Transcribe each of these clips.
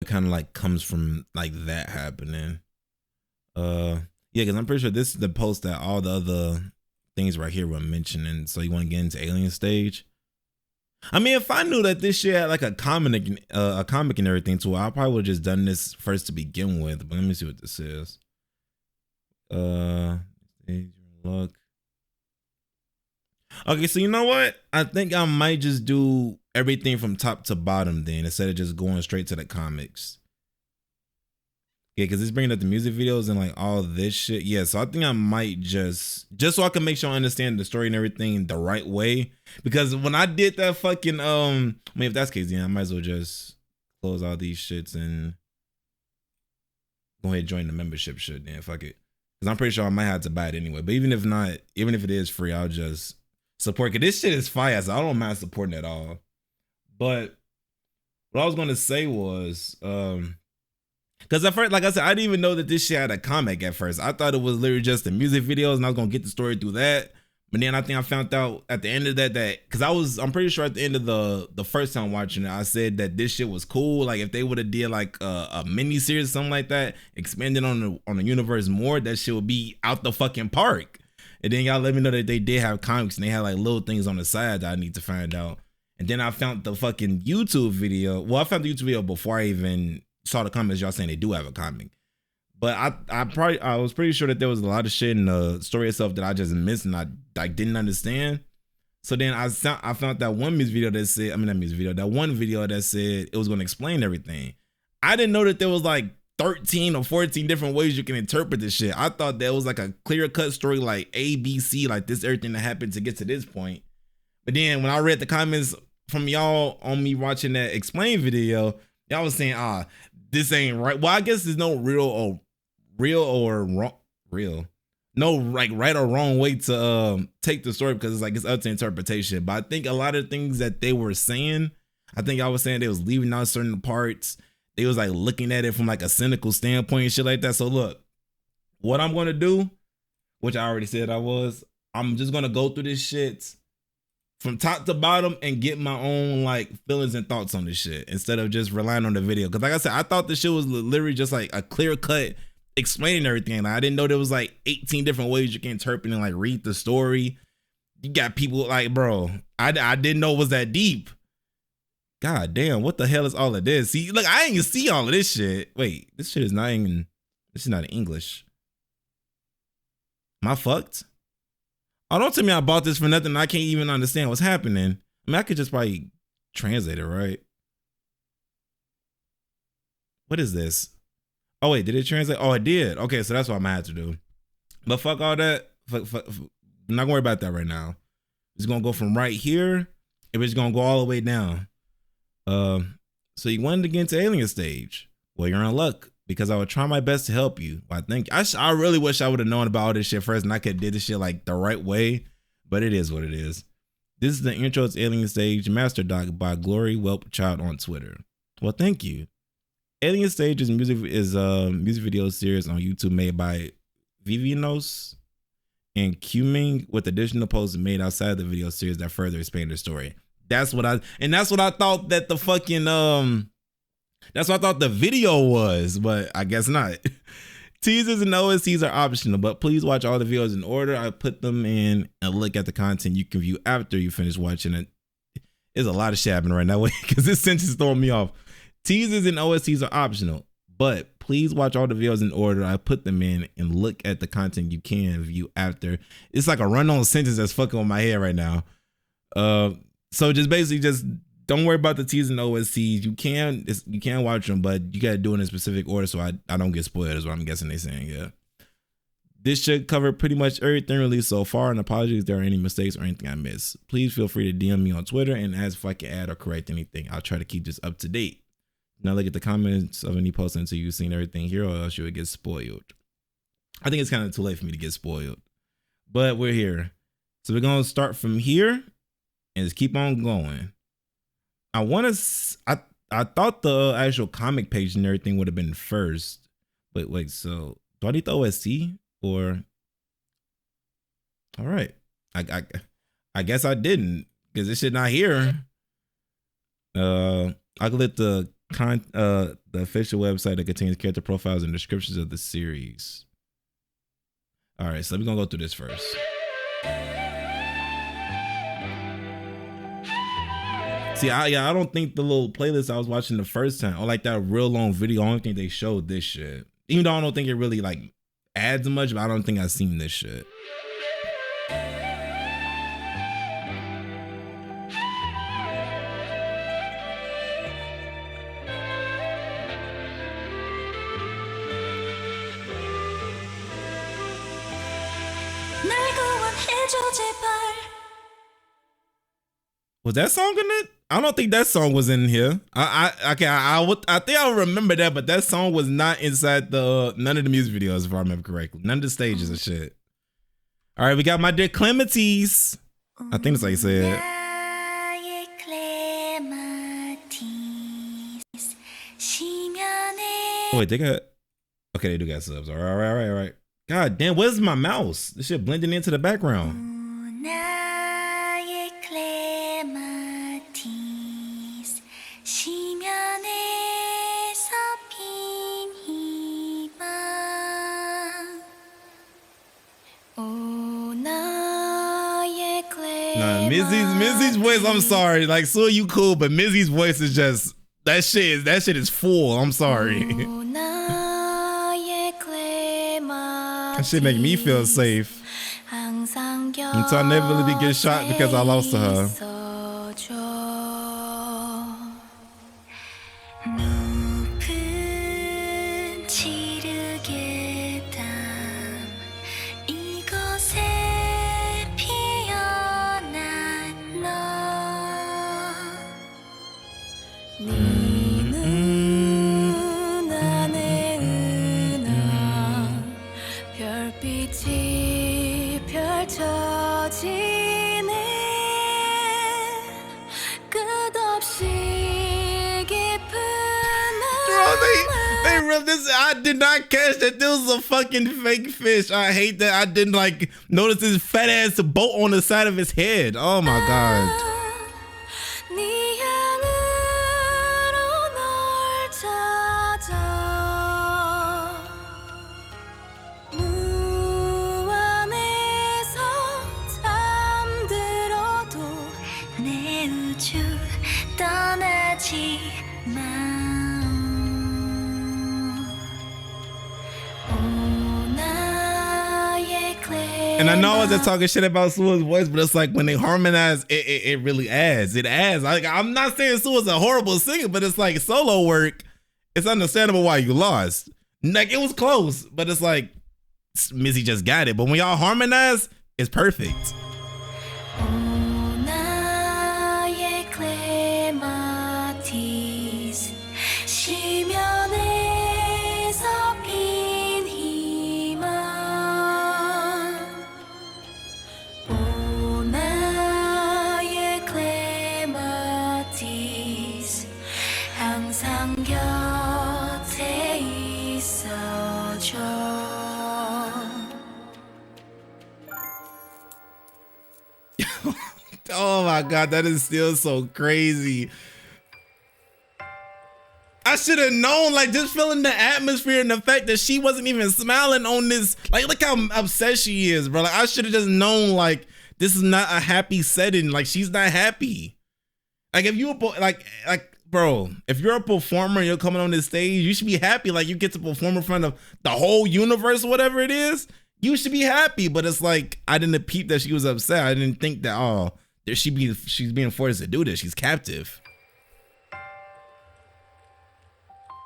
kind of like comes from like that happening. Yeah, because I'm pretty sure this is the post that all the other things right here were mentioning. So you want to get into Alien Stage? I mean, if I knew that this shit had like a comic and everything to it, I probably would have just done this first to begin with. But let me see what this is. Look. Okay, so you know what? I think I might just do everything from top to bottom then, instead of just going straight to the comics. Yeah, because it's bringing up the music videos and like all this shit. Yeah, so I think I might just so I can make sure I understand the story and everything the right way. Because when I did that fucking I mean, if that's the case, then I might as well just close all these shits and go ahead and join the membership shit. Then fuck it, because I'm pretty sure I might have to buy it anyway. But even if not, even if it is free, I'll just support. Cause this shit is fire, so I don't mind supporting at all. But what I was gonna say was, because at first, like I said, I didn't even know that this shit had a comic at first. I thought it was literally just the music videos and I was gonna get the story through that. But then I think I found out at the end of that because I'm pretty sure at the end of the first time watching it, I said that this shit was cool. Like if they would have did like a mini series or something like that, expanding on the universe more, that shit would be out the fucking park. And then y'all let me know that they did have comics and they had like little things on the side that I need to find out. And then I found the fucking YouTube video. Well, I found the YouTube video before I even saw the comments. Y'all saying they do have a comic. But I was pretty sure that there was a lot of shit in the story itself that I just missed and I didn't understand. So then I found that one music video that said, that one video that said it was going to explain everything. I didn't know that there was like 13 or 14 different ways you can interpret this shit. I thought that was like a clear cut story, like A, B, C, like this, everything that happened to get to this point. But then when I read the comments from y'all on me watching that explain video, y'all was saying, this ain't right. Well, I guess there's no real or wrong, no like right or wrong way to take the story, because it's like it's up to interpretation. But I think a lot of things that they were saying, I think I was saying they was leaving out certain parts. They was like looking at it from like a cynical standpoint and shit like that. So look, what I'm gonna do, which I already said I'm just gonna go through this shit from top to bottom and get my own like feelings and thoughts on this shit instead of just relying on the video. Because like I said, I thought this shit was literally just like a clear cut explaining everything. Like, I didn't know there was like 18 different ways you can interpret and like read the story. You got people like, bro, I didn't know it was that deep. God damn, what the hell is all of this? See, look, I ain't even see all of this shit. Wait, this shit is not even, this is not in English. Am I fucked? Oh, don't tell me I bought this for nothing. I can't even understand what's happening. I mean, I could just probably translate it, right? What is this? Oh, wait, did it translate? Oh, it did. Okay, so that's what I'm gonna have to do. But fuck all that. I'm not gonna worry about that right now. It's gonna go from right here, and it's gonna go all the way down. So you wanted to get into Alien Stage. Well, you're in luck, because I would try my best to help you. I think I really wish I would have known about all this shit first and I could have did this shit like the right way, but it is what it is. This is the intro to Alien Stage Master Doc by Glory Whelp Child on Twitter. Well, thank you. Alien Stage is music video series on YouTube made by Vivianos and Qming, with additional posts made outside the video series that further expand the story. That's what I thought that the fucking that's what I thought the video was, but I guess not. Teasers and OSTs are optional, but please watch all the videos in order. I put them in and look at the content you can view after you finish watching it. There's a lot of shit happening right now because this sentence is throwing me off. Teasers and OSTs are optional, but please watch all the videos in order. I put them in and look at the content you can view after. It's like a run-on sentence that's fucking with my head right now. So just basically just don't worry about the teasers and OSTs. You can watch them, but you gotta do it in a specific order so I don't get spoiled, is what I'm guessing they're saying. Yeah. This should cover pretty much everything released so far, and apologies if there are any mistakes or anything I missed. Please feel free to DM me on Twitter and ask if I can add or correct anything. I'll try to keep this up to date. Now look at the comments of any post until you've seen everything here, or else you would get spoiled. I think it's kind of too late for me to get spoiled, but we're here. So we're gonna start from here and just keep on going. I thought the actual comic page and everything would have been first, but wait, so do I need the OST or? All right, I guess I didn't, because this shit not here. I could let the the official website that contains character profiles and descriptions of the series. All right, so we're gonna go through this first. See, I don't think the little playlist I was watching the first time, or like that real long video, I don't think they showed this shit. Even though I don't think it really like adds much, but I don't think I've seen this shit. Was that song in it? I don't think that song was in here. I think I remember that, but that song was not inside none of the music videos, if I remember correctly. None of the stages and shit. All right, we got my dear Clementes. I think that's how you say it. Oh, wait, they got. Okay, they do got subs. All right. God damn, where's my mouse? This shit blending into the background. Nah, Mizzy's voice, I'm sorry. Like, so you cool, but Mizzy's voice is just that shit is full. I'm sorry. That shit make me feel safe. Until I never really get shot because I lost to her. I did not catch that this was a fucking fake fish. I hate that I didn't like notice this fat ass boat on the side of his head. Oh my god. And I know I was just talking shit about Sua's voice, but it's like when they harmonize, it really adds. It adds. Like, I'm not saying Sua's a horrible singer, but it's like solo work. It's understandable why you lost. Like, it was close, but it's like Mizzy just got it. But when y'all harmonize, it's perfect. Oh my god, that is still so crazy. I should have known, like, just feeling the atmosphere and the fact that she wasn't even smiling on this. Like, look how upset she is, bro. Like, I should have just known, like, this is not a happy setting. Like, she's not happy. Like, if you like, bro, if you're a performer and you're coming on this stage, you should be happy. Like, you get to perform in front of the whole universe, whatever it is. You should be happy. But it's like, I didn't peep that she was upset. I didn't think that, oh, she's being forced to do this. She's captive.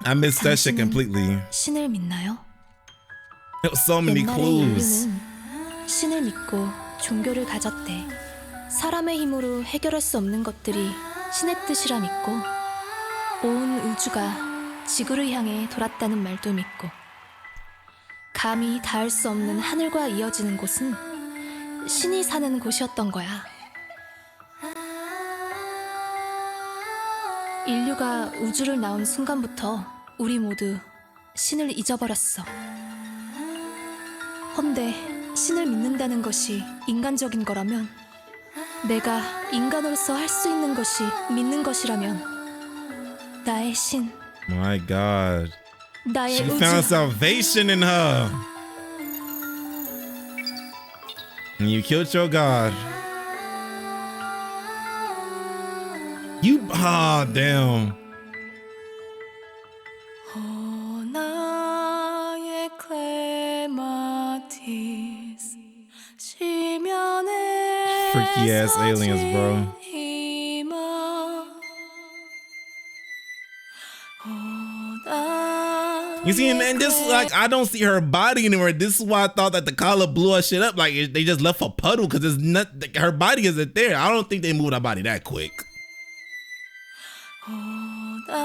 I missed that shit completely. 신을 믿나요? There was so many clues. 신을 믿고 종교를 가졌대. 사람의 힘으로 해결할 수 없는 것들이 신의 뜻이라 믿고 온 우주가 지구를 향해 돌았다는 말도 믿고 감히 닿을 수 없는 하늘과 이어지는 곳은 신이 사는 곳이었던 거야. 인류가 우주를 나온 순간부터 우리 모두 신을 잊어버렸어. 헌데 신을 믿는다는 것이 인간적인 거라면, 내가 인간으로서 할 수 있는 것이 믿는 것이라면 나의 신 My God. 나의 She 우주. found salvation in her. And you killed your God. You, ah, damn. 나의 클레마티스 시면에 Freaky ass aliens, bro. You see, and this, like, I don't see her body anywhere. This is why I thought that the collar blew her shit up. Like, they just left a puddle because it's not, her body isn't there. I don't think they moved her body that quick. But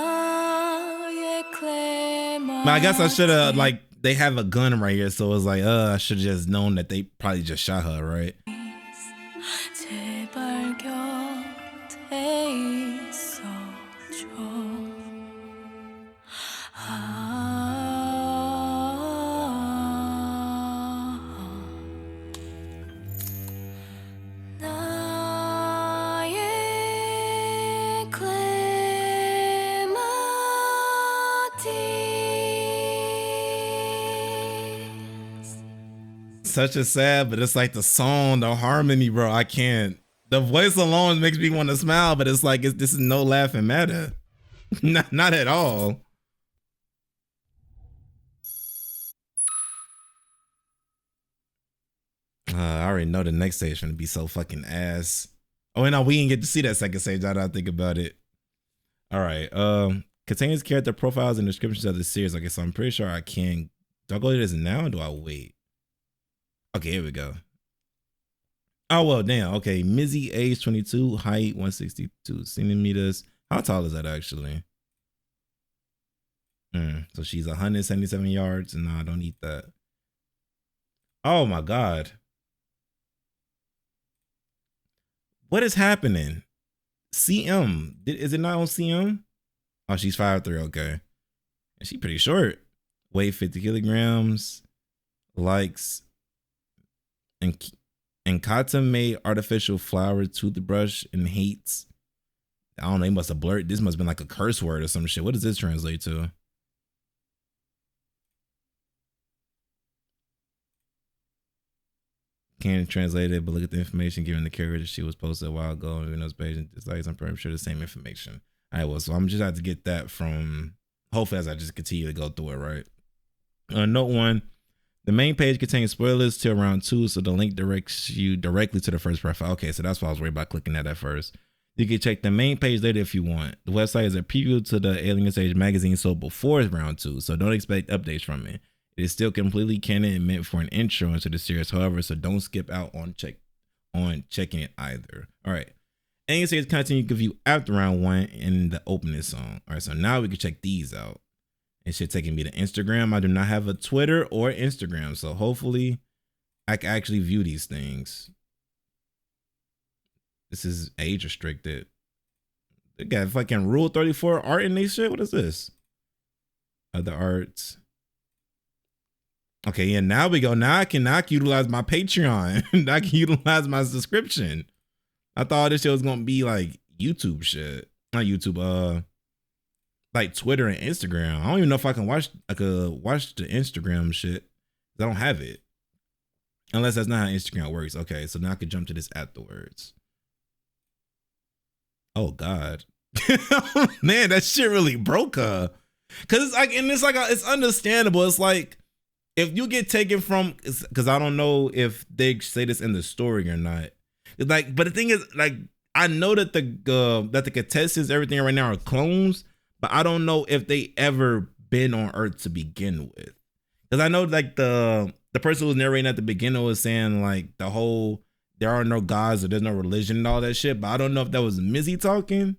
I guess I should have, like, they have a gun right here, so it's like, I should have just known that they probably just shot her, right? Such a sad, but it's like the song, the harmony, bro. I can't. The voice alone makes me want to smile, but it's like this is no laughing matter. not at all. I already know the next stage is gonna be so fucking ass. Oh, and no, we didn't get to see that second stage. I don't think about it. All right. Contains character profiles and descriptions of the series. Okay, so I'm pretty sure I can. Do I go to this now or do I wait? Okay, here we go. Oh, well, damn. Okay, Mizzy, age 22, height 162 centimeters. How tall is that actually? So she's 177 yards. No, I don't need that. Oh, my God. What is happening? CM. Is it not on CM? Oh, she's 5'3". Okay. And she's pretty short. Weight 50 kilograms. Likes. And Kata made artificial flower toothbrush and hates. I don't know, they must have blurred. This must have been like a curse word or some shit. What does this translate to? Can't translate it, but look at the information given the character that she was posted a while ago. And those pages dislikes, I'm pretty sure the same information. All right, well, so I'm just have to get that from, hopefully as I just continue to go through it, right? Note 1. The main page contains spoilers till round 2, so the link directs you directly to the first profile. Okay, so that's why I was worried about clicking that at first. You can check the main page later if you want. The website is a preview to the Alien Stage magazine sold before round 2, so don't expect updates from it. It is still completely canon and meant for an intro into the series, however, so don't skip out on checking it either. All right. Alien Stage content you can view after round 1 in the opening song. All right, so now we can check these out. It should take me to Instagram. I do not have a Twitter or Instagram, so hopefully I can actually view these things. This is age restricted. They got fucking Rule 34 art in this shit. What is this? Other arts. Okay, yeah, now we go. Now I can utilize my Patreon. I can utilize my subscription. I thought this shit was gonna be like YouTube shit. Not YouTube, like Twitter and Instagram. I don't even know if I can watch the Instagram shit. I don't have it. Unless that's not how Instagram works. Okay, so now I can jump to this afterwards. Oh God. Man, that shit really broke her. Cause it's like, and it's like, it's understandable. It's like, if you get taken from, cause I don't know if they say this in the story or not. It's like, but the thing is, like, I know that the contestants, everything right now are clones, but I don't know if they ever been on Earth to begin with. Cause I know like the person who was narrating at the beginning was saying like the whole, there are no gods or there's no religion and all that shit, but I don't know if that was Mizzy talking.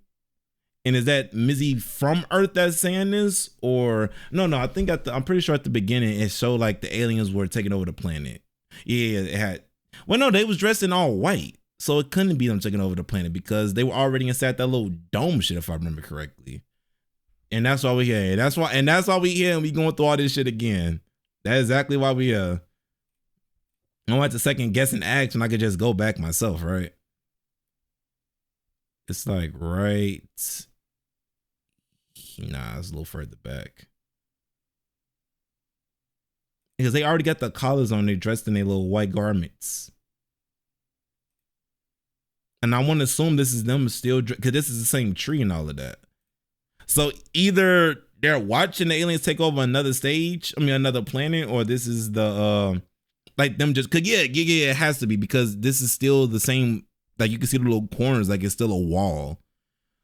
And is that Mizzy from Earth that's saying this? Or no, I think I'm pretty sure at the beginning it showed like the aliens were taking over the planet. Yeah, it had. Well, no, they was dressed in all white. So it couldn't be them taking over the planet because they were already inside that little dome shit, if I remember correctly. And that's why we're here. That's why we here and we going through all this shit again. That's exactly why we I don't have to second guess and act when I could just go back myself, right? It's like right Nah, it's a little further back. Because they already got the collars on, they dressed in their little white garments. And I want to assume this is them still, because this is the same tree and all of that. So either they're watching the aliens take over another stage, another planet, or this is the, like them just, cause yeah, it has to be, because this is still the same, like you can see the little corners, like it's still a wall.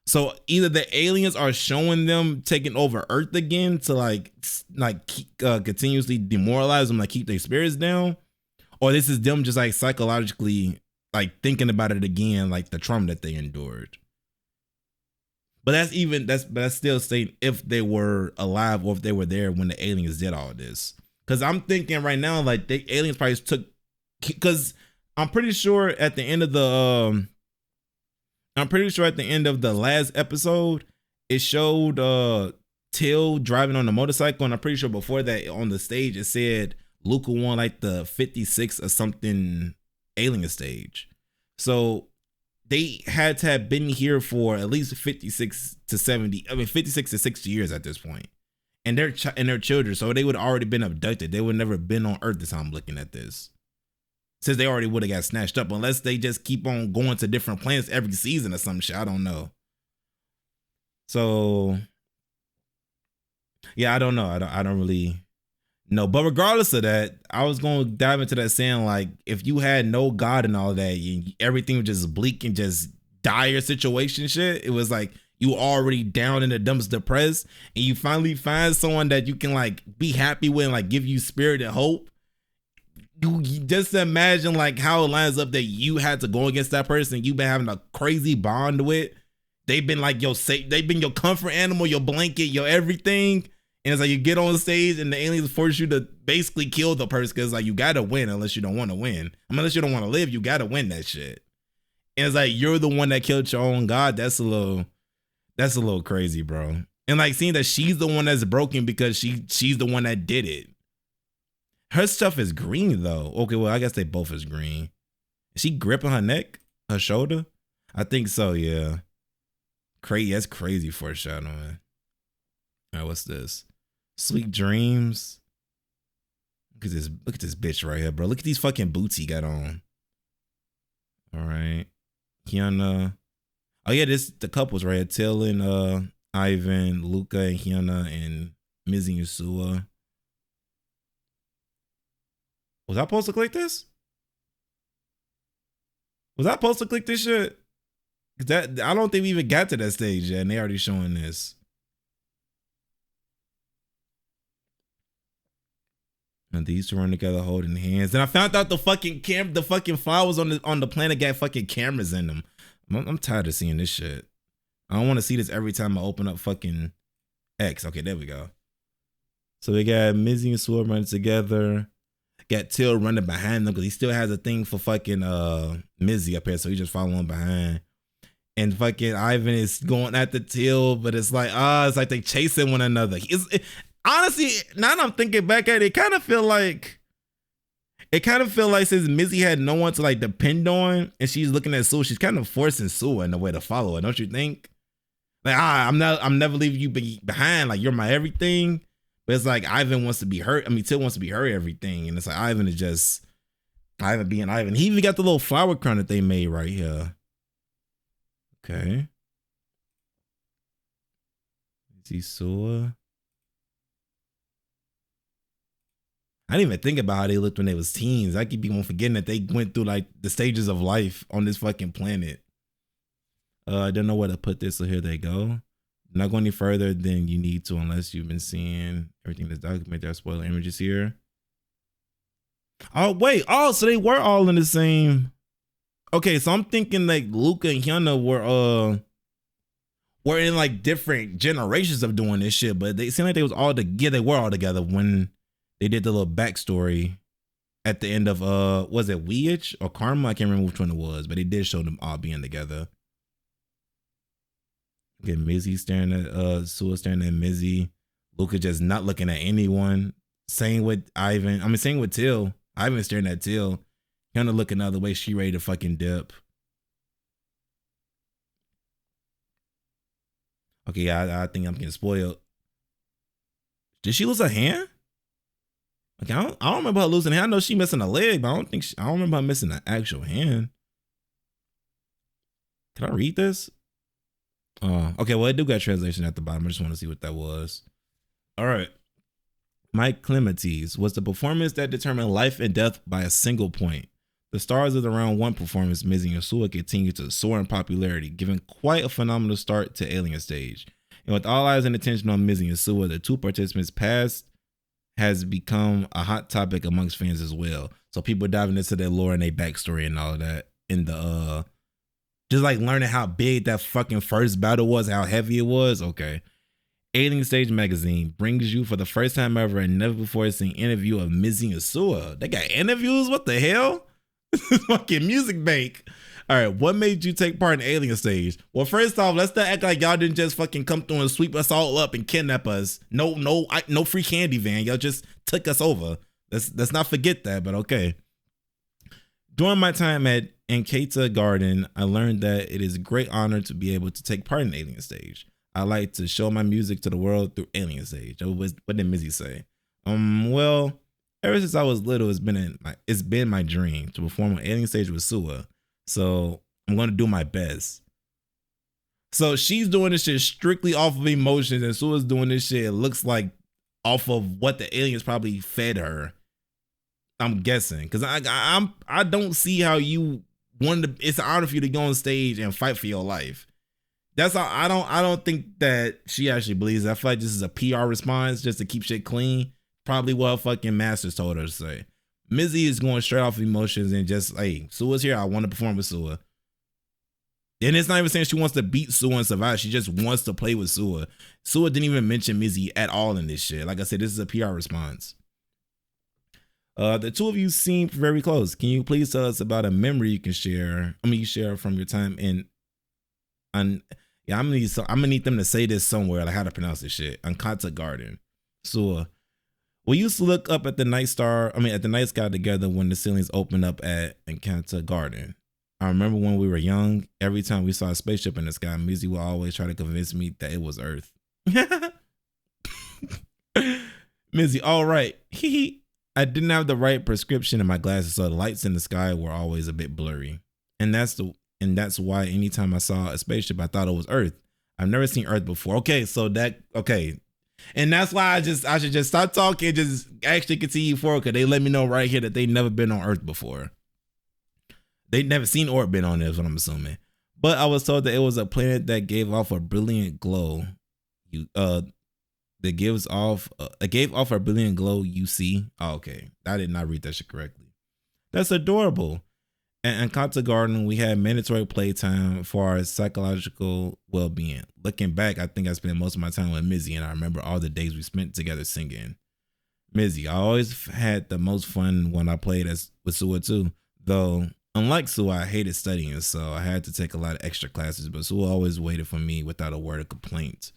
So either the aliens are showing them taking over Earth again to continuously demoralize them, like keep their spirits down, or this is them just like psychologically like thinking about it again, like the trauma that they endured. But that's still saying if they were alive or if they were there when the aliens did all this. Because I'm thinking right now, like the aliens probably took, because I'm pretty sure at the end of the last episode, it showed Till driving on the motorcycle, and I'm pretty sure before that on the stage it said Luka won like the 56 or something alien stage. So they had to have been here for at least 56 to 60 years at this point. And they're children, so they would have already been abducted. They would never have been on Earth this time I'm looking at this. Since they already would have got snatched up, unless they just keep on going to different planets every season or some shit. I don't know. So yeah, I don't know. I don't really know. But regardless of that, I was going to dive into that saying, like, if you had no God and all that, everything was just bleak and just dire situation shit. It was like you already down in the dumps, depressed, and you finally find someone that you can like be happy with and like give you spirit and hope. You just imagine like how it lines up that you had to go against that person you've been having a crazy bond with. They've been like they've been your comfort animal, your blanket, your everything. And it's like you get on stage and the aliens force you to basically kill the person, because like you gotta win unless you don't want to win. Unless you don't want to live, you gotta win that shit. And it's like you're the one that killed your own God. That's a little crazy, bro. And like seeing that she's the one that's broken because she's the one that did it. Her stuff is green though. Okay, well I guess they both is green. Is she gripping her neck, her shoulder? I think so. Yeah. Crazy. That's crazy foreshadowing. All right, what's this? Sweet dreams. Look at this bitch right here, bro. Look at these fucking boots he got on. All right. Hyuna. Oh yeah, the couples right here. Till and Ivan, Luka and Hyuna, and Mizzy and Sua. Was I supposed to click this? Was I supposed to click this shit? That I don't think we even got to that stage yet, and they already showing this. And these two run together holding hands. And I found out the fucking files on the planet got fucking cameras in them. I'm tired of seeing this shit. I don't want to see this every time I open up fucking X. Okay, there we go. So we got Mizzy and Sword running together. Got Till running behind them because he still has a thing for fucking Mizzy up here, so he's just following behind. And fucking Ivan is going at the Till, but it's like it's like they chasing one another. Honestly, now that I'm thinking back at it, it kind of feel like since Mizzy had no one to like depend on, and she's looking at Sue, she's kind of forcing Sue in a way to follow her, don't you think? Like, I'm never leaving you behind. Like, you're my everything. But it's like Ivan wants to be hurt. Till wants to be her everything. And it's like Ivan is just Ivan being Ivan. He even got the little flower crown that they made right here. Okay. See Sua. I didn't even think about how they looked when they was teens. I keep on forgetting that they went through like the stages of life on this fucking planet. I don't know where to put this, so here they go. Not going any further than you need to unless you've been seeing everything that's documented. There are spoiler images here. Oh, wait. Oh, so they were all in the same. Okay, so I'm thinking like Luka and Hyuna were in like different generations of doing this shit, but they seemed like they was all together. They were all together when they did the little backstory at the end of was it Weich or Karma? I can't remember which one it was, but they did show them all being together. Get Mizzy staring at Sua staring at Mizzy. Luka just not looking at anyone. Same with Ivan. Same with Till. Ivan staring at Till. Kind of looking the other way. She ready to fucking dip. Okay, I think I'm getting spoiled. Did she lose a hand? Okay, I don't remember her losing a hand. I know she missing a leg, but I don't remember her missing an actual hand. Can I read this? Okay, well, it do got translation at the bottom. I just want to see what that was. All right. Mike Clementes was the performance that determined life and death by a single point. The stars of the round one performance, Mizzy and Sua, continued to soar in popularity, giving quite a phenomenal start to Alien Stage. And with all eyes and attention on Mizzy and Sua, the two participants' past has become a hot topic amongst fans as well. So people diving into their lore and their backstory and all of that. In the just like learning how big that fucking first battle was, how heavy it was. Okay. Alien Stage magazine brings you for the first time ever a never before seen interview of Mizzy and Sua. They got interviews? What the hell? Fucking music bank. All right, what made you take part in Alien Stage? Well, first off, let's not act like y'all didn't just fucking come through and sweep us all up and kidnap us. No free candy van. Y'all just took us over. Let's not forget that, but okay. During my time at Enkata Garden, I learned that it is a great honor to be able to take part in Alien Stage. I like to show my music to the world through Alien Stage. What did Mizzy say? Well, ever since I was little, it's been my dream to perform on Alien Stage with Sua. So I'm gonna do my best. So she's doing this shit strictly off of emotions, and Sua's doing this shit, it looks like, off of what the aliens probably fed her. I'm guessing, because I don't see how you wanted to. It's an honor for you to go on stage and fight for your life. That's how I don't think that she actually believes it. I feel like this is a PR response just to keep shit clean. Probably what fucking Masters told her to say. Mizzy is going straight off emotions and just, hey, Sua's here. I want to perform with Sua. And it's not even saying she wants to beat Sua and survive. She just wants to play with Sua. Sua didn't even mention Mizzy at all in this shit. Like I said, this is a PR response. The two of you seem very close. Can you please tell us about a memory you can share? You share from your time in. I'm gonna need them to say this somewhere, like how to pronounce this shit. Enkata Garden. Sua. We used to look up at the night sky together when the ceilings opened up at Enkata Garden. I remember when we were young, every time we saw a spaceship in the sky, Mizzy would always try to convince me that it was Earth. Mizzy, all right. I didn't have the right prescription in my glasses, so the lights in the sky were always a bit blurry. And that's why anytime I saw a spaceship, I thought it was Earth. I've never seen Earth before. Okay. And that's why I should just stop talking, just actually continue forward, because they let me know right here that they never been on Earth before. They never seen orbit on it, is what I'm assuming. But I was told that it was a planet that gave off a brilliant glow. That gave off a brilliant glow you see. Oh, okay. I did not read that shit correctly. That's adorable. At Enkata Garden, we had mandatory playtime for our psychological well-being. Looking back, I think I spent most of my time with Mizzy, and I remember all the days we spent together singing. Mizzy, I always had the most fun when I played with Sua too. Though, unlike Sua, I hated studying, so I had to take a lot of extra classes, but Sua always waited for me without a word of complaint.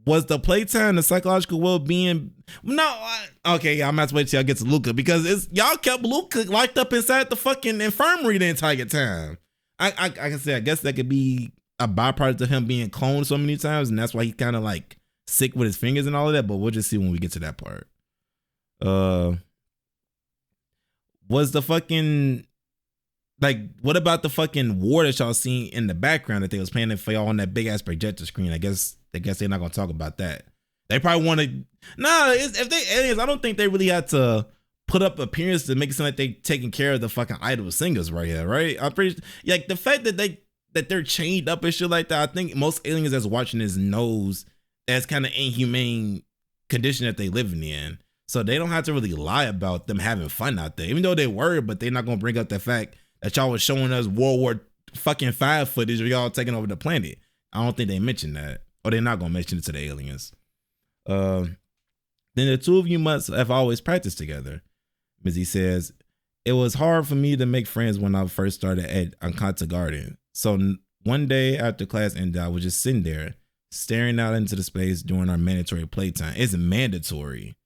Was the playtime the psychological well-being? No. Okay, I'm about to wait till y'all get to Luka, because y'all kept Luka locked up inside the fucking infirmary the entire time. I can say, I guess that could be a byproduct of him being cloned so many times, and that's why he's kind of like sick with his fingers and all of that, but we'll just see when we get to that part. Was the fucking, like, what about the fucking war that y'all seen in the background that they was playing for y'all on that big ass projector screen? I guess they're not gonna talk about that. They probably want to. Nah, if they aliens, I don't think they really had to put up appearance to make it seem like they taking care of the fucking idol singers right here, right? I'm pretty like the fact that they're chained up and shit like that. I think most aliens that's watching this knows that's kind of inhumane condition that they living in, so they don't have to really lie about them having fun out there, even though they were. But they're not gonna bring up the fact that y'all was showing us World War fucking 5 footage of y'all taking over the planet. I don't think they mentioned that. Or they're not gonna mention it to the aliens. Then the two of you must have always practiced together. Mizzy says, it was hard for me to make friends when I first started at Enkata Garden. So one day after class ended, I was just sitting there, staring out into the space during our mandatory playtime. It's mandatory.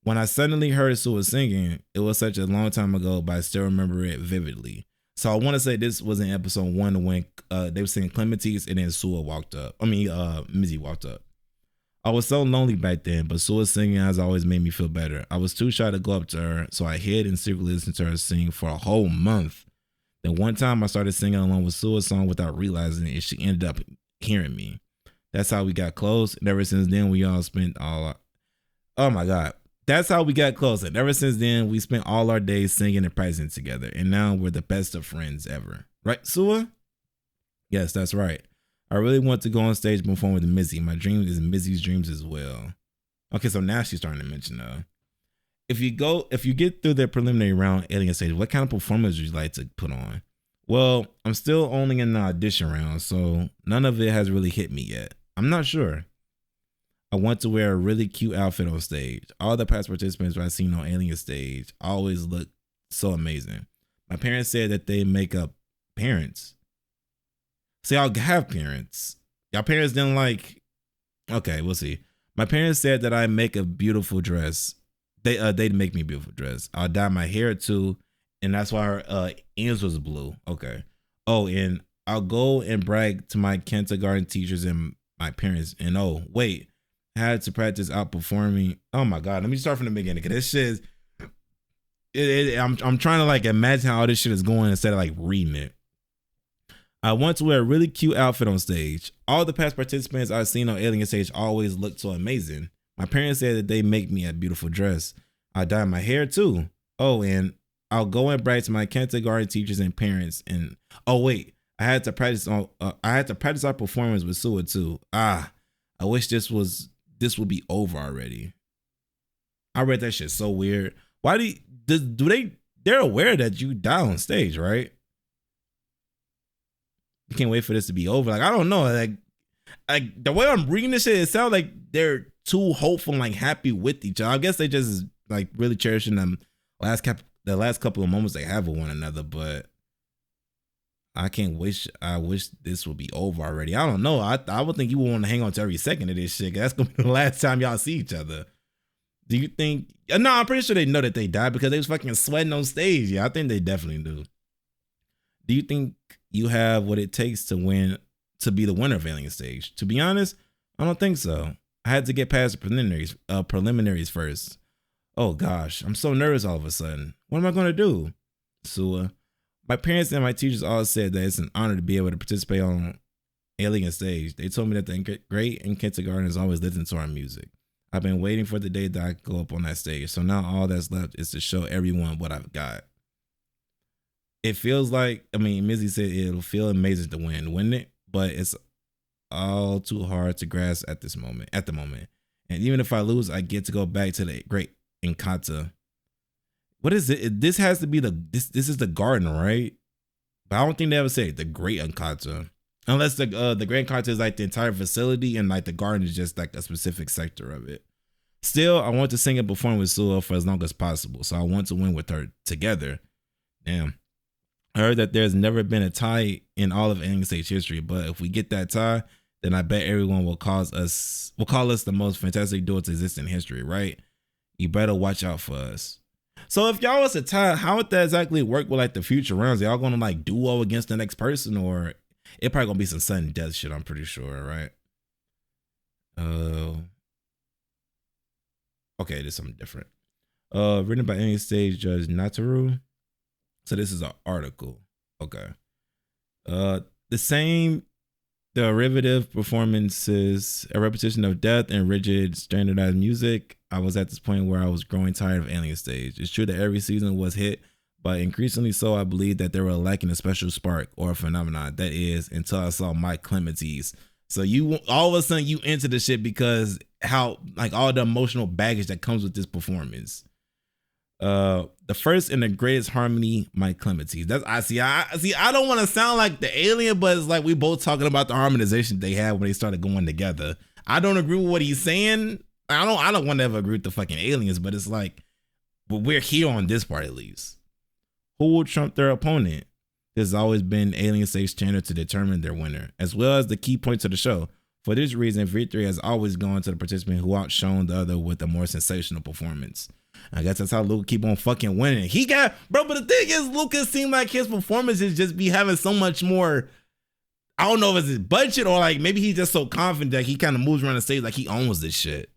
When I suddenly heard Sua singing, it was such a long time ago, but I still remember it vividly. So I want to say this was in episode 1 when they were singing Clementine's and then Sua walked up. I mean, Mizzy walked up. I was so lonely back then, but Sua's singing has always made me feel better. I was too shy to go up to her, so I hid and secretly listened to her sing for a whole month. Then one time I started singing along with Sua's song without realizing it, and she ended up hearing me. That's how we got close, and ever since then we all spent all. Oh my God. That's how we got close. And ever since then, we spent all our days singing and practicing together. And now we're the best of friends ever. Right, Sua? Yes, that's right. I really want to go on stage and perform with Mizzy. My dream is Mizzy's dreams as well. Okay, so now she's starting to mention if you get through the preliminary round alien stage, what kind of performance would you like to put on? Well, I'm still only in the audition round, so none of it has really hit me yet. I'm not sure. I want to wear a really cute outfit on stage. All the past participants I've seen on Alien stage always look so amazing. My parents said that they make up parents. See, I'll have parents. Y'all parents didn't like. Okay, we'll see. My parents said that I make a beautiful dress. They'd make me a beautiful dress. I'll dye my hair too, and that's why her ends was blue. Okay. Oh, and I'll go and brag to my kindergarten teachers and my parents. And oh, wait. I had to practice outperforming. Oh my God, let me start from the beginning because this shit is, I'm trying to like imagine how all this shit is going instead of like reading it. I want to wear a really cute outfit on stage. All the past participants I've seen on Alien stage always look so amazing. My parents said that they make me a beautiful dress. I dye my hair too. Oh, and I'll go and brag to my kindergarten teachers and parents. And oh wait, I had to practice our performance with Sua too. I wish this would be over already. I read that shit so weird. Why they're aware that you die on stage, right? You can't wait for this to be over. Like, I don't know. Like the way I'm reading this shit, it sounds like they're too hopeful and like happy with each other. I guess they just like really cherishing the last couple of moments they have with one another, but I wish this would be over already. I don't know. I would think you would want to hang on to every second of this shit. That's gonna be the last time y'all see each other. Do you think? No, I'm pretty sure they know that they died because they was fucking sweating on stage. Yeah, I think they definitely do. Do you think you have what it takes to be the winner of Alien stage? To be honest, I don't think so. I had to get past the preliminaries first. Oh gosh, I'm so nervous all of a sudden. What am I gonna do? Sua. My parents and my teachers all said that it's an honor to be able to participate on Alien stage. They told me that the great in kindergarten has always listened to our music. I've been waiting for the day that I go up on that stage. So now all that's left is to show everyone what I've got. It feels like, Mizzy said it'll feel amazing to win, wouldn't it? But it's all too hard to grasp at the moment. And even if I lose, I get to go back to the great Encanto. What is it? This has to be this is the garden, right? But I don't think they ever say the Great Encanto. Unless the Great Encanto is like the entire facility and like the garden is just like a specific sector of it. Still, I want to sing and perform with Sua for as long as possible. So I want to win with her together. Damn. I heard that there's never been a tie in all of Alien stage history, but if we get that tie, then I bet everyone will call us the most fantastic duo to exist in history, right? You better watch out for us. So if y'all was a tie, how would that exactly work with like the future rounds? Y'all gonna like duo against the next person, or it probably gonna be some sudden death shit? I'm pretty sure, right? Okay, there's something different. Written by Alien stage judge Nataru. So this is an article. Okay. The same derivative performances, a repetition of death and rigid standardized music. I was at this point where I was growing tired of Alien stage. It's true that every season was hit, but increasingly so I believe that they were lacking a special spark or a phenomenon. That is, until I saw my Clementine's. So you all of a sudden you into the shit because how like all the emotional baggage that comes with this performance. The first and the greatest harmony, my Clementine's. That's I see. I don't want to sound like the alien, but it's like we both talking about the harmonization they had when they started going together. I don't agree with what he's saying. I don't want to ever agree with the fucking aliens, but it's like, but we're here on this part at least. Who will trump their opponent? There's always been Alien stage standard to determine their winner, as well as the key points of the show. For this reason, victory has always gone to the participant who outshone the other with a more sensational performance. I guess that's how Luka keep on fucking winning. He got, bro, but the thing is, Luka seemed like his performances just be having so much more. I don't know if it's his budget or like maybe he's just so confident that he kind of moves around the stage like he owns this shit.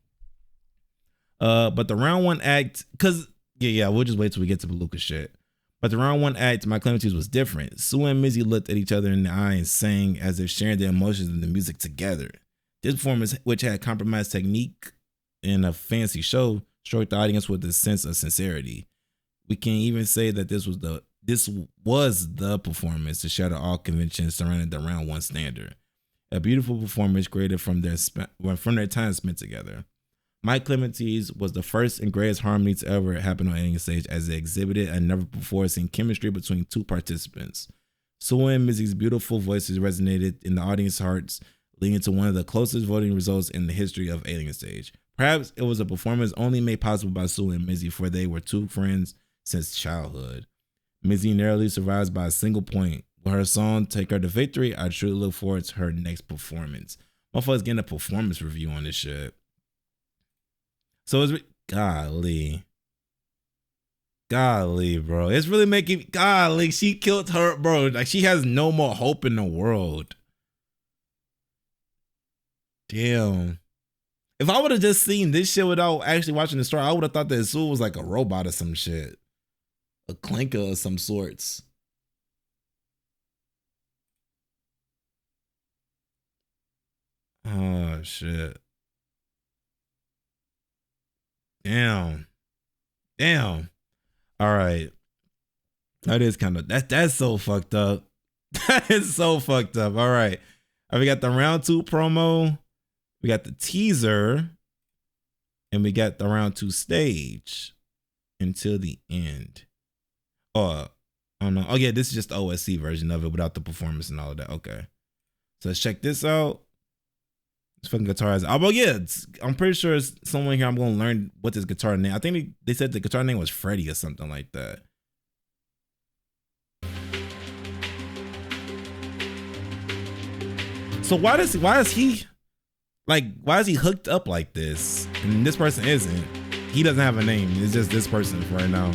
But the round one act, cause yeah, we'll just wait till we get to the Luka shit. But the round one act, my Clementine's was different. Sue and Mizzy looked at each other in the eye and sang as if sharing their emotions and the music together. This performance, which had compromised technique and a fancy show, struck the audience with a sense of sincerity. We can even say that this was the performance to shatter all conventions surrounding the round one standard. A beautiful performance created from their time spent together. Mike Clementine's was the first and greatest harmony to ever happen on any stage, as it exhibited a never before seen chemistry between two participants. Sue and Mizzy's beautiful voices resonated in the audience hearts, leading to one of the closest voting results in the history of Alien Stage. Perhaps it was a performance only made possible by Sue and Mizzy, for they were two friends since childhood. Mizzy narrowly survives by a single point. With her song Take Her to Victory, I truly look forward to her next performance. Motherfuckers getting a performance review on this shit. So it's golly, bro. It's really making golly. She killed her, bro. Like she has no more hope in the world. Damn. If I would have just seen this shit without actually watching the story, I would have thought that Sue was like a robot or some shit. A clinker of some sorts. Oh, shit. Damn. All right. That is kind of, that's so fucked up. That is so fucked up. All right. We got the round two promo. We got the teaser, and we got the round two stage until the end. Oh no. Oh yeah, this is just the OSC version of it without the performance and all of that. Okay. So let's check this out. This fucking guitar is. Oh yeah, I'm pretty sure it's someone here. I'm gonna learn what this guitar name. I think they said the guitar name was Freddie or something like that. So why is he hooked up like this? And this person isn't. He doesn't have a name. It's just this person for right now.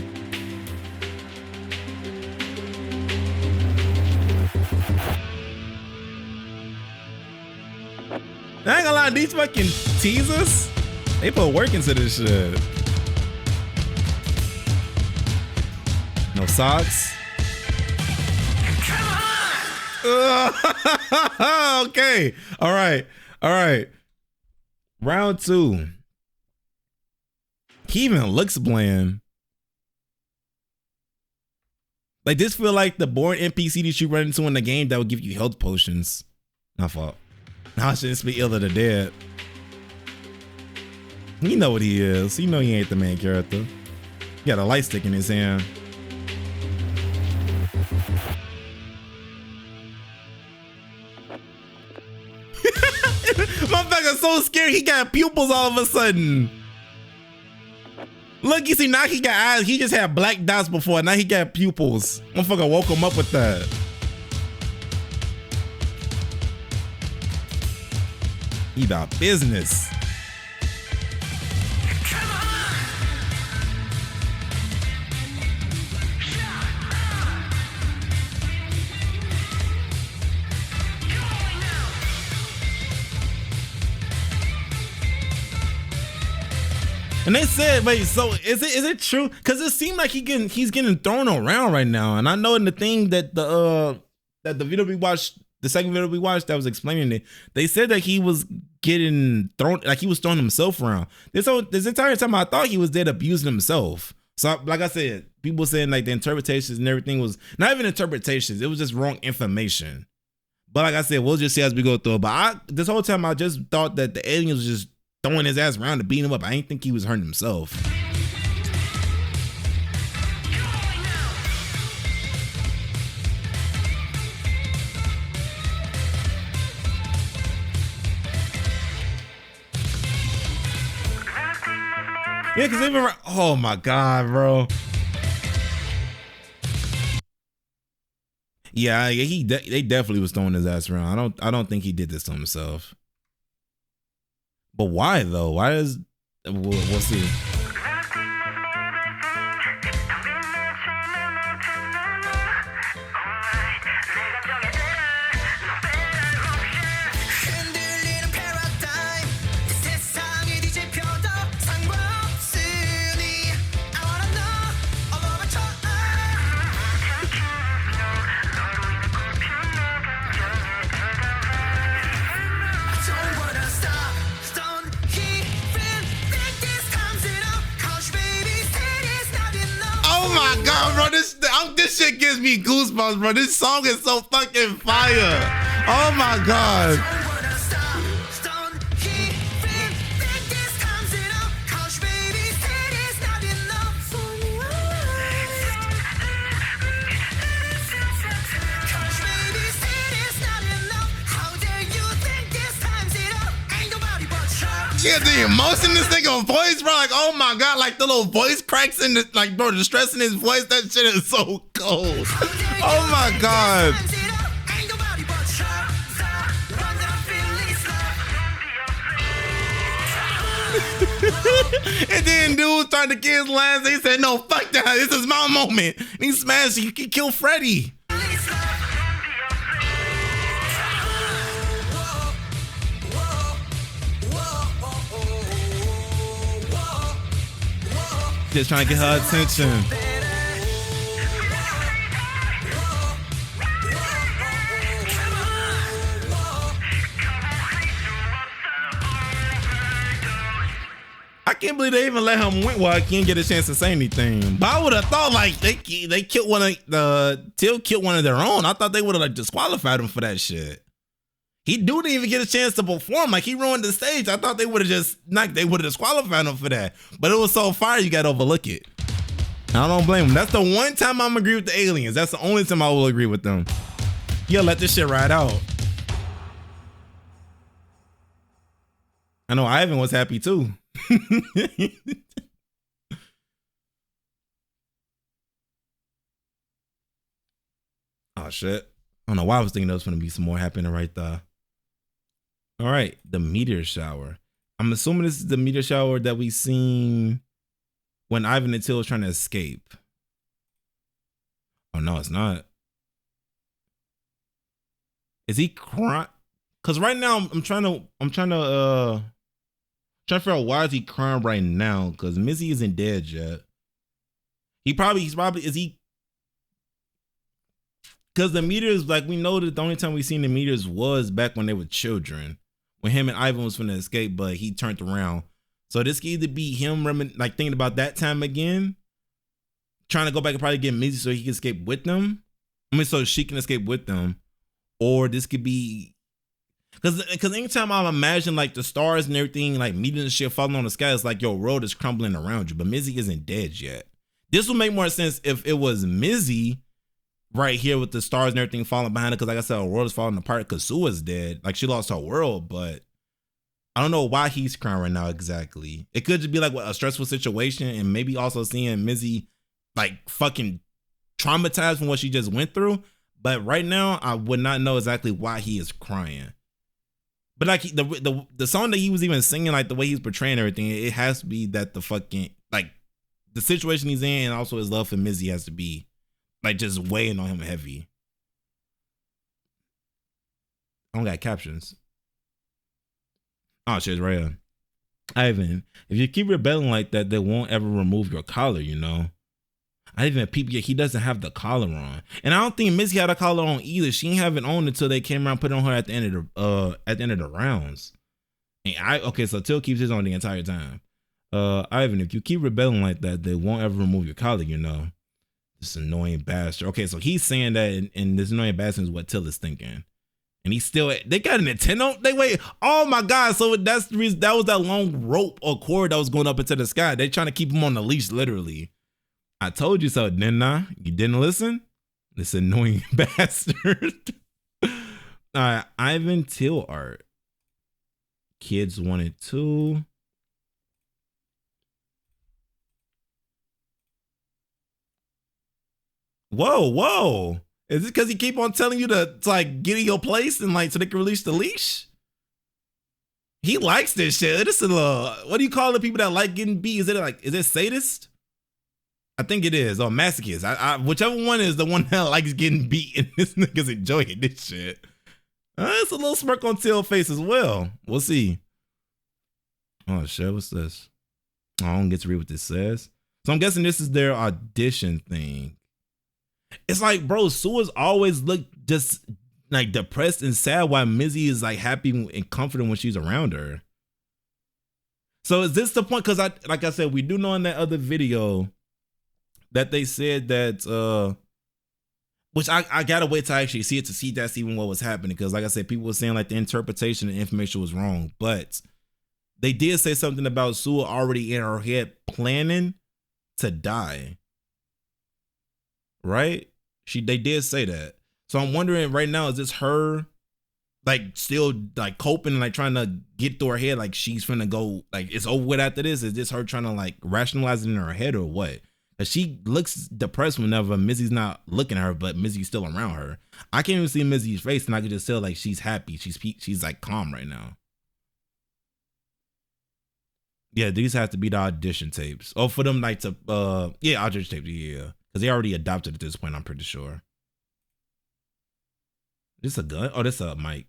I ain't gonna lie, these fucking teasers, they put work into this shit. No socks. Okay. All right. Round two. He even looks bland. Like this feel like the boring NPC that you run into in the game that would give you health potions. My fault. I shouldn't speak ill of the dead. You know what he is. You know he ain't the main character. He got a light stick in his hand. Motherfucker's so scared he got pupils all of a sudden. Look, you see, now he got eyes. He just had black dots before. Now he got pupils. Motherfucker woke him up with that. He about business. And they said, wait, so is it true? Because it seemed like he's getting thrown around right now. And I know in the thing that the video we watched, the second video we watched that was explaining it, they said that he was getting thrown, like he was throwing himself around. This entire time I thought he was dead abusing himself. So like I said, people saying like the interpretations and everything was not even interpretations. It was just wrong information. But like I said, we'll just see as we go through it. But this whole time I just thought that the alien was just throwing his ass around to beat him up. I didn't think he was hurting himself. Yeah, because even oh my god, bro. Yeah, they definitely was throwing his ass around. I don't think he did this to himself. But why though? Why is we'll see. Oh my god, bro, this shit gives me goosebumps, bro. This song is so fucking fire. Oh my god. Yeah, the emotion in this nigga voice, bro. Like, oh my god, like the little voice cracks in the, like, bro, the stress in his voice, that shit is so cold. Oh my god. And then dude started to kill his last. He said, no, fuck that. This is my moment. And he smashed, he could kill Freddy. Just trying to get her attention. I can't believe they even let him win. Well, I can't get a chance to say anything. But I would have thought like they killed one of Till killed one of their own. I thought they would have like disqualified him for that shit. He didn't even get a chance to perform. Like, he ruined the stage. I thought they would have disqualified him for that. But it was so fire, you gotta overlook it. I don't blame him. That's the one time I'm agree with the aliens. That's the only time I will agree with them. Yeah, let this shit ride out. I know Ivan was happy too. Oh shit. I don't know why I was thinking there was gonna be some more happening right there. All right, the meteor shower. I'm assuming this is the meteor shower that we seen when Ivan and Till was trying to escape. Oh no, it's not. Is he crying? Cause right now I'm trying to figure out why is he crying right now? Cause Missy isn't dead yet. He's probably is he? Cause the meteors, like we know that the only time we seen the meteors was back when they were children. When him and Ivan was finna escape, but he turned around. So this could either be him like thinking about that time again, trying to go back and probably get Missy so he can escape with them. I mean, so she can escape with them. Or this could be, because anytime I imagine like the stars and everything, like meteors and shit falling on the sky, it's like your world is crumbling around you. But Missy isn't dead yet. This would make more sense if it was Missy right here with the stars and everything falling behind her, because like I said, her world is falling apart because Sue is dead. Like, she lost her world, but I don't know why he's crying right now exactly. It could just be like a stressful situation, and maybe also seeing Missy like fucking traumatized from what she just went through. But right now, I would not know exactly why he is crying. But like the song that he was even singing, like the way he's portraying everything, it has to be that the fucking like the situation he's in, and also his love for Missy has to be like just weighing on him heavy. I don't got captions. Oh shit, right here. Ivan, if you keep rebelling like that, they won't ever remove your collar, you know. I didn't even peep yet. He doesn't have the collar on, and I don't think Missy had a collar on either. She didn't have it on until they came around, put it on her at the end of the rounds. And okay, so Till keeps his on the entire time. Ivan, if you keep rebelling like that, they won't ever remove your collar, you know. This annoying bastard. Okay, so he's saying that, and this annoying bastard is what Till is thinking. And he's still, they got a Nintendo. They wait. Oh my God. So that's the reason, that was that long rope or cord that was going up into the sky. They trying to keep him on the leash, literally. I told you so, didn't I? You didn't listen? This annoying bastard. All right, Ivan Till art. Kids 1 and 2. Whoa. Is it because he keep on telling you to like get in your place and like so they can release the leash? He likes this shit. This is what do you call the people that like getting beat? Is it sadist? I think it is, or masochist. Whichever one is the one that likes getting beat, and this nigga's enjoying this shit. It's a little smirk on Till's face as well. We'll see. Oh shit, what's this? Oh, I don't get to read what this says. So I'm guessing this is their audition thing. It's like, bro, Sua's always look just like depressed and sad, while Missy is like happy and confident when she's around her. So is this the point? Because like I said, we do know in that other video that they said that which I gotta wait till I actually see it to see that's even what was happening, because like I said, people were saying like the interpretation and information was wrong, but they did say something about Sue already in her head planning to die, right? They did say that. So I'm wondering right now, is this her like still like coping and like trying to get through her head, like she's finna go, like it's over with after this? Is this her trying to like rationalize it in her head or what? Cause she looks depressed whenever Missy's not looking at her, but Missy's still around her. I can't even see Missy's face, and I can just tell like she's happy. She's like calm right now. Yeah, these have to be the audition tapes. Oh, for them like to yeah, audition tapes, yeah. Cause they already adopted at this point, I'm pretty sure. This a gun? Oh, this a mic.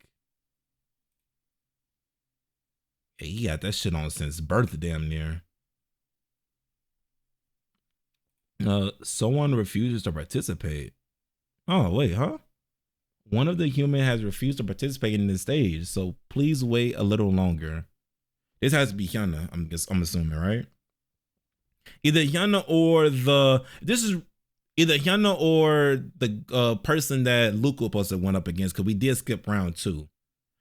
Yeah, he got that shit on since birth, damn near. Someone refuses to participate. Oh, wait, huh? One of the human has refused to participate in this stage, so please wait a little longer. This has to be Hyuna, I'm assuming, right? Either Hyuna or the person that Luka supposed to went up against, because we did skip round 2.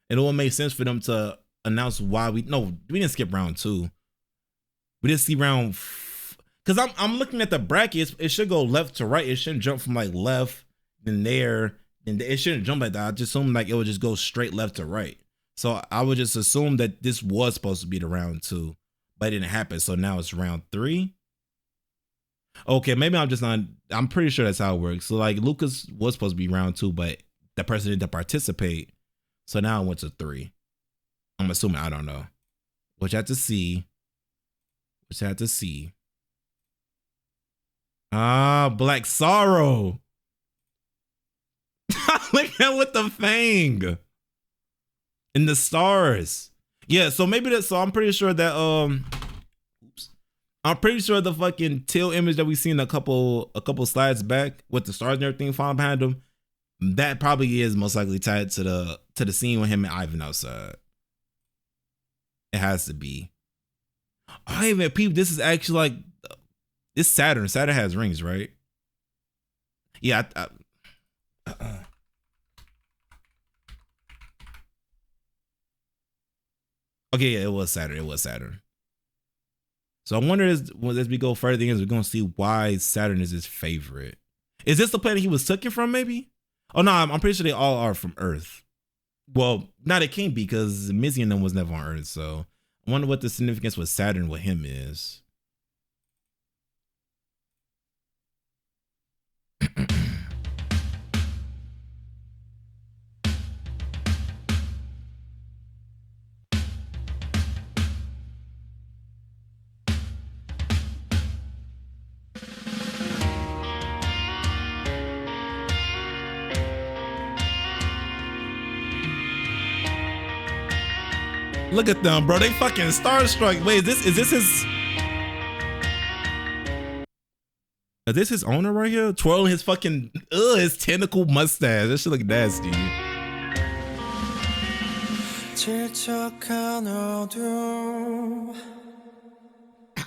And it would make sense for them to announce why we didn't skip round 2. We did see round, because I'm looking at the brackets, it should go left to right. It shouldn't jump from like left, then there, then it shouldn't jump like that. I just assumed like it would just go straight left to right. So I would just assume that this was supposed to be the round 2, but it didn't happen. So now it's round 3. Okay, maybe I'm pretty sure that's how it works. So like Lucas was supposed to be round 2, but the person didn't participate. So now it went to 3. I'm assuming, I don't know. Which I have to see. Ah, Black Sorrow. Look at with the fang. And the stars. Yeah, so maybe that, so I'm pretty sure that I'm pretty sure the fucking tail image that we seen a couple slides back with the stars and everything falling behind him, that probably is most likely tied to the scene with him and Ivan outside. It has to be. I even peep. This is actually like, it's Saturn. Saturn has rings, right? Yeah. Okay, yeah, it was Saturn. So I wonder, as we go further, we're gonna see why Saturn is his favorite. Is this the planet he was taken from? Maybe. Oh no, I'm pretty sure they all are from Earth. Well, not it can't be, because Missy and them was never on Earth. So I wonder what the significance with Saturn with him is. Look at them, bro. They fucking starstruck. Wait, is this his owner right here? Twirling his fucking his tentacle mustache. That shit look nasty.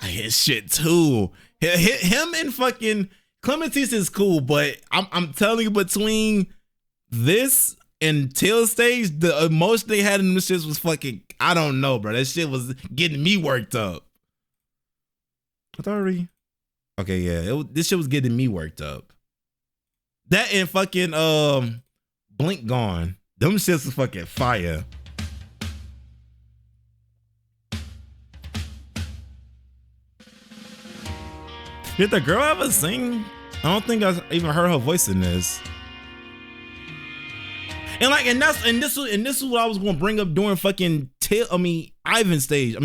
His shit too. Him and fucking Clementine is cool, but I'm telling you, between this and Tail stage, the emotion they had in this shit was fucking, I don't know, bro. That shit was getting me worked up. I thought already. Okay, yeah, this shit was getting me worked up. That and fucking Blink Gone. Them shits was fucking fire. Did the girl ever sing? I don't think I even heard her voice in this. And like, and this is what I was gonna bring up during fucking Ivan stage,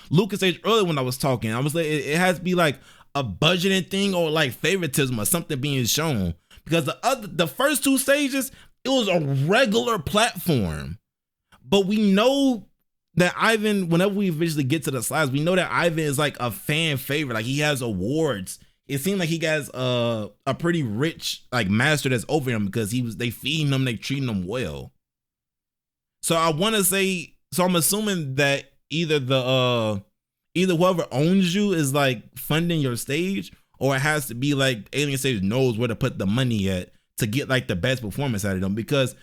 Luka stage earlier when I was talking. I was like, it has to be like a budgeting thing or like favoritism or something being shown, because the first 2 stages, it was a regular platform. But we know that Ivan, whenever we eventually get to the slides, we know that Ivan is like a fan favorite. Like, he has awards. It seemed like he has a pretty rich like master that's over him, because they feeding him, they treating him well. So I want to say, so I'm assuming that either whoever owns you is like funding your stage, or it has to be like Alien Stage knows where to put the money at to get like the best performance out of them, because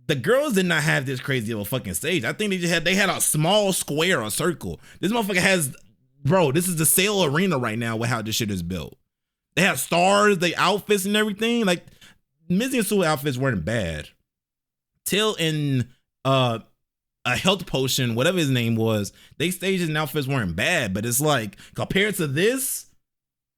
the girls did not have this crazy of a fucking stage. I think they had a small square or circle. This motherfucker has, bro, this is the sale arena right now with how this shit is built. They have stars, the outfits and everything. Like Mizzy and Sue outfits weren't bad. Till in a health potion, whatever his name was, they stages and outfits weren't bad, but it's like compared to this,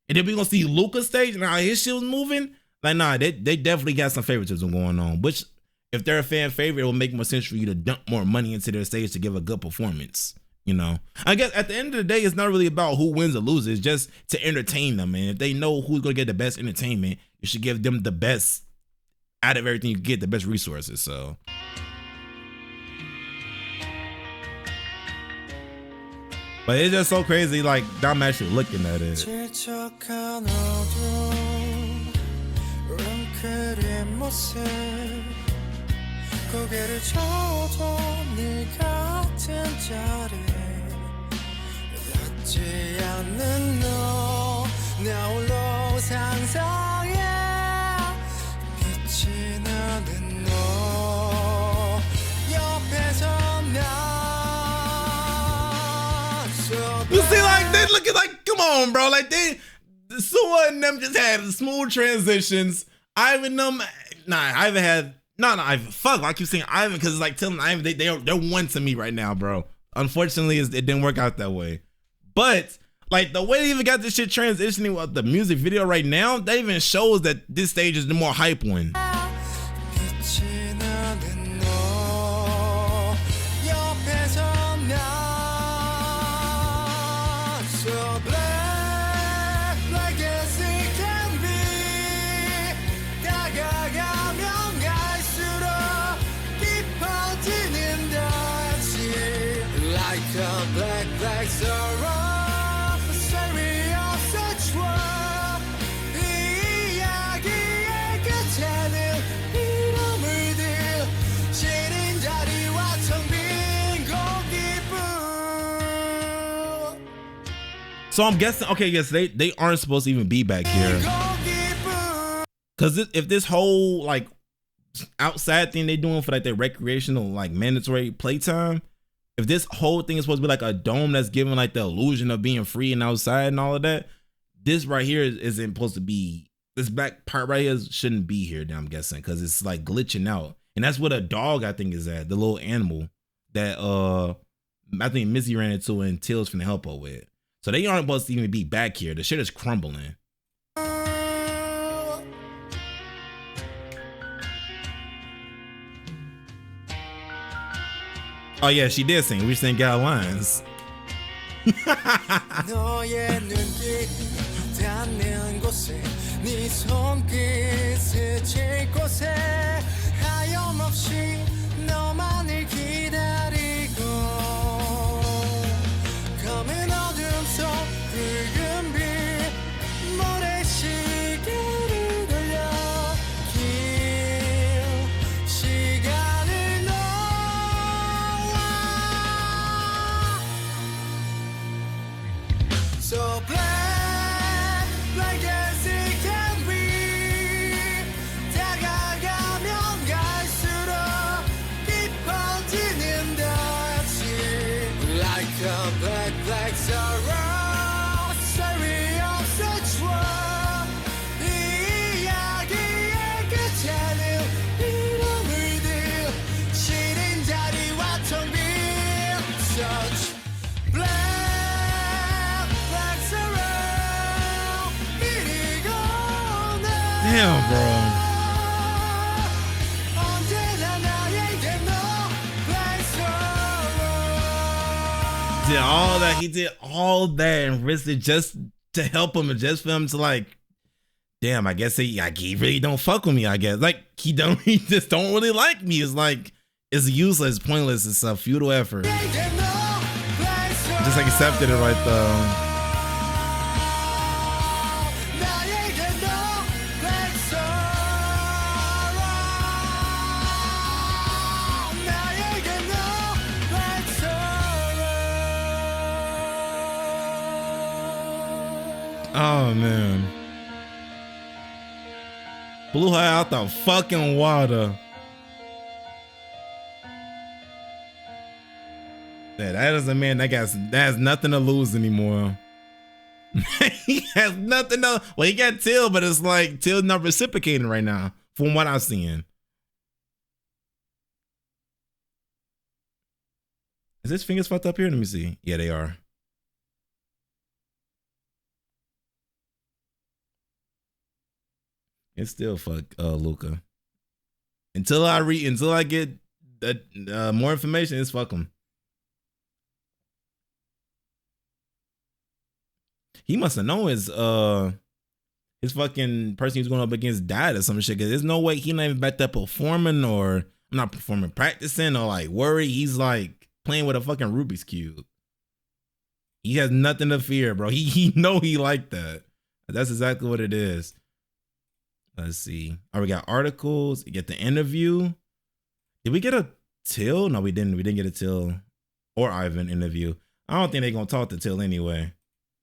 and then we gonna see Luka stage and how his shit was moving. Like, nah, they definitely got some favoritism going on, which if they're a fan favorite, it will make more sense for you to dump more money into their stage to give a good performance. You know, I guess at the end of the day, it's not really about who wins or loses, it's just to entertain them. And if they know who's gonna get the best entertainment, you should give them the best out of everything you get, the best resources. So but it's just so crazy, like I'm actually looking at it. You see, like they looking like, come on, bro. Like Sua and them just had smooth transitions. Ivan them, Ivan had Ivan. Fuck, I keep saying Ivan because it's like telling Ivan they're one to me right now, bro. Unfortunately, it didn't work out that way. But like the way they even got this shit transitioning with the music video right now, that even shows that this stage is the more hype one. So I'm guessing, okay, yes, they aren't supposed to even be back here. Because if this whole like outside thing they doing for like their recreational, like mandatory playtime, if this whole thing is supposed to be like a dome that's giving like the illusion of being free and outside and all of that, this right here isn't supposed to be, this back part right here shouldn't be here, I'm guessing, because it's like glitching out. And that's what a dog, I think, is at, the little animal that I think Missy ran into and Till's finna help her with. So they aren't supposed to even be back here. The shit is crumbling. Oh yeah, she did sing. We just ain't got lines. Damn, bro. Did all that. He did all that and risked it just to help him and just for him to like, damn, I guess he really don't fuck with me, I guess. Like, he just don't really like me. It's like, it's useless, pointless, it's a futile effort. Just like accepted it right though. Oh man. Blew her out the fucking water. Yeah, that is a man that has nothing to lose anymore. He has nothing to. Well, he got Till, but it's like Till not reciprocating right now, from what I'm seeing. Is his fingers fucked up here? Let me see. Yeah, they are. It's still fuck Luka. Until I get more information, it's fuck him. He must have known his fucking person he was going up against died or some shit. Cause there's no way he not even back there performing or not performing, practicing or like worried. He's like playing with a fucking Rubik's Cube. He has nothing to fear, bro. He know he like that. That's exactly what it is. Let's see. Oh, we got articles. You get the interview. Did we get a Till? No, we didn't. We didn't get a Till or Ivan interview. I don't think they're gonna talk to Till anyway.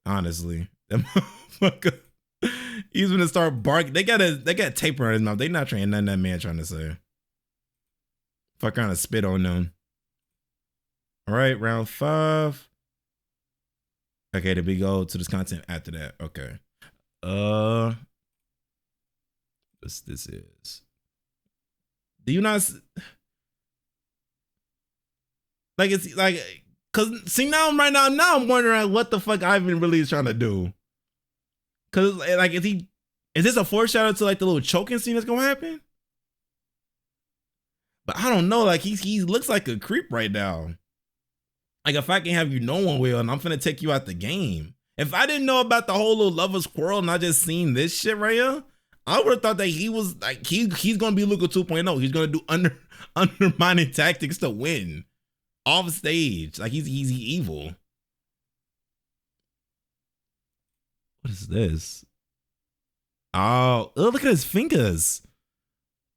Honestly, that motherfucker, he's gonna start barking. They got tape around his mouth. They not trying nothing that man trying to say. Fuck around and spit on them. All right, round 5. Okay, did we go to this content after that? Okay. This is. Do you not like it's like? Cause see now I'm wondering what the fuck Ivan really is trying to do. Cause like is this a foreshadow to like the little choking scene that's gonna happen? But I don't know. Like he looks like a creep right now. Like if I can have you no one will, and I'm finna take you out the game. If I didn't know about the whole little lovers quarrel and I just seen this shit right here, I would have thought that he was like he's gonna be Luka 2.0. He's gonna do undermining tactics to win. Off stage, like he's evil. What is this? Oh, look at his fingers.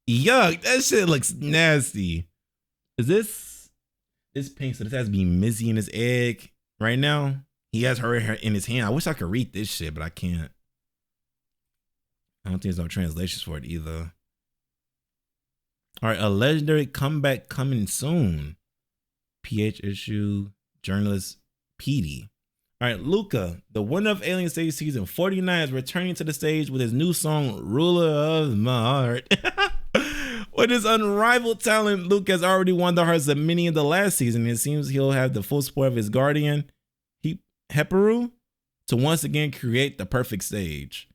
Yuck, that shit looks nasty. Is this pink? So this has to be Mizzy in his egg right now. He has her in his hand. I wish I could read this shit, but I can't. I don't think there's no translations for it either. All right, a legendary comeback coming soon. PH issue, journalist Petey. All right, Luka, the winner of Alien Stage Season 49, is returning to the stage with his new song, Ruler of My Heart. With his unrivaled talent, Luka has already won the hearts of many in the last season. It seems he'll have the full support of his guardian, Heparu, to once again create the perfect stage.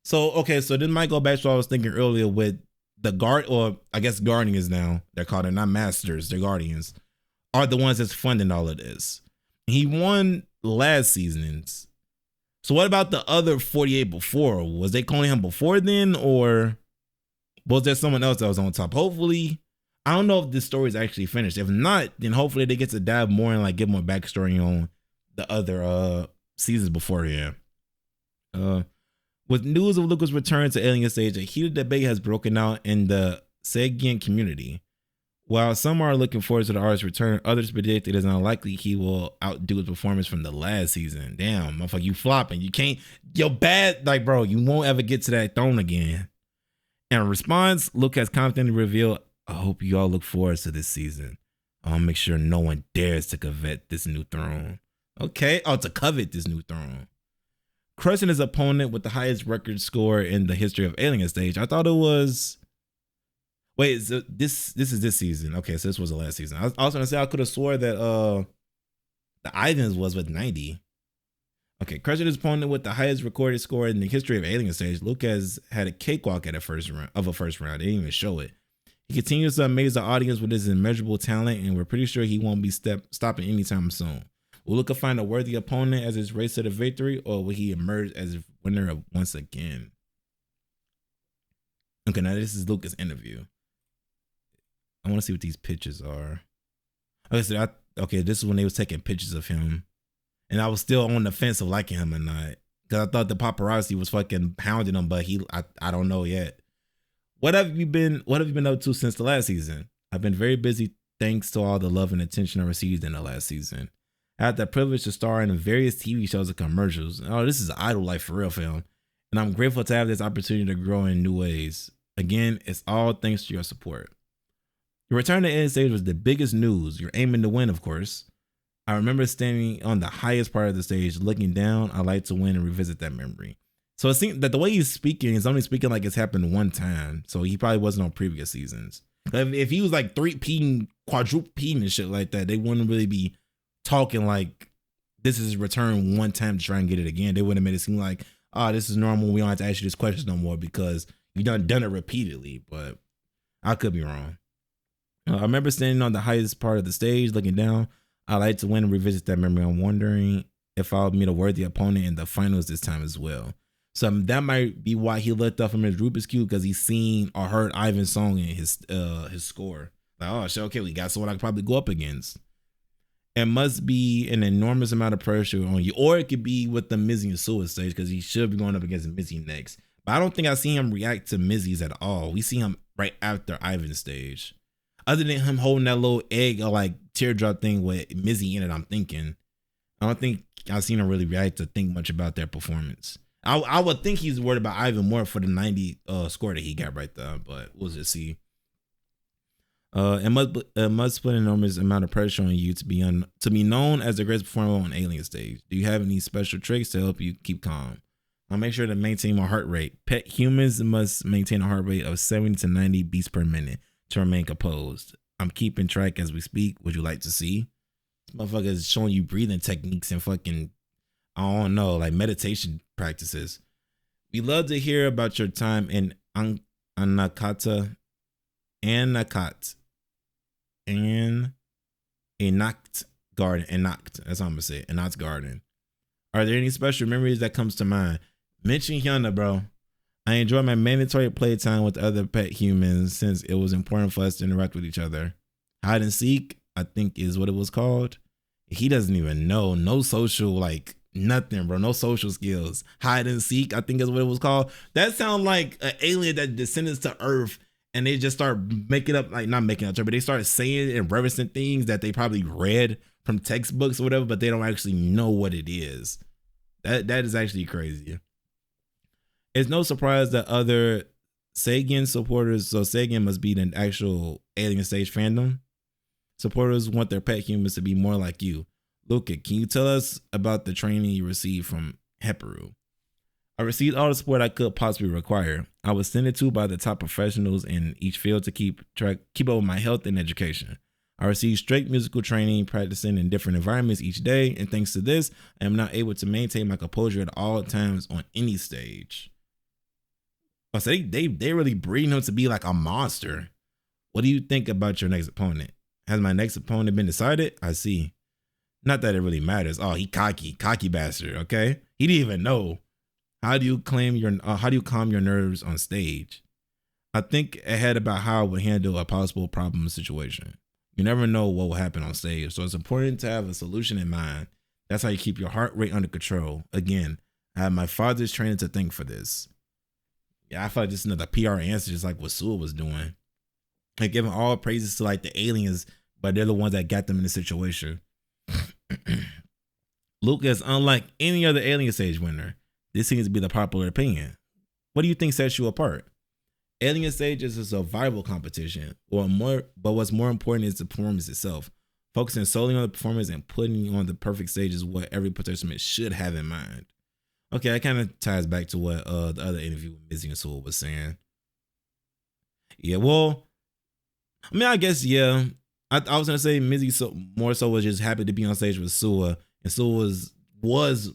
So, okay, so this might go back to what I was thinking earlier with the guard, or I guess guardians now, they're called, they're not masters, they're guardians, are the ones that's funding all of this. He won last season's. So what about the other 48 before? Was they calling him before then, or was there someone else that was on top? Hopefully, I don't know if this story is actually finished. If not, then hopefully they get to dive more and like get more backstory on the other seasons before here. With news of Luka's return to Alien Stage, a heated debate has broken out in the Segian community. While some are looking forward to the artist's return, others predict it is unlikely he will outdo his performance from the last season. Damn, motherfucker, you flopping. You can't, you're bad. Like, bro, you won't ever get to that throne again. In response, Luka has confidently revealed, I hope you all look forward to this season. I'll make sure no one dares to covet this new throne. Okay, to covet this new throne. Crushing his opponent with the highest record score in the history of Alien Stage. I thought it was... Wait, so this is this season. Okay, so this was the last season. I was gonna say I could have swore that the Ivans was with 90. Okay, crushing his opponent with the highest recorded score in the history of Alien Stage. Luka has had a cakewalk at a first round. They didn't even show it. He continues to amaze the audience with his immeasurable talent, and we're pretty sure he won't be stopping anytime soon. Will Luka find a worthy opponent as his race to the victory, or will he emerge as winner once again? Okay, now this is Luka's interview. I want to see what these pictures are. Okay, this is when they was taking pictures of him, and I was still on the fence of liking him or not, because I thought the paparazzi was fucking pounding him, but I don't know yet. What have you been up to since the last season? I've been very busy thanks to all the love and attention I received in the last season. I had the privilege to star in various TV shows and commercials. Oh, this is idol life for real, fam. And I'm grateful to have this opportunity to grow in new ways. Again, it's all thanks to your support. Your return to alien stage was the biggest news. You're aiming to win, of course. I remember standing on the highest part of the stage, looking down. I like to win and revisit that memory. So it seems that the way he's speaking is only speaking like it's happened one time. So he probably wasn't on previous seasons. If he was like 3P, quadruple P and shit like that, they wouldn't really be talking like this is return one time to try and get it again. They would have made it seem like, oh, this is normal. We don't have to ask you this question no more because you done it repeatedly. But I could be wrong. I remember standing on the highest part of the stage, looking down. I like to win and revisit that memory. I'm wondering if I'll meet a worthy opponent in the finals this time as well. So that might be why he looked up from his Rubik's Cube, because he's seen or heard Ivan's song in his score. Like, oh shit, okay, we got someone I could probably go up against. It must be an enormous amount of pressure on you, or it could be with the Mizzy and Sua stage, because he should be going up against Mizzy next. But I don't think I see him react to Mizzy's at all. We see him right after Ivan's stage. Other than him holding that little egg or like teardrop thing with Mizzy in it, I'm thinking, I don't think I've seen him really react to think much about their performance. I would think he's worried about Ivan more for the 90 score that he got right there, but we'll just see. It must put an enormous amount of pressure on you to be known as the greatest performer on alien stage. Do you have any special tricks to help you keep calm? I'll make sure to maintain my heart rate. Pet humans must maintain a heart rate of 70 to 90 beats per minute to remain composed. I'm keeping track as we speak. Would you like to see? This motherfucker is showing you breathing techniques and fucking, I don't know, like meditation practices. We love to hear about your time in Anakat, and Anacht Garden. Anacht, that's how I'm gonna say it. Anacht Garden. Are there any special memories that comes to mind? Mention Hyuna, bro. I enjoy my mandatory playtime with other pet humans since it was important for us to interact with each other. Hide and seek, I think, is what it was called. He doesn't even know. No social, like nothing, bro. No social skills. Hide and seek, I think is what it was called. That sounds like an alien that descends to Earth and they just start making up, like not making up, but they start saying and referencing things that they probably read from textbooks or whatever, but they don't actually know what it is. That is actually crazy. It's no surprise that other Sagan supporters, so Sagan must be the actual alien stage fandom. Supporters want their pet humans to be more like you. Luka, can you tell us about the training you received from Heparu? I received all the support I could possibly require. I was sent to by the top professionals in each field to keep up with my health and education. I received strict musical training, practicing in different environments each day, and thanks to this, I am now able to maintain my composure at all times on any stage. So they really breeding him to be like a monster. What do you think about your next opponent? Has my next opponent been decided? I see. Not that it really matters. Oh, he cocky bastard. Okay, he didn't even know. How do you calm your nerves on stage? I think ahead about how I would handle a possible problem situation. You never know what will happen on stage, so it's important to have a solution in mind. That's how you keep your heart rate under control. Again, I have my father's training to thank for this. Yeah, I feel like this is another PR answer, just like what Sewell was doing. Like giving all praises to like the aliens, but they're the ones that got them in the situation. Luka is unlike any other alien stage winner. This seems to be the popular opinion. What do you think sets you apart? Alien stage is a survival competition, but what's more important is the performance itself. Focusing solely on the performance and putting on the perfect stage is what every participant should have in mind. Okay, that kind of ties back to what the other interview with Mizzy and Sewell was saying. Yeah, well, I mean, I guess, yeah. I was going to say Mizzy more so was just happy to be on stage with Sua, and Sua was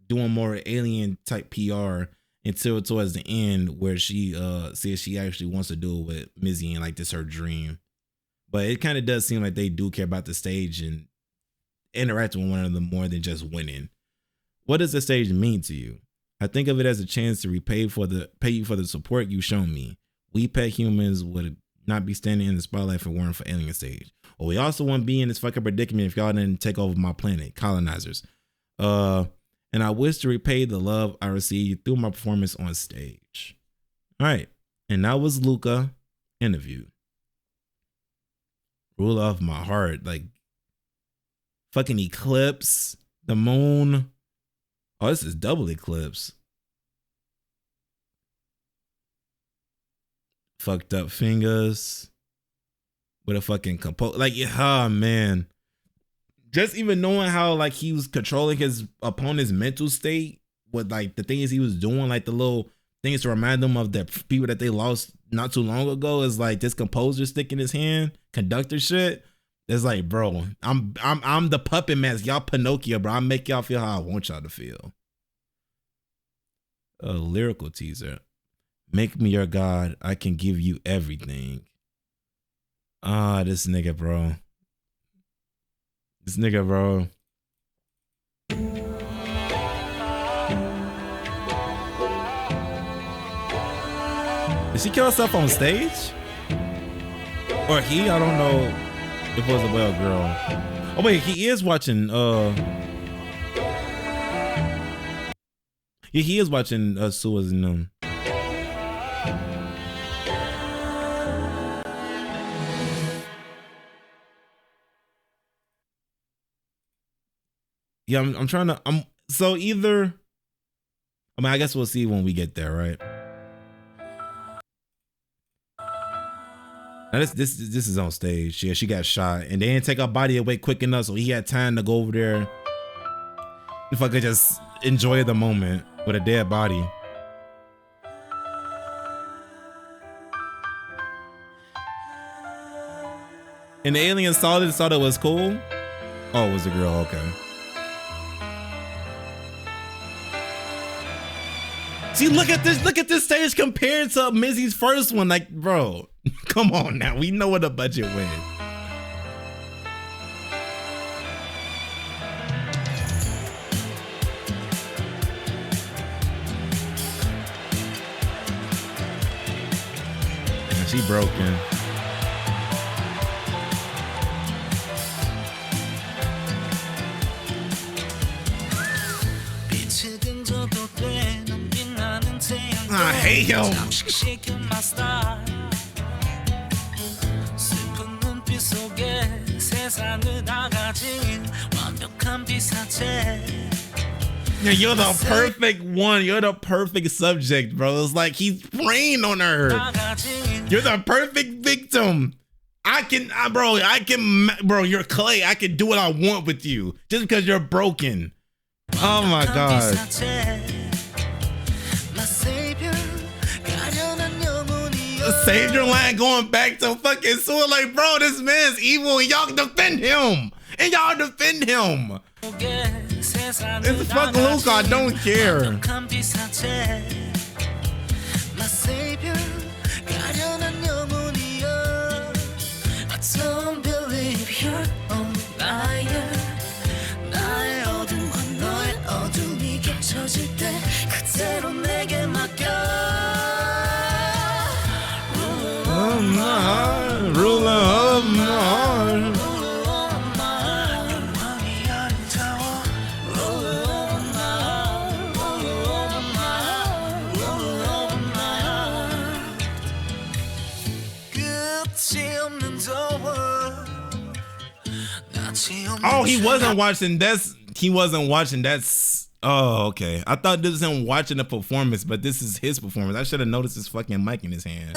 doing more alien type PR until towards the end where she says she actually wants to do it with Mizzy and like this her dream. But it kind of does seem like they do care about the stage and interacting with one another more than just winning. What does the stage mean to you? I think of it as a chance to pay you for the support you've shown me. We pet humans would not be standing in the spotlight if it weren't for alien stage. Or we also wouldn't be in this fucking predicament if y'all didn't take over my planet, colonizers. And I wish to repay the love I received through my performance on stage. All right. And that was Luka interview. Rule of my heart. Like fucking eclipse, the moon. Oh, this is double eclipse. fucked up fingers with a fucking like, oh man, just even knowing how like he was controlling his opponent's mental state with like the things he was doing, like the little things to remind them of the people that they lost not too long ago, is like this composer stick in his hand, conductor shit. It's like, bro, I'm the puppet master. Y'all Pinocchio, bro. I make y'all feel how I want y'all to feel. A lyrical teaser. Make me your god. I can give you everything. Ah, this nigga, bro. This nigga, bro. Did she kill herself on stage? Or he? I don't know if it was a well girl. Oh wait, he is watching yeah, he is watching Suez and them. Yeah, I'm trying to so either, I mean, I guess we'll see when we get there, right? Now this is on stage. Yeah, she got shot and they didn't take her body away quick enough, so he had time to go over there if I could just enjoy the moment with a dead body. And the alien saw it was cool. Oh, it was a girl. Okay. See, look at this stage compared to Missy's first one. Like, bro, come on now. We know what the budget went. And she broken. I hate him. Yeah, you're the perfect one. You're the perfect subject, bro. It's like he's preying on her. You're the perfect victim. Bro, you're clay. I can do what I want with you just because you're broken. Oh my God. The savior line going back to fucking Sue, like, bro, this man's evil and y'all defend him. And y'all defend him. It's fucking Luka, I don't care. Don't believe you're a liar. 나의 어둠과 너의 어둠이 겹쳐질 때 그대로 내게 맡겨. Ruler of my heart. Oh, he wasn't watching. He wasn't watching. Oh, okay. I thought this was him watching the performance, but this is his performance. I should have noticed his fucking mic in his hand.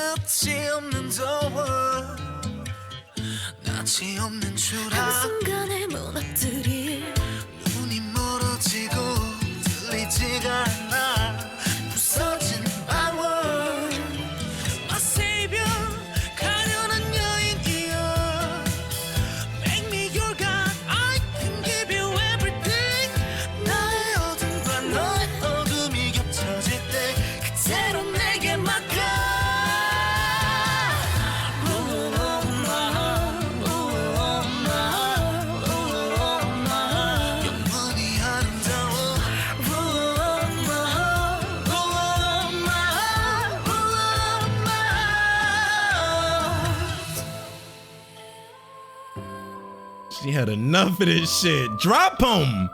She had enough of this shit. Drop him.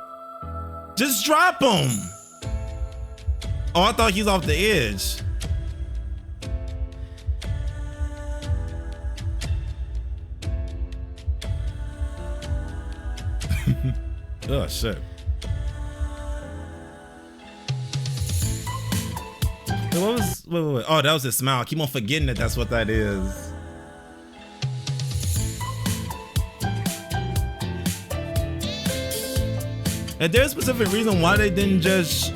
Just drop him. Oh, I thought he's off the edge. Oh, shit. What was? Wait. Oh, that was his smile. I keep on forgetting that that's what that is. And there's a specific reason why they didn't just,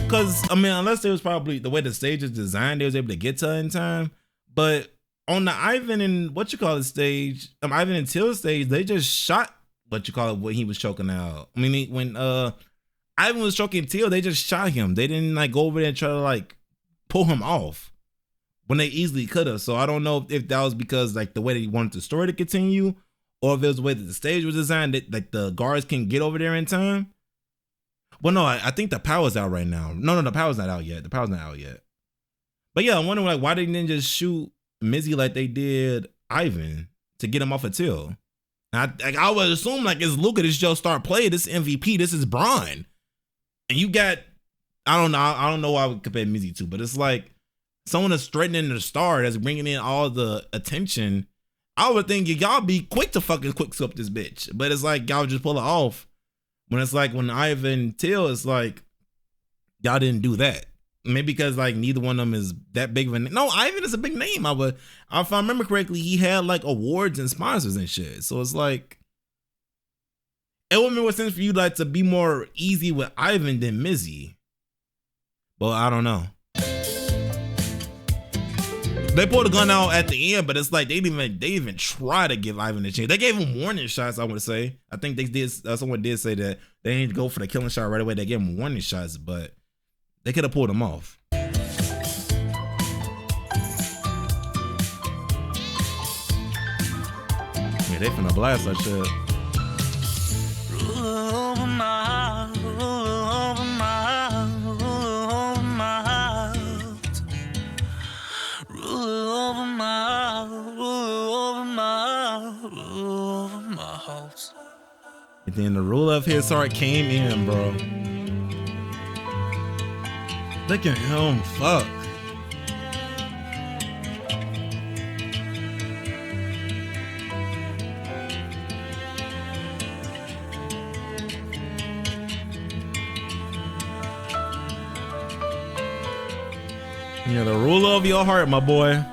cause I mean, unless it was probably the way the stage is designed, they was able to get to her in time. But on the Ivan and stage, Ivan and Till stage, they just shot when he was choking out. I mean, when Ivan was choking Till, they just shot him. They didn't like go over there and try to like pull him off when they easily could have. So I don't know if that was because like the way they wanted the story to continue, or if it was the way that the stage was designed that like the guards can get over there in time. Well, no, I think the power's out right now. No, the power's not out yet. The power's not out yet. But yeah, I'm wondering like why they didn't just shoot Mizzy like they did Ivan to get him off of Till. I would assume like it's Luka, this Joe start playing, this MVP, this is Braun. And you got, I don't know why I would compare Mizzy to, but it's like someone that's threatening the star, that's bringing in all the attention. I would think y'all be quick to fucking quick swap this bitch, but it's like y'all just pull it off. When it's like when Ivan Till, it's like y'all didn't do that. Maybe because like neither one of them is that big of a name. No, Ivan is a big name. If I remember correctly, he had like awards and sponsors and shit. So it's like it would make more sense for you like to be more easy with Ivan than Mizzy. But I don't know. They pulled the gun out at the end, but it's like they didn't even try to give Ivan a chance. They gave him warning shots, I would say. I think they did. Someone did say that they didn't go for the killing shot right away. They gave him warning shots, but they could have pulled him off. Yeah, they finna blast that shit. And then the ruler of his heart came in, bro. Look at him, fuck. Yeah, the ruler of your heart, my boy.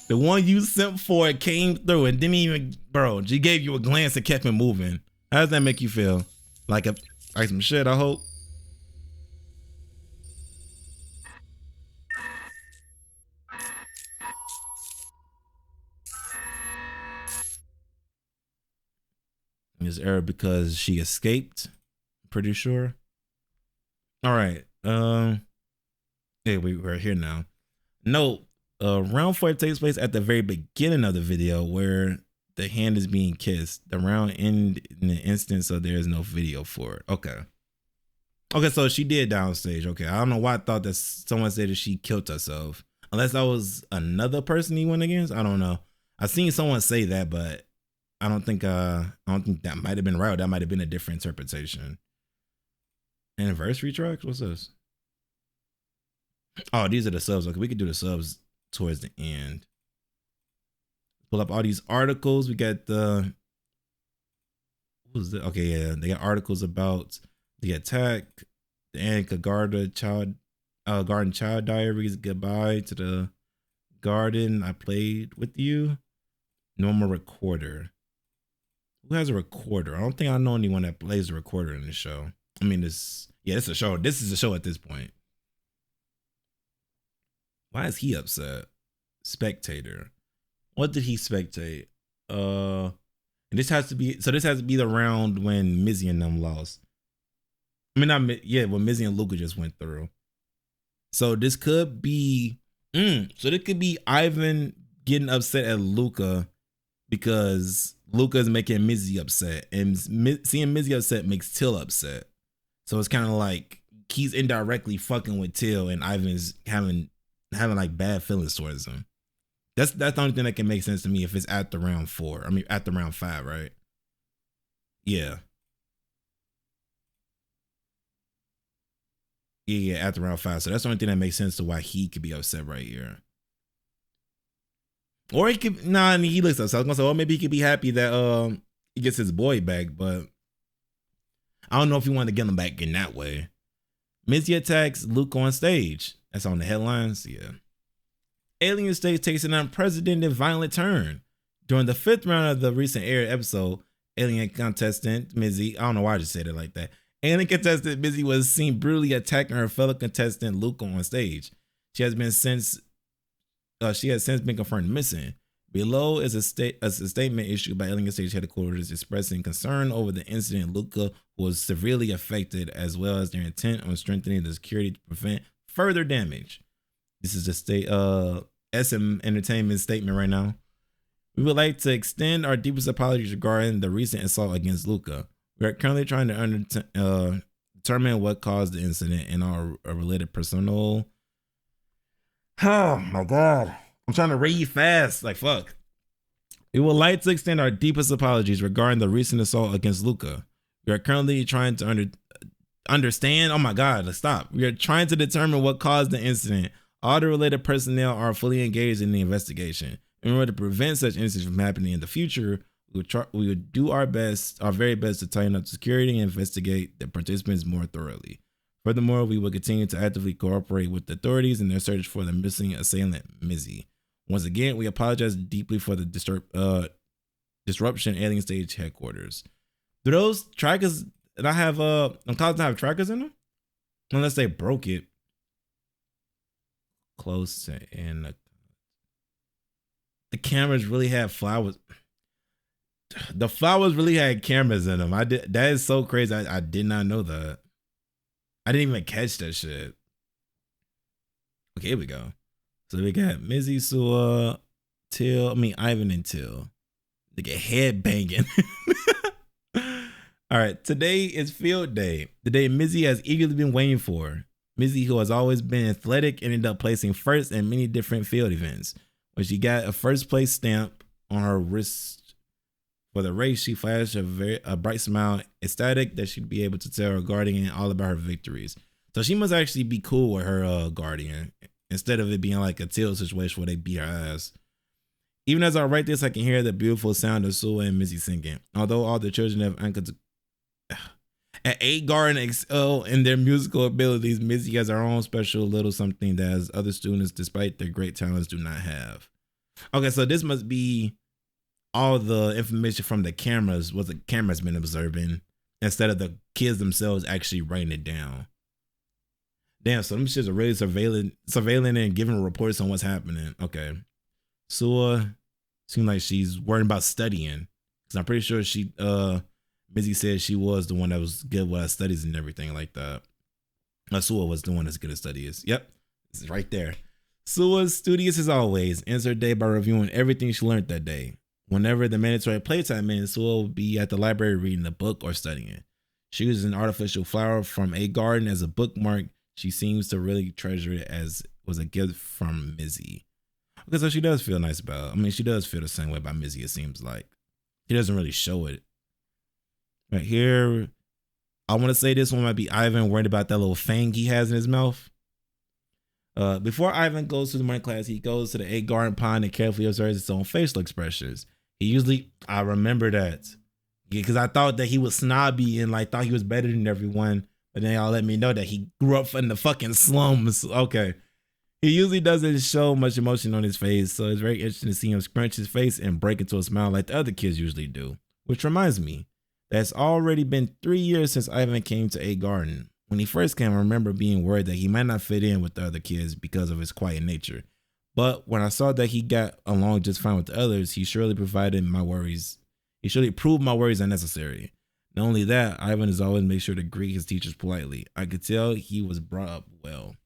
The one you sent for it came through and didn't even, bro, she gave you a glance and kept it moving. How does that make you feel? Like some shit, I hope. Is error because she escaped? Pretty sure. All right. Yeah, we're here now. Note, round 4 takes place at the very beginning of the video where the hand is being kissed. The round end in the instant, so there is no video for it. Okay. Okay, so she did downstage. Okay, I don't know why I thought that someone said that she killed herself. Unless that was another person he went against. I don't know. I've seen someone say that, but I don't think that might have been right. That might have been a different interpretation. Anniversary tracks? What's this? Oh, these are the subs. Okay, we could do the subs towards the end. Pull up all these articles. We got the what was it? Okay, yeah, they got articles about the attack, the Annika Garden Child Diaries, goodbye to the garden I played with you. Normal recorder. Who has a recorder? I don't think I know anyone that plays a recorder in the show. I mean, it's a show. This is a show at this point. Why is he upset? Spectator. What did he spectate? And this has to be the round when Mizzy and them lost. I mean, when Mizzy and Luka just went through. So this could be Ivan getting upset at Luka because Luka is making Mizzy upset, and seeing Mizzy upset makes Till upset. So it's kind of like he's indirectly fucking with Till, and Ivan's having like bad feelings towards him. That's the only thing that can make sense to me if it's at the round 4. I mean, at the round 5, right? Yeah. Yeah, at the round 5. So that's the only thing that makes sense to why he could be upset right here. Or he could, he looks upset. I was gonna say, well, maybe he could be happy that he gets his boy back, but I don't know if he wanted to get him back in that way. Mizzy attacks Luka on stage. That's on the headlines. Yeah. Alien stage takes an unprecedented violent turn. During the 5th round of the recent aired episode, Alien contestant Mizzy, I don't know why I just said it like that. Alien contestant Mizzy was seen brutally attacking her fellow contestant Luka on stage. She has since been confirmed missing. Below is a statement issued by Alien Stage headquarters expressing concern over the incident. Luka was severely affected, as well as their intent on strengthening the security to prevent further damage. This is a SM Entertainment statement right now. We would like to extend our deepest apologies regarding the recent assault against Luka. We are currently trying to determine what caused the incident and our related personnel. Oh my God. I'm trying to read fast. Like, fuck. We would like to extend our deepest apologies regarding the recent assault against Luka. We are currently trying to understand. Oh my God, let's stop. We are trying to determine what caused the incident. All the related personnel are fully engaged in the investigation. In order to prevent such incidents from happening in the future, we would do our very best to tighten up security and investigate the participants more thoroughly. Furthermore, we will continue to actively cooperate with the authorities in their search for the missing assailant, Mizzy. Once again, we apologize deeply for the disruption Alien Stage headquarters. Do those trackers that I have on Cosmo have trackers in them? Unless they broke it. Close and the cameras really have flowers. The flowers really had cameras in them. That is so crazy. I did not know that. I didn't even catch that shit. Okay, here we go. So we got Mizzy, Sua, Ivan and Till. They get head banging. All right, today is field day. The day Mizzy has eagerly been waiting for. Mizzy, who has always been athletic, ended up placing first in many different field events. When she got a first place stamp on her wrist for the race, she flashed a bright smile, ecstatic that she'd be able to tell her guardian all about her victories. So she must actually be cool with her guardian, instead of it being like a Till situation where they beat her ass. Even as I write this, I can hear the beautiful sound of Sua and Mizzy singing. Although all the children of at 8 Garden excel in their musical abilities, Mizzy has her own special little something that as other students, despite their great talents, do not have. Okay, so this must be all the information from the cameras, what the camera's been observing, instead of the kids themselves actually writing it down. Damn, so them shits are really surveilling and giving reports on what's happening. Okay. Sua seems like she's worried about studying. Because I'm pretty sure Mizzy said she was the one that was good with her studies and everything like that. Sua was the one that's good at studies. Yep. It's right there. Sua's studious as always, ends her day by reviewing everything she learned that day. Whenever the mandatory playtime ends, Sua will be at the library reading a book or studying. She uses an artificial flower from a garden as a bookmark. She seems to really treasure it as was a gift from Mizzy. Okay, so she does feel nice about it. I mean, she does feel the same way about Mizzy, it seems like. He doesn't really show it. Right here, I want to say this one might be Ivan worried about that little fang he has in his mouth. Before Ivan goes to the morning class, he goes to the 8 Garden Pond and carefully observes his own facial expressions. I remember that. Because I thought that he was snobby and like thought he was better than everyone. But then y'all let me know that he grew up in the fucking slums. Okay. He usually doesn't show much emotion on his face, so it's very interesting to see him scrunch his face and break into a smile like the other kids usually do. Which reminds me, that's already been 3 years since Ivan came to 8 Garden. When he first came, I remember being worried that he might not fit in with the other kids because of his quiet nature. But when I saw that he got along just fine with the others, he surely proved my worries unnecessary. Not only that, Ivan has always made sure to greet his teachers politely. I could tell he was brought up well.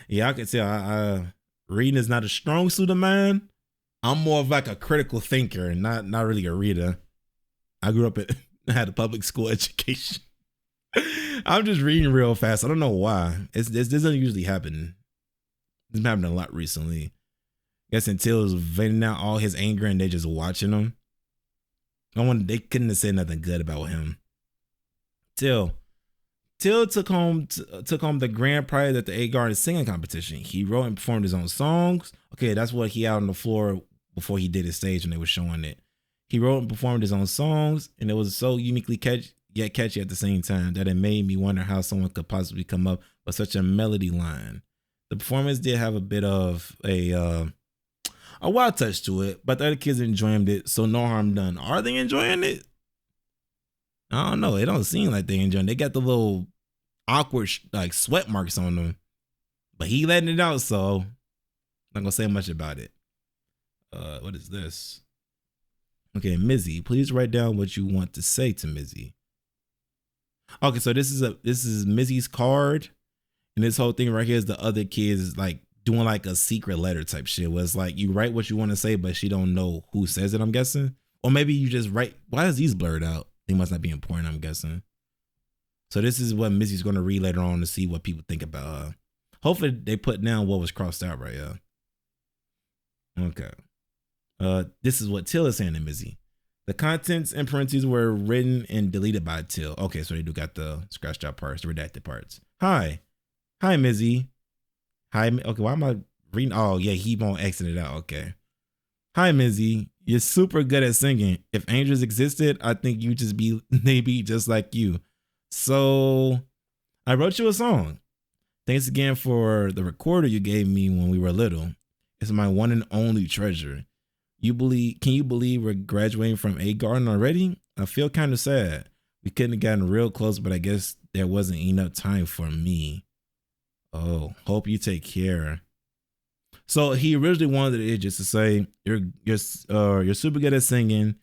Yeah, I could tell. Reading is not a strong suit of mine. I'm more of like a critical thinker and not really a reader. I grew up had a public school education. I'm just reading real fast. I don't know why. This doesn't usually happen. It's been happening a lot recently. I guess until was venting out all his anger and they just watching him. They couldn't have said nothing good about him. Till took home the grand prize at the 8 Garden singing competition. He wrote and performed his own songs. Okay, that's what he had on the floor before he did his stage when they were showing it. He wrote and performed his own songs, and it was so uniquely yet catchy at the same time that it made me wonder how someone could possibly come up with such a melody line. The performance did have a bit of a wild touch to it, but the other kids enjoyed it, so no harm done. Are they enjoying it? I don't know. It don't seem like they enjoying it. They got the little awkward like sweat marks on them, but he letting it out, so I'm not gonna say much about it. What is this? Okay, Mizzy, please write down what you want to say to Mizzy. Okay, so this is Mizzy's card, and this whole thing right here is the other kids like doing like a secret letter type shit, where it's like you write what you want to say, but she don't know who says it, I'm guessing. Or maybe you just write. Why is these blurred out? They must not be important, I'm guessing. So this is what Mizzy's going to read later on to see what people think about her. Hopefully they put down what was crossed out right here. Okay. This is what Till is saying to Mizzy. The contents in parentheses were written and deleted by Till. Okay, so they do got the scratched out parts, the redacted parts. Hi, Mizzy. Hi. Okay, why am I reading? Oh yeah, he won't exit it out. Okay. Hi, Mizzy. You're super good at singing. If angels existed, I think you just be maybe just like you. So I wrote you a song. Thanks again for the recorder you gave me when we were little. It's my one and only treasure. Can you believe we're graduating from A Garden already? I feel kind of sad. We couldn't have gotten real close, but I guess there wasn't enough time for me. Oh, hope you take care. So he originally wanted it just to say, you're super good at singing.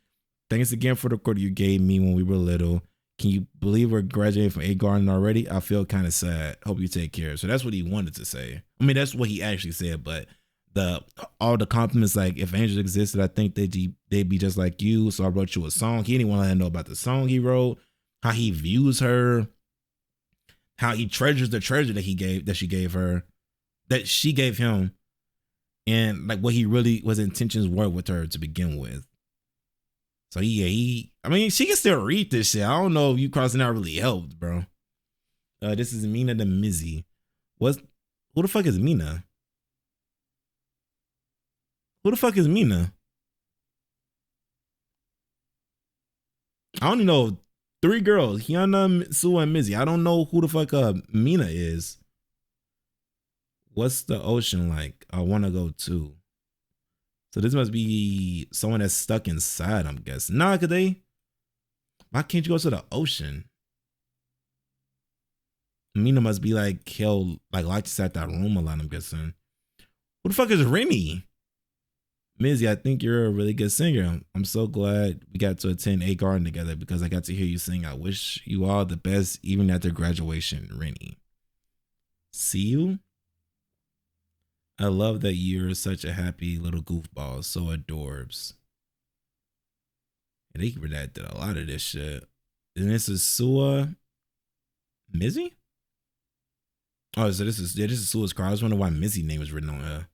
Thanks again for the recorder you gave me when we were little. Can you believe we're graduating from A Garden already? I feel kind of sad. Hope you take care. So that's what he wanted to say. I mean, that's what he actually said, but all the compliments, like if angels existed, I think they'd be just like you. So I wrote you a song. He didn't want to let her know about the song he wrote, how he views her, how he treasures the treasure that she gave him, and like what his intentions were with her to begin with. So I mean, she can still read this shit. I don't know if you crossing out really helped, bro. This is Mina the Mizzy. Who the fuck is Mina? Who the fuck is Mina? I only know 3 girls, Hyuna, Sue, and Mizzy. I don't know who the fuck Mina is. What's the ocean like? I want to go too. So this must be someone that's stuck inside, I'm guessing. Nah, why can't you go to the ocean? Mina must be like like to at that room a lot, I'm guessing. Who the fuck is Rennie? Mizzy, I think you're a really good singer. I'm so glad we got to attend A Garden together because I got to hear you sing. I wish you all the best even after graduation, Rennie. See you? I love that you're such a happy little goofball. So adorbs. And they redacted a lot of this shit. And this is Sua Mizzy? Oh, so this is Sua's car. I was wondering why Mizzy name was written on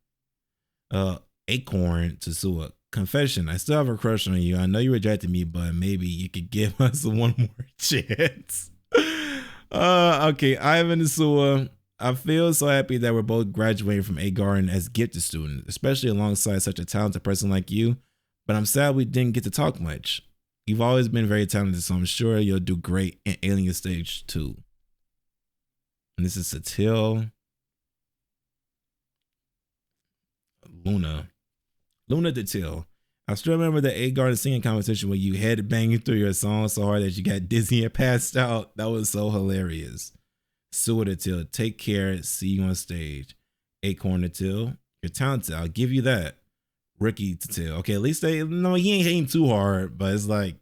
her. Acorn to Sua. Confession, I still have a crush on you. I know you rejected me, but maybe you could give us one more chance. Okay, Ivan and Sua. I feel so happy that we're both graduating from A Garden as gifted students, especially alongside such a talented person like you. But I'm sad we didn't get to talk much. You've always been very talented, so I'm sure you'll do great in Alien Stage 2. And this is Satil. Luna Detail. I still remember the A Garden singing competition where you head banging through your song so hard that you got dizzy and passed out. That was so hilarious. Sue Detail, take care. See you on stage. Acorn Detail, you're talented. I'll give you that. Ricky Detail. Okay, at least he ain't hating too hard, but it's like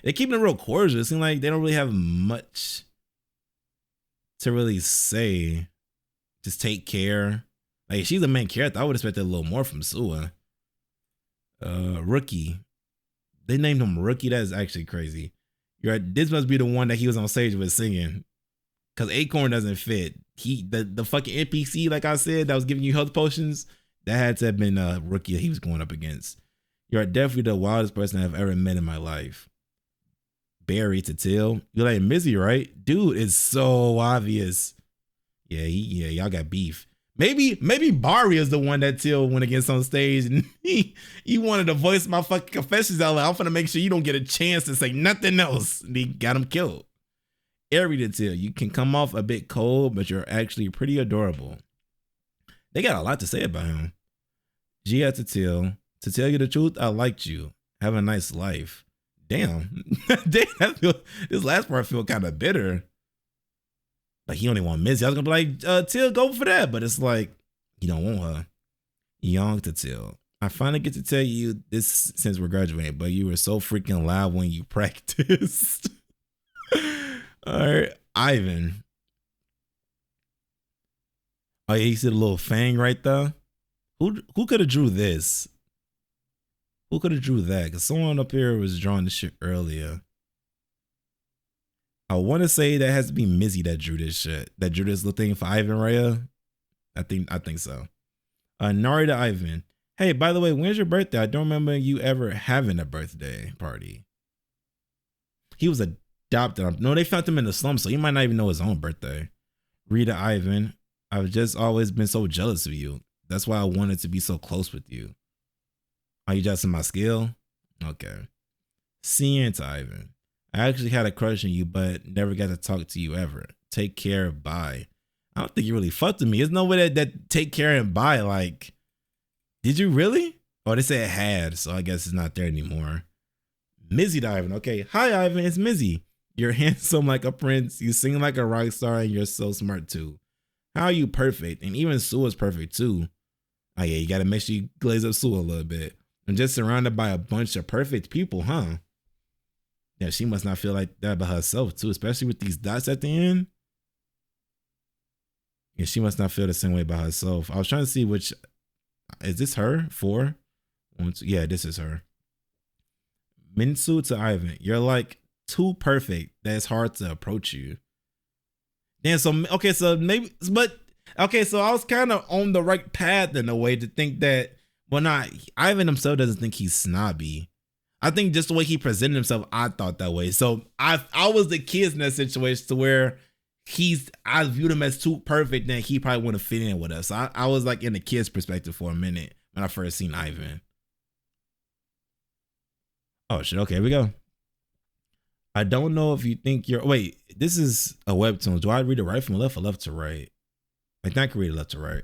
they're keeping it real cordial. It seems like they don't really have much to really say. Just take care. Like, she's the main character. I would expect a little more from Sua. Rookie. They named him Rookie. That is actually crazy. You're right. This must be the one that he was on stage with singing. Because Acorn doesn't fit. The fucking NPC, like I said, that was giving you health potions, that had to have been a Rookie that he was going up against. You're definitely the wildest person I've ever met in my life. Barry to Till. You're like Mizzy, right? Dude, it's so obvious. Yeah, y'all got beef. Maybe Barry is the one that Till went against on stage and he wanted to voice my fucking confessions out loud. I'm gonna make sure you don't get a chance to say nothing else. And he got him killed. airy to Teal. You can come off a bit cold, but you're actually pretty adorable. They got a lot to say about him. Gia to Teal. To tell you the truth, I liked you. Have a nice life. Damn. Damn, this last part feel kind of bitter. Like he only want Missy. I was gonna be like, Teal, go for that. But it's like, you don't want her. Young to Teal. I finally get to tell you this since we're graduating, but you were so freaking loud when you practiced. All right, Ivan. Oh yeah, you see the little fang right there? Who could have drew this? Who could have drew that? Because someone up here was drawing this shit earlier. I want to say that has to be Mizzy that drew this shit. That drew this little thing for Ivan Raya. I think so. Nari to Ivan. Hey, by the way, when's your birthday? I don't remember you ever having a birthday party. He was adopted. No, they found him in the slums, so he might not even know his own birthday. Rita Ivan. I've just always been so jealous of you. That's why I wanted to be so close with you. Are you just in my skill? Okay. Seeing to Ivan. I actually had a crush on you, but never got to talk to you ever. Take care, bye. I don't think you really fucked with me. There's no way that take care and bye. Like, did you really? Oh, they said had, so I guess it's not there anymore. Mizzy to Ivan. Okay. Hi, Ivan. It's Mizzy. You're handsome like a prince. You sing like a rock star, and you're so smart too. How are you perfect? And even Sue is perfect too. Oh yeah, you gotta make sure you glaze up Sue a little bit. I'm just surrounded by a bunch of perfect people, huh? Yeah, she must not feel like that about herself too, especially with these dots at the end. Yeah, she must not feel the same way about herself. I was trying to see which, is this her? 4? 1, 2, yeah, this is her. Minsu to Ivan. You're like too perfect that it's hard to approach you. Damn, so okay, so maybe, but okay, so I was kind of on the right path in a way to think that, well, not Ivan himself doesn't think he's snobby. I think just the way he presented himself, I thought that way. So I was the kid in that situation to where I viewed him as too perfect that he probably wouldn't fit in with us. So I was like in the kid's perspective for a minute when I first seen Ivan. Oh shit, okay, here we go. I don't know if you think you're, wait, this is a webtoon. Do I read it right from left or left to right? I think I can read it left to right.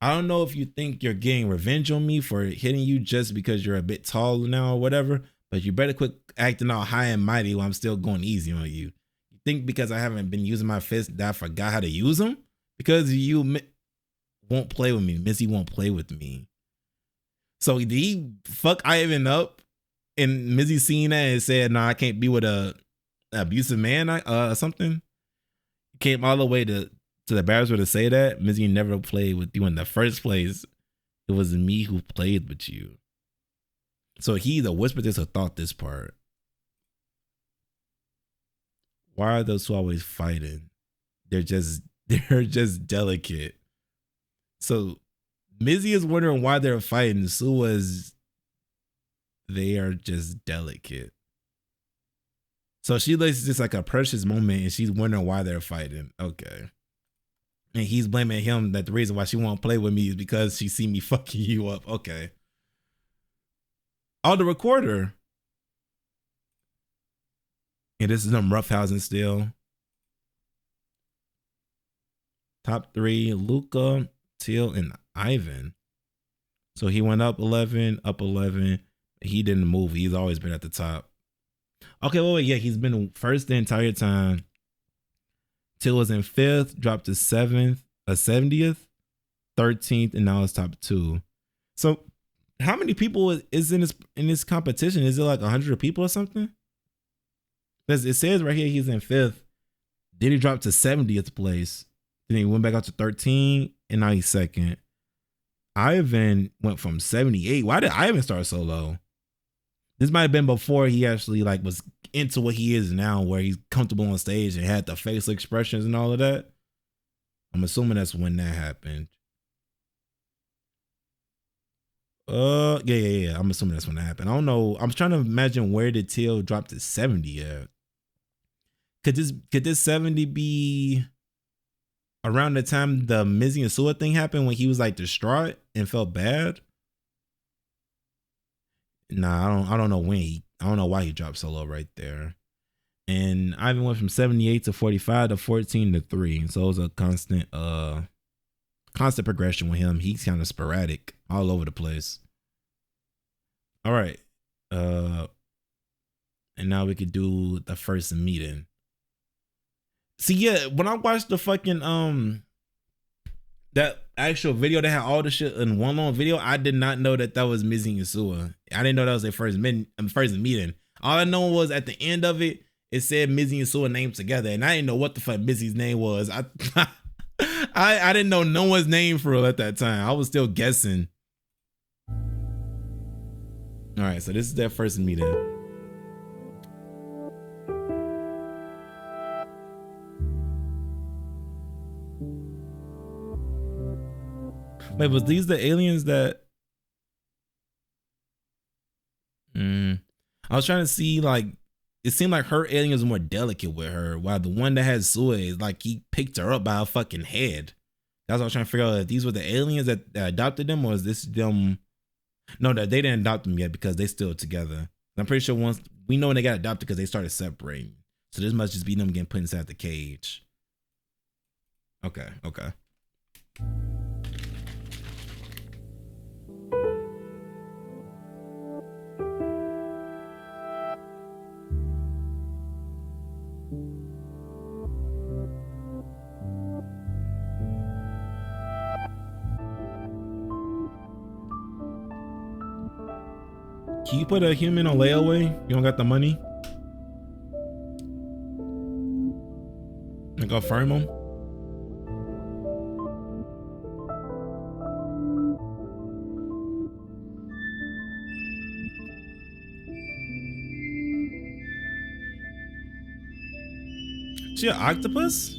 I don't know if you think you're getting revenge on me for hitting you just because you're a bit taller now or whatever, but you better quit acting all high and mighty while I'm still going easy on you. You think because I haven't been using my fist that I forgot how to use them? Because you won't play with me. Missy won't play with me. So did he fuck Ivan up? And Missy seen that and said, "No, I can't be with a abusive man or something." Came all the way to the barrister to say that. Missy never played with you in the first place. It was me who played with you. So he either whispered this or thought this part. Why are those two always fighting? They're just delicate. So Missy is wondering why they're fighting. Sue was, they are just delicate. So she looks just like a precious moment and she's wondering why they're fighting. Okay. And he's blaming him that the reason why she won't play with me is because she see me fucking you up. Okay. Oh, the recorder. And this is them roughhousing still. Top 3, Luka, Teal, and Ivan. So he went up 11. He didn't move. He's always been at the top. Okay, wait, yeah, he's been first the entire time. Teal was in 5th, dropped to 7th, 70th, 13th, and now it's top 2. So how many people is in this competition? Is it like 100 people or something? Because it says right here he's in 5th. Then he dropped to 70th place. Then he went back up to 13, and now he's 2nd. Ivan went from 78. Why did Ivan start so low? This might have been before he actually like was into what he is now, where he's comfortable on stage and had the facial expressions and all of that. I'm assuming that's when that happened. Yeah. I'm assuming that's when that happened. I don't know. I'm trying to imagine where did Teal drop to 70 at. Could this 70 be around the time the Mizzy and Sua thing happened when he was like distraught and felt bad? Nah, I don't know when I don't know why he dropped so low right there. And Ivan went from 78 to 45 to 14 to 3. So it was a constant progression with him. He's kind of sporadic all over the place. All right. And now we could do the first meeting. See, yeah, when I watched the fucking that actual video that had all the shit in one long video, I did not know that was Mizzy and Sua. I didn't know that was their first meeting. All I know was at the end of it, it said Mizzy and Sua named together, and I didn't know what the fuck Mizzy's name was. I didn't know no one's name for real at that time. I was still guessing. All right, so this is their first meeting. Wait, was these the aliens that? I was trying to see, like, it seemed like her alien was more delicate with her, while the one that had Sua is like he picked her up by her fucking head. That's what I was trying to figure out, if these were the aliens that adopted them, or is this them? No, that they didn't adopt them yet because they still together. I'm pretty sure once we know when they got adopted because they started separating. So this must just be them getting put inside the cage. Okay. Can you put a human on layaway? You don't got the money? Like, affirm him? She an octopus?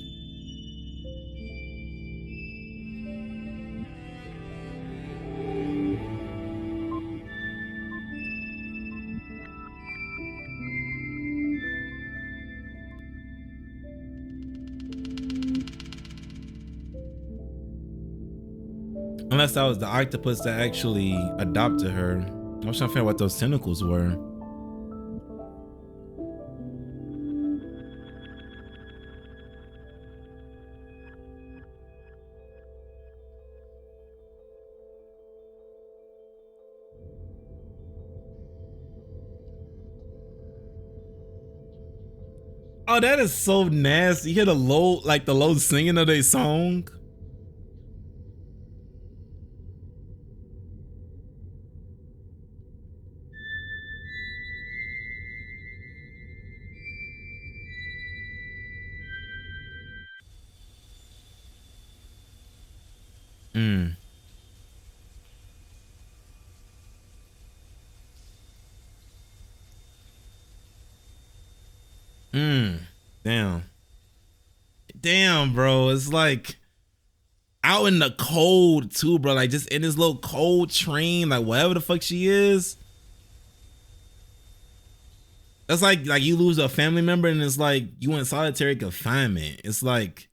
Unless that was the octopus that actually adopted her. I was trying to figure out what those tentacles were. Oh, that is so nasty. You hear the low singing of their song. Damn, bro. It's like out in the cold too, bro. Like just in this little cold train, like whatever the fuck she is. That's like you lose a family member and it's like you in solitary confinement. It's like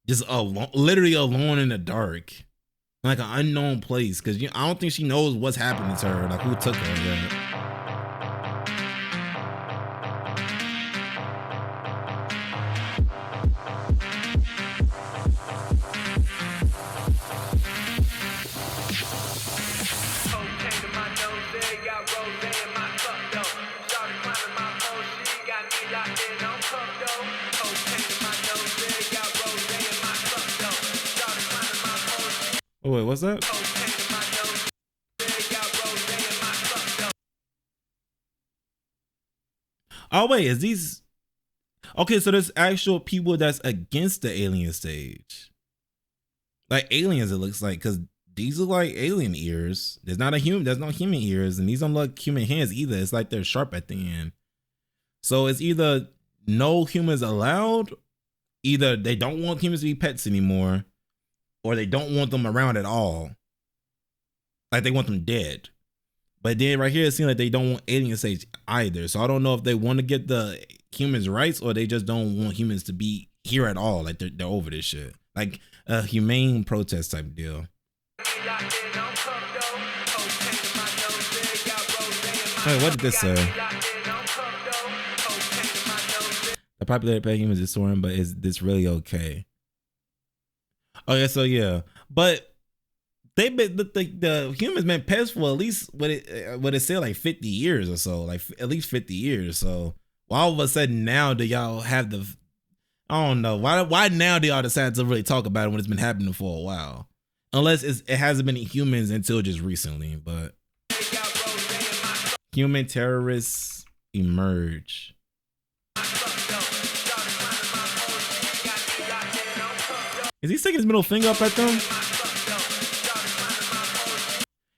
just literally alone in the dark, like an unknown place. Cause I don't think she knows what's happening to her, like who took her yet. Oh wait, what's that? Oh wait, is these okay? So there's actual people that's against the alien stage, like aliens. It looks like, because these look like alien ears. There's not a human. There's no human ears, and these don't look human hands either. It's like they're sharp at the end. So it's either no humans allowed, either they don't want humans to be pets anymore, or they don't want them around at all. Like they want them dead. But then right here, it seems like they don't want alien stage either. So I don't know if they want to get the humans' rights or they just don't want humans to be here at all. Like they're over this shit. Like a humane protest type deal. Wait, what did this say? The popularity of humans is soaring, but is this really okay? Oh yeah, so yeah, but they've been the humans been pets for at least what it said like 50 years or so, like at least 50 years. So why all of a sudden now do y'all have the? I don't know why now do y'all decide to really talk about it when it's been happening for a while? Unless it hasn't been humans until just recently, but human terrorists emerge. Is he sticking his middle finger up at them?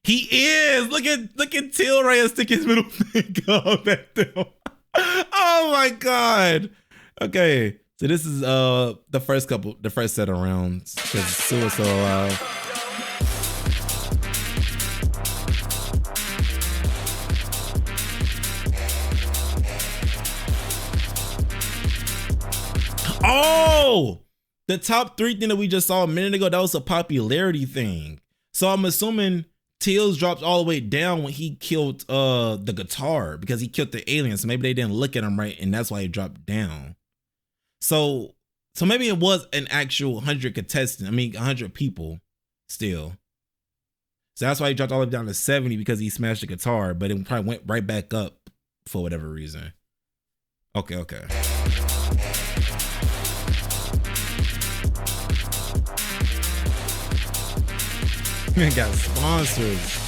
He is. Look at Teal right here sticking his middle finger up at them. Oh my god. Okay, so this is the first set of rounds because Sue is still alive. Oh, the top 3 thing that we just saw a minute ago, that was a popularity thing. So I'm assuming Tails dropped all the way down when he killed the guitar because he killed the alien. So maybe they didn't look at him right, and that's why he dropped down. So maybe it was an actual 100 contestant. 100 people still. So that's why he dropped all the way down to 70 because he smashed the guitar, but it probably went right back up for whatever reason. Okay. Got sponsors.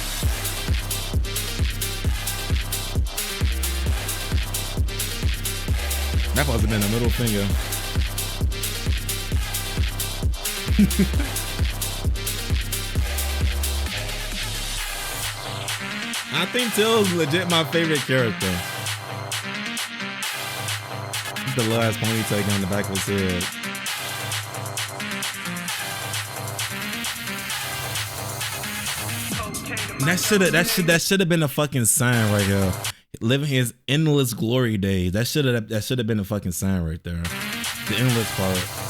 That must have been a middle finger. I think Tails is legit my favorite character. The little ass ponytail on the back of his head. That should have been a fucking sign right here. Living his endless glory days. That should have been a fucking sign right there. The endless part.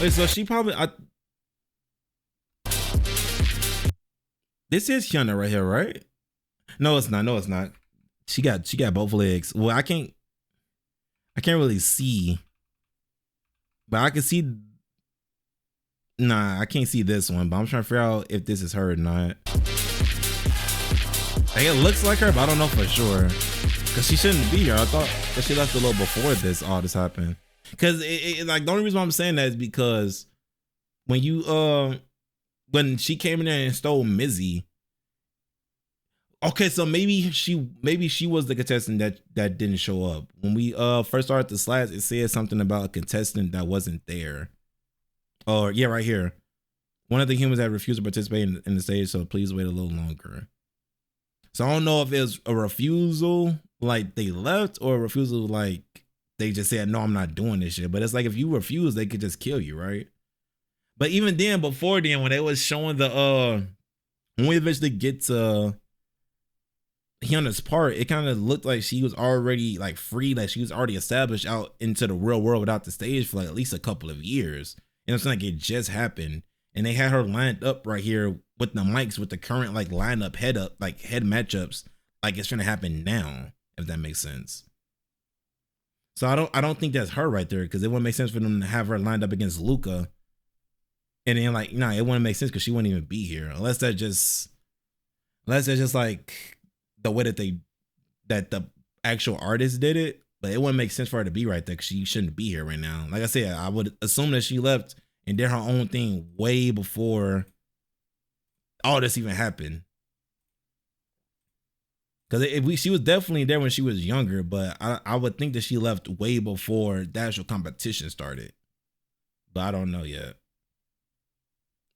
Wait, so she probably this is Hyuna right here, right? No, it's not. She got both legs. Well, I can't really see, but I can see. Nah, I can't see this one, but I'm trying to figure out if this is her or not. Like, it looks like her, but I don't know for sure. Cause she shouldn't be here. I thought that she left a little before all this happened. Cause like the only reason why I'm saying that is because when she came in there and stole Mizzy. Okay, so maybe she was the contestant that didn't show up. When we first started the slides, it said something about a contestant that wasn't there. Or yeah, right here. One of the humans had refused to participate in the stage, so please wait a little longer. So I don't know if it was a refusal, like they left, or a refusal like they just said, no, I'm not doing this shit. But it's like if you refuse, they could just kill you, right? But even then, before then, when they was showing when we eventually get to Hyuna's part, it kind of looked like she was already like free, like she was already established out into the real world without the stage for like at least a couple of years. You know what I'm saying? Like it just happened. And they had her lined up right here with the mics with the current like lineup head matchups, like it's gonna happen now, if that makes sense. So I don't think that's her right there, because it wouldn't make sense for them to have her lined up against Luka. And then like, nah, it wouldn't make sense because she wouldn't even be here. Unless that's just like the way that the actual artist did it. But it wouldn't make sense for her to be right there because she shouldn't be here right now. Like I said, I would assume that she left and did her own thing way before all this even happened. Because she was definitely there when she was younger, but I would think that she left way before the actual competition started. But I don't know yet.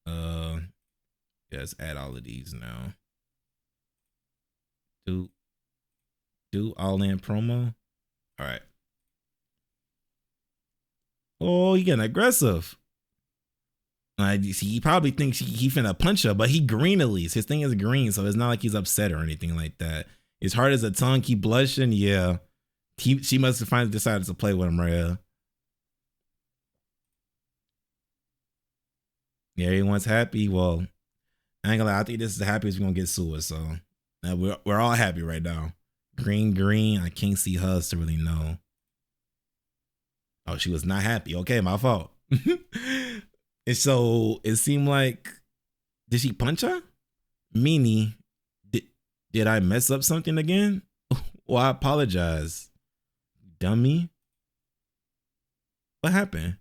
Yeah, let's add all of these now. Do all in promo. All right. Oh, he getting aggressive. He probably thinks he finna punch her, but he green at least. His thing is green, so it's not like he's upset or anything like that. As hard as a tongue, keep blushing. Yeah, she must have finally decided to play with him right here. Yeah, everyone's happy. Well, I ain't gonna lie, I think this is the happiest we're gonna get Sua. So we're all happy right now. Green. I can't see hers to really know. Oh, she was not happy. Okay, my fault. And so it seemed like, did she punch her? Meanie, did I mess up something again? Well, I apologize. Dummy. What happened?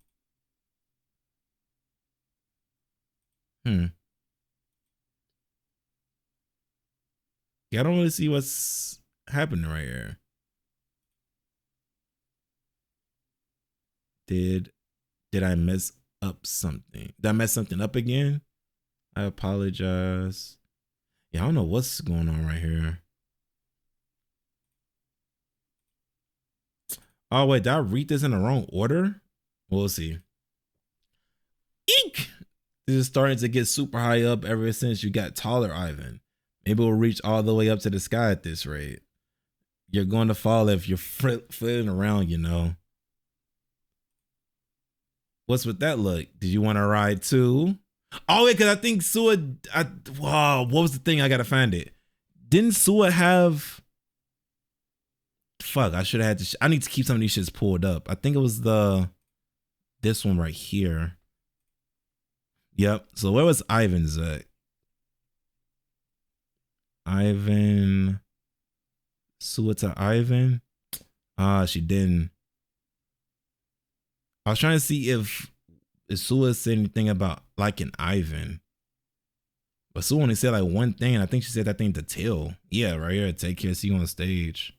Yeah, I don't really see what's happening right here. Did I mess up something? Did I mess something up again? I apologize. Yeah, I don't know what's going on right here. Oh, wait, did I read this in the wrong order? We'll see. Eek! This is starting to get super high up ever since you got taller, Ivan. Maybe we'll reach all the way up to the sky at this rate. You're going to fall if you're flitting around, you know. What's with that look? Did you want to ride too? Oh, wait, because I think Sua... wow, what was the thing? I got to find it. Didn't Sua have... Fuck, I should have had to... I need to keep some of these shits pulled up. I think it was this one right here. Yep. So where was Ivan's at? Ivan... Sua to Ivan? She didn't. I was trying to see if Sua said anything about liking Ivan. But Sua only said like one thing. I think she said that thing to Till. Yeah, right here. Take care. See you on stage.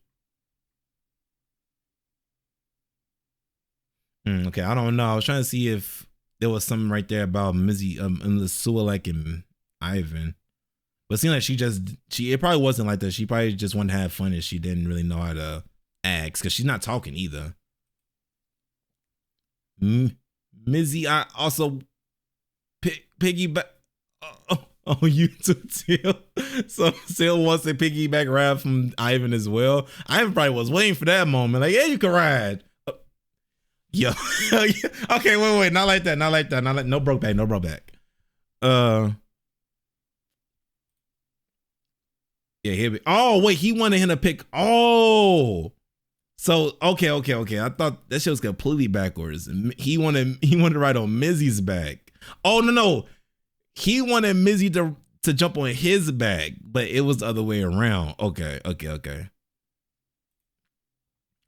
Okay, I don't know. I was trying to see if there was something right there about Mizzy, Sua liking Ivan. But it seemed like it probably wasn't like that. She probably just wanted to have fun and she didn't really know how to ask because she's not talking either. Mizzy, I also piggyback. You too, Till. So Till wants to piggyback ride from Ivan as well. Ivan probably was waiting for that moment. Like, yeah, you can ride. Yo. Okay, wait. Not like that. No broke back. Yeah, here we. Oh, wait, he wanted him to pick. Oh. So okay. I thought that shit was completely backwards. He wanted to ride on Mizzy's back. Oh no. He wanted Mizzy to jump on his back, but it was the other way around. Okay.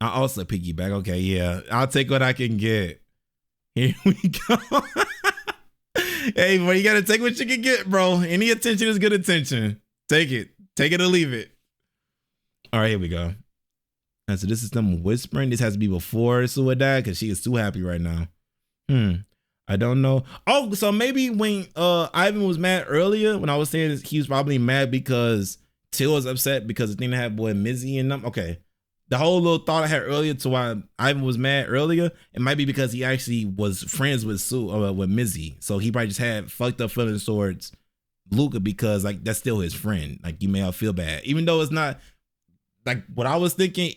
I also piggyback. Okay, yeah. I'll take what I can get. Here we go. Hey, bro, you gotta take what you can get, bro. Any attention is good attention. Take it or leave it. All right, here we go. And so this is them whispering. This has to be before Sua died because she is too happy right now. I don't know. Oh, so maybe when Ivan was mad earlier, when I was saying this, he was probably mad because Till was upset because the thing that happened with Mizzy and them. Okay. The whole little thought I had earlier to why Ivan was mad earlier, it might be because he actually was friends with with Mizzy. So he probably just had fucked up feelings towards Luka because like that's still his friend. Like you may all feel bad. Even though it's not like what I was thinking.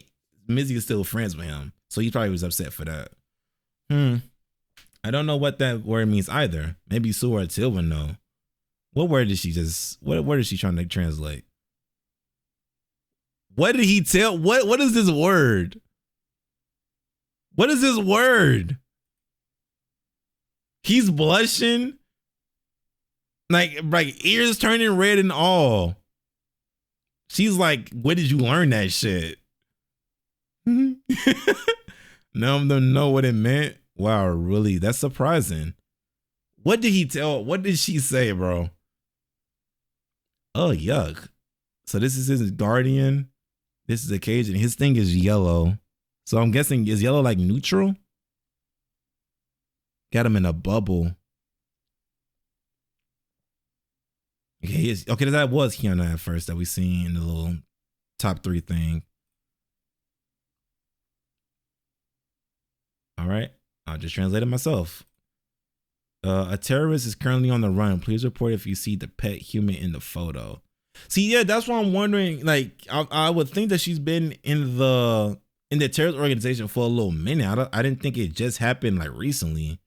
Mizzy is still friends with him, so he probably was upset for that. I don't know what that word means either. Maybe Sua or Till would know. What word did she what word is she trying to translate? What did he tell? What is this word? What is this word? He's blushing. Like ears turning red and all. She's like, where did you learn that shit? None of them know what it meant. Wow, really? That's surprising. What did he tell? What did she say, bro? Oh, yuck. So this is his guardian. This is occasion. His thing is yellow. So I'm guessing, is yellow like neutral? Got him in a bubble. Okay, okay, that was Hyuna at first that we seen in the little top 3 thing. All right, I'll just translate it myself. A terrorist is currently on the run. Please report if you see the pet human in the photo. See, yeah, that's why I'm wondering. Like, I would think that she's been in the terrorist organization for a little minute. I didn't think it just happened like recently.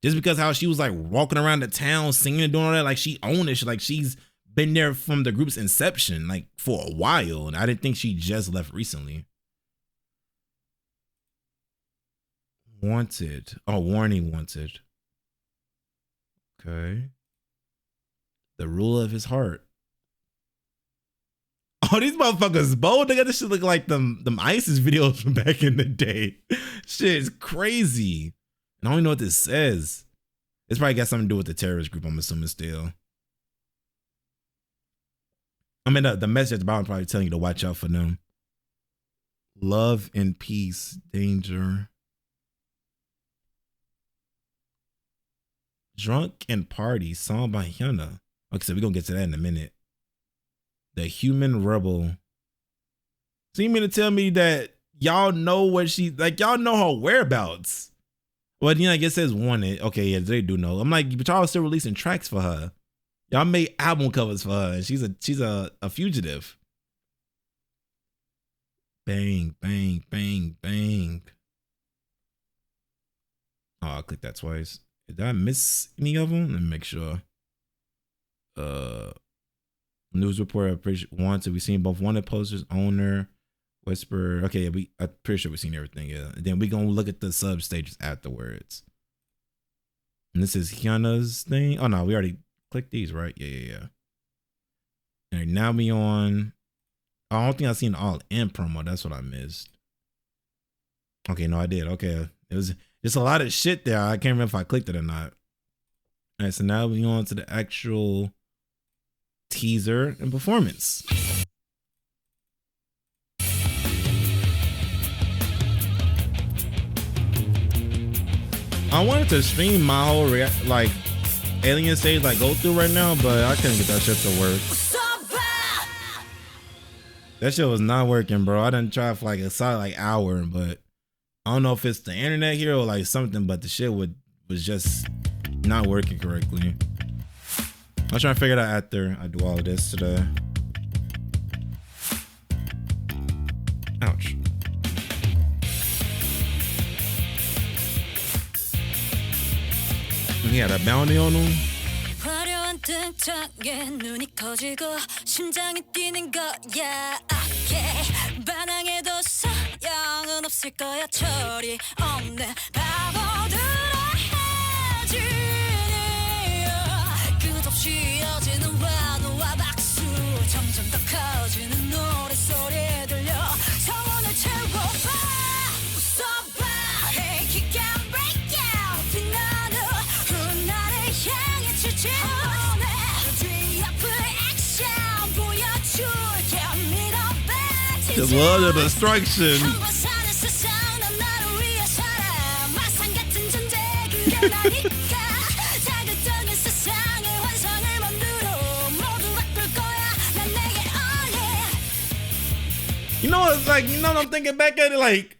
Just because how she was like walking around the town singing and doing all that, like she owned it. Like she's been there from the group's inception, like for a while. And I didn't think she just left recently. Wanted. Oh, warning wanted. Okay. The ruler of his heart. Oh, these motherfuckers bold. They got this shit look like them ISIS videos from back in the day. Shit is crazy. And I don't even know what this says. It's probably got something to do with the terrorist group, I'm assuming still. I mean, the message at the bottom probably telling you to watch out for them. Love and peace, danger. Drunk and Party, song by Hyuna. Okay, so we're going to get to that in a minute. The Human Rebel. So you mean to tell me that y'all know what she, like y'all know her whereabouts? Well, you know, I guess it says wanted. Okay, yeah, they do know. I'm like, but y'all are still releasing tracks for her. Y'all made album covers for her, and she's a fugitive. Bang, bang, bang, bang. Oh, I clicked that twice. Did I miss any of them? Let me make sure. News report. Wanted. We seen both wanted posters. Owner. Whisper. Okay, I'm pretty sure we've seen everything. Yeah. And then we gonna look at the sub stages afterwards. And this is Hyuna's thing. Oh no, we already clicked these, right? Yeah. All right, now we on. I don't think I seen all in promo. That's what I missed. Okay, no, I did. Okay, it was just a lot of shit there. I can't remember if I clicked it or not. All right, so now we on to the actual teaser and performance. I wanted to stream my whole like alien stage like go through right now, but I couldn't get that shit to work. That shit was not working, bro. I done tried for like a solid like hour, but I don't know if it's the internet here or like something, but the shit was just not working correctly. I'll try to figure it out after I do all of this today. Ouch. He had a bounty on him. 화려한 등장에 눈이 커지고 심장이 뛰는 거야. 반항에도 소용은 없을 거야. 철이 없는 바보들의 해지니야. 끝없이 이어지는 환호와 박수. 점점 더 커지는 노랫소리 들려. 성원을 채워봐. 웃어봐. Hey, kick and break out. 빛나는 훗날을 향해 출제. Just love the destruction. You know, it's like, you know, I'm thinking back at it, like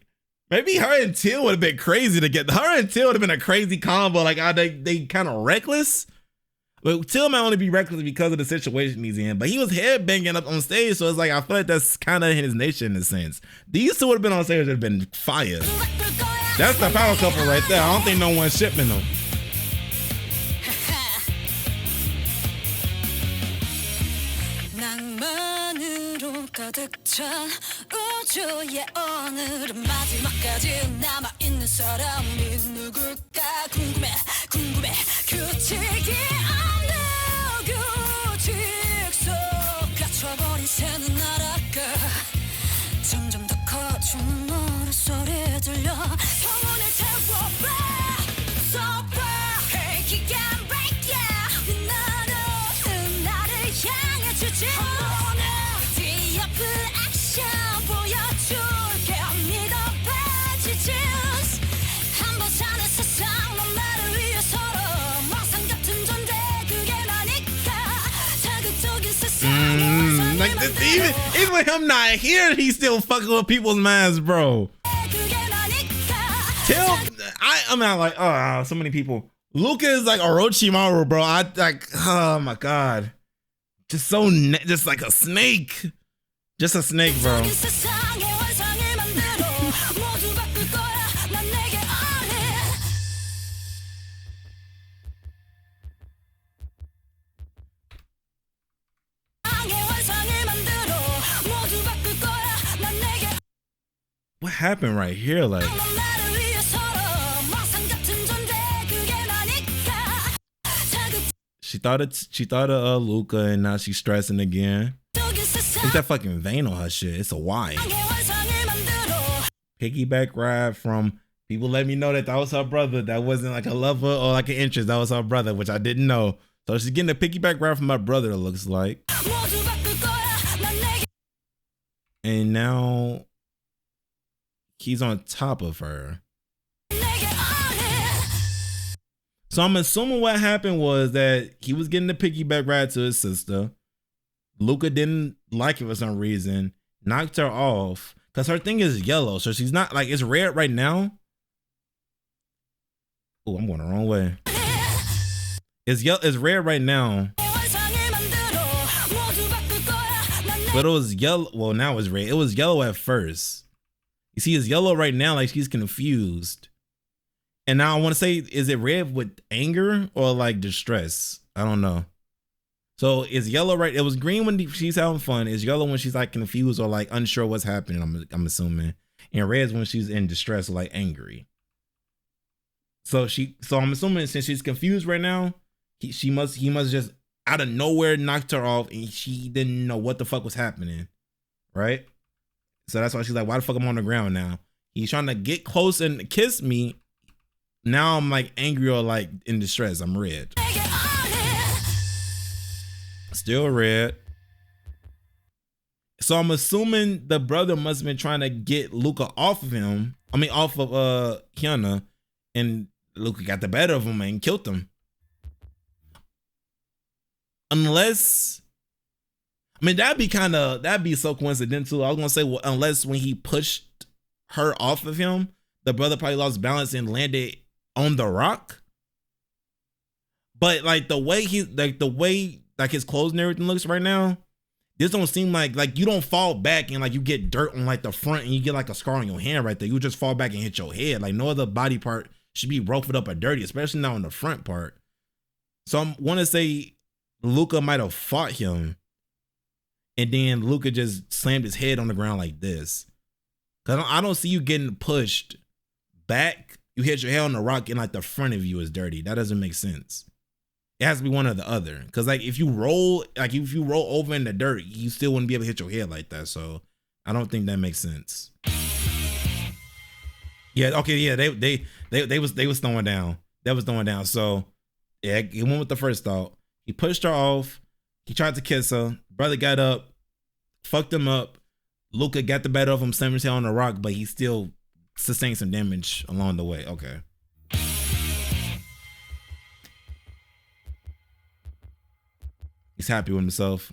maybe her and Till would have been crazy to get. Her and Till would have been a crazy combo. Like, they kind of reckless. But Till might only be reckless because of the situation he's in. But he was headbanging up on stage, so it's like I feel like that's kind of his nature in a sense. These two would have been on stage, would have been fire. That's the power couple right there. I don't think no one's shipping them. 가득 찬 우주의 오늘은 마지막까지 남아있는 사람이 누굴까 궁금해 규칙이 없는 규칙 속 갇혀버린 새는 날아가 점점 더 커지는 노랫소리 들려 성운을 태워봐 Hey, kick and break, yeah. 빛나는 나를 향해 주지 Like even with him not here, he's still fucking with people's minds, bro. I'm not like, oh, so many people. Luka is like Orochimaru, bro. I like, oh my god, just so just like a snake, just a snake, bro. What happened right here, like? She thought of Luka, and now she's stressing again. It's that fucking vein on her shit. It's a Y. Piggyback ride from people let me know that was her brother. That wasn't like a lover or like an interest. That was her brother, which I didn't know. So she's getting a piggyback ride from my brother, it looks like. And now he's on top of her. So I'm assuming what happened was that he was getting the piggyback ride to his sister. Luka didn't like it for some reason, knocked her off because her thing is yellow. So she's not like, it's red right now. Oh, I'm going the wrong way. It's red right now. But it was yellow. Well, now it's red. It was yellow at first. You see, it's yellow right now, like she's confused. And now I want to say, is it red with anger or like distress? I don't know. So it's yellow, right? It was green when she's having fun. It's yellow when she's like confused or like unsure what's happening, I'm assuming. And red is when she's in distress or like angry. So I'm assuming since she's confused right now, he must just out of nowhere knocked her off and she didn't know what the fuck was happening. Right? So that's why she's like, why the fuck I'm on the ground now? He's trying to get close and kiss me. Now I'm like angry or like in distress. I'm red. Still red. So I'm assuming the brother must have been trying to get Luka off of him. I mean, off of Hyuna, and Luka got the better of him and killed him. Unless, I mean, that'd be so coincidental. I was gonna say, well, unless when he pushed her off of him, the brother probably lost balance and landed on the rock. But like the way his clothes and everything looks right now, this don't seem like you don't fall back and like you get dirt on like the front and you get like a scar on your hand right there. You just fall back and hit your head. Like no other body part should be roughed up or dirty, especially not on the front part. So I want to say Luka might have fought him and then Luka just slammed his head on the ground like this. Cause I don't see you getting pushed back. You hit your head on the rock and like the front of you is dirty. That doesn't make sense. It has to be one or the other. Cause like if you roll over in the dirt, you still wouldn't be able to hit your head like that. So I don't think that makes sense. Yeah, okay, yeah, they was throwing down. That was throwing down. So yeah, he went with the first thought. He pushed her off. He tried to kiss her. Brother got up, fucked him up. Luka got the better of him, slammed his head on the rock, but he still sustained some damage along the way. Okay. He's happy with himself.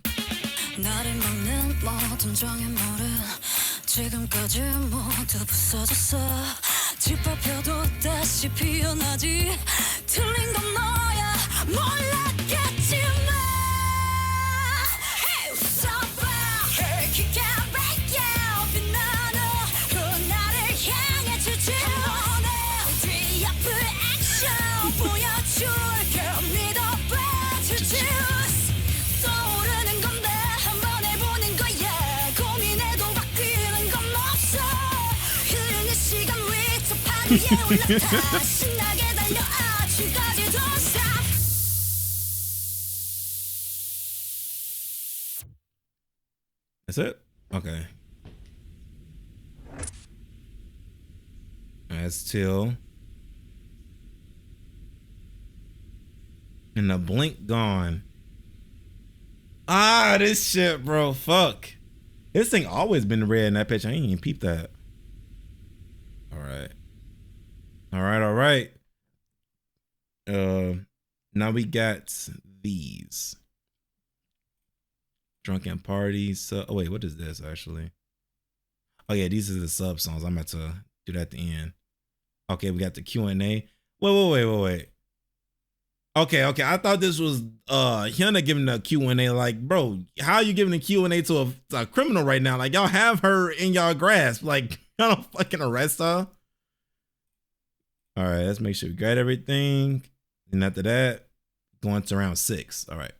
That's it? Okay. That's Till. And the blink gone. Ah, this shit, bro. Fuck. This thing always been red in that picture. I ain't even peeped that. Alright. Alright. Now we got these. Drunken Parties. Oh wait, what is this actually? Oh yeah, these are the sub songs. I'm about to do that at the end. Okay, we got the Q&A. Wait. Okay. I thought this was Hyuna giving the Q&A. Like, bro, how are you giving the Q&A to a criminal right now? Like, y'all have her in y'all grasp. Like, y'all don't fucking arrest her. All right, let's make sure we got everything. And after that, going to round 6. All right.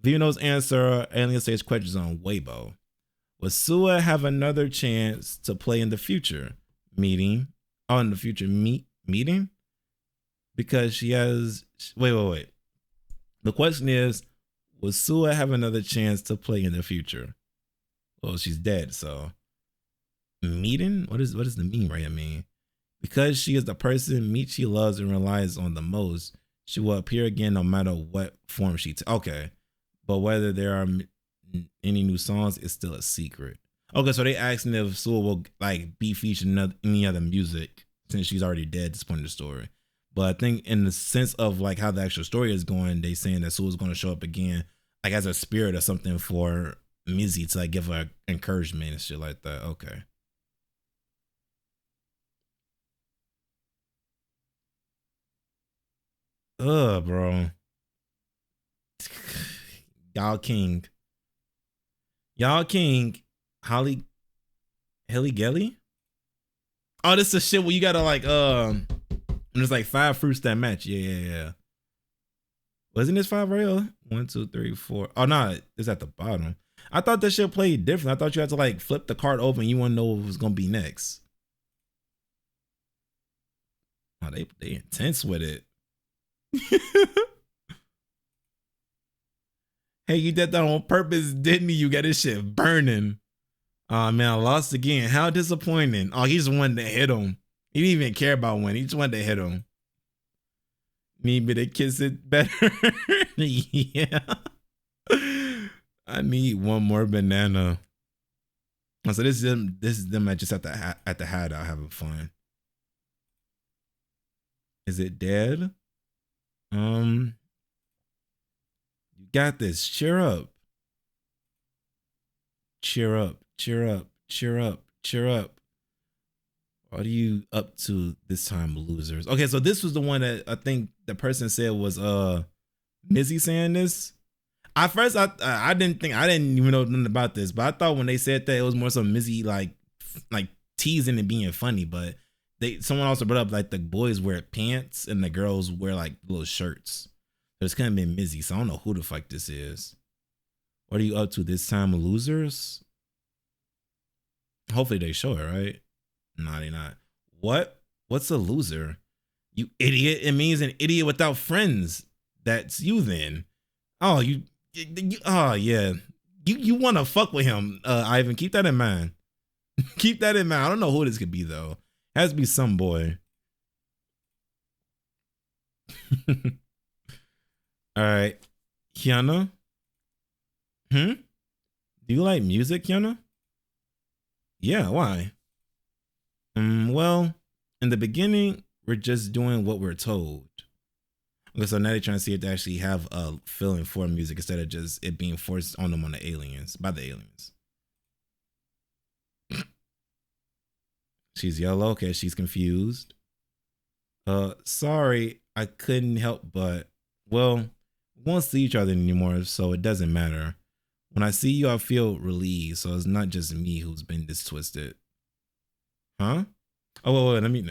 Vino's answer, Alien Stage questions on Weibo. Will Sua have another chance to play in the future meeting? Oh, in the future meeting? Because she has... Wait. The question is, will Sua have another chance to play in the future? Well, she's dead, so... Meeting? What does the meme right here mean? Because she is the person Michi loves and relies on the most, she will appear again no matter what form she takes. Okay. But whether there are any new songs is still a secret. Okay, so they asking if Sua will like be featured in any other music since she's already dead at this point in the story. But I think in the sense of like how the actual story is going, they saying that Sua's going to show up again, like as a spirit or something for Mizzy to like give her encouragement and shit like that. Okay. Bro. Y'all King, Holly Gelly. Oh, this is shit where you gotta like there's like 5 fruits that match. Yeah. Wasn't this 5 right? 1, 2, 3, 4. Oh no, it's at the bottom. I thought that shit played different. I thought you had to like flip the card over and you want to know what was gonna be next. Oh, they intense with it. Hey, you did that on purpose, didn't you? You got this shit burning. Oh man, I lost again. How disappointing. Oh, he's the one that hit him. He didn't even care about winning. He just wanted to hit him. Need me to kiss it better? Yeah. I need one more banana. So this is them at just at the hideout having fun. Is it dead? You got this. Cheer up. What are you up to this time, losers? Okay, so this was the one that I think the person said was Mizzy saying this. At first I didn't even know nothing about this, but I thought when they said that it was more some Mizzy like teasing and being funny, but someone also brought up like the boys wear pants and the girls wear like little shirts. So it's kind of been Mizzy, so I don't know who the fuck this is. What are you up to this time, losers? Hopefully they show it, right? No, they not. What? What's a loser? You idiot. It means an idiot without friends. That's you then. Oh, oh yeah. You want to fuck with him, Ivan. Keep that in mind. Keep that in mind. I don't know who this could be though. It has to be some boy. All right. Hyuna? Do you like music, Hyuna? Yeah, why? Well, in the beginning, we're just doing what we're told. Okay, so now they're trying to see if they actually have a feeling for music instead of just it being forced on them by the aliens. She's yellow. Okay, she's confused. Sorry, I couldn't help but, well, we won't see each other anymore, so it doesn't matter. When I see you, I feel relieved, so it's not just me who's been this twisted. Huh? Oh, wait, let me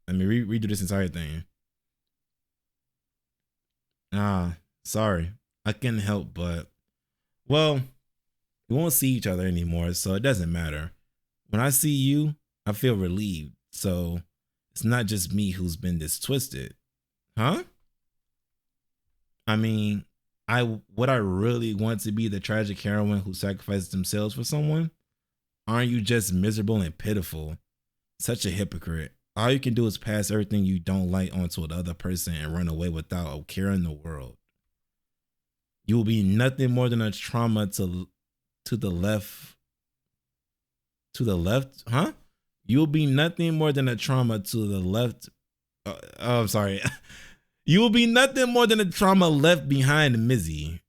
redo this entire thing. Sorry. I couldn't help but, well, we won't see each other anymore, so it doesn't matter. When I see you, I feel relieved, so it's not just me who's been this twisted. Huh? I mean, would I really want to be the tragic heroine who sacrifices themselves for someone? Aren't you just miserable and pitiful? Such a hypocrite. All you can do is pass everything you don't like onto the other person and run away without a care in the world. You will be nothing more than a trauma to the left. To the left? Huh? You'll be nothing more than a trauma to the left. I'm sorry. You will be nothing more than a trauma left behind, Mizzy.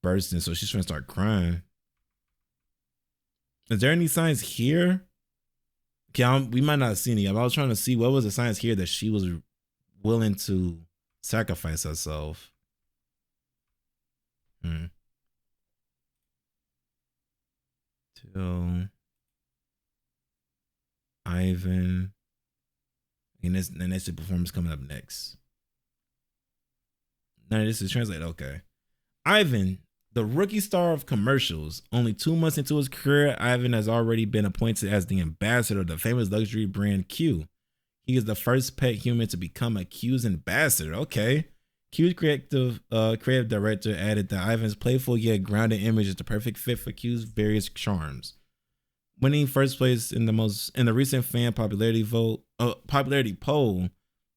bursting, so she's trying to start crying. Is there any signs here? Okay, we might not have seen it. I was trying to see what was the signs here that she was willing to sacrifice herself. Till Ivan. And that's the performance coming up next. None of this is translated. Okay. Ivan, the rookie star of commercials. Only 2 months into his career, Ivan has already been appointed as the ambassador of the famous luxury brand Q. He is the first pet human to become a Q's ambassador. Okay. Q's creative director added that Ivan's playful yet grounded image is the perfect fit for Q's various charms. Winning first place in the recent fan popularity poll,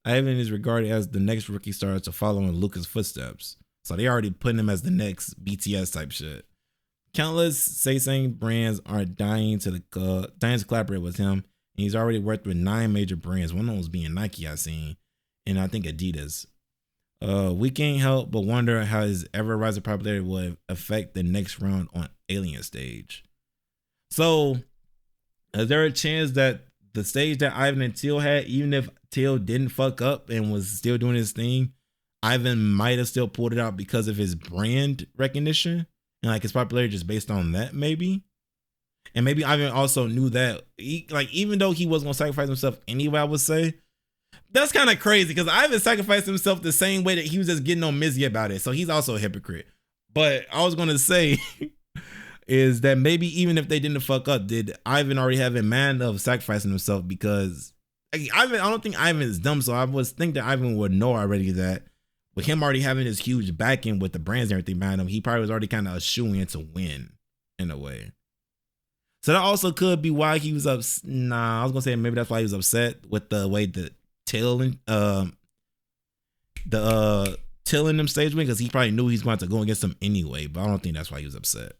Ivan is regarded as the next rookie star to follow in Luka's footsteps. So they already putting him as the next BTS type shit. Countless Say brands are dying to collaborate with him, and he's already worked with 9 major brands. One of them was being Nike, I seen, and I think Adidas. We can't help but wonder how his ever rising popularity will affect the next round on Alien stage. So, is there a chance that the stage that Ivan and Teal had, even if Teal didn't fuck up and was still doing his thing, Ivan might have still pulled it out because of his brand recognition and like his popularity just based on that, maybe? And maybe Ivan also knew that, even though he was going to sacrifice himself anyway, I would say, that's kind of crazy because Ivan sacrificed himself the same way that he was just getting on Mizzy about it. So he's also a hypocrite. But I was going to say is that maybe even if they didn't fuck up, did Ivan already have in mind of sacrificing himself? Because I don't think Ivan is dumb. So I was think that Ivan would know already that with him already having this huge backing with the brands and everything behind him, he probably was already kind of a shoo-in to win in a way. So that also could be why he was upset. I was going to say maybe that's why he was upset with the way that Tilling them stage win, because he probably knew he's going to go against them anyway, but I don't think that's why he was upset.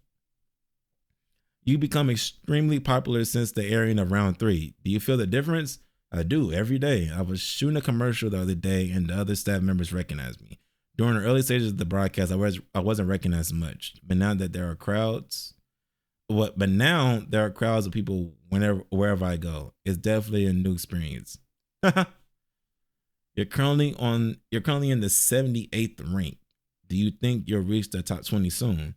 You become extremely popular since the airing of round 3. Do you feel the difference? I do, every day. I was shooting a commercial the other day and the other staff members recognized me. During the early stages of the broadcast, I wasn't recognized much, but now there are crowds of people wherever I go. It's definitely a new experience. You're currently in the 78th rank. Do you think you'll reach the top 20 soon?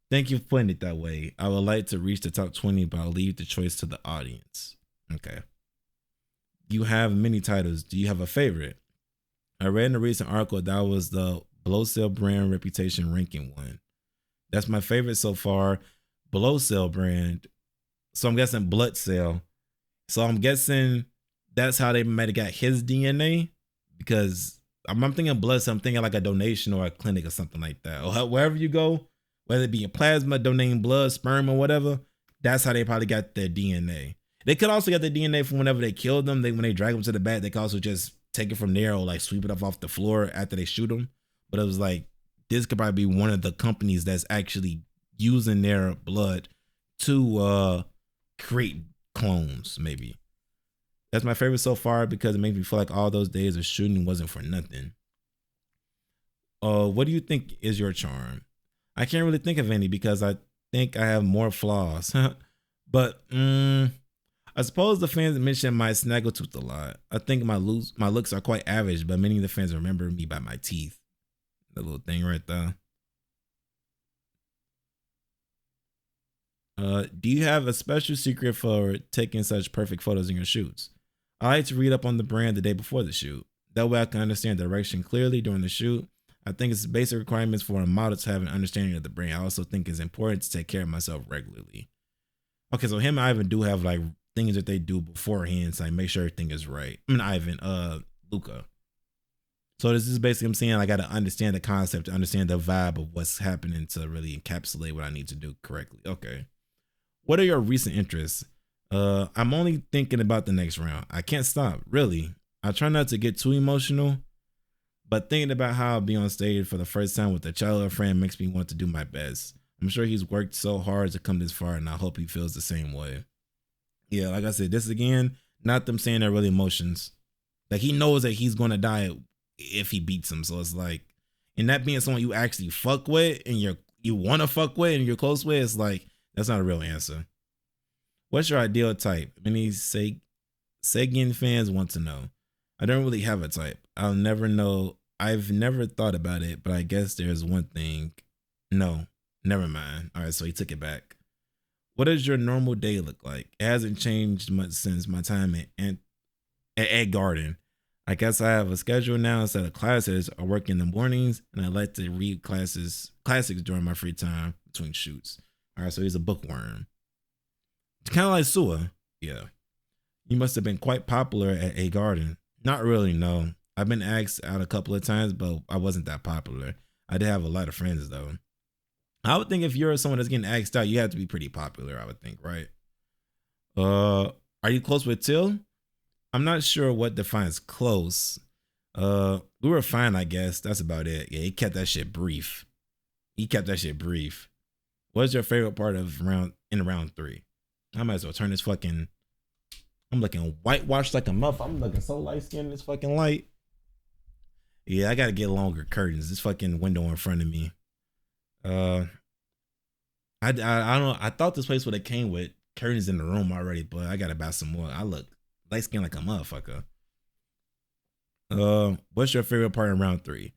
Thank you for putting it that way. I would like to reach the top 20, but I'll leave the choice to the audience. Okay. You have many titles. Do you have a favorite? I read in a recent article that was the Below Sale brand reputation ranking one. That's my favorite so far. Below Sale brand. So I'm guessing Blood Sale. So I'm guessing that's how they might have got his DNA, because I'm thinking blood, so I'm thinking like a donation or a clinic or something like that. Or wherever you go, whether it be a plasma, donating blood, sperm, or whatever, that's how they probably got their DNA. They could also get the DNA from whenever they killed them. When they drag them to the back, they could also just take it from there or like sweep it up off the floor after they shoot them. But it was like, this could probably be one of the companies that's actually using their blood to create clones, maybe. That's my favorite so far because it makes me feel like all those days of shooting wasn't for nothing. What do you think is your charm? I can't really think of any because I think I have more flaws. But I suppose the fans mentioned my snaggletooth a lot. I think my looks are quite average, but many of the fans remember me by my teeth. The little thing right there. Do you have a special secret for taking such perfect photos in your shoots? I like to read up on the brand the day before the shoot. That way I can understand direction clearly during the shoot. I think it's basic requirements for a model to have an understanding of the brand. I also think it's important to take care of myself regularly. Okay, so him and Ivan do have like things that they do beforehand to like make sure everything is right. Luka. So this is basically I'm saying I got to understand the concept, to understand the vibe of what's happening to really encapsulate what I need to do correctly. Okay. What are your recent interests? I'm only thinking about the next round. I can't stop, really. I try not to get too emotional, but thinking about how I'll be on stage for the first time with a childhood friend makes me want to do my best. I'm sure he's worked so hard to come this far, and I hope he feels the same way. Yeah, like I said, this again, not them saying their real emotions. Like he knows that he's going to die if he beats him. So it's like, and that being someone you actually fuck with and you want to fuck with and you're close with, it's like that's not a real answer. What's your ideal type? Many Seigen fans want to know. I don't really have a type. I'll never know. I've never thought about it, but I guess there's one thing. No, never mind. All right, so he took it back. What does your normal day look like? It hasn't changed much since my time at Egg Garden. I guess I have a schedule now instead of classes. I work in the mornings and I like to read classics during my free time between shoots. All right, so he's a bookworm. Kind of like Sua. Yeah. You must have been quite popular at A Garden. Not really, no. I've been asked out a couple of times, but I wasn't that popular. I did have a lot of friends though. I would think if you're someone that's getting asked out, you have to be pretty popular, I would think, right? Are you close with Till? I'm not sure what defines close. We were fine, I guess. That's about it. Yeah, he kept that shit brief. What's your favorite part of round 3? I might as well turn this fucking. I'm looking whitewashed like a muff. I'm looking so light skinned in this fucking light. Yeah, I gotta get longer curtains. This fucking window in front of me. I don't know. I thought this place would have came with curtains in the room already, but I gotta buy some more. I look light skinned like a motherfucker. What's your favorite part in round 3?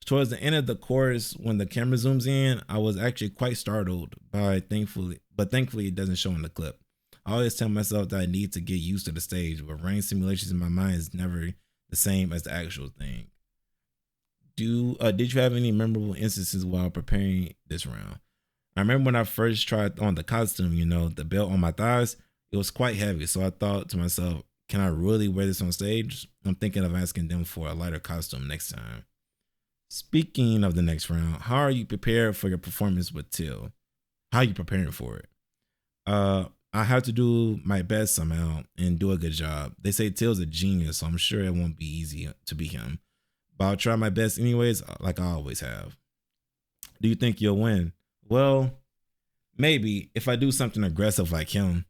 Towards the end of the chorus, when the camera zooms in, I was actually quite startled thankfully it doesn't show in the clip. I always tell myself that I need to get used to the stage, but running simulations in my mind is never the same as the actual thing. Did you have any memorable instances while preparing this round? I remember when I first tried on the costume, the belt on my thighs, it was quite heavy. So I thought to myself, can I really wear this on stage? I'm thinking of asking them for a lighter costume next time. Speaking of the next round, how are you prepared for your performance with Till? How are you preparing for it? I have to do my best somehow and do a good job. They say Till's a genius, so I'm sure it won't be easy to be him. But I'll try my best anyways, like I always have. Do you think you'll win? Well, maybe if I do something aggressive like him.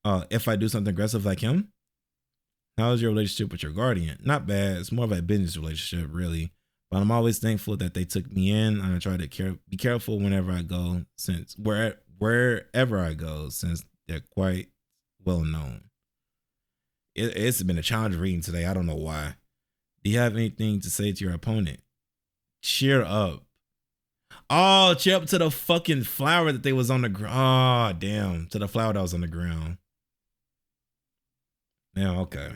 How's your relationship with your guardian? Not bad. It's more of a business relationship, really. But I'm always thankful that they took me in. And I try to be careful whenever I go, since wherever I go, since they're quite well known. It's been a challenge reading today. I don't know why. Do you have anything to say to your opponent? Cheer up. Oh, cheer up to the fucking flower that they was on the ground. Oh, damn. To the flower that was on the ground. Yeah, okay.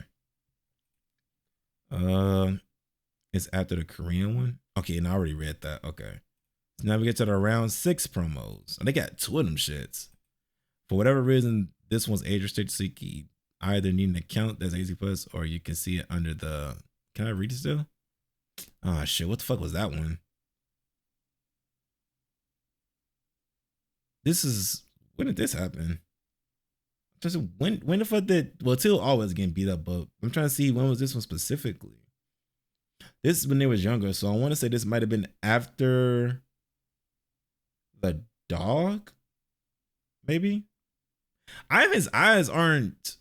It's after the Korean one. Okay, and I already read that. Okay. So now we get to the round 6 promos. They got 2 of them shits. For whatever reason, this one's age restricted, so you either need an account that's 80+, or you can see it under the. Can I read it still? Oh shit! What the fuck was that one? When did this happen? Just when the fuck did Till always getting beat up, but I'm trying to see when was this one specifically. This is when they was younger, so I want to say this might have been after the dog, maybe. Ivan's eyes aren't.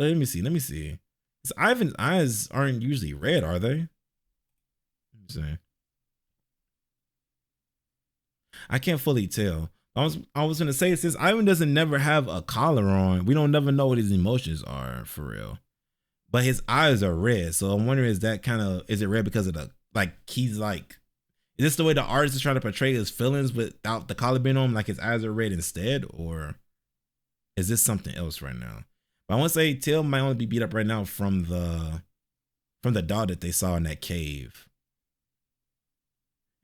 Let me see. Ivan's eyes aren't usually red, are they? Let me see. I can't fully tell. I was gonna say, since Ivan doesn't never have a collar on, we don't never know what his emotions are for real. But his eyes are red, so I'm wondering, is it red because of the is this the way the artist is trying to portray his feelings without the collar being on, like his eyes are red instead, or is this something else right now? But I want to say Till might only be beat up right now from the dog that they saw in that cave.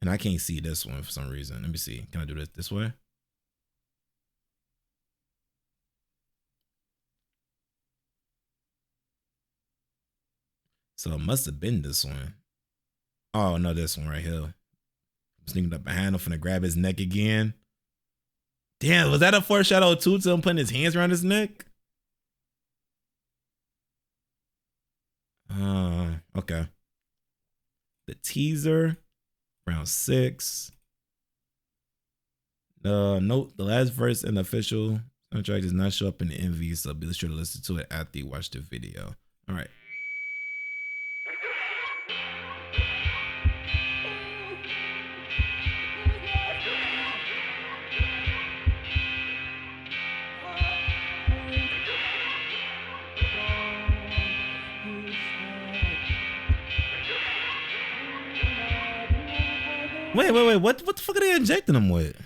And I can't see this one for some reason. Let me see. Can I do this way? So it must have been this one. Oh no, this one right here. Sneaking up behind him, finna grab his neck again. Damn, was that a foreshadow too to him putting his hands around his neck? Okay. The teaser, round 6. Note the last verse in the official soundtrack does not show up in the MV, so be sure to listen to it after you watch the video. All right. Wait. What the fuck are they injecting him with?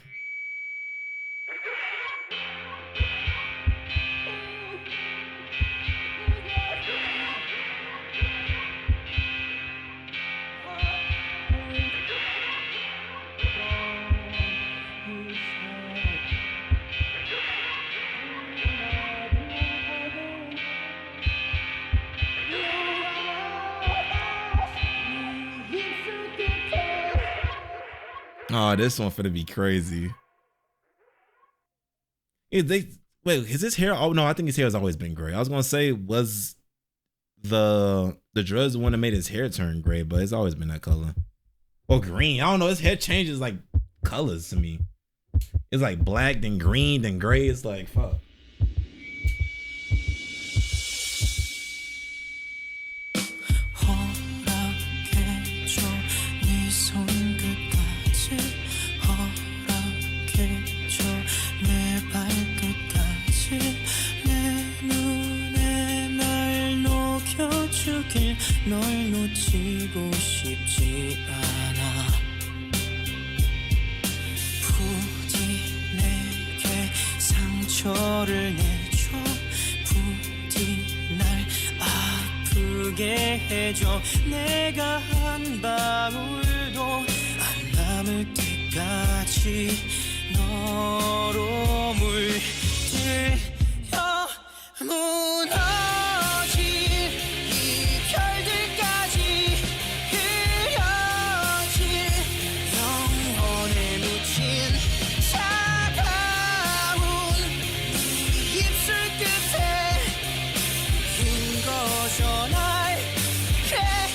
Oh, this one finna be crazy. Wait, is his hair? Oh no, I think his hair has always been gray. I was gonna say, was the drugs the one that made his hair turn gray, but it's always been that color. Or green. I don't know. His hair changes like colors to me. It's like black, then green, then gray. It's like fuck. 널 놓치고 싶지 않아 부디 내게 상처를 내줘 부디 날 아프게 해줘 내가 한 방울도 안 남을 때까지 너로 물들여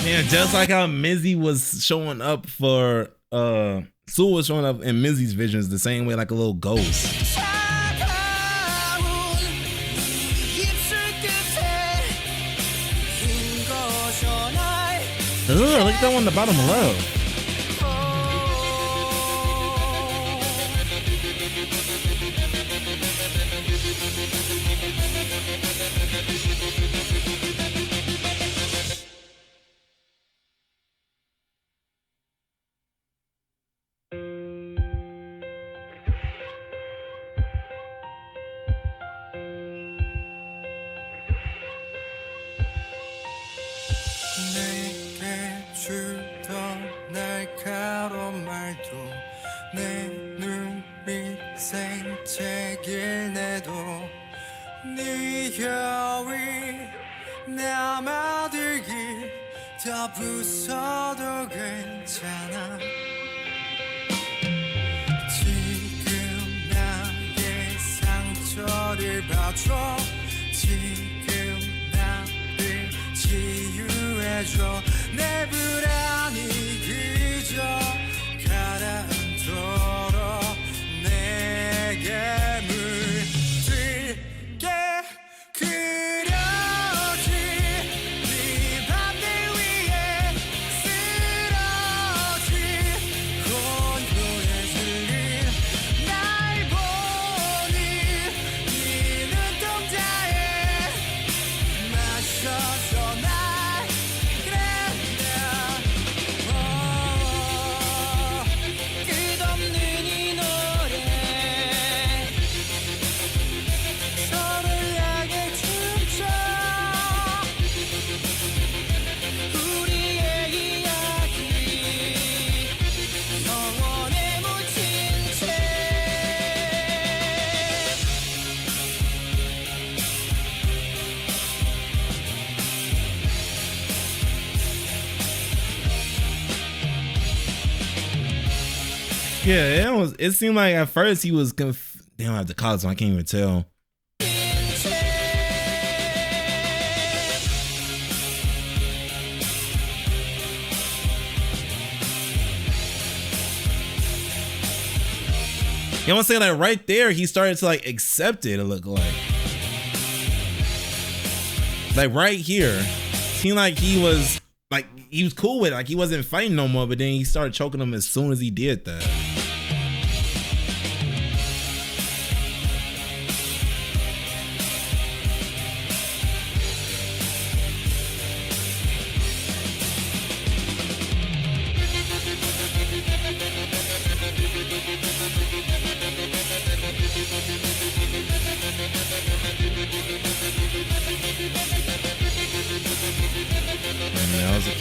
Yeah, just like how Mizzy was showing up for Sue was showing up in Mizzy's visions the same way, like a little ghost. Ugh, look at that one on the bottom left. 부숴도 괜찮아 지금 나의 상처를 봐줘 지금 나를 치유해줘 내 불안이 그저 가라앉도록 내게 물들게 Yeah, it seemed like at first he was damn, I have to call it, so I can't even tell. You know what I'm saying? Like right there, he started to like accept it look like. Like right here, seemed like he was cool with it. Like he wasn't fighting no more, but then he started choking him as soon as he did that.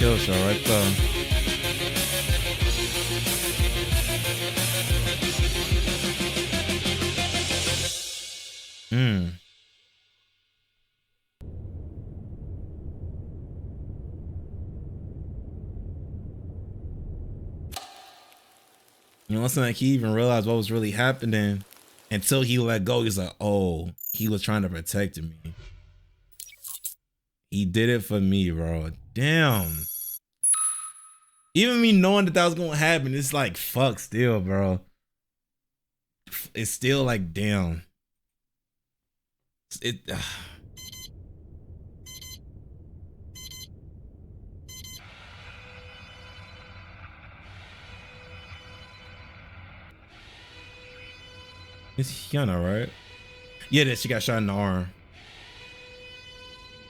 kill show right there. You know, it's like he even realized what was really happening until he let go. He's like, oh, he was trying to protect me. He did it for me, bro. Damn. Even me knowing that was gonna happen, it's like, fuck still, bro. It's still like, damn. It's Hyuna, right? Yeah, that she got shot in the arm.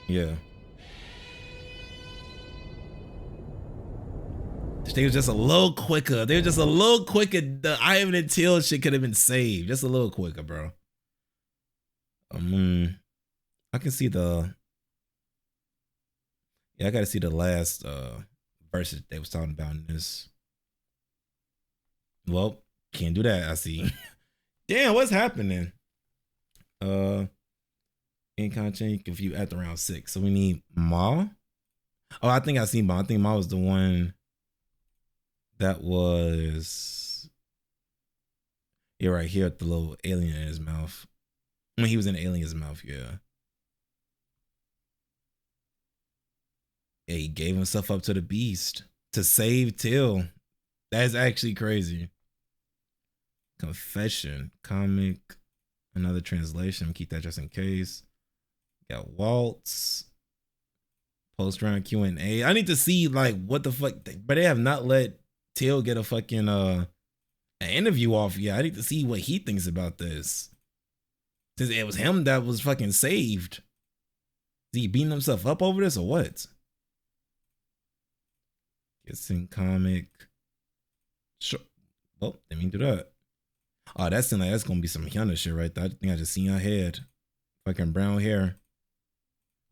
Yeah. They was just a little quicker. They were just a little quicker. The Ivan and Teal shit could have been saved. Just a little quicker, bro. I can see the... Yeah, I gotta see the last verses they was talking about in this. Well, can't do that, I see. Damn, what's happening? In content, you can view after round 6. So we need Ma. Oh, I think I seen Ma. I think Ma was the one that was... Yeah, right here with the little alien in his mouth. When he was in the alien's mouth, yeah. Yeah, he gave himself up to the beast to save Till. That's actually crazy. Confession, comic, another translation. Keep that just in case. Got Waltz. Post round Q&A. I need to see like what the fuck, but they have not let Till get a fucking an interview off yet. I need to see what he thinks about this. Since it was him that was fucking saved. Is he beating himself up over this or what? Kissing comic. Sure. Well, let me do that. Oh, that's like that's gonna be some Hyuna shit right there. I think I just seen her head. Fucking brown hair.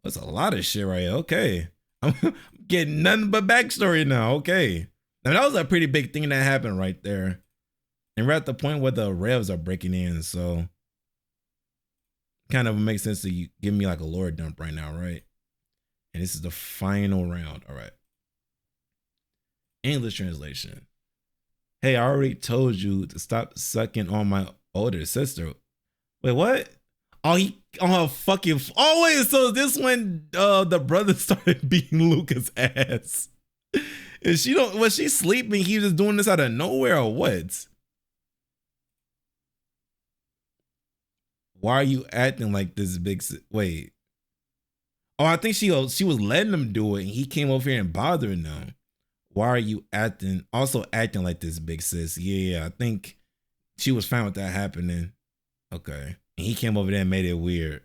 That's a lot of shit right here. Okay. I'm getting nothing but backstory now. Okay. Now that was a pretty big thing that happened right there. And we're at the point where the revs are breaking in, so kind of makes sense to give me like a lore dump right now, right? And this is the final round. All right. English translation. Hey, I already told you to stop sucking on my older sister. Wait, what? Oh, he on her fucking. Oh, wait. So this when the brother started beating Luka's ass. And she don't. Was she sleeping? He was just doing this out of nowhere or what? Why are you acting like this big? Wait. Oh, I think she was letting him do it, and he came over here and bothering them. Why are you acting like this, big sis? Yeah, I think she was fine with that happening. Okay. And he came over there and made it weird.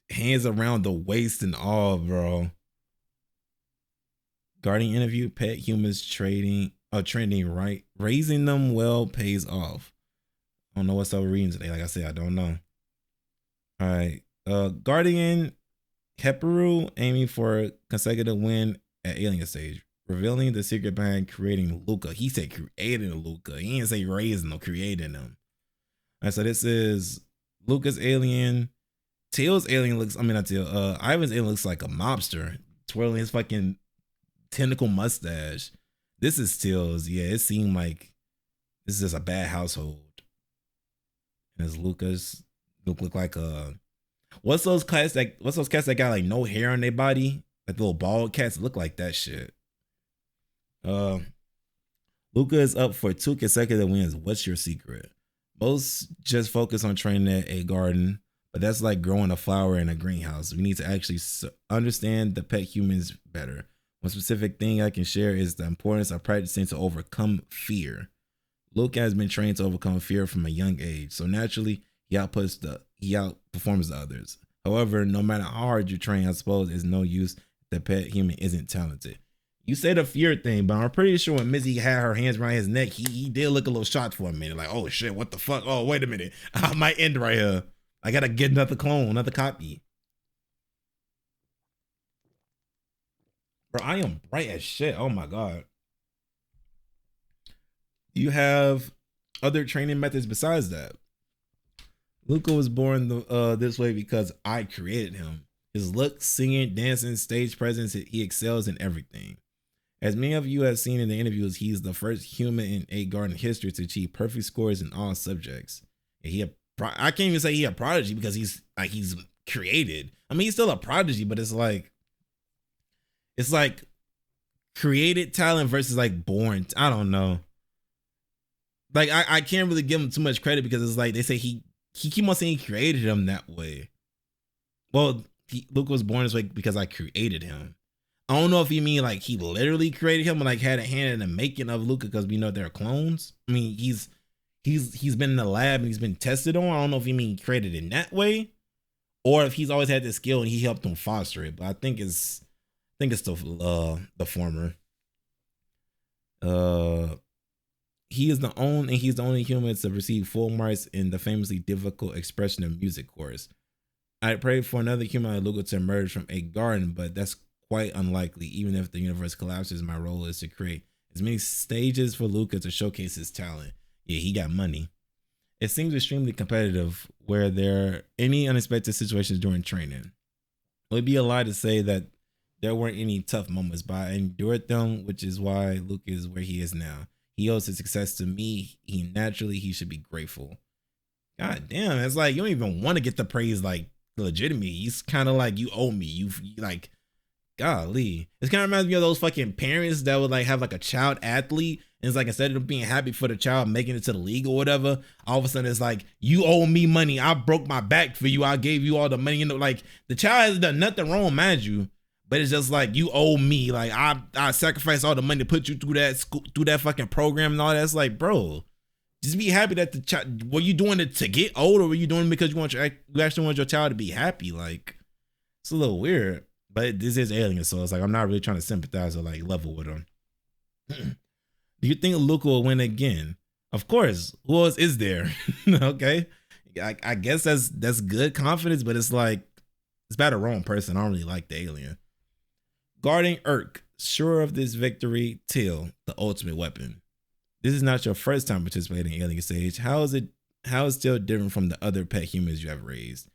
Hands around the waist and all, bro. Guardian interview, pet humans trending, right? Raising them well pays off. I don't know what's up with reading today. Like I said, I don't know. All right. Guardian Heparu aiming for a consecutive win at Alien stage, revealing the secret behind creating Luka. He said creating Luka. He didn't say raising or creating them. All right, so this is Luka's alien. Teal's alien looks, I mean not Teal, Ivan's alien looks like a mobster, twirling his fucking tentacle mustache. This is Teal's, yeah, it seemed like this is just a bad household. And it's Luka's look like a... What's those cats that got like no hair on their body? Like little bald cats look like that shit. Luka is up for 2 consecutive wins. What's your secret? Most just focus on training at a garden, but that's like growing a flower in a greenhouse. We need to actually understand the pet humans better. One specific thing I can share is the importance of practicing to overcome fear. Luka has been trained to overcome fear from a young age, so naturally he outperforms the others. However, no matter how hard you train, I suppose it's no use if the pet human isn't talented. You say the fear thing, but I'm pretty sure when Mizzy had her hands around his neck, he did look a little shocked for a minute. Like, oh shit, what the fuck? Oh, wait a minute. I might end right here. I gotta get another clone, another copy. Bro, I am bright as shit. Oh my god. You have other training methods besides that. Luka was born this way because I created him. His looks, singing, dancing, stage presence, he excels in everything. As many of you have seen in the interviews, he's the first human in A Garden history to achieve perfect scores in all subjects. And I can't even say he a prodigy because he's created. I mean, he's still a prodigy, but it's like created talent versus like born. I don't know. Like I can't really give him too much credit because it's like they say he keep on saying he created him that way. Well, Luka was born this way because I created him. I don't know if you mean like he literally created him or like had a hand in the making of Luka because we know they're clones. I mean, he's been in the lab and he's been tested on. I don't know if you mean he created in that way or if he's always had this skill and he helped him foster it. But I think it's the former. He's the only human to receive full marks in the famously difficult expression of music course. I prayed for another human like Luka to emerge from a garden, but that's quite unlikely. Even if the universe collapses, my role is to create as many stages for Luka to showcase his talent. Yeah, he got money. It seems extremely competitive where there are any unexpected situations during training. It would be a lie to say that there weren't any tough moments, but I endured them, which is why Luka is where he is now. He owes his success to me. He should be grateful. God damn, it's like you don't even want to get the praise like legitimate. He's kind of like, you owe me. You like, golly. It's kind of reminds me of those fucking parents that would like have like a child athlete. And it's like instead of being happy for the child making it to the league or whatever, all of a sudden it's like, you owe me money. I broke my back for you. I gave you all the money. You know, like the child has done nothing wrong, mind you. But it's just like, you owe me. Like I sacrificed all the money to put you through that school, through that fucking program and all that. It's like, bro, just be happy that the child. Were you doing it to get old, or were you doing it because you actually want your child to be happy? Like, it's a little weird. But this is Alien, so it's like I'm not really trying to sympathize or like level with him. Do you think Luka will win again? Of course. Who else is there? Okay, I guess that's good confidence, but it's like it's about the wrong person. I don't really like the Alien. Guarding Urk, sure of this victory, Till, the ultimate weapon. This is not your first time participating in Alien Stage. How is Till different from the other pet humans you have raised?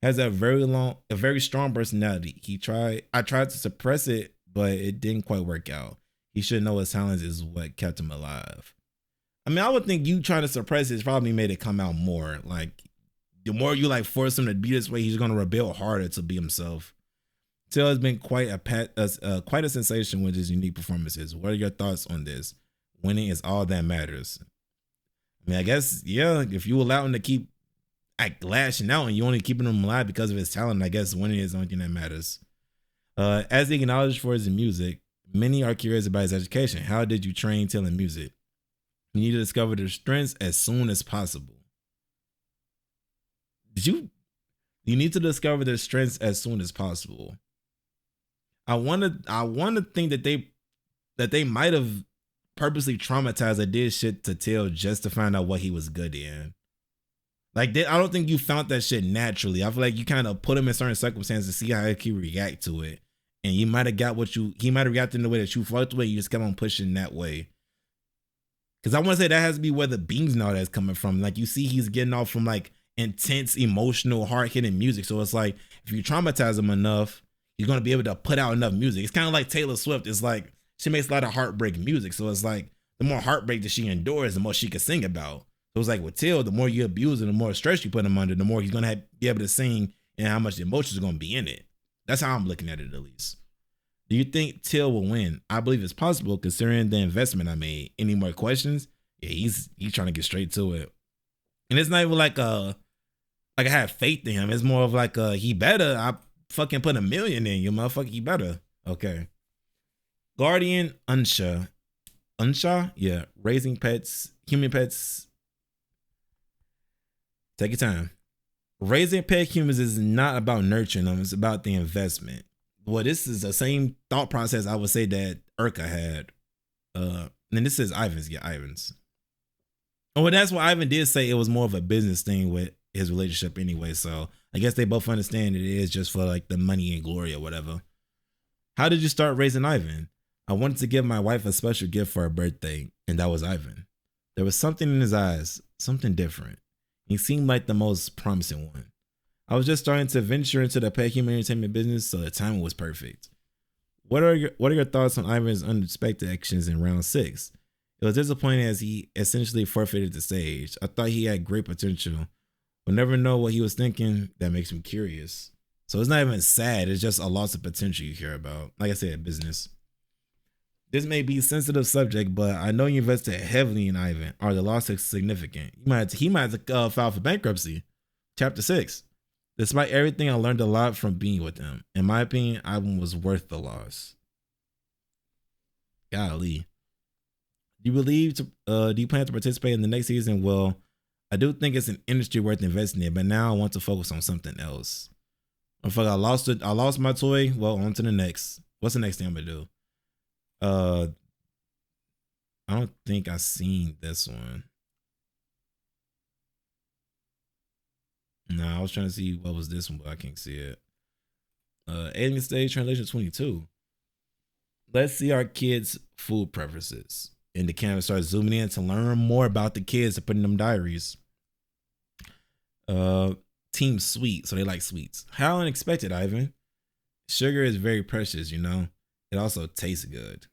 Has a very strong personality. I tried to suppress it, but it didn't quite work out. He should know his talents is what kept him alive. I mean, I would think you trying to suppress it probably made it come out more. Like, the more you like force him to be this way, he's gonna rebel harder to be himself. Till has been quite a sensation with his unique performances. What are your thoughts on this? Winning is all that matters. I mean, I guess, yeah, if you allow him to keep lashing out and you only keeping him alive because of his talent, I guess winning is the only thing that matters. As he acknowledged for his music, many are curious about his education. How did you train Till in music? You need to discover their strengths as soon as possible. You need to discover their strengths as soon as possible. I want to think that they might have purposely traumatized or did shit to Till just to find out what he was good in. Like, I don't think you found that shit naturally. I feel like you kind of put him in certain circumstances to see how he can react to it. And he might have reacted in the way that you felt the way. You just kept on pushing that way. Because I want to say that has to be where the beams and all that's coming from. Like, you see he's getting off from like intense, emotional, hard-hitting music. So it's like, if you traumatize him enough, you're going to be able to put out enough music. It's kind of like Taylor Swift. It's like, she makes a lot of heartbreak music. So it's like, the more heartbreak that she endures, the more she can sing about. So it's like with Till, the more you abuse him, the more stress you put him under, the more he's going to be able to sing and how much emotions are going to be in it. That's how I'm looking at it, at least. Do you think Till will win? I believe it's possible considering the investment I made. Any more questions? Yeah, he's trying to get straight to it. And it's not even like I have faith in him. It's more of like he better. I fucking put $1 million in you, motherfucker. He better. Okay. Guardian Unsha. Unsha? Yeah. Raising pets, human pets. Take your time. Raising pet humans is not about nurturing them. It's about the investment. Well, this is the same thought process I would say that Urka had. And this is Ivan's. Yeah, Ivan's. Oh, well, that's why Ivan did say it was more of a business thing with his relationship anyway. So I guess they both understand it is just for like the money and glory or whatever. How did you start raising Ivan? I wanted to give my wife a special gift for her birthday, and that was Ivan. There was something in his eyes, something different. He seemed like the most promising one. I was just starting to venture into the pet human entertainment business, so the timing was perfect. What are your thoughts on Ivan's unexpected actions in round 6? It was disappointing as he essentially forfeited the stage. I thought he had great potential. We'll never know what he was thinking. That makes me curious. So it's not even sad. It's just a loss of potential you care about. Like I said, business. This may be a sensitive subject, but I know you invested heavily in Ivan. Are the losses significant? He might have to file for bankruptcy. Chapter 6. Despite everything, I learned a lot from being with him. In my opinion, Ivan was worth the loss. Golly. Do you plan to participate in the next season? Well, I do think it's an industry worth investing in, but now I want to focus on something else. I lost my toy. Well, on to the next. What's the next thing I'm gonna do? I don't think I seen this one. I was trying to see what was this one, but I can't see it. Alien Stage Translation 22. Let's see our kids' food preferences. And the camera starts zooming in to learn more about the kids and putting them diaries. Team sweet, so they like sweets. How unexpected, Ivan. Sugar is very precious, you know. It also tastes good.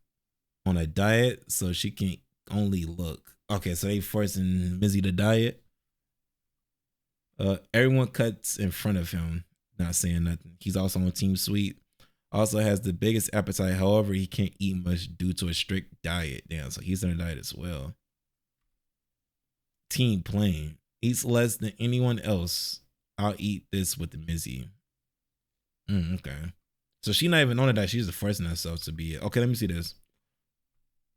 On a diet, so she can only look. Okay, so they forcing Mizzy to diet. Everyone cuts in front of him, not saying nothing. He's also on Team Sweet. Also has the biggest appetite. However, he can't eat much due to a strict diet. Damn, so he's on a diet as well. Team Plain. Eats less than anyone else. I'll eat this with the Mizzy. Okay. So she's not even on a diet. She's just forcing herself to be it. Okay, let me see this.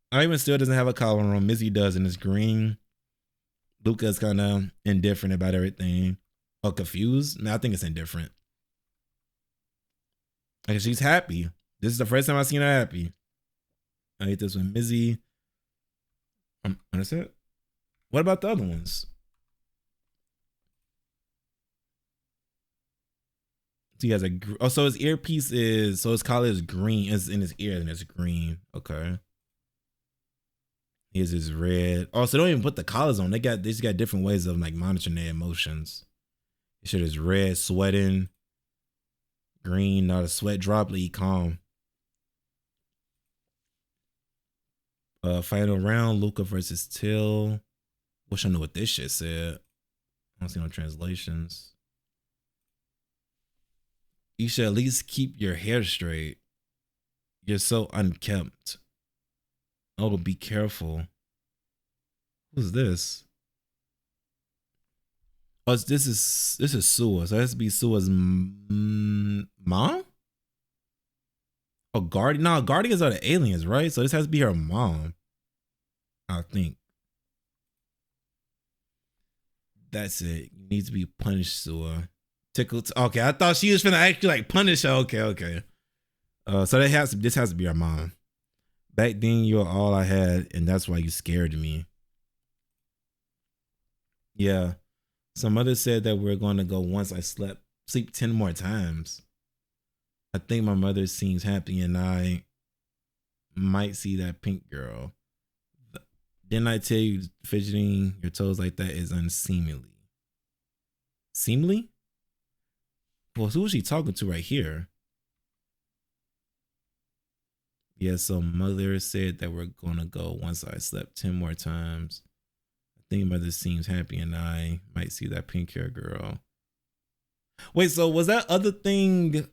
Ivan still doesn't have a collar on. Mizzy does, and it's green. Luka's kind of indifferent about everything. Oh, confused? Man, I think it's indifferent. Like, she's happy. This is the first time I've seen her happy. I ate this with Mizzy. That's it. What about the other ones? He has so his earpiece is, so his collar is green. It's in his ear and it's green. Okay. His is red. Oh, so they don't even put the collars on. They just got different ways of like monitoring their emotions. This shit is red, sweating. Green, not a sweat droplet, he calm. Final round, Luka versus Till. Wish I knew what this shit said. I don't see no translations. You should at least keep your hair straight. You're so unkempt. Oh, be careful. Who's this? Oh, this is Sua. So it has to be Sua's mom? Oh, Guardian. No, Guardians are the aliens, right? So this has to be her mom. I think. That's it. You need to be punished, Sua. Tickled. Okay, I thought she was finna actually like punish her. Okay. So this has to be her mom. Back then, you were all I had, and that's why you scared me. Yeah. Some others said that we're going to go once I sleep 10 more times. I think my mother seems happy, and I might see that pink girl. Didn't I tell you fidgeting your toes like that is unseemly? Seemly? Well, who is she talking to right here? Yeah, so mother said that we're gonna go once I slept 10 more times. I think mother seems happy and I might see that pink hair girl. Wait, so was that other thing?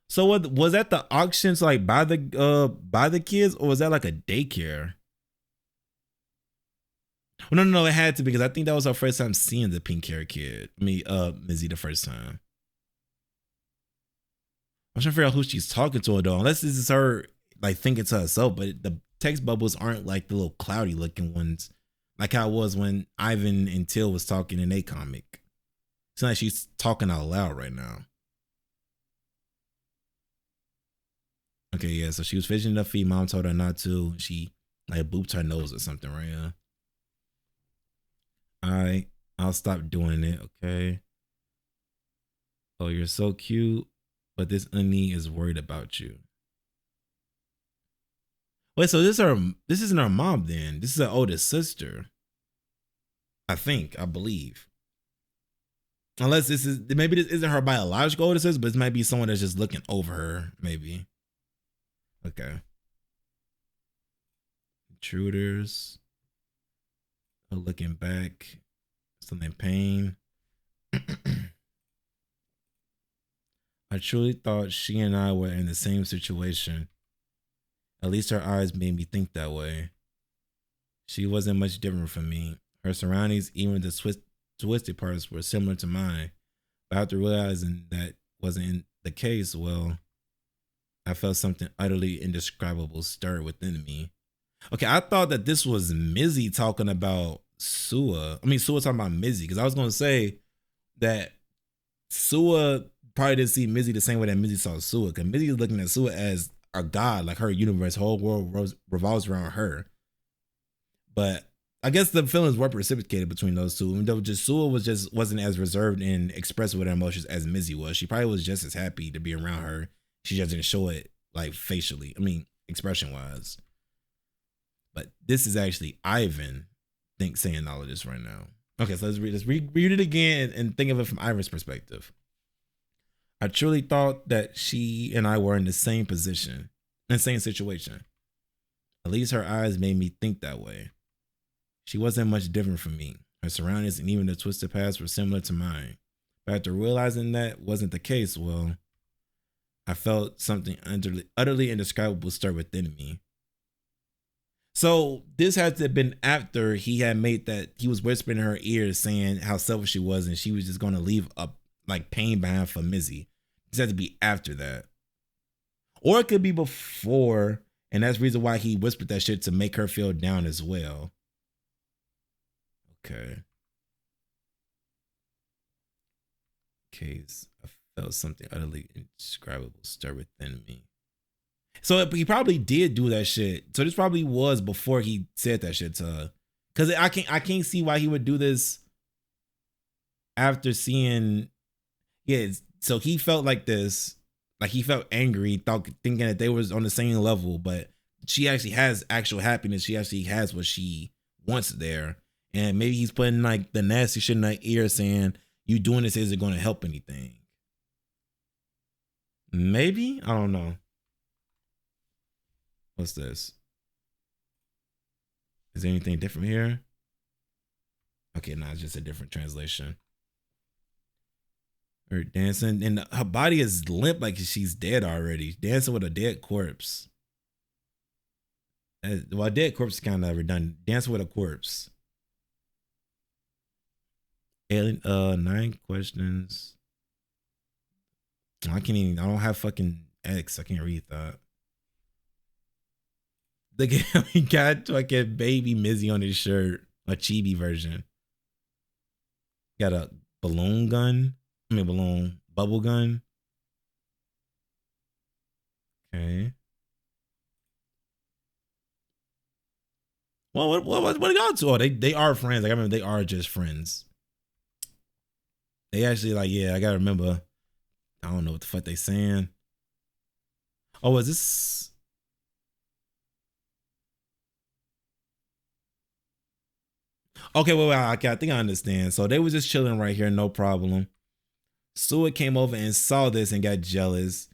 So what was that the auctions like by the kids, or was that like a daycare? Well, no, it had to be, because I think that was our first time seeing the pink hair kid. Mizzy the first time. I'm trying to figure out who she's talking to though, unless this is her like thinking to herself. But the text bubbles aren't like the little cloudy looking ones, like how it was when Ivan and Till was talking in a comic. It's like she's talking out loud right now. Okay, yeah. So she was fidgeting her feet. Mom told her not to. She like booped her nose or something right now. I'll stop doing it. Okay. Oh, you're so cute. but this Uni is worried about you. Wait, so this isn't her mom then. This is her oldest sister. I believe. Unless this isn't her biological oldest sister, but this might be someone that's just looking over her, maybe. Okay. Intruders. Looking back. Still in pain. I truly thought she and I were in the same situation. At least her eyes made me think that way. She wasn't much different from me. Her surroundings, even the twisted parts, were similar to mine. But after realizing that wasn't the case, well, I felt something utterly indescribable stir within me. Okay, I thought that this was Mizzy talking about Sua. I mean, Sua talking about Mizzy, because I was going to say that Sua probably didn't see Mizzy the same way that Mizzy saw Sua, because Mizzy is looking at Sua as a god, like her universe, whole world revolves around her. But I guess the feelings were reciprocated between those two. Even though just Sua wasn't as reserved and expressive with her emotions as Mizzy was. She probably was just as happy to be around her. She just didn't show it like facially. I mean, expression wise. But this is actually Ivan saying all of this right now. Okay, so let's read it again and think of it from Ivan's perspective. I truly thought that she and I were in the same position, in the same situation. At least her eyes made me think that way. She wasn't much different from me. Her surroundings and even the twisted paths were similar to mine. But after realizing that wasn't the case, well, I felt something utterly indescribable stir within me. So this had to have been after he had made that, he was whispering in her ear saying how selfish she was and she was just going to leave up like pain behind for Mizzy. This had to be after that. Or it could be before, and that's the reason why he whispered that shit, to make her feel down as well. Okay. Case, I felt something utterly indescribable stir within me. So he probably did do that shit. So this probably was before he said that shit to her. Cause I can't see why he would do this after seeing, yeah. So he felt like this, like he felt angry, thinking that they was on the same level, but she actually has actual happiness. She actually has what she wants there. And maybe he's putting like the nasty shit in her ear saying, you doing this isn't going to help anything. Maybe? I don't know. What's this? Is there anything different here? Okay, no, it's just a different translation. Her dancing, and her body is limp like she's dead already. Dancing with a dead corpse. Well, a dead corpse is kind of redundant. Dancing with a corpse. Alien, 9 questions. I don't have fucking X. I can't read that. The guy got fucking baby Mizzy on his shirt, a chibi version. Got a bubble gun. Okay. Well, what are y'all two? Oh, they are friends. Like, I remember they are just friends. They actually like, yeah, I gotta remember. I don't know what the fuck they saying. Oh, is this? Okay, well, okay, I think I understand. So they were just chilling right here, no problem. Sua came over and saw this and got jealous.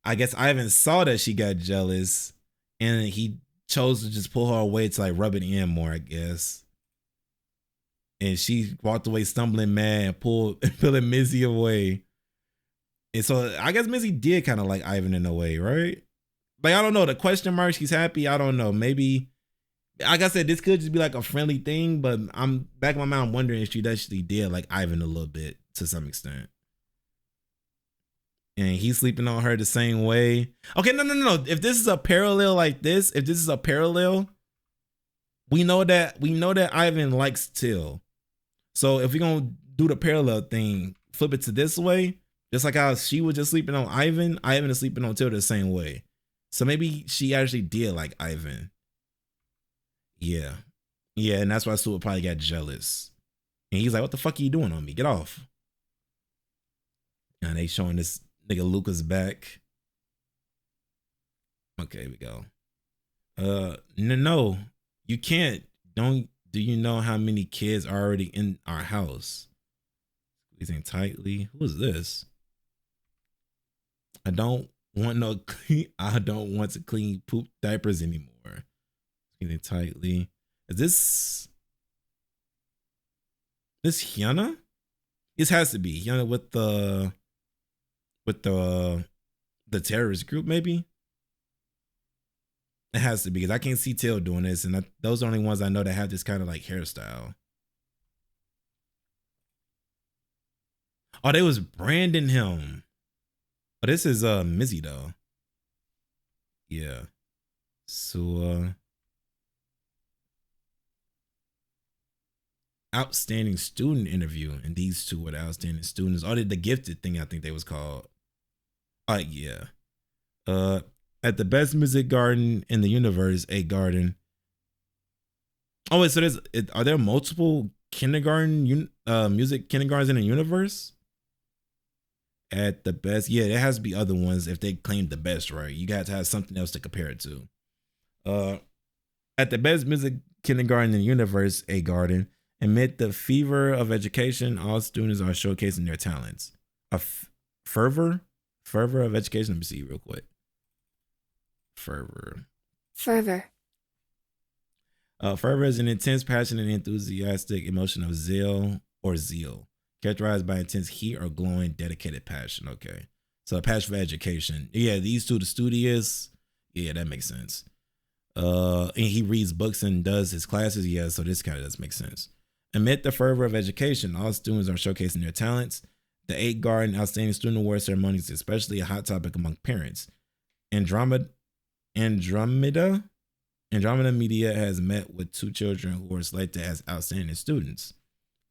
I guess Ivan saw that she got jealous, and he chose to just pull her away to like rub it in more, I guess. And she walked away stumbling mad and pulling Mizzy away. And so I guess Mizzy did kind of like Ivan in a way, right? Like, I don't know, the question marks, he's happy. I don't know. Maybe, like I said, this could just be like a friendly thing, but I'm back in my mind, I'm wondering if she actually did like Ivan a little bit to some extent. And he's sleeping on her the same way. Okay, no. If this is a parallel like this, we know that Ivan likes Till. So if we're gonna do the parallel thing, flip it to this way, just like how she was just sleeping on Ivan is sleeping on Till the same way. So maybe she actually did like Ivan. Yeah, and that's why Sue probably got jealous. And he's like, "What the fuck are you doing on me? Get off!" And they showing this Nigga Luka's back. Okay, here we go. No, you can't. Don't. Do you know how many kids are already in our house? Squeezing tightly. Who is this? I don't want no clean. I don't want to clean poop diapers anymore. Squeezing tightly. Is this Hyuna? This has to be Hyuna with the terrorist group, maybe. It has to be because I can't see Tail doing this, and those are the only ones I know that have this kind of like hairstyle. Oh, they was branding him. Oh, this is Mizzy though. Yeah. So outstanding student interview, and these two were the outstanding students. Oh, the gifted thing I think they was called. Yeah. At the best music garden in the universe, a garden. Oh, wait, so are there multiple music kindergartens in the universe? At the best, yeah, there has to be other ones if they claim the best, right? You got to have something else to compare it to. At the best music kindergarten in the universe, a garden. Amid the fever of education, all students are showcasing their talents. A fervor of education. Let me see real quick. Fervor. Fervor is an intense, passionate, and enthusiastic emotion of zeal, characterized by intense heat or glowing, dedicated passion. Okay. So a passion for education. Yeah, these two, the studious. Yeah, that makes sense. And he reads books and does his classes. Yeah, so this kind of does make sense. Amid the fervor of education, all students are showcasing their talents. The 8 Garden Outstanding Student Award ceremony is especially a hot topic among parents. Andromeda Media has met with 2 children who were selected as outstanding students.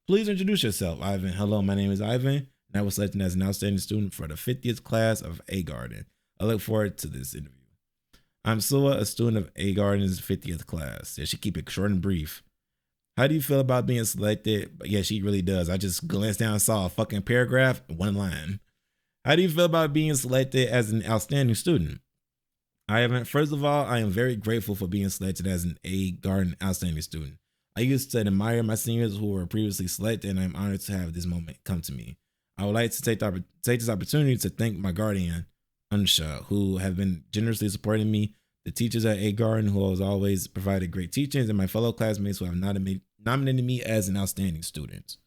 Please introduce yourself, Ivan. Hello, my name is Ivan, and I was selected as an outstanding student for the 50th class of A Garden. I look forward to this interview. I'm Suwa, a student of A Garden's 50th class. Yeah, she keep it short and brief. How do you feel about being selected? Yeah, she really does. I just glanced down and saw a fucking paragraph, 1 line. How do you feel about being selected as an outstanding student? First of all, I am very grateful for being selected as an A Garden outstanding student. I used to admire my seniors who were previously selected, and I'm honored to have this moment come to me. I would like to take this opportunity to thank my guardian, Ansha, who have been generously supporting me, the teachers at A Garden who has always provided great teachings, and my fellow classmates who have nominated me as an outstanding student.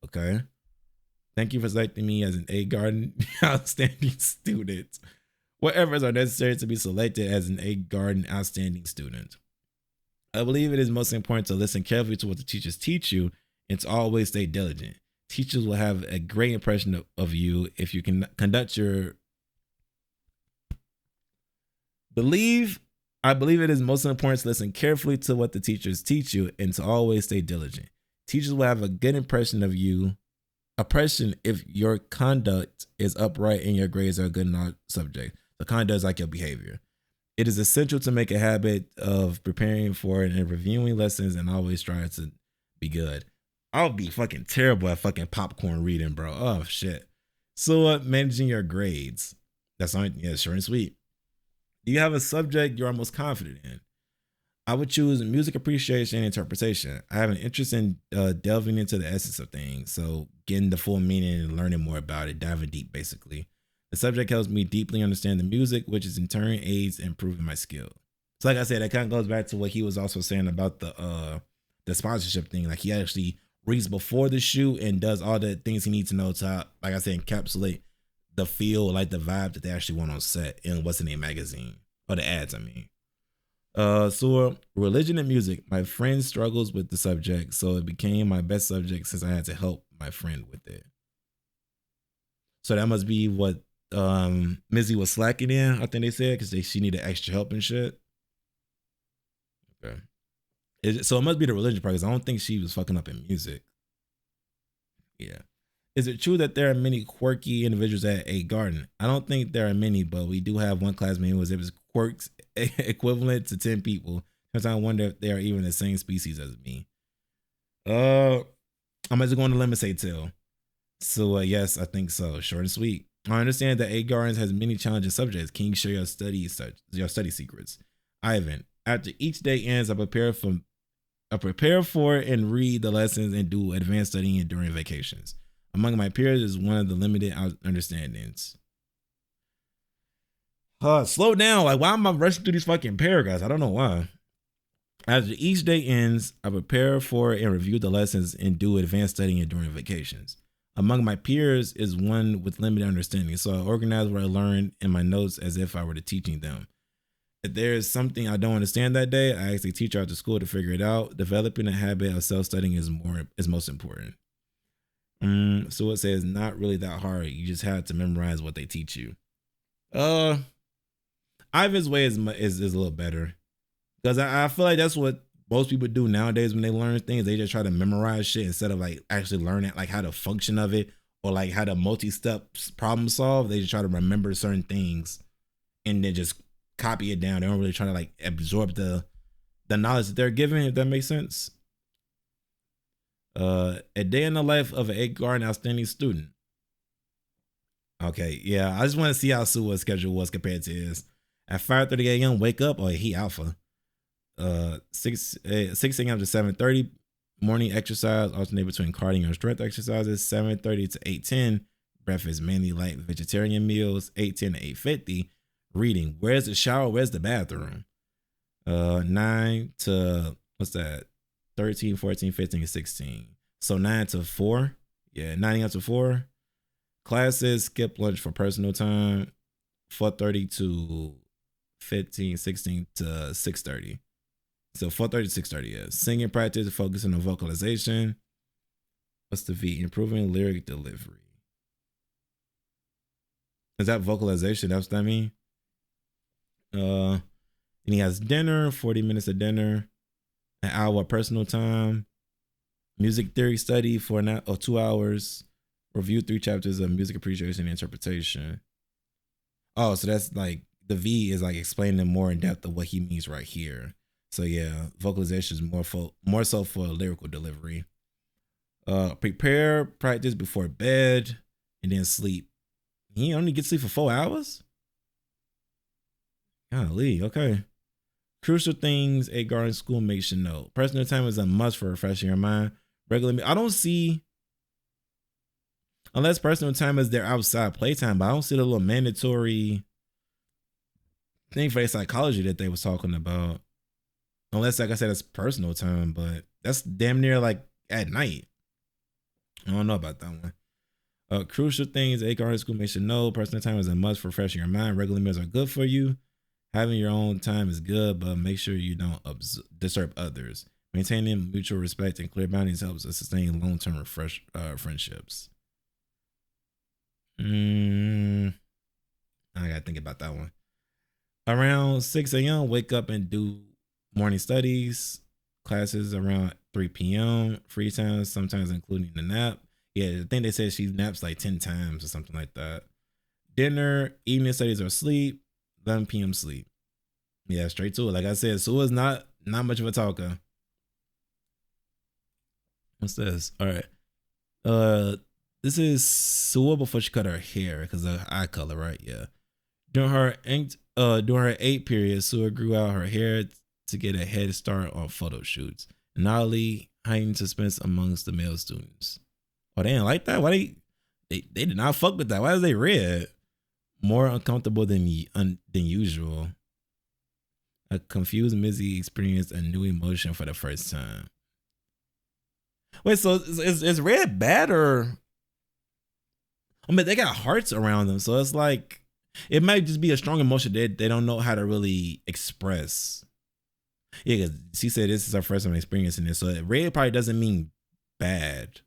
Okay. Thank you for selecting me as an A Garden outstanding student. What efforts are necessary to be selected as an A Garden outstanding student? I believe it is most important to listen carefully to what the teachers teach you and to always stay diligent. Teachers will have a great impression of you if you can conduct your I believe it is most important to listen carefully to what the teachers teach you and to always stay diligent. Teachers will have a good impression of you, if your conduct is upright and your grades are good in all subjects. The conduct is like your behavior. It is essential to make a habit of preparing for and reviewing lessons and always trying to be good. I'll be fucking terrible at fucking popcorn reading, bro. Oh, shit. So managing your grades. That's short and sweet. Do you have a subject you're most confident in? I would choose music appreciation and interpretation. I have an interest in delving into the essence of things. So getting the full meaning and learning more about it, diving deep, basically. The subject helps me deeply understand the music, which is in turn aids in improving my skill. So like I said, that kind of goes back to what he was also saying about the sponsorship thing. Like he actually reads before the shoot and does all the things he needs to know to, like I said, encapsulate the feel, like the vibe that they actually want on set in What's in a Magazine, or the ads, I mean. So religion and music. My friend struggles with the subject, so it became my best subject since I had to help my friend with it. So that must be what Mizzy was slacking in, I think they said, because she needed extra help and shit. Okay. So it must be the religion part, because I don't think she was fucking up in music. Yeah. Is it true that there are many quirky individuals at A Garden? I don't think there are many, but we do have one classmate who was able quirks equivalent to 10 people. Sometimes I wonder if they are even the same species as me. I'm just going to limit say Till. So yes, I think so. Short and sweet. I understand that 8 Gardens has many challenging subjects. Can you share your study secrets? Ivan, after each day ends, I prepare for and read the lessons and do advanced studying during vacations. Among my peers is one of the limited understandings. Slow down. Like, why am I rushing through these fucking paragraphs? I don't know why. After each day ends, I prepare for and review the lessons and do advanced studying during vacations. Among my peers is one with limited understanding, so I organize what I learned in my notes as if I were teaching them. If there is something I don't understand that day, I ask the teacher after school to figure it out. Developing a habit of self-studying is most important. So it says not really that hard. You just have to memorize what they teach you. Ivan's way is a little better, because I feel like that's what most people do nowadays when they learn things. They just try to memorize shit instead of like actually learning like how to function of it, or like how to multi-step problem solve. They just try to remember certain things and then just copy it down. They don't really try to like absorb the knowledge that they're given, if that makes sense. A day in the life of an 8 Garden outstanding student. Okay, yeah, I just want to see how Sua's schedule was compared to his. At 5:30 a.m., wake up. Oh, he alpha. 6 a.m. to 7:30, morning exercise, alternate between cardio and strength exercises. 7:30 to 8:10, breakfast, mainly light vegetarian meals. 8:10 to 8:50, reading. Where's the shower? Where's the bathroom? 9 to, what's that? 13, 14, 15, 16. So 9 to 4. Yeah, 9 a.m. to 4. Classes, skip lunch for personal time. 4:30 to 15, 16 to 6:30. So 4:30 to 6:30, yeah. Singing practice, focusing on vocalization. What's the V? Improving lyric delivery. Is that vocalization? That's what I mean. And he has dinner, 40 minutes of dinner, an hour of personal time, music theory study for 2 hours, review 3 chapters of music appreciation and interpretation. Oh, so that's like the V is like explaining more in depth of what he means right here. So yeah, vocalization is more so for lyrical delivery. Prepare, practice before bed, and then sleep. He only gets sleep for 4 hours? Golly, okay. Crucial things a garden schoolmate should know. Personal time is a must for refreshing your mind. I don't see, unless personal time is their outside playtime, but I don't see the little mandatory thing for their psychology that they was talking about. Unless, like I said, it's personal time, but that's damn near like at night. I don't know about that one. Crucial things a garden schoolmate should know. Personal time is a must for refreshing your mind. Regular meals are good for you. Having your own time is good, but make sure you don't disturb others. Maintaining mutual respect and clear boundaries helps us sustain long-term friendships. I gotta think about that one. Around 6 a.m., wake up and do morning studies. Classes around 3 p.m. Free time, sometimes including the nap. Yeah, I think they said she naps like 10 times or something like that. Dinner, evening studies or sleep. 11 p.m. sleep. Yeah, straight to it. Like I said, Sua's not much of a talker. What's this? All right. This is Sua before she cut her hair because of eye color, right? Yeah. During her 8 period, Sua grew out her hair to get a head start on photo shoots. Nolly heightened suspense amongst the male students. Oh, they didn't like that? Why they did not fuck with that? Why is they red? More uncomfortable than usual. A confused Mizzy experienced a new emotion for the first time. Wait, so is red bad or? I mean, they got hearts around them, so it's like it might just be a strong emotion they don't know how to really express. Yeah, because she said this is her first time experiencing this, so red probably doesn't mean bad.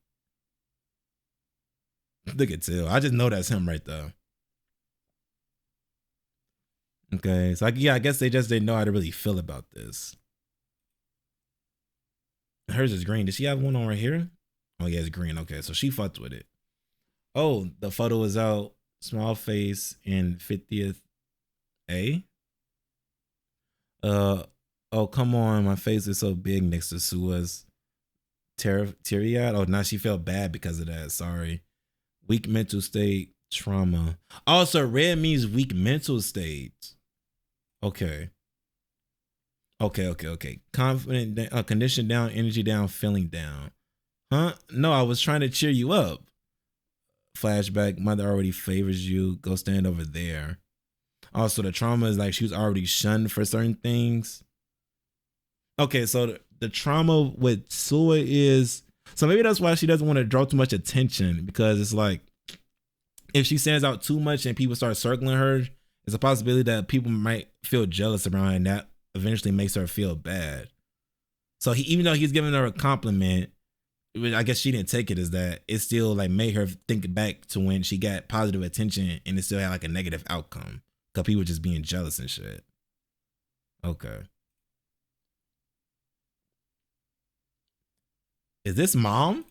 Look at Till. I just know that's him right there. Okay, so I guess they just didn't know how to really feel about this. Hers is green. Does she have one on right here? Oh yeah, it's green. Okay, so she fucked with it. Oh, the photo is out. Small face in 50th A. Oh come on, my face is so big next to Sua's. Teary-eyed. Oh, now she felt bad because of that. Sorry. Weak mental state. Trauma. Also, red means weak mental states. Okay. Okay. Confident, condition down, energy down, feeling down. Huh? No, I was trying to cheer you up. Flashback, mother already favors you. Go stand over there. Also, the trauma is like she was already shunned for certain things. Okay, so the trauma with Sua is, so maybe that's why she doesn't want to draw too much attention, because it's like if she stands out too much and people start circling her, there's a possibility that people might feel jealous around her, and that eventually makes her feel bad. So even though he's giving her a compliment, I guess she didn't take it as that. It still like made her think back to when she got positive attention and it still had like a negative outcome because people were just being jealous and shit. Okay. Is this mom?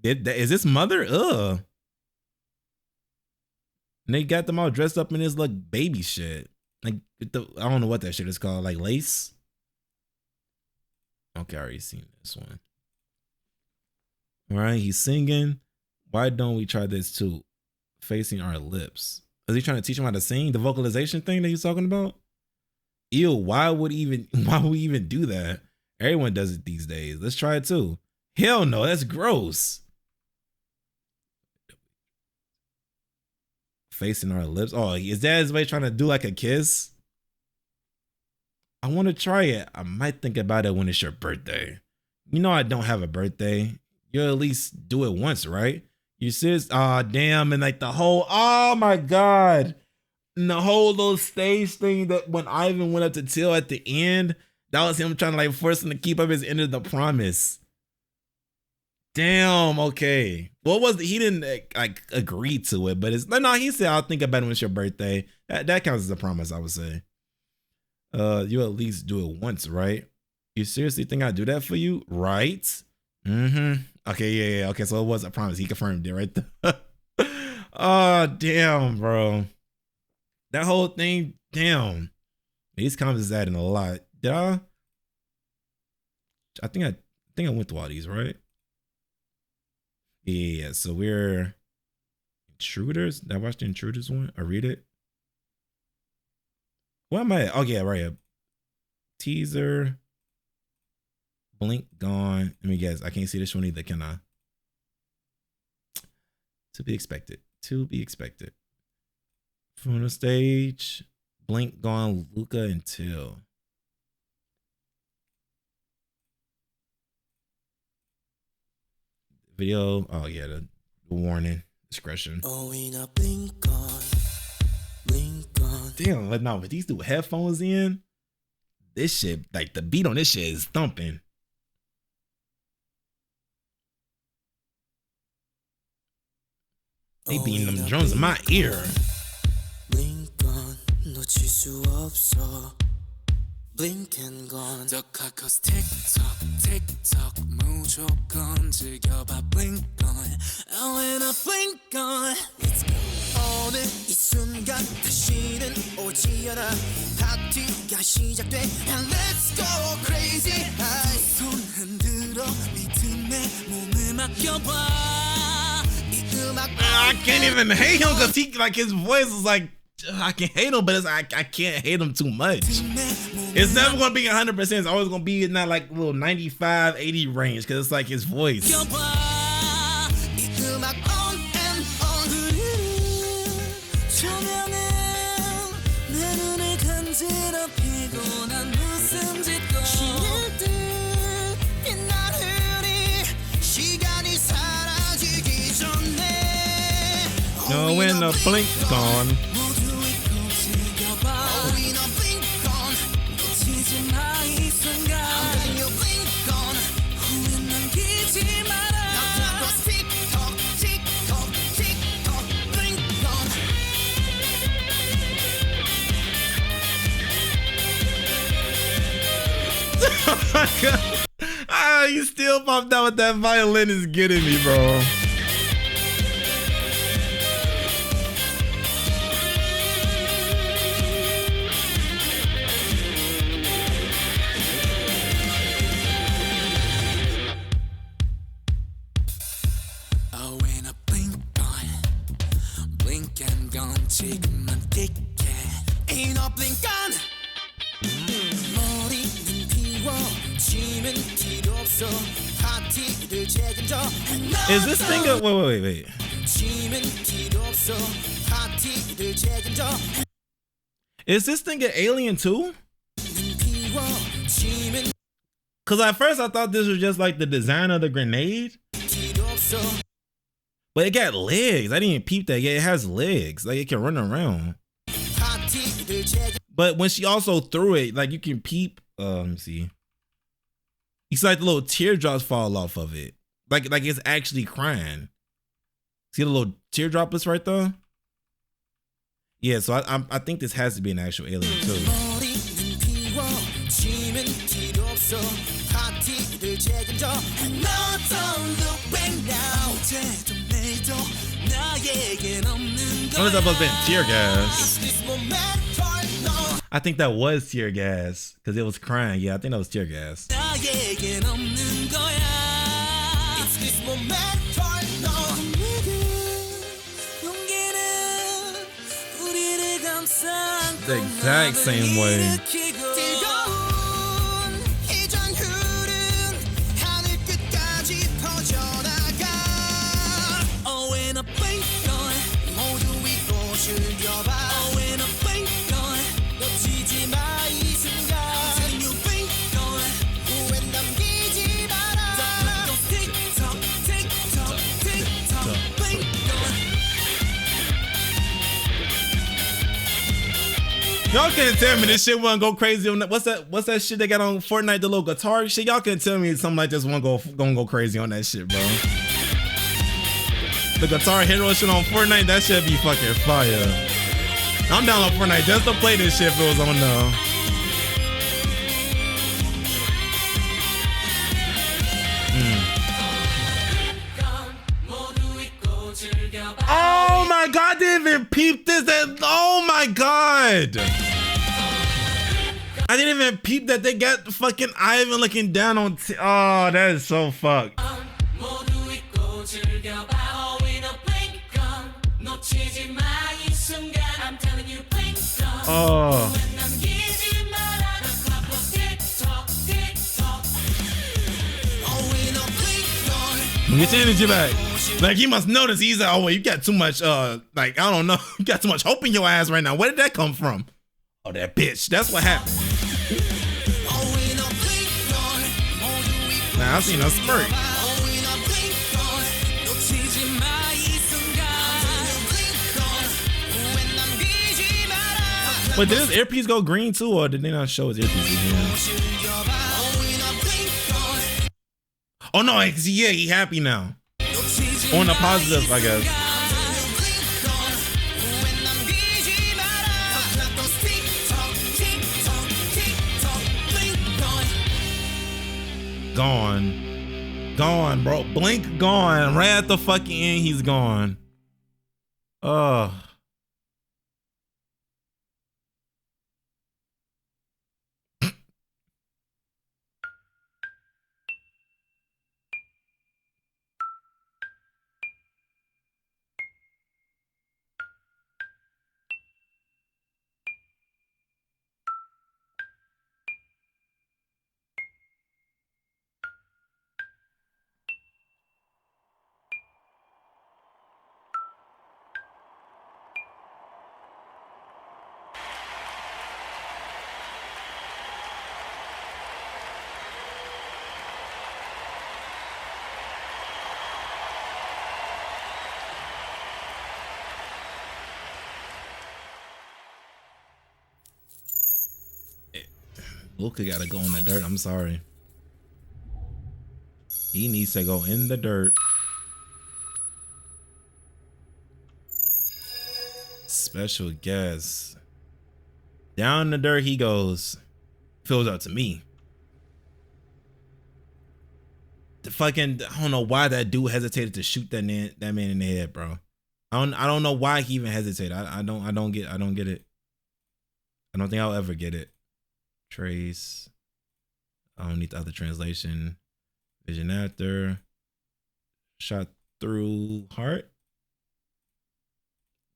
Is this mother? Ugh. And they got them all dressed up in this like baby shit. Like I don't know what that shit is called. Like lace. Okay, I already seen this one. All right, he's singing. Why don't we try this too? Facing our lips. Is he trying to teach him how to sing? The vocalization thing that he's talking about? Ew, why would we even do that? Everyone does it these days. Let's try it too. Hell no, that's gross. Facing our lips. Oh, is that his way trying to do like a kiss? I want to try it. I might think about it when it's your birthday. You know I don't have a birthday. You'll at least do it once, right? You sis, damn, and like the whole, oh my god. And the whole little stage thing that when Ivan went up to Till at the end, that was him trying to like force him to keep up his end of the promise. Damn, okay. What was he didn't like agree to it, but it's no, he said I'll think about it when it's your birthday. That counts as a promise, I would say. You at least do it once, right? You seriously think I'd do that for you? Right? Mm-hmm. Okay, yeah. Okay, so it was a promise. He confirmed it right there. Oh, damn, bro. That whole thing, damn. These comments is adding a lot. Did I? I think I went through all these, right? Yeah, so we're Intruders. Did I watch the Intruders one? Or read it? What am I at? Oh, yeah, right here. Teaser. Blink gone. Let me guess. I can't see this one either, can I? To be expected. To be expected. From the stage. Blink gone. Luka and Till. Video. Oh, yeah. The warning. Discretion. Oh, in a blink on. Blink on. Damn, but no, but these do headphones in. This shit, like the beat on this shit is thumping. They beating them drums in my ear. Blink on, 놓칠 수 없어. Blink and gone. 더 가까스 틱톡 무조건 즐겨봐. Blink on, and when I blink on, let's go. 오늘 이 순간 다시는 오지 않아. 파티가 시작돼 and let's go crazy. 손 흔들어 리듬에 몸을 맡겨봐. I can't even hate him because he like his voice is like I can hate him, but it's I can't hate him too much. It's never gonna be 100%. It's always gonna be in that like little 95, 80 range because it's like his voice. No, when the blink gone. You still popped out with that violin is getting me, bro. Is this thing a wait. Is this thing an alien too? Cause at first I thought this was just like the design of the grenade. But it got legs. I didn't peep that. Yeah, it has legs. Like it can run around. But when she also threw it, like you can peep. Let me see. You see like the little teardrops fall off of it. Like it's actually crying. See the little teardroplets right there? Yeah, so I think this has to be an actual alien too. What is that supposed to be? Tear gas. I think that was tear gas because it was crying. Yeah, I think that was tear gas. The exact same way. Y'all can't tell me this shit won't go crazy on that. What's that shit they got on Fortnite, the little guitar shit? Y'all can't tell me something like this won't gonna go crazy on that shit, bro. The Guitar Hero shit on Fortnite, that shit be fucking fire. I'm down on Fortnite just to play this shit if it was on though. Oh my god, I didn't even peep this. Oh my god. I didn't even peep that they got fucking Ivan looking down on oh, that is so fucked. Oh. Get your energy back. Like he must notice he's like, oh wait, you got too much like I don't know, you got too much hope in your ass right now. Where did that come from? Oh, that bitch. That's what happened. Now I've seen a smirk. But did his earpiece go green too, or did they not show his earpiece again? Oh no, yeah, he happy now. On the positive, I guess. Gone, bro. Blink gone. Right at the fucking end, he's gone. Ugh. Luka gotta go in the dirt. I'm sorry. He needs to go in the dirt. Special guest. Down the dirt he goes. Feels up to me. The fucking, I don't know why that dude hesitated to shoot that man in the head, bro. I don't know why he even hesitated. I don't get it. I don't think I'll ever get it. Trace. I don't need the other translation. Vision after. Shot through heart.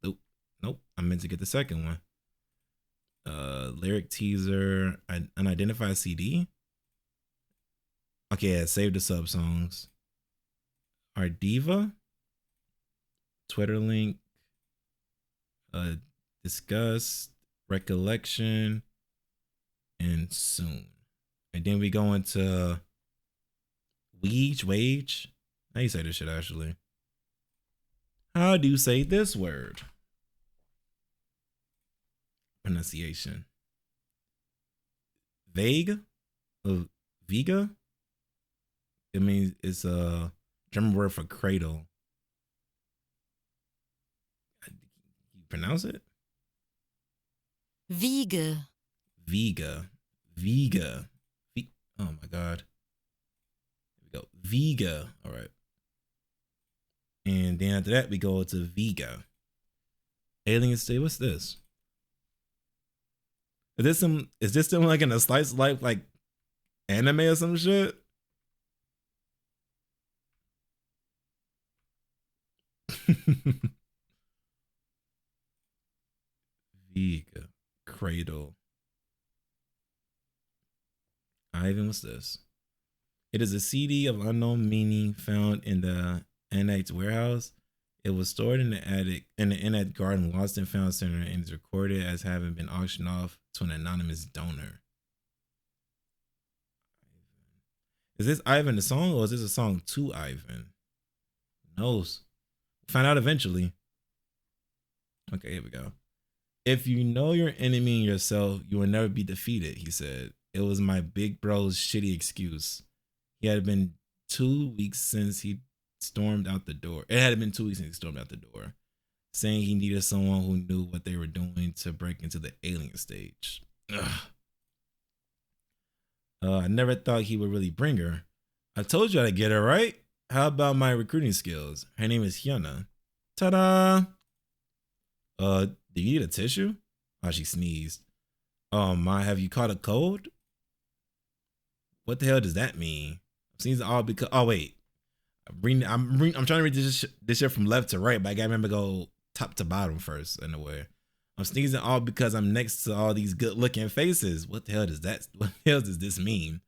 Nope. I meant to get the second one. Lyric teaser. Unidentified CD. Okay, yeah, save the sub songs. Our diva, Twitter link, discuss, recollection, and soon. And then we go into wage. How you say this shit actually? How do you say this word? Pronunciation. Vague? Vega? It means it's a German word for cradle. You pronounce it? Wiege. Vega. Vega. Oh my god. Here we go. Vega. All right. And then after that, we go to Vega. Alien State. What's this? Is this some like in a slice of life like anime or some shit? Vega. Cradle. Ivan, what's this? It is a CD of unknown meaning found in the Annex warehouse. It was stored in the attic in the Annette Garden Watson Found Center and is recorded as having been auctioned off to an anonymous donor. Is this Ivan the song or is this a song to Ivan? Who knows? Find out eventually. Okay, here we go. If you know your enemy and yourself, you will never be defeated, he said. It was my big bro's shitty excuse. It had been 2 weeks since he stormed out the door. It had been 2 weeks since he stormed out the door, saying he needed someone who knew what they were doing to break into the alien stage. I never thought he would really bring her. I told you how to get her, right? How about my recruiting skills? Her name is Hyuna. Ta-da! Do you need a tissue? Oh, she sneezed. Oh my, have you caught a cold? What the hell does that mean? I'm sneezing all because. Oh wait, I'm trying to read this shit from left to right, but I gotta remember to go top to bottom first. In a way, I'm sneezing all because I'm next to all these good-looking faces. What the hell does that? What the hell does this mean?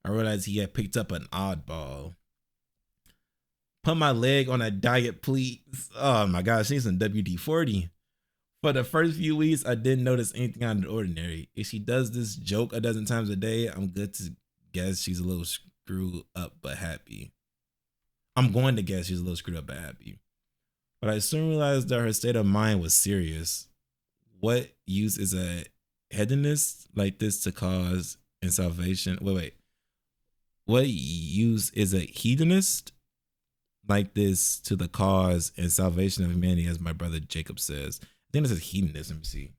I realized he had picked up an oddball. Put my leg on a diet, please. Oh my gosh, she's some WD-40. For the first few weeks, I didn't notice anything out of the ordinary. If she does this joke a dozen times a day, I'm good to guess she's a little screwed up but happy. I'm going to guess she's a little screwed up but happy. But I soon realized that her state of mind was serious. What use is a hedonist like this to cause and salvation? Wait. What use is a hedonist like this to the cause and salvation of humanity, as my brother Jacob says? I think it says hedonism. Let me see.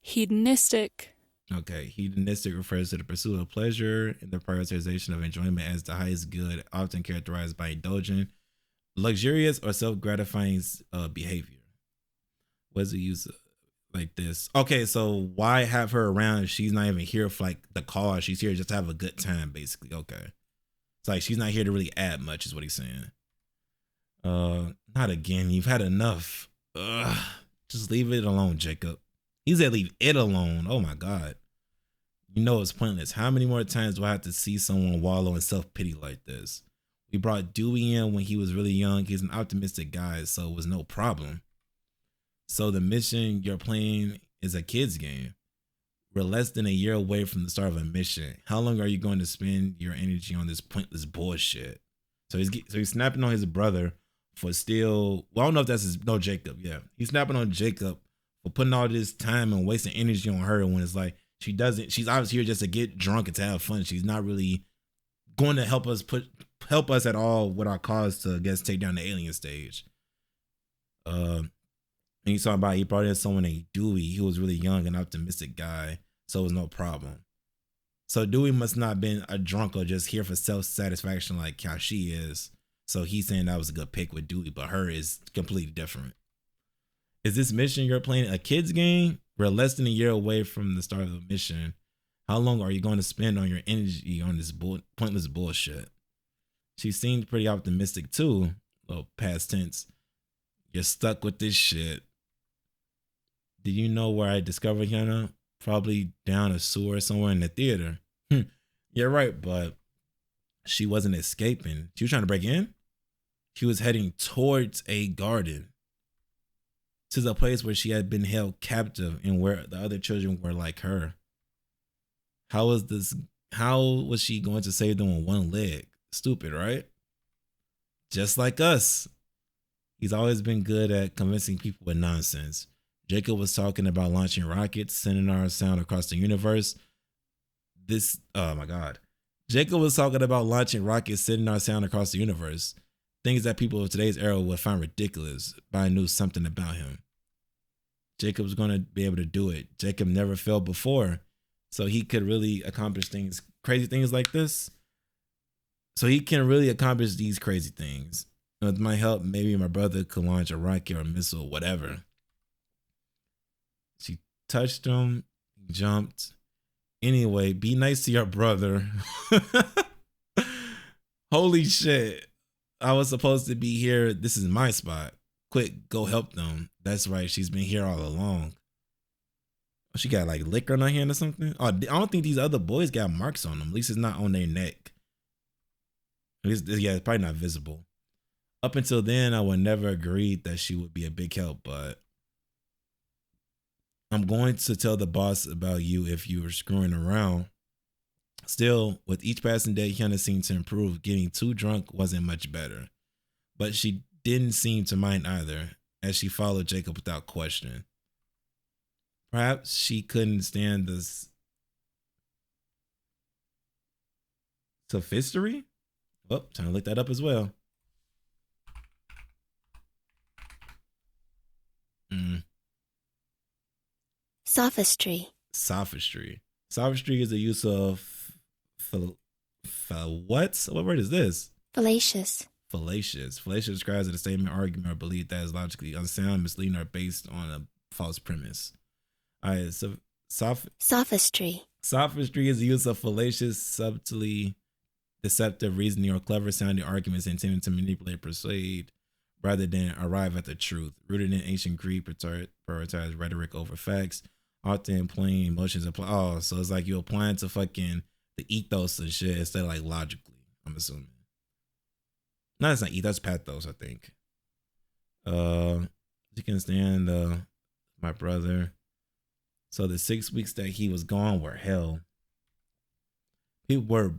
Hedonistic. Okay, hedonistic refers to the pursuit of pleasure and the prioritization of enjoyment as the highest good, often characterized by indulgent, luxurious, or self-gratifying behavior. What's the use like this? Okay, so why have her around if she's not even here for like the cause? She's here just to have a good time, basically. Okay, it's like she's not here to really add much, is what he's saying. Not again. You've had enough. Just leave it alone, Jacob. He said leave it alone. Oh my God. You know it's pointless. How many more times do I have to see someone wallow in self-pity like this? We brought Dewey in when he was really young. He's an optimistic guy, so it was no problem. So the mission you're playing is a kid's game. We're less than a year away from the start of a mission. How long are you going to spend your energy on this pointless bullshit? So he's snapping on his brother for still. Well, I don't know if that's Jacob. Yeah, he's snapping on Jacob for putting all this time and wasting energy on her when it's like she's obviously here just to get drunk and to have fun. She's not really going to help us at all with our cause to, I guess, take down the alien stage. And he's talking about he brought in someone named Dewey. He was really young and optimistic guy, so it was no problem. So Dewey must not have been a drunk or just here for self-satisfaction like how she is. So he's saying that was a good pick with Dewey, but her is completely different. Is this mission you're playing a kid's game? We're less than a year away from the start of the mission. How long are you going to spend on your energy on this pointless bullshit? She seemed pretty optimistic too. Well, past tense. You're stuck with this shit. Did you know where I discovered Hyuna? Probably down a sewer somewhere in the theater. You're right, but she wasn't escaping. She was trying to break in. She was heading towards a garden, to the place where she had been held captive and where the other children were like her. How was this? How was she going to save them on one leg? Stupid, right? Just like us. He's always been good at convincing people with nonsense. Jacob was talking about launching rockets, sending our sound across the universe. Oh my God. Jacob was talking about launching rockets, sending our sound across the universe. Things that people of today's era would find ridiculous, but I knew something about him. Jacob was going to be able to do it. Jacob never failed before, so he could really accomplish things, crazy things like this. So he can really accomplish these crazy things. With my help, maybe my brother could launch a rocket or a missile, whatever. She touched him, jumped. Anyway, be nice to your brother. Holy shit. I was supposed to be here. This is my spot. Quick, go help them. That's right. She's been here all along. Oh, she got like liquor on her hand or something. Oh, I don't think these other boys got marks on them. At least it's not on their neck. At least, yeah, it's probably not visible. Up until then, I would never agreed that she would be a big help, but I'm going to tell the boss about you if you were screwing around. Still, with each passing day, Hyuna seemed to improve. Getting too drunk wasn't much better. But she didn't seem to mind either, as she followed Jacob without question. Perhaps she couldn't stand this sophistry? Oh, trying to look that up as well. Sophistry. Sophistry. Sophistry is the use of what? What word is this? Fallacious. Fallacious. Fallacious describes a statement, argument, or belief that is logically unsound, misleading, or based on a false premise. All right, so sophistry. Sophistry is the use of fallacious, subtly deceptive reasoning or clever sounding arguments intended to manipulate, persuade, rather than arrive at the truth. Rooted in ancient Greek, prioritized rhetoric over facts, often employing emotions. Oh, so it's like you're applying to fucking the ethos and shit instead of like logically, I'm assuming. No, it's not ethos, pathos, I think. You can stand my brother. So the 6 weeks that he was gone were hell. People were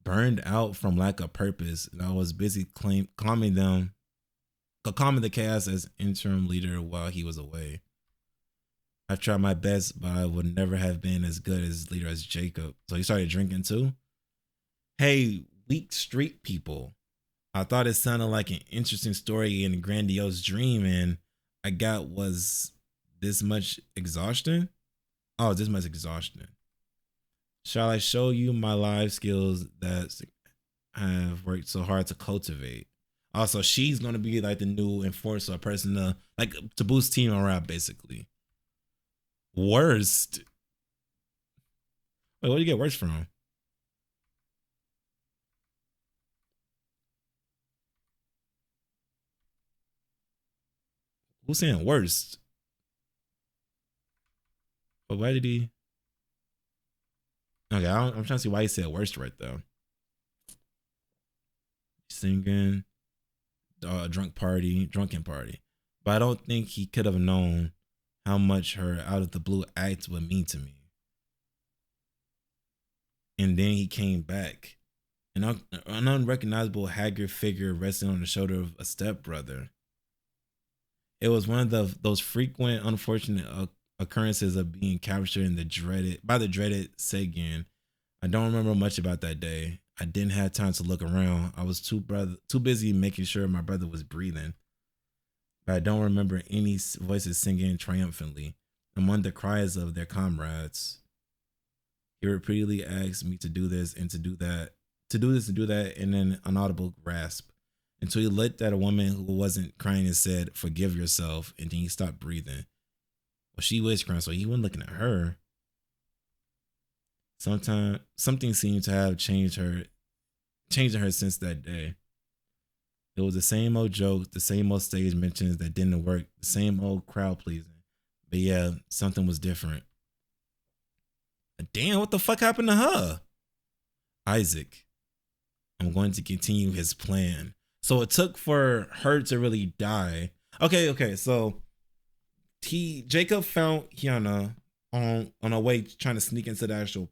burned out from lack of purpose, and I was busy calming the chaos as interim leader while he was away. I tried my best, but I would never have been as good as leader as Jacob. So he started drinking too. Hey, weak street people. I thought it sounded like an interesting story and a grandiose dream, and I got was this much exhaustion. Oh, this much exhaustion. Shall I show you my life skills that I have worked so hard to cultivate? Also, she's gonna be like the new enforcer, person to boost team morale, basically. Worst. Wait, where do you get worst from? Who's saying worst? But why did he? Okay, I'm trying to see why he said worst right though. Singing, drunken party. But I don't think he could have known how much her out of the blue act would mean to me. And then he came back, an unrecognizable haggard figure resting on the shoulder of a stepbrother. It was one of those frequent, unfortunate occurrences of being captured in the dreaded Sagan. I don't remember much about that day. I didn't have time to look around. I was too busy making sure my brother was breathing. But I don't remember any voices singing triumphantly among the cries of their comrades. He repeatedly asked me to do this and to do that, in an inaudible grasp, until he looked at a woman who wasn't crying and said, "Forgive yourself," and then he stopped breathing. Well, she was crying, so he wasn't looking at her. Something seemed to have changed her since that day. It was the same old jokes, the same old stage mentions that didn't work, the same old crowd pleasing. But yeah, something was different. Damn, what the fuck happened to her? Isaac, I'm going to continue his plan. So it took for her to really die. Okay. So Jacob found Hyuna on her way trying to sneak into the actual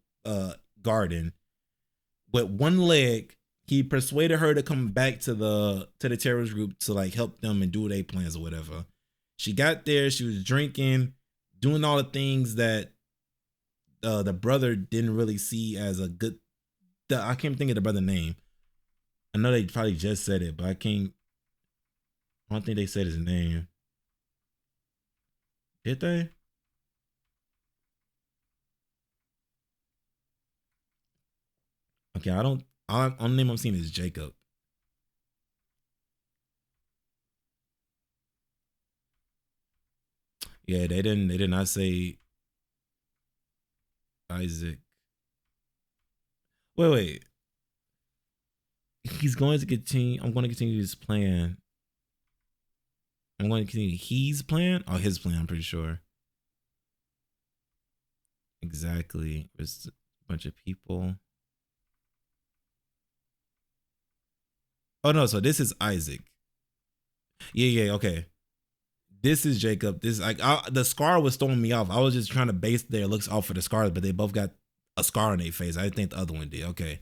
garden. With one leg, he persuaded her to come back to the terrorist group to like help them and do their plans or whatever. She got there, she was drinking, doing all the things that the brother didn't really see as a good. I can't think of the brother name. I know they probably just said it, but I don't think they said his name. Did they? Okay, only name I'm seeing is Jacob. Yeah, they did not say Isaac. Wait. He's going to continue. I'm going to continue his plan. I'm going to continue his plan. Oh, his plan. I'm pretty sure. Exactly. There's a bunch of people. Oh no. So this is Isaac. Yeah. Okay. This is Jacob. This is like the scar was throwing me off. I was just trying to base their looks off for the scars, but they both got a scar on their face. I think the other one did. Okay.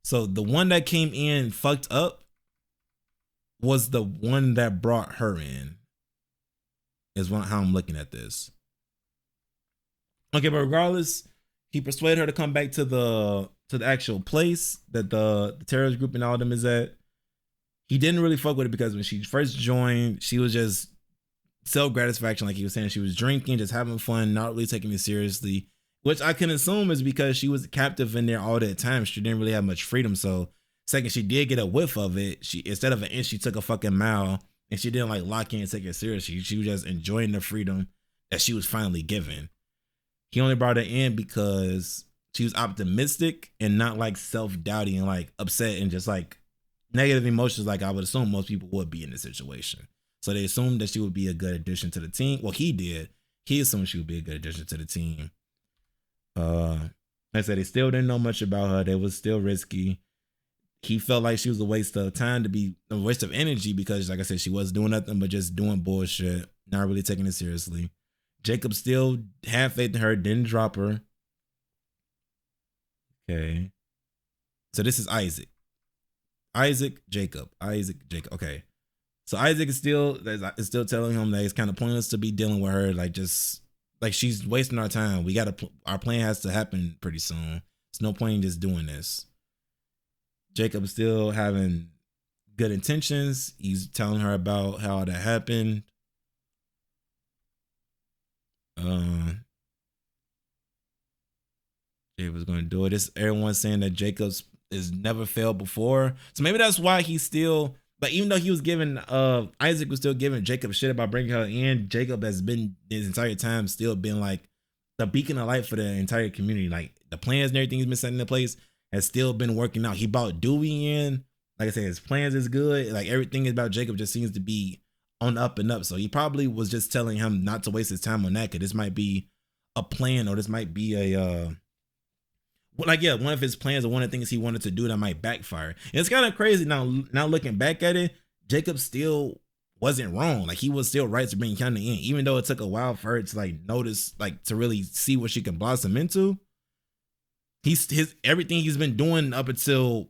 So the one that came in fucked up was the one that brought her in. Is how I'm looking at this. Okay, but regardless, he persuaded her to come back to the actual place that the terrorist group and all of them is at. He didn't really fuck with it because when she first joined, she was just self-gratification, like he was saying. She was drinking, just having fun, not really taking it seriously, which I can assume is because she was captive in there all that time. She didn't really have much freedom. So second she did get a whiff of it, she instead of an inch, she took a fucking mile, and she didn't like lock in and take it seriously. She was just enjoying the freedom that she was finally given. He only brought her in because she was optimistic and not like self-doubting and like upset and just like negative emotions like I would assume most people would be in this situation. So they assumed that she would be a good addition to the team. Well, he did. He assumed she would be a good addition to the team. Like I said, they still didn't know much about her. They was still risky. He felt like she was a waste of time, a waste of energy because, like I said, she was doing nothing but just doing bullshit, not really taking it seriously. Jacob still had faith in her, didn't drop her. Okay. So this is Isaac. Jacob. Okay. So Isaac is still telling him that it's kind of pointless to be dealing with her. Like, just like she's wasting our time. Our plan has to happen pretty soon. There's no point in just doing this. Jacob is still having good intentions. He's telling her about how that happened. Jacob's going to do it. Everyone's saying that Jacob's has never failed before. So maybe that's why he's still, but even though he was giving, Isaac was still giving Jacob shit about bringing her in, Jacob has been his entire time still been like the beacon of light for the entire community. Like the plans and everything he's been setting in place has still been working out. He brought Dewey in. Like I said, his plans is good. Like everything about Jacob just seems to be on up and up. So he probably was just telling him not to waste his time on that, because this might be a plan, or this might be a one of his plans, or one of the things he wanted to do that might backfire. And it's kind of crazy now looking back at it. Jacob still wasn't wrong. Like he was still right to bring Hyuna in, even though it took a while for her to like notice, like to really see what she can blossom into. His everything he's been doing up until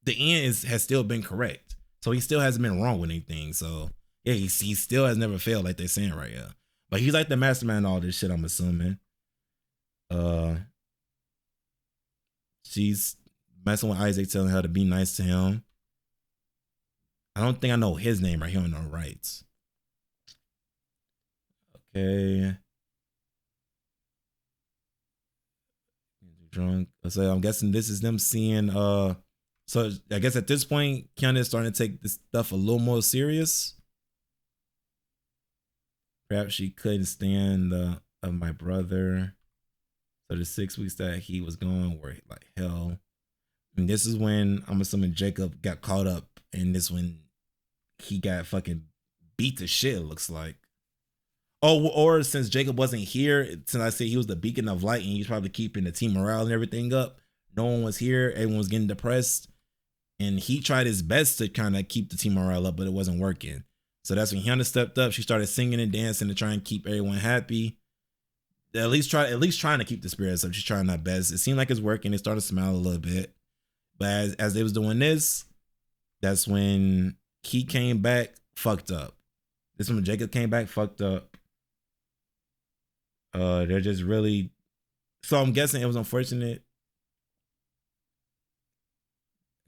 the end has still been correct. So he still hasn't been wrong with anything. So yeah, he still has never failed, like they're saying right here. But he's like the mastermind of all this shit, I'm assuming. She's messing with Isaac, telling her to be nice to him. I don't think I know his name right here on the rights. Okay. Drunk. So I'm guessing this is them seeing so I guess at this point Hyuna is starting to take this stuff a little more serious. Perhaps she couldn't stand of my brother. So the 6 weeks that he was gone were like hell. And this is when I'm assuming Jacob got caught up, and this when he got fucking beat to shit, it looks like. Oh, or since Jacob wasn't here, since I said he was the beacon of light and he's probably keeping the team morale and everything up, no one was here, everyone was getting depressed, and he tried his best to kind of keep the team morale up, but it wasn't working. So that's when Hyuna stepped up. She started singing and dancing to try and keep everyone happy. At least trying to keep the spirits up. She's trying her best. It seemed like it's working. It started to smile a little bit. But as they was doing this, that's when he came back fucked up. This is when Jacob came back fucked up. They're just really, so I'm guessing it was unfortunate.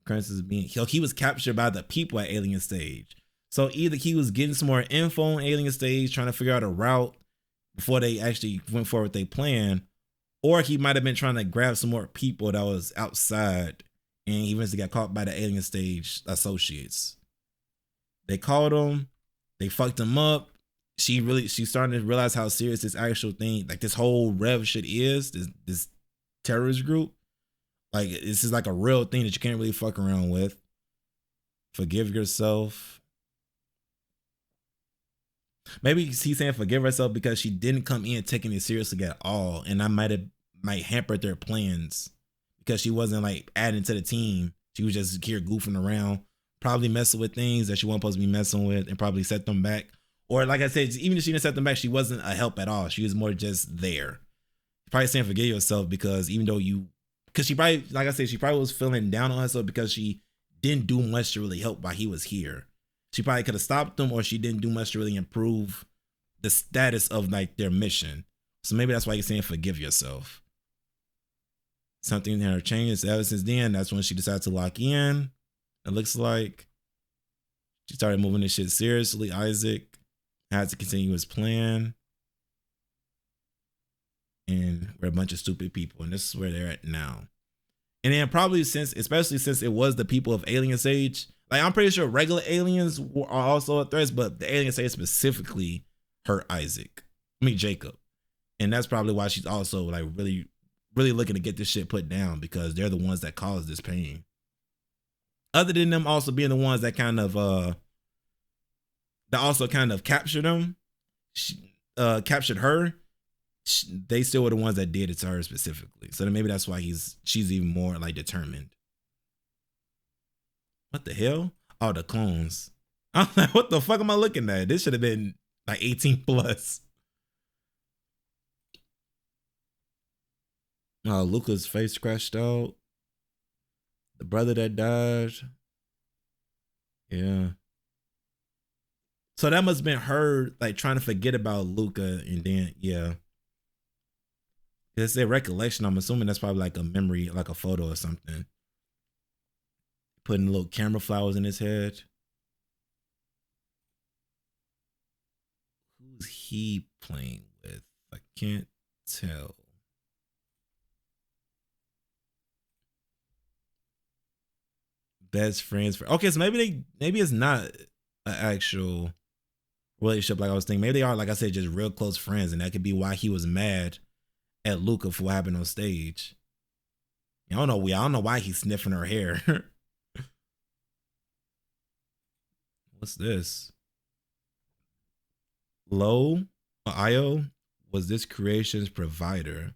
Occurrences being, he was captured by the people at Alien Stage. So either he was getting some more info on Alien Stage, trying to figure out a route before they actually went forward with their plan, or he might have been trying to grab some more people that was outside, and he eventually got caught by the Alien Stage associates. They called him, they fucked him up. She's starting to realize how serious this actual thing, like this whole Rev shit is, this terrorist group. Like, this is like a real thing that you can't really fuck around with. Forgive yourself. Maybe he's saying forgive herself because she didn't come in taking it seriously at all, and that might hamper their plans because she wasn't like adding to the team. She was just here goofing around, probably messing with things that she wasn't supposed to be messing with, and probably set them back. Or like I said, even if she didn't set them back, she wasn't a help at all. She was more just there. Probably saying forgive yourself because even though because she probably, like I said, she probably was feeling down on herself because she didn't do much to really help while he was here. She probably could have stopped them, or she didn't do much to really improve the status of like their mission. So maybe that's why you're saying forgive yourself. Something had her changed ever since then. That's when she decided to lock in. It looks like she started moving this shit seriously. Isaac had to continue his plan. And we're a bunch of stupid people, and this is where they're at now. And then probably especially since it was the people of Alien Stage, like I'm pretty sure regular aliens are also a threat, but the Alien Stage specifically hurt Jacob. And that's probably why she's also like really, really looking to get this shit put down, because they're the ones that caused this pain. Other than them also being the ones that also kind of captured them, captured her. They still were the ones that did it to her specifically. So then maybe that's why she's even more like determined. What the hell? Oh, the clones. I'm like, what the fuck am I looking at? This should have been like 18 plus. Oh, Luka's face scratched out. The brother that died. Yeah. So that must have been her like trying to forget about Luka, and then yeah. It's a recollection. I'm assuming that's probably like a memory, like a photo or something. Putting little camera flowers in his head. Who's he playing with? I can't tell. Best friends for, okay, so maybe it's not an actual relationship like I was thinking. Maybe they are, like I said, just real close friends, and that could be why he was mad at Luka for what happened on stage. I don't know why he's sniffing her hair. What's this? Io was this creation's provider.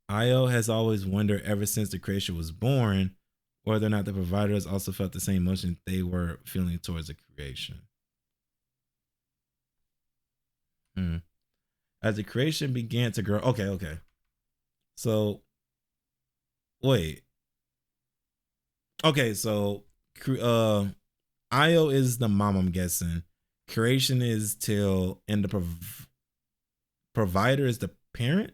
Io has always wondered ever since the creation was born whether or not the providers also felt the same emotion they were feeling towards the creation. As the creation began to grow. Okay. So, wait. Okay, so Io is the mom, I'm guessing. Creation is Till, and the provider is the parent.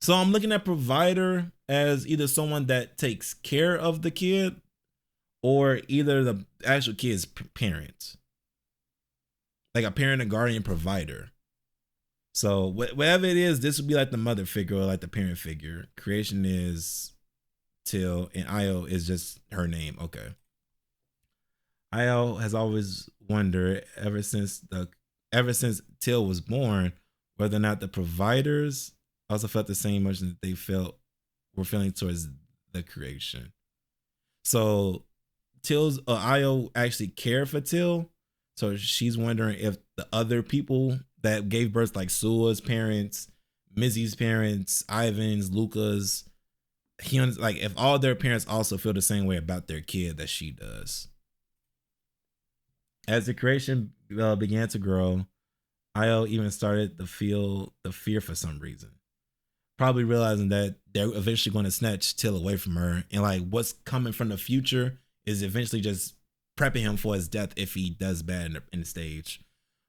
So I'm looking at provider as either someone that takes care of the kid, or either the actual kid's parent. Like a parent, a guardian, provider. So whatever it is, this would be like the mother figure or like the parent figure. Creation is Till, and Io is just her name. Okay. Io has always wondered ever since Till was born whether or not the providers also felt the same emotion that they were feeling towards the creation. So Io actually cared for Till, So she's wondering if the other people that gave birth, like Sua's parents, Missy's parents, Ivan's, Luka's, like if all their parents also feel the same way about their kid that she does. As the creation began to grow, Io even started to feel the fear for some reason. Probably realizing that they're eventually going to snatch Till away from her. And like what's coming from the future is eventually just prepping him for his death if he does bad in the stage.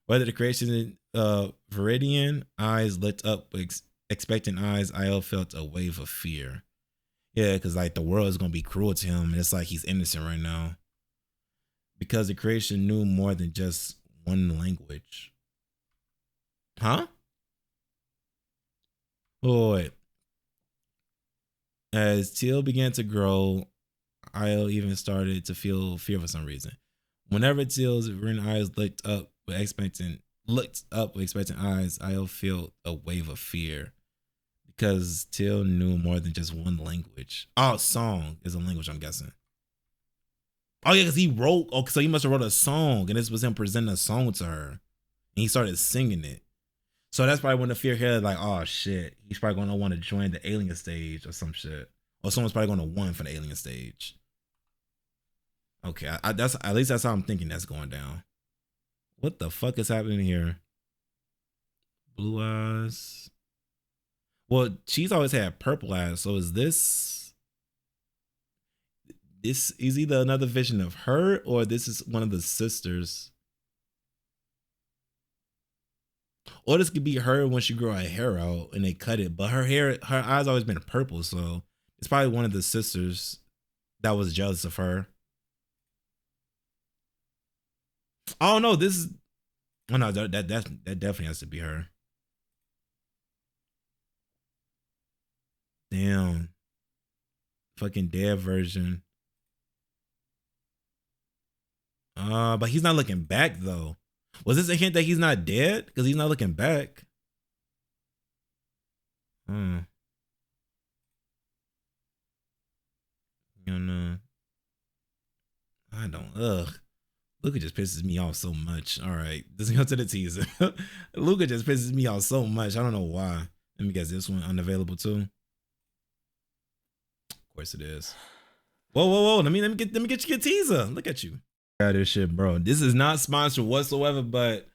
Whether the creation Viridian eyes lit up with expectant eyes, Io felt a wave of fear. Yeah, because like the world is going to be cruel to him. And it's like he's innocent right now. Because the creation knew more than just one language. Huh? Oh, wait. As Teal began to grow, Io even started to feel fear for some reason. Whenever Teal's green eyes looked up with expectant eyes, Io felt a wave of fear. Because Teal knew more than just one language. Oh, song is a language, I'm guessing. Oh yeah, because he wrote. Oh, so he must have wrote a song, and this was him presenting a song to her, and he started singing it. So that's probably when the fear hit. Like, oh shit, he's probably gonna want to join the alien stage or some shit, or someone's probably gonna win for the alien stage. Okay, that's at least that's how I'm thinking that's going down. What the fuck is happening here? Blue eyes. Well, she's always had purple eyes. So is this is either another vision of her or this is one of the sisters? Or this could be her when she grew her hair out and they cut it, but her eyes always been purple, so it's probably one of the sisters that was jealous of her. Oh no, this is oh no, that definitely has to be her. Damn. Fucking dead version. But he's not looking back though. Was this a hint that he's not dead? Because he's not looking back. You know. I don't. Luka just pisses me off so much. All right, let's go to the teaser. Luka just pisses me off so much. I don't know why. Let me guess. This one unavailable too. Of course it is. Whoa! Let me get you a teaser. Look at you. Got this shit, bro. This is not sponsored whatsoever, but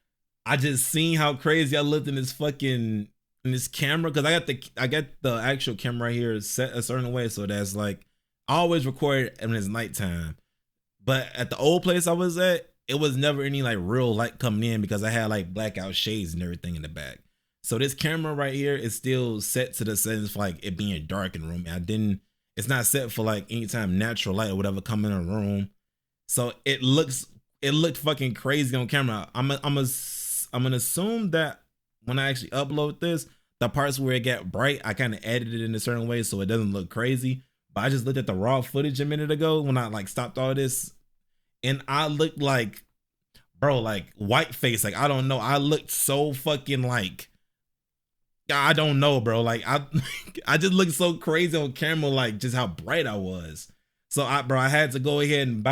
I just seen how crazy I looked in this camera because I got the actual camera right here set a certain way so that's like I always record when it's nighttime. But at the old place I was at, it was never any like real light coming in because I had like blackout shades and everything in the back. So this camera right here is still set to the settings for like it being dark in the room. It's not set for like anytime natural light or whatever come in a room. So it looked fucking crazy on camera. I'm gonna assume that when I actually upload this, the parts where it got bright, I kind of edited it in a certain way so it doesn't look crazy. But I just looked at the raw footage a minute ago when I like stopped all this, and I looked like, bro, like white face. Like I don't know. I looked so fucking like, I don't know, bro. Like I just looked so crazy on camera, like just how bright I was. So I had to go ahead and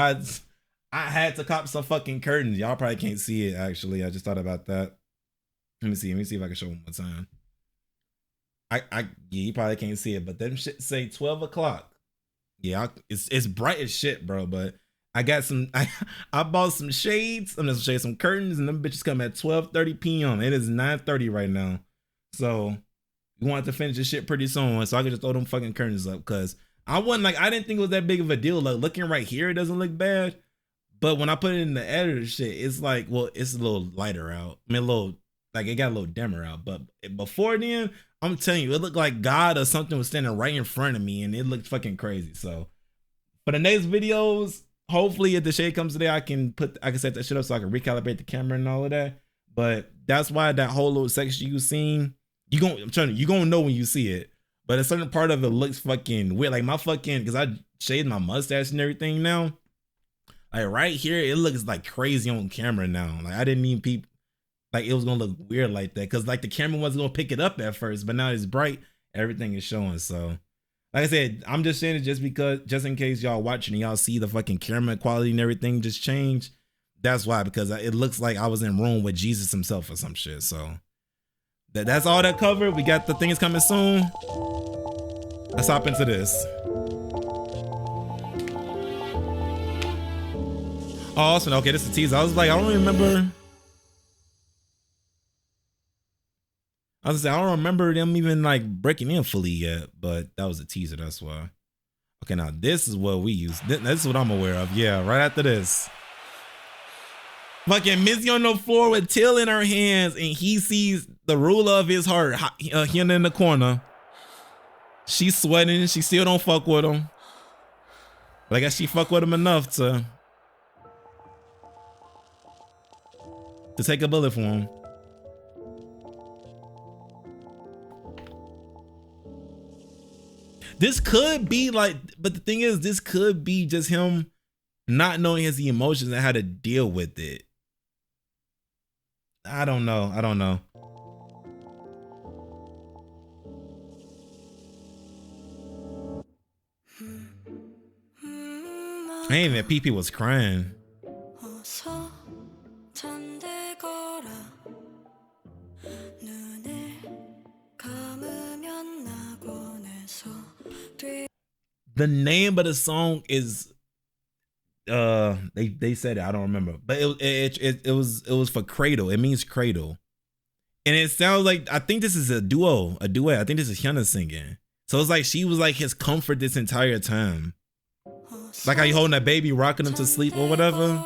I had to cop some fucking curtains. Y'all probably can't see it, actually. I just thought about that. Let me see if I can show one more time. Yeah, you probably can't see it, but them shit say 12 o'clock. Yeah, it's bright as shit, bro. But I got I bought some shades. I'm just shade some curtains, and them bitches come at 12:30 p.m. It is 9:30 right now. So we want to finish this shit pretty soon, so I can just throw them fucking curtains up because I didn't think it was that big of a deal. Like looking right here, it doesn't look bad. But when I put it in the editor shit, it's like, well, it's a little lighter out. I mean, it got a little dimmer out. But before then, I'm telling you, it looked like God or something was standing right in front of me, and it looked fucking crazy. So for the next videos, hopefully if the shade comes today, I can set that shit up so I can recalibrate the camera and all of that. But that's why that whole little section you seen, you're gonna know when you see it. But a certain part of it looks fucking weird. Like my fucking, because I shaved my mustache and everything now. Like right here, it looks like crazy on camera now. Like I didn't even peep like it was gonna look weird like that. Cause like the camera wasn't gonna pick it up at first, but now it's bright, everything is showing. So like I said, I'm just saying it just in case y'all watching and y'all see the fucking camera quality and everything just change. That's why, because it looks like I was in room with Jesus himself or some shit. So that's all that covered. We got the things coming soon. Let's hop into this. Oh, also, okay, this is a teaser. I was like, I don't remember. I was gonna say, I don't remember them even like breaking in fully yet, but that was a teaser. That's why. Okay, now this is what we use. This is what I'm aware of. Yeah, right after this. Fucking Missy on the floor with Till in her hands, and he sees the ruler of his heart, Hyuna in the corner. She's sweating. She still don't fuck with him. But I guess she fuck with him enough to take a bullet for him. This could be like, but the thing is, this could be just him not knowing his emotions and how to deal with it. I don't know. I don't know. I ain't even PP was crying. The name of the song is they said it, I don't remember, but it was for cradle. It means cradle, and it sounds like, I think this is a duet. I think this is Hyuna singing. So it's like she was like his comfort this entire time, like how you holding that baby, rocking him to sleep or whatever.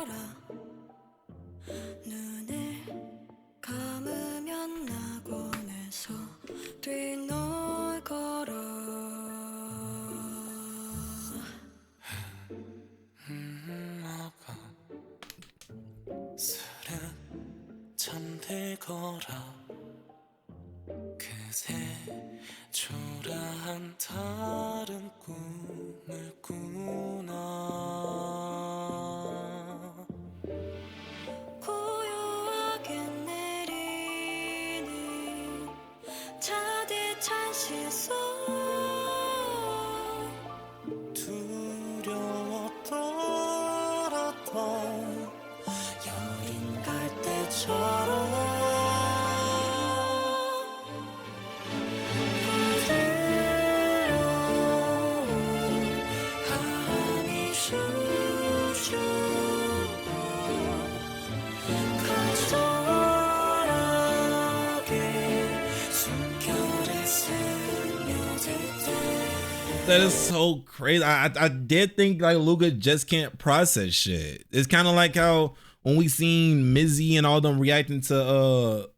That is so crazy. I did think like Luka just can't process shit. It's kind of like how when we seen Mizzy and all them reacting to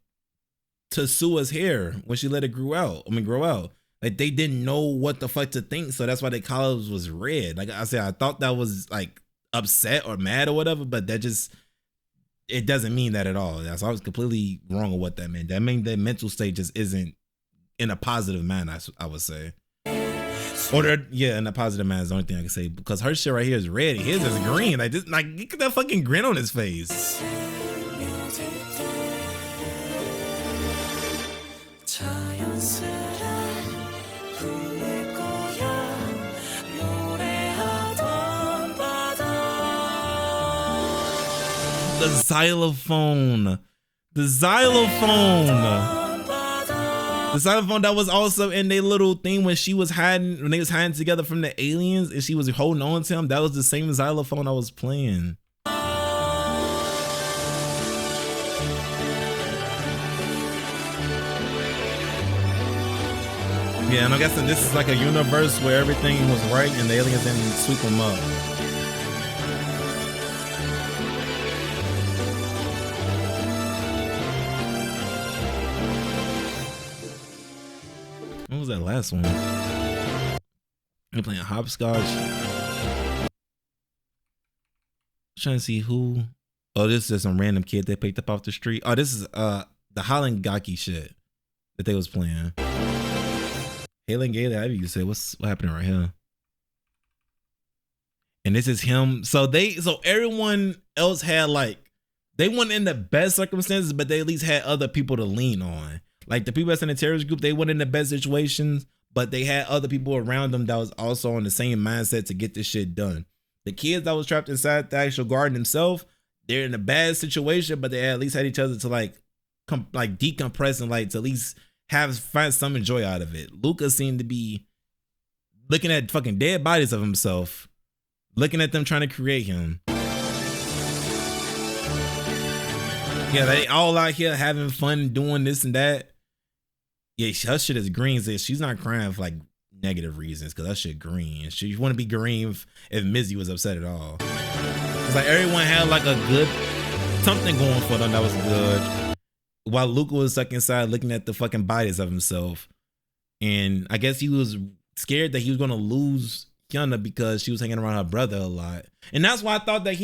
Sua's hair when she let it grow out. Like they didn't know what the fuck to think, so that's why their collars was red. Like I said, I thought that was like upset or mad or whatever, but that just, it doesn't mean that at all. So I was completely wrong on what that meant. That means their mental state just isn't in a positive manner, I would say. Or in a positive manner is the only thing I can say, because her shit right here is red, his is green. Like just, like look at that fucking grin on his face. The xylophone. The xylophone that was also in their little thing when they was hiding together from the aliens and she was holding on to him. That was the same xylophone I was playing. Yeah, and I'm guessing this is like a universe where everything was right and the aliens didn't sweep them up. What was that last one? We're playing hopscotch. Trying to see who. Oh, this is just some random kid they picked up off the street. Oh, this is the Holland Gaki shit that they was playing. Halen Gaylor, I you say what happening right here? And this is him. So everyone else had like, they weren't in the best circumstances, but they at least had other people to lean on. Like the people that's in the terrorist group, they weren't in the best situations, but they had other people around them that was also on the same mindset to get this shit done. The kids that was trapped inside the actual garden themselves, they're in a bad situation, but they at least had each other to like decompress and like to at least find some joy out of it. Luka seemed to be looking at fucking dead bodies of himself, looking at them trying to create him. Yeah, they all out here having fun doing this and that. Yeah, her shit is green. So she's not crying for like negative reasons because that shit green. She want to be green if Mizzy was upset at all. It's like everyone had like a good something going for them that was good, while Luka was stuck inside looking at the fucking bodies of himself. And I guess he was scared that he was gonna lose Hyuna because she was hanging around her brother a lot. And that's why I thought that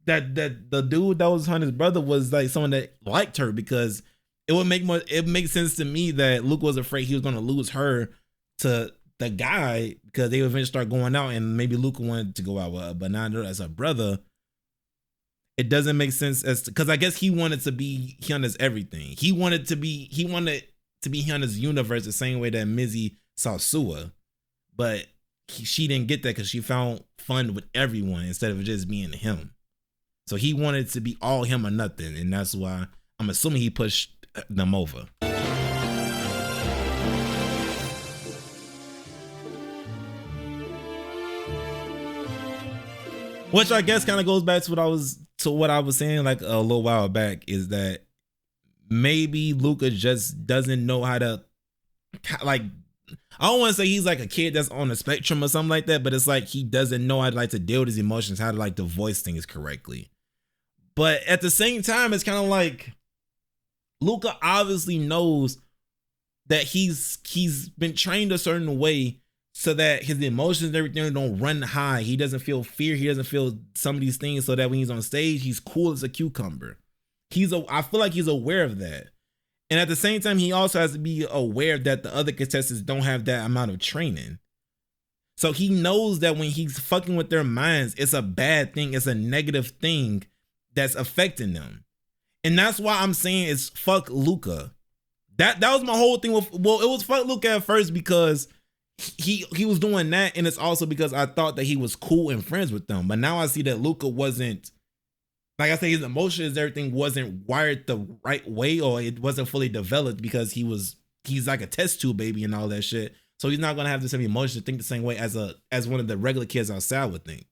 the dude that was Hyuna's brother was like someone that liked her, because it makes sense to me that Luka was afraid he was gonna lose her to the guy because they would eventually start going out, and maybe Luka wanted to go out with her, but now as a brother, it doesn't make sense because I guess he wanted to be Hyuna's everything. He wanted to be Hyuna's universe the same way that Mizzy saw Sua, but she didn't get that because she found fun with everyone instead of just being him. So he wanted to be all him or nothing, and that's why I'm assuming he pushed them over. Which I guess kind of goes back to what I was saying like a little while back, is that maybe Luka just doesn't know how to, like, I don't want to say he's like a kid that's on the spectrum or something like that, but it's like he doesn't know how to like to deal with his emotions, how to like to voice things correctly. But at the same time, it's kind of like Luka obviously knows that he's been trained a certain way so that his emotions and everything don't run high. He doesn't feel fear. He doesn't feel some of these things, so that when he's on stage, he's cool as a cucumber. I feel like he's aware of that. And at the same time, he also has to be aware that the other contestants don't have that amount of training. So he knows that when he's fucking with their minds, it's a bad thing. It's a negative thing that's affecting them. And that's why I'm saying it's fuck Luka. That was my whole thing with, well, it was fuck Luka at first because he was doing that, and it's also because I thought that he was cool and friends with them. But now I see that Luka wasn't, like I say, his emotions, everything wasn't wired the right way, or it wasn't fully developed because he's like a test tube baby and all that shit. So he's not gonna have the same emotions to think the same way as one of the regular kids outside would think.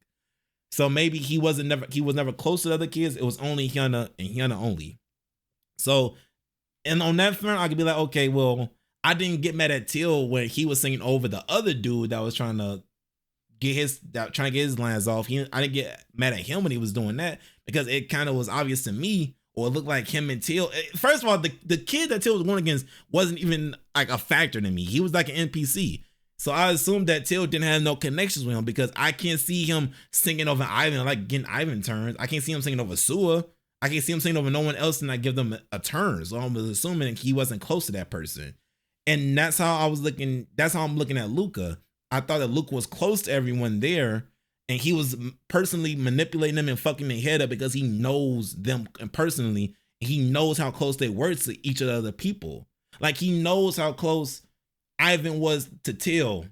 So maybe he was never close to the other kids. It was only Hyuna and Hyuna only. So, and on that front, I could be like, okay, well, I didn't get mad at Teal when he was singing over the other dude that was trying to get his lines off. I didn't get mad at him when he was doing that because it kind of was obvious to me, or it looked like him and Teal. First of all, the kid that Teal was going against wasn't even like a factor to me. He was like an NPC. So I assumed that Teal didn't have no connections with him because I can't see him singing over Ivan, like getting Ivan turns. I can't see him singing over Sua. I can't see him singing over no one else and I give them a turn. So I'm assuming he wasn't close to that person. And that's how I'm looking at Luka. I thought that Luka was close to everyone there, and he was personally manipulating them and fucking their head up because he knows them personally. He knows how close they were to each of the other people. Like, he knows how close Ivan was to Teal,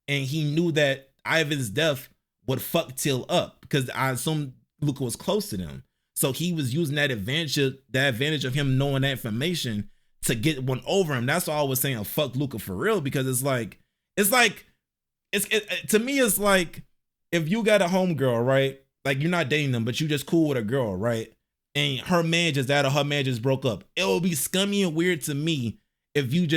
and he knew that Ivan's death would fuck Teal up because I assumed Luka was close to them. So he was using that advantage of him knowing that information to get one over him. That's why I was saying fuck Luka for real, because it's to me, it's like if you got a homegirl, right? Like, you're not dating them, but you just cool with a girl, right? And her man just died or her man just broke up. It will be scummy and weird to me if you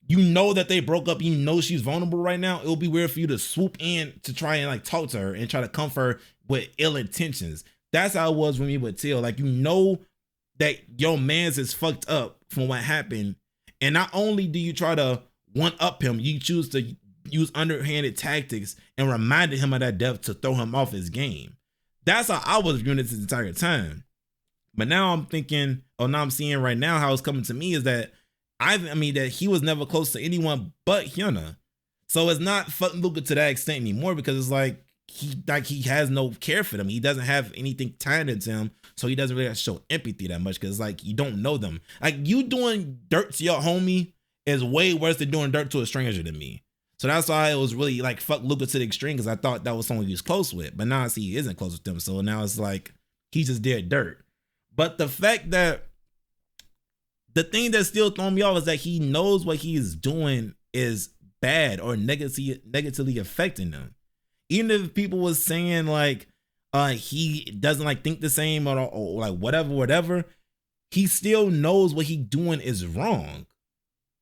know that they broke up, you know she's vulnerable right now. It'll be weird for you to swoop in to try and like talk to her and try to comfort her with ill intentions. That's how it was with me with Teal. Like, you know that your man's is fucked up from what happened, and not only do you try to one up him, you choose to use underhanded tactics and reminded him of that death to throw him off his game. That's how I was viewing it this entire time. But now I'm thinking, now I'm seeing right now how it's coming to me is that that he was never close to anyone but Hyuna. So it's not fucking Luka to that extent anymore, because it's like he has no care for them. He doesn't have anything tied into him, so he doesn't really have to show empathy that much, because like you don't know them. Like, you doing dirt to your homie is way worse than doing dirt to a stranger to me. So that's why it was really like fuck Luka to the extreme, because I thought that was someone he was close with. But now I see he isn't close with them. So now it's like he just did dirt. But the fact that the thing that's still throwing me off is that he knows what he is doing is bad or negatively affecting them. Even if people was saying like he doesn't like think the same or like whatever, he still knows what he doing is wrong.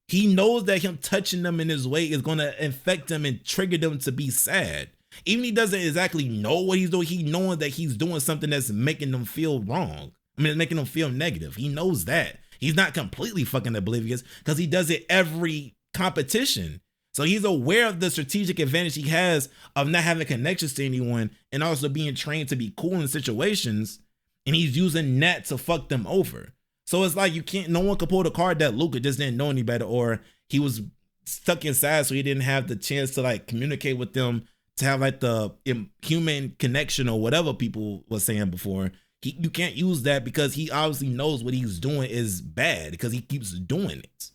He knows that him touching them in this way is going to infect them and trigger them to be sad. Even he doesn't exactly know what he's doing, he knowing that he's doing something that's making them feel wrong. I mean, making them feel negative. He knows that. He's not completely fucking oblivious because he does it every competition. So he's aware of the strategic advantage he has of not having connections to anyone and also being trained to be cool in situations. And he's using that to fuck them over. So it's like no one could pull the card that Luka just didn't know any better, or he was stuck inside so he didn't have the chance to like communicate with them, to have like the human connection or whatever people were saying before. You can't use that because he obviously knows what he's doing is bad because he keeps doing it.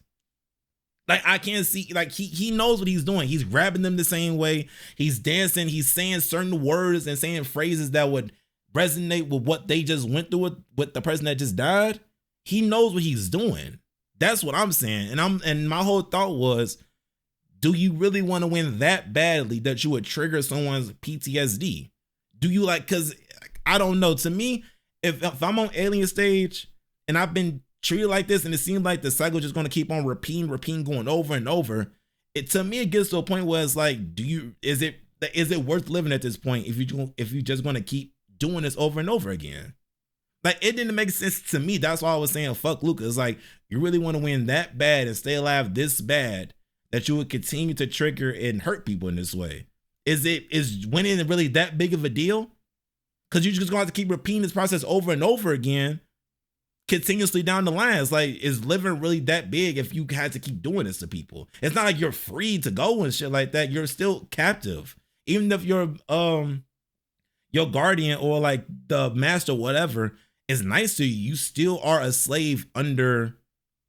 Like I can't see, like he knows what he's doing. He's grabbing them the same way. He's dancing. He's saying certain words and saying phrases that would resonate with what they just went through with the person that just died. He knows what he's doing. That's what I'm saying. And my whole thought was, do you really want to win that badly that you would trigger someone's PTSD? Do you like, because I don't know. To me, if I'm on Alien stage and I've been treated like this and it seems like the cycle is just going to keep on repeating, going over and over, to me, it gets to a point where it's like, is it worth living at this point if you're just going to keep doing this over and over again? Like, it didn't make sense to me. That's why I was saying, fuck Luka. It's like, you really want to win that bad and stay alive this bad that you would continue to trigger and hurt people in this way? Is winning really that big of a deal? Because you're just going to have to keep repeating this process over and over again, continuously down the line. It's like, is living really that big if you had to keep doing this to people? It's not like you're free to go and shit like that. You're still captive. Even if your guardian or like the master, whatever, is nice to you, you still are a slave under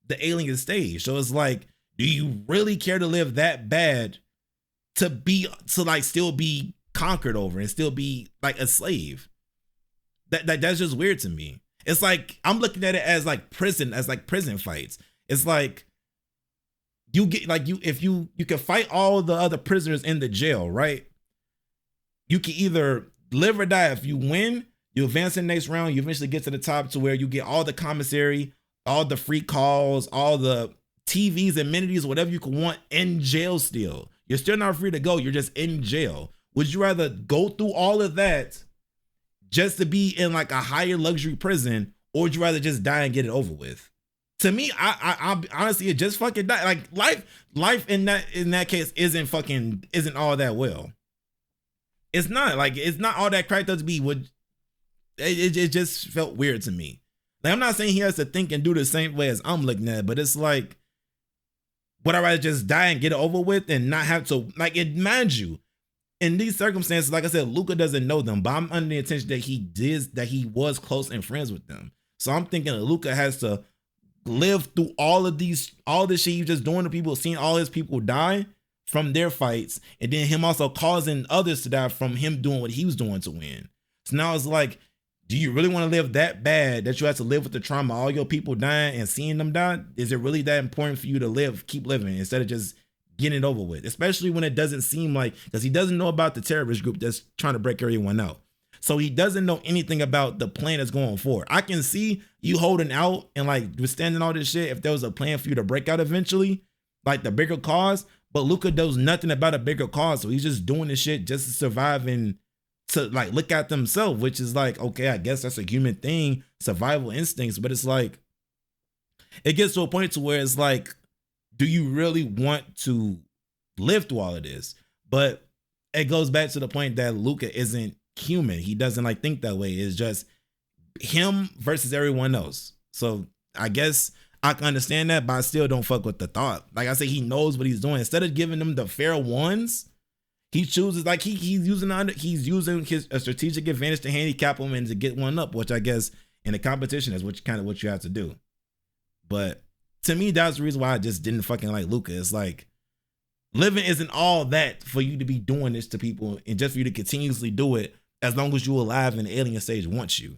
the alien stage. So it's like, do you really care to live that bad to like still be conquered over and still be like a slave? That's just weird to me. It's like, I'm looking at it as like prison fights. It's like, you get like, if you can fight all the other prisoners in the jail, right? You can either live or die. If you win, you advance in the next round, you eventually get to the top to where you get all the commissary, all the free calls, all the TVs, amenities, whatever you can want in jail still. You're still not free to go. You're just in jail. Would you rather go through all of that just to be in like a higher luxury prison, or would you rather just die and get it over with? To me, I honestly, it just fucking die. Like life in that case isn't all that well. It's not all that cracked up to be. It just felt weird to me. Like, I'm not saying he has to think and do the same way as I'm looking at it, but it's like, would I rather just die and get it over with and not have to, like, it, mind you, in these circumstances, like I said, Luka doesn't know them, but I'm under the intention that he was close and friends with them. So I'm thinking that Luka has to live through all this shit he's just doing to people, seeing all his people die from their fights, and then him also causing others to die from him doing what he was doing to win. So now it's like, do you really want to live that bad that you have to live with the trauma, all your people dying and seeing them die? Is it really that important for you to keep living instead of just getting it over with? Especially when it doesn't seem like, because he doesn't know about the terrorist group that's trying to break everyone out. So he doesn't know anything about the plan that's going forward. I can see you holding out and like withstanding all this shit if there was a plan for you to break out eventually, like the bigger cause, but Luka knows nothing about a bigger cause. So he's just doing this shit just to survive and to like look at themselves, which is like, okay, I guess that's a human thing, survival instincts, but it's like, it gets to a point to where it's like, do you really want to live through all of this? But it goes back to the point that Luka isn't human. He doesn't like think that way. It's just him versus everyone else. So I guess I can understand that, but I still don't fuck with the thought. Like I said, he knows what he's doing. Instead of giving them the fair ones, he chooses, like he's using his strategic advantage to handicap him and to get one up, which I guess in a competition is what you have to do. But to me, that's the reason why I just didn't fucking like Luka. It's like, living isn't all that for you to be doing this to people and just for you to continuously do it as long as you're alive and the alien stage wants you.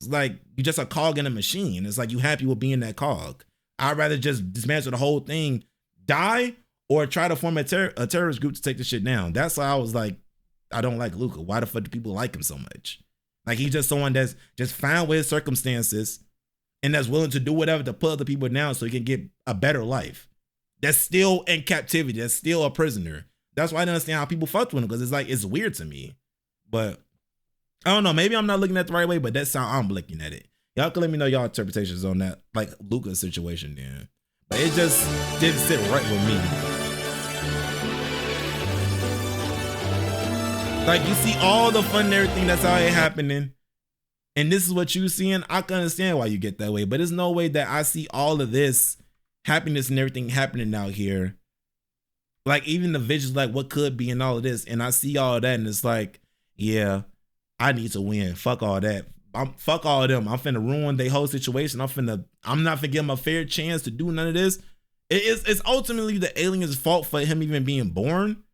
It's like you just a cog in a machine. It's like you happy with being that cog. I'd rather just dismantle the whole thing, die, or try to form a terrorist group to take the shit down. That's why I was like, I don't like Luka. Why the fuck do people like him so much? Like he's just someone that's just fine with his circumstances and that's willing to do whatever to put other people down so he can get a better life. That's still in captivity. That's still a prisoner. That's why I don't understand how people fucked with him, because it's like, it's weird to me. But I don't know. Maybe I'm not looking at it the right way, but that's how I'm looking at it. Y'all can let me know y'all interpretations on that, like Luka's situation then. But it just didn't sit right with me. Like you see all the fun and everything that's out here happening, and this is what you seeing. I can understand why you get that way, but there's no way that I see all of this happiness and everything happening out here. Like even the visions, like what could be and all of this, and I see all of that, and it's like, yeah, I need to win. Fuck all that. Fuck all of them. I'm finna ruin their whole situation. I'm not finna give them a fair chance to do none of this. It's ultimately the aliens' fault for him even being born.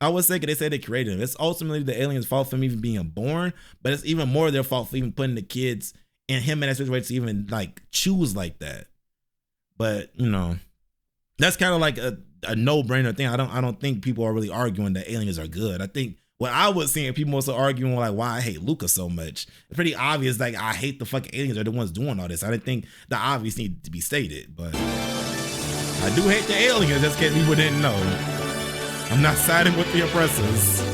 I would say, because they say they created him. It's ultimately the aliens' fault for him even being born, but it's even more their fault for even putting the kids and him in that situation to even like choose like that. But you know, that's kind of like a no-brainer thing. I don't think people are really arguing that aliens are good. I think what I was seeing people also arguing like why I hate Luka so much. It's pretty obvious. Like I hate the fucking aliens are the ones doing all this. I didn't think the obvious needed to be stated, but I do hate the aliens just in case people didn't know. I'm not siding with the oppressors.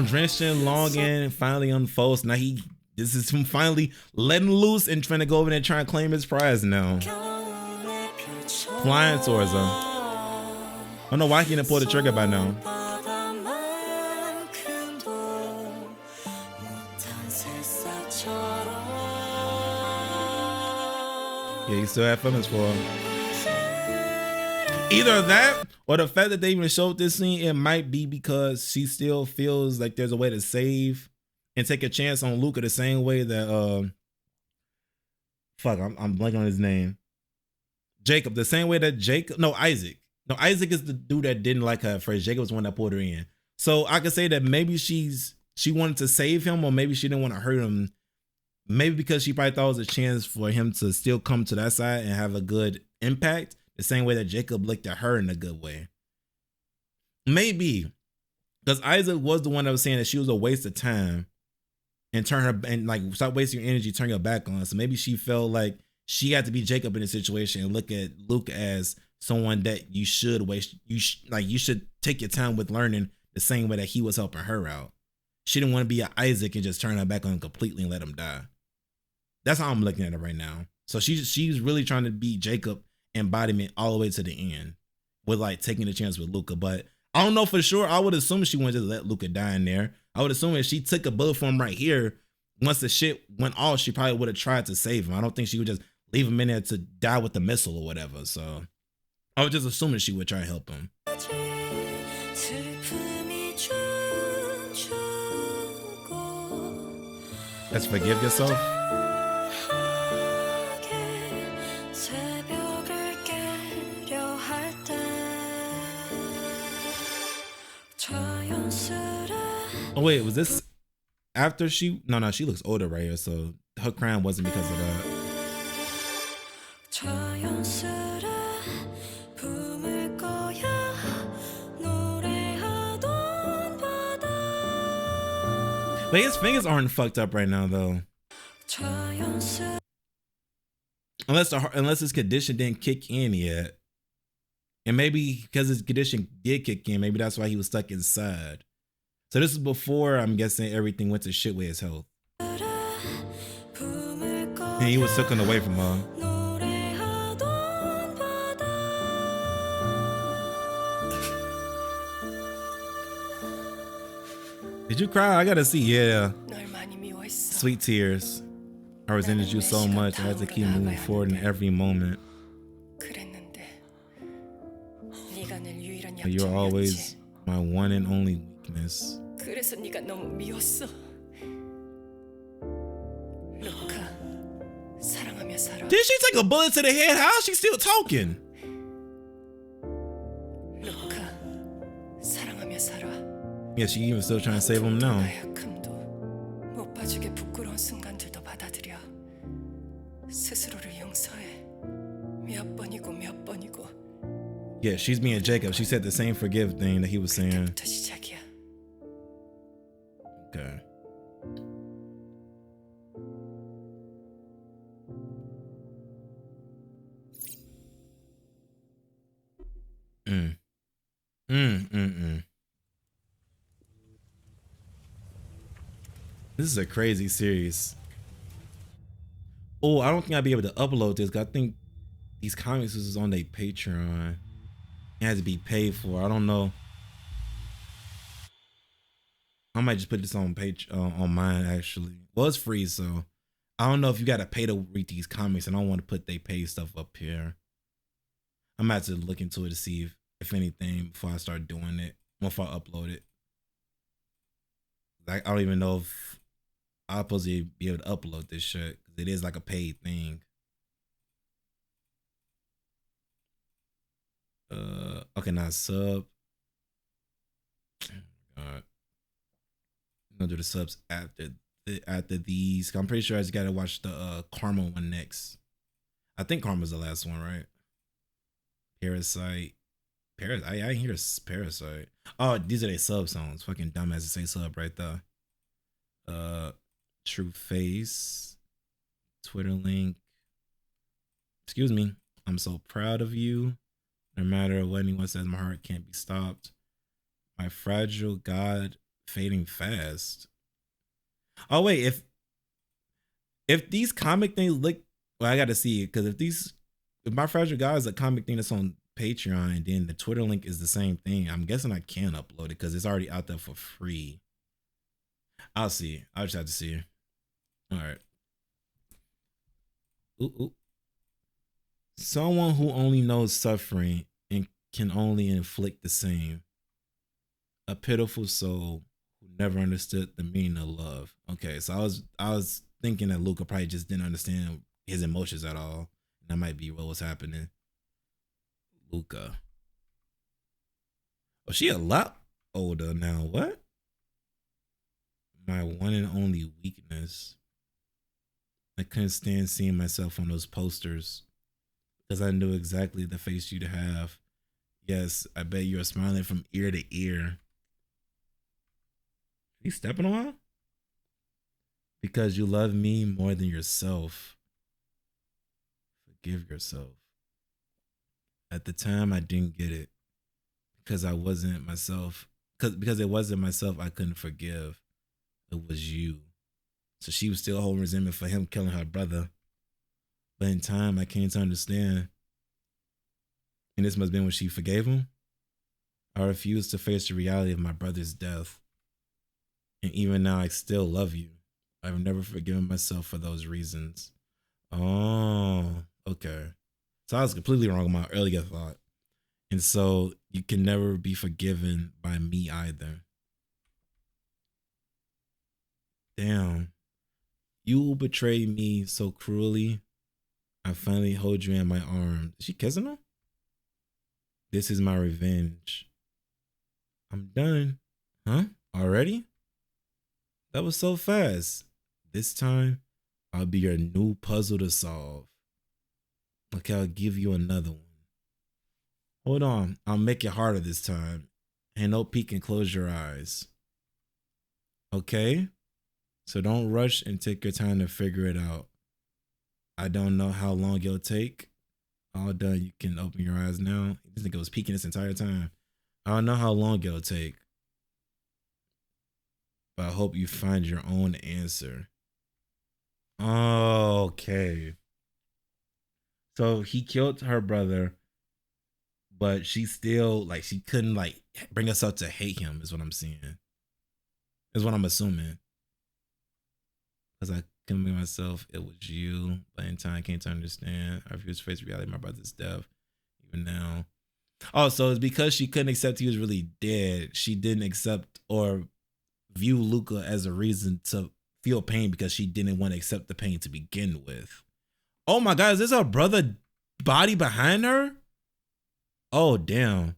Drenched in longing finally unfolds. Now this is him finally letting loose and trying to go over there and try and claim his prize now. Flying towards him. I don't know why he didn't pull the trigger by now. Yeah, you still have feelings for him. Either that or the fact that they even showed this scene, it might be because she still feels like there's a way to save and take a chance on Luka the same way that I'm blanking on his name. Jacob, the same way that Isaac. No, Isaac is the dude that didn't like her at first. Jacob was the one that pulled her in. So I could say that maybe she wanted to save him, or maybe she didn't want to hurt him. Maybe because she probably thought it was a chance for him to still come to that side and have a good impact, the same way that Jacob looked at her in a good way. Maybe because Isaac was the one that was saying that she was a waste of time and stop wasting your energy, turn your back on. So maybe she felt like she had to be Jacob in the situation and look at Luke as someone that you should waste. You should take your time with learning the same way that he was helping her out. She didn't want to be an Isaac and just turn her back on him completely and let him die. That's how I'm looking at it right now. So she's really trying to be Jacob embodiment all the way to the end with like taking a chance with Luka. But I don't know for sure. I would assume she wouldn't just let Luka die in there. I would assume if she took a bullet for him right here, once the shit went off, she probably would have tried to save him. I don't think she would just leave him in there to die with the missile or whatever. So I was just assuming she would try to help him. Let's forgive yourself. Oh wait, was this after she? No, she looks older right here, so her crime wasn't because of that. But his fingers aren't fucked up right now though. Unless his condition didn't kick in yet. And maybe because his condition did kick in, maybe that's why he was stuck inside. So this is before, I'm guessing, everything went to shit with his health. And he was taken away from her. Did you cry? I gotta see. Yeah. Sweet tears. I resented you so much. I had to keep moving forward in every moment. You're always my one and only weakness. 그래서 네가 너무 미웠어. 루카, 사랑하며 살아. Did she take a bullet to the head? How is she still talking? 루카, 사랑하며 살아. Yeah, she even still trying to save him now. 약함도 못 봐주게 부끄러운 순간들도 받아들여. 스스로를 용서해. 몇 번이고 몇 번이고. Yeah, she's being Jacob. She said the same forgive thing that he was saying. 그때부터 시작이야. Okay. This is a crazy series. Oh, I don't think I'll be able to upload this. I think these comics is on their Patreon. It has to be paid for. I don't know. I might just put this on on mine actually. Well, it's free, so I don't know if you gotta pay to read these comics, and I don't want to put they pay stuff up here. I'm gonna have to look into it to see if anything before I start doing it, before I upload it. Like I don't even know if I'm supposed to be able to upload this shit because it is like a paid thing. Okay, now sub. I'm gonna do the subs after these. I'm pretty sure I just gotta watch the Karma one next. I think Karma's the last one, right? Parasite. I hear Parasite. Oh, these are their sub songs. Fucking dumbass to say sub right there. True Face. Twitter link. Excuse me. I'm so proud of you. No matter what anyone says, my heart can't be stopped. My fragile God fading fast. Oh wait, if these comic things look, well, I gotta see it because if my fragile God is a comic thing that's on Patreon and then the Twitter link is the same thing, I'm guessing I can upload it because it's already out there for free. I'll see. I'll just have to see. All right. Ooh. Someone who only knows suffering and can only inflict the same. A pitiful soul who never understood the meaning of love. Okay, so I was thinking that Luka probably just didn't understand his emotions at all. That might be what was happening. Luka. Oh, she a lot older now. What? My one and only weakness. I couldn't stand seeing myself on those posters because I knew exactly the face you'd have. Yes, I bet you're smiling from ear to ear. You stepping on her? Because you love me more than yourself. Forgive yourself. At the time, I didn't get it because I wasn't myself. Because it wasn't myself I couldn't forgive. It was you. So she was still holding resentment for him killing her brother. But in time, I came to understand. And this must have been when she forgave him. I refused to face the reality of my brother's death. And even now, I still love you. I've never forgiven myself for those reasons. Oh, okay. So I was completely wrong with my earlier thought. And so you can never be forgiven by me either. Damn. You betrayed me so cruelly. I finally hold you in my arms. Is she kissing him? This is my revenge. I'm done. Huh? Already? That was so fast. This time, I'll be your new puzzle to solve. Okay, I'll give you another one. Hold on. I'll make it harder this time. And no peek and close your eyes. Okay? So don't rush and take your time to figure it out. I don't know how long it'll take. All done, you can open your eyes now. This nigga was peeking this entire time. I don't know how long it'll take. But I hope you find your own answer. Okay. So he killed her brother, but she still, like, she couldn't, like, bring herself to hate him, is what I'm seeing. Is what I'm assuming. Because I couldn't make myself, it was you. But in time, I came to understand. I refused to face the reality of my brother's death. Even now. Oh, so it's because she couldn't accept he was really dead. She didn't accept or view Luka as a reason to feel pain because she didn't want to accept the pain to begin with. Oh my God, is this her brother body behind her? Oh damn.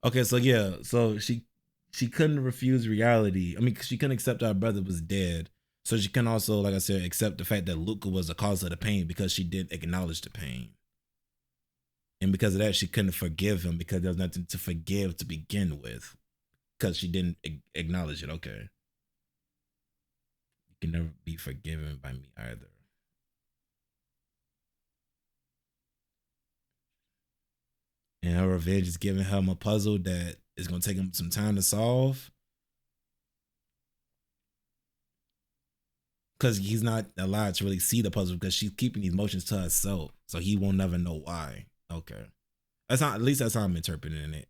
Okay, so yeah, so she couldn't refuse reality. I mean, she couldn't accept her brother was dead. So she can also, like I said, accept the fact that Luka was the cause of the pain because she didn't acknowledge the pain. And because of that, she couldn't forgive him because there was nothing to forgive to begin with. Because she didn't acknowledge it. Okay. You can never be forgiven by me either. And her revenge is giving him a puzzle that is going to take him some time to solve. Because he's not allowed to really see the puzzle because she's keeping these emotions to herself. So he won't never know why. Okay. That's not, at least that's how I'm interpreting it.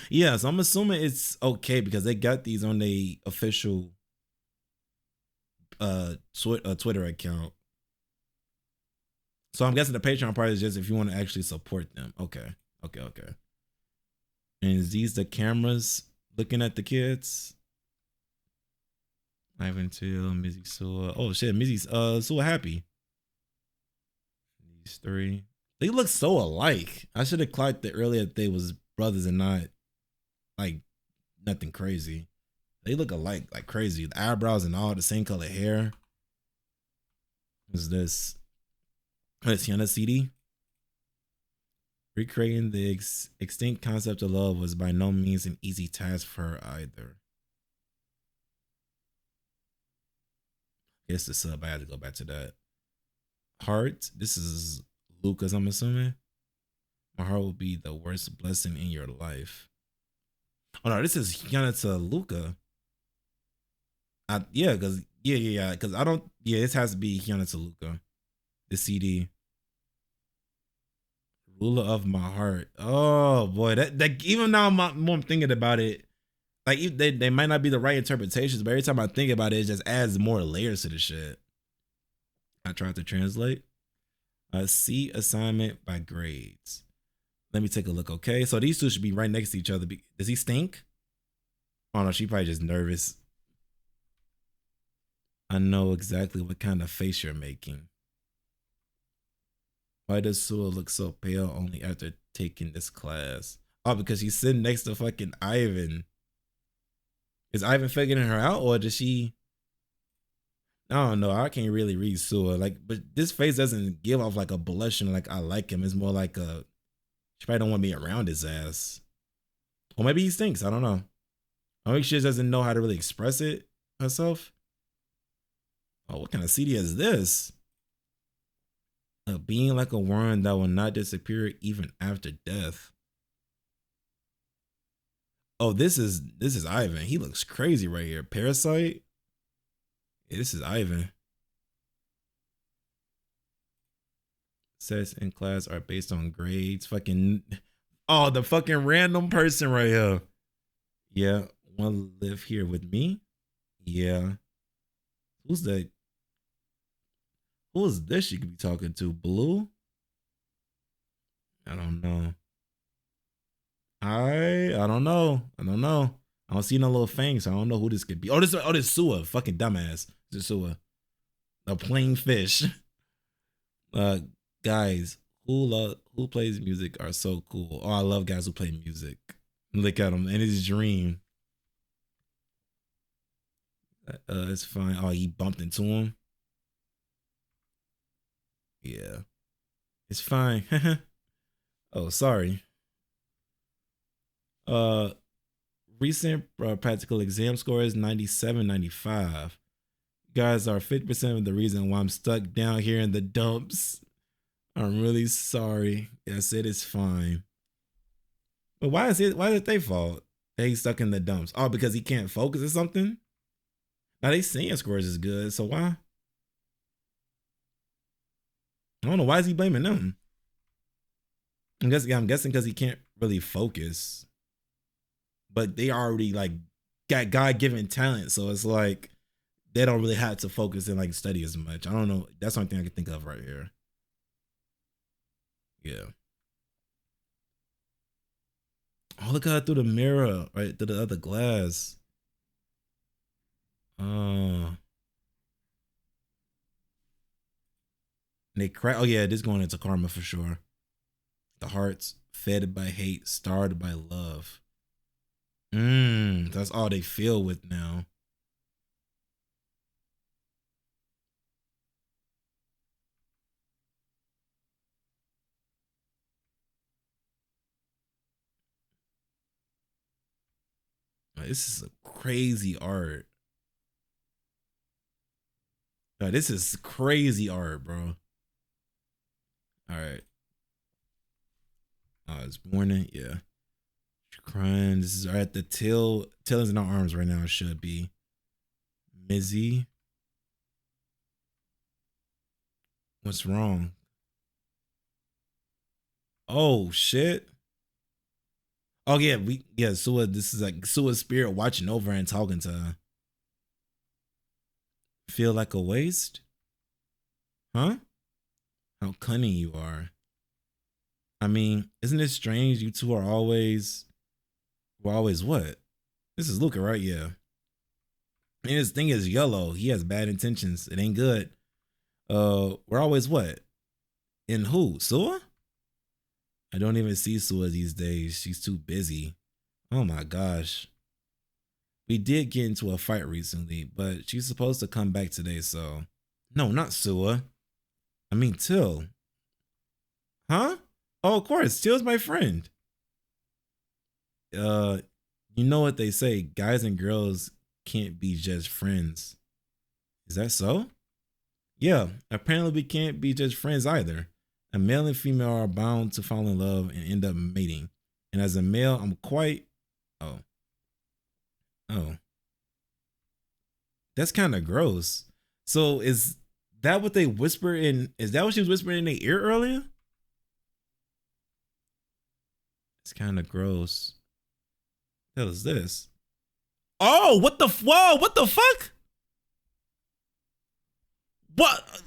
Yeah, so I'm assuming it's okay because they got these on their official Twitter account. So I'm guessing the Patreon part is just if you want to actually support them. Okay. And is these the cameras looking at the kids? Ivan Till, Mizzy Sua. Oh shit, Mizzy's Sua happy. These three. They look so alike. I should have clocked it earlier that they was brothers and not like nothing crazy. They look alike like crazy. The eyebrows and all the same color hair. What's this? It's Hyuna CD. Recreating the extinct concept of love was by no means an easy task for her either. Guess the sub, I had to go back to that. Heart, this is Luka's, I'm assuming. My heart will be the worst blessing in your life. Oh no, this is Hyuna to Luka. Because I don't. Yeah, this has to be Hyuna to Luka. The CD. Ruler of my heart. Oh boy, that even now more I'm thinking about it, like they might not be the right interpretations, but every time I think about it, it just adds more layers to the shit. I tried to translate. C assignment by grades. Let me take a look. Okay, so these two should be right next to each other. Does he stink? Oh no, she probably just nervous. I know exactly what kind of face you're making. Why does Sua look so pale only after taking this class? Oh, because she's sitting next to fucking Ivan. Is Ivan figuring her out, or does she? I don't know. I can't really read Sua. Like, but this face doesn't give off like a blushing like I like him. It's more like a she probably don't want me around his ass. Or maybe he stinks. I don't know. I think she just doesn't know how to really express it herself. Oh, what kind of CD is this? A being like a worm that will not disappear even after death. Oh, this is Ivan. He looks crazy right here. Parasite. Yeah, this is Ivan. Sets in class are based on grades. Fucking oh, the fucking random person right here. Yeah, want to live here with me? Yeah. Who's that? Who is this she could be talking to? Blue? I don't know. I don't know. I don't see no little fangs, so I don't know who this could be. Oh, this Sua. Fucking dumbass. This is Sua. A plain fish. Guys who plays music are so cool. Oh, I love guys who play music. Look at him in his dream. It's fine. Oh, he bumped into him. Yeah, it's fine. Oh, sorry. Recent practical exam score is 97, 95. You guys are 50% of the reason why I'm stuck down here in the dumps. I'm really sorry. I said it's fine. But why is it their fault that he's stuck in the dumps? Oh, because he can't focus or something? Now they singing scores is good, so why? I don't know. Why is he blaming them? I'm guessing because he can't really focus. But they already like got God-given talent, so it's like they don't really have to focus and like study as much. I don't know. That's the only thing I can think of right here. Yeah. Oh, look at her through the mirror, right through the other glass. Oh. And they crack. Oh yeah, this going into karma for sure. The hearts fed by hate, starved by love. That's all they feel with now. This is a crazy art. This is crazy art, bro. All right. It's morning. Yeah. She's crying. This is at the tail is in our arms right now. It should be. Mizzy. What's wrong? Oh shit. Oh yeah, Sua, this is like Sua's spirit watching over and talking to her. Feel like a waste? Huh? How cunning you are. I mean, isn't it strange you two are always what? This is Luka, right? Yeah. And his thing is yellow. He has bad intentions. It ain't good. We're always what? In who? Sua? I don't even see Sua these days. She's too busy. Oh my gosh. We did get into a fight recently, but she's supposed to come back today, so. No, not Sua. I mean, Till. Huh? Oh, of course. Till's my friend. You know what they say, guys and girls can't be just friends. Is that so? Yeah, apparently we can't be just friends either. A male and female are bound to fall in love and end up mating. And as a male, I'm quite... Oh. That's kind of gross. So is that what they whisper in... Is that what she was whispering in their ear earlier? It's kind of gross. What the hell is this? Oh, what the... Whoa, what the fuck? What?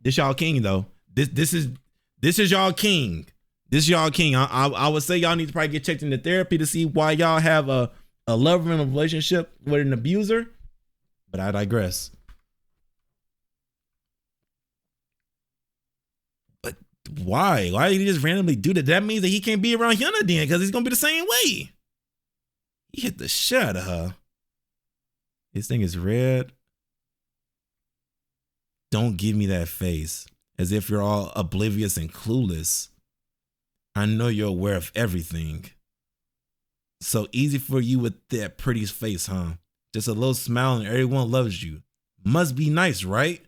This y'all king, though. This is y'all king. This y'all king. I would say y'all need to probably get checked into therapy to see why y'all have a lover in a relationship with an abuser. But I digress. But why? Why did he just randomly do that? That means that he can't be around Hyuna then, because he's gonna be the same way. He hit the shit out of her. This thing is red. Don't give me that face. As if you're all oblivious and clueless. I know you're aware of everything. So easy for you with that pretty face, huh? Just a little smile and everyone loves you. Must be nice, right?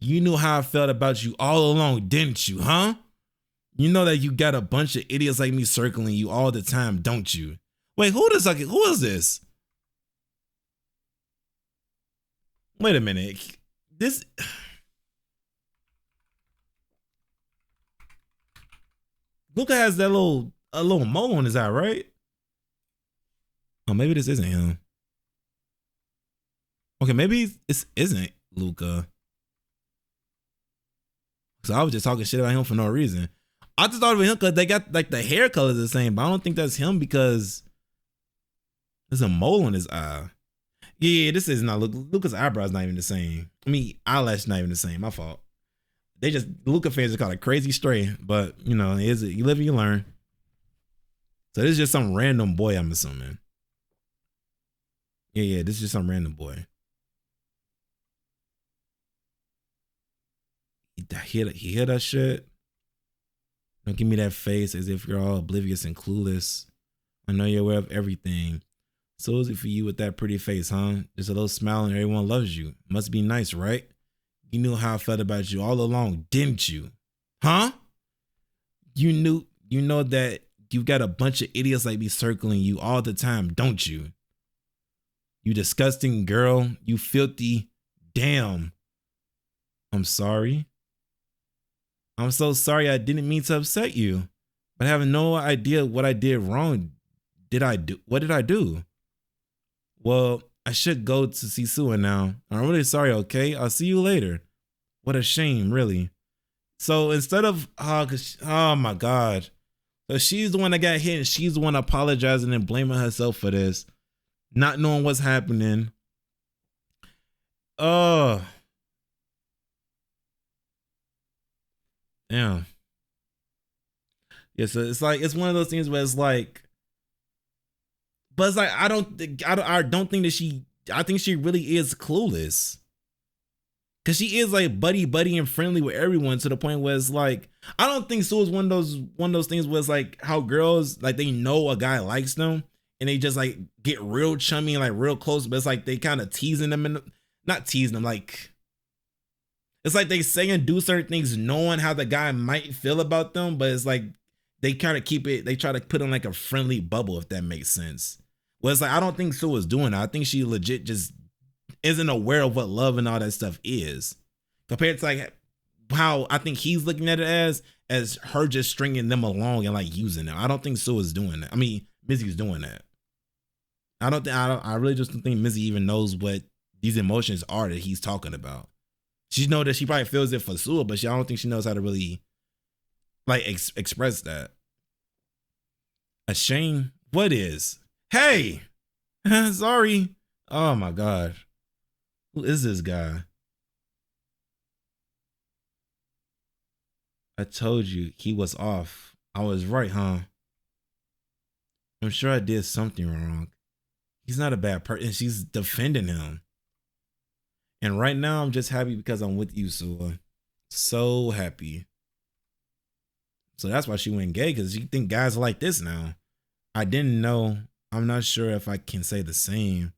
You knew how I felt about you all along, didn't you, huh? You know that you got a bunch of idiots like me circling you all the time, don't you? Wait, who is this? Wait a minute. This... Luka has that a little mole on his eye, right? Oh, maybe this isn't him. Okay, maybe this isn't Luka. So I was just talking shit about him for no reason. I just thought it was him because they got like the hair color the same, but I don't think that's him because there's a mole on his eye. Yeah, this is not Luka. Luka's eyebrow's not even the same. I mean, eyelash not even the same. My fault. They just, Luka fans just call it crazy stray, but you know, you live and you learn. So this is just some random boy, I'm assuming. Yeah, this is just some random boy. He hear that shit. Don't give me that face as if you're all oblivious and clueless. I know you're aware of everything. So easy for you with that pretty face, huh? Just a little smile and everyone loves you. Must be nice, right? You knew how I felt about you all along, didn't you? Huh? You know that you got a bunch of idiots like me circling you all the time, don't you? You disgusting girl. You filthy. Damn. I'm sorry. I'm so sorry. I didn't mean to upset you. But I have no idea what I did wrong. What did I do? Well, I should go to see Sua now. I'm really sorry, okay? I'll see you later. What a shame, really. So instead of, oh my God. So she's the one that got hit, and she's the one apologizing and blaming herself for this, not knowing what's happening. Oh, damn. Yeah, so it's like it's one of those things where it's like, but it's like I don't think that she. I think she really is clueless. Cause she is like buddy and friendly with everyone to the point where it's like I don't think Sue is one of those things where it's like how girls like they know a guy likes them and they just like get real chummy and like real close, but it's like they kind of teasing them and not teasing them, like it's like they say and do certain things knowing how the guy might feel about them, but it's like they kind of keep it, they try to put in like a friendly bubble, if that makes sense. Well, it's like I don't think Sue is doing that. I think she legit just isn't aware of what love and all that stuff is, compared to like how I think he's looking at it as her just stringing them along and like using them. I don't think Sue is doing that. I mean, Mizzy's doing that. I really just don't think Mizzy even knows what these emotions are that he's talking about. She know that she probably feels it for Sue, but I don't think she knows how to really like express that. A shame. What is? Hey, sorry. Oh my God. Who is this guy? I told you he was off. I was right, huh? I'm sure I did something wrong. He's not a bad person. She's defending him. And right now I'm just happy because I'm with you, Sua. So happy. So that's why she went gay, because she think guys are like this now. I didn't know. I'm not sure if I can say the same.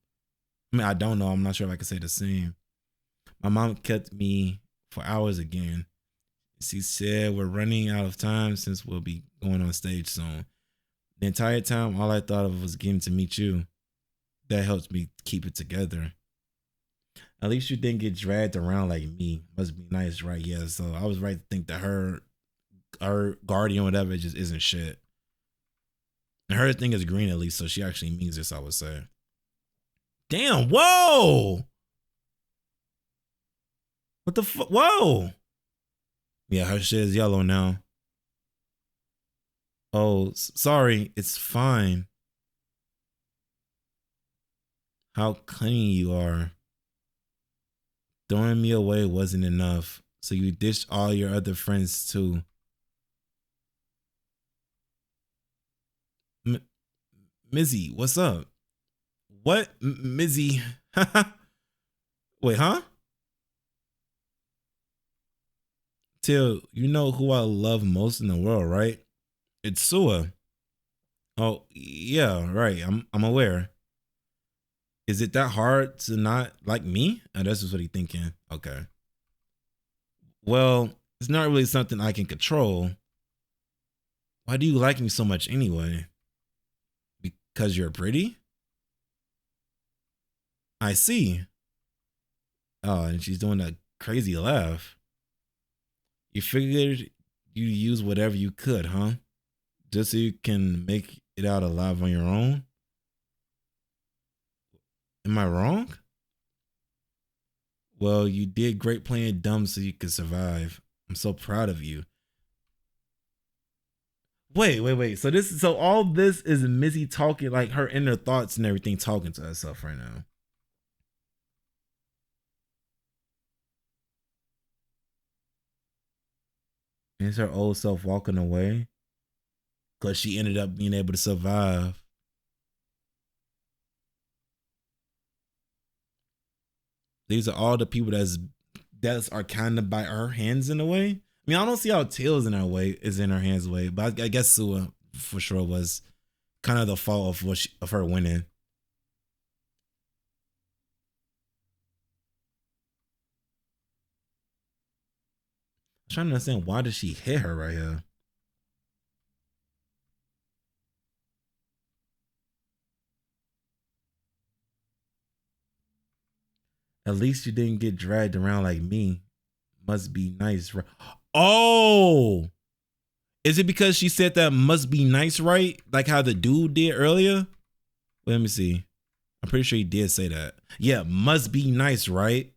I mean, I don't know. I'm not sure if I can say the same. My mom kept me for hours again. She said we're running out of time since we'll be going on stage soon. The entire time, all I thought of was getting to meet you. That helps me keep it together. At least you didn't get dragged around like me. Must be nice, right? Yeah, so I was right to think that her guardian, whatever, just isn't shit. And her thing is green, at least, so she actually means this, I would say. Damn, whoa! What the fuck? Whoa! Yeah, her shit is yellow now. Oh, sorry, it's fine. How cunning you are. Throwing me away wasn't enough, so you ditched all your other friends too. Mizzy, what's up? What? Mizzy? Wait, huh? Till, you know who I love most in the world, right? It's Sua. Oh, yeah, right. I'm aware. Is it that hard to not like me? Oh, that's just what he's thinking. Okay. Well, it's not really something I can control. Why do you like me so much anyway? Because you're pretty? I see. Oh, and she's doing a crazy laugh. You figured you use whatever you could, huh? Just so you can make it out alive on your own? Am I wrong? Well, you did great playing dumb so you could survive. I'm so proud of you. Wait. So all this is Mizzy talking, like her inner thoughts and everything, talking to herself right now. Is her old self walking away? Because she ended up being able to survive. These are all the people that are kind of by her hands in a way. I mean, I don't see how Tails in her hands way, but I guess Sua for sure was kind of the fault of her winning. I'm trying to understand, why did she hit her right here? At least you didn't get dragged around like me. Must be nice, right? Oh, is it because she said that must be nice, right? Like how the dude did earlier? Let me see. I'm pretty sure he did say that. Yeah, must be nice, right?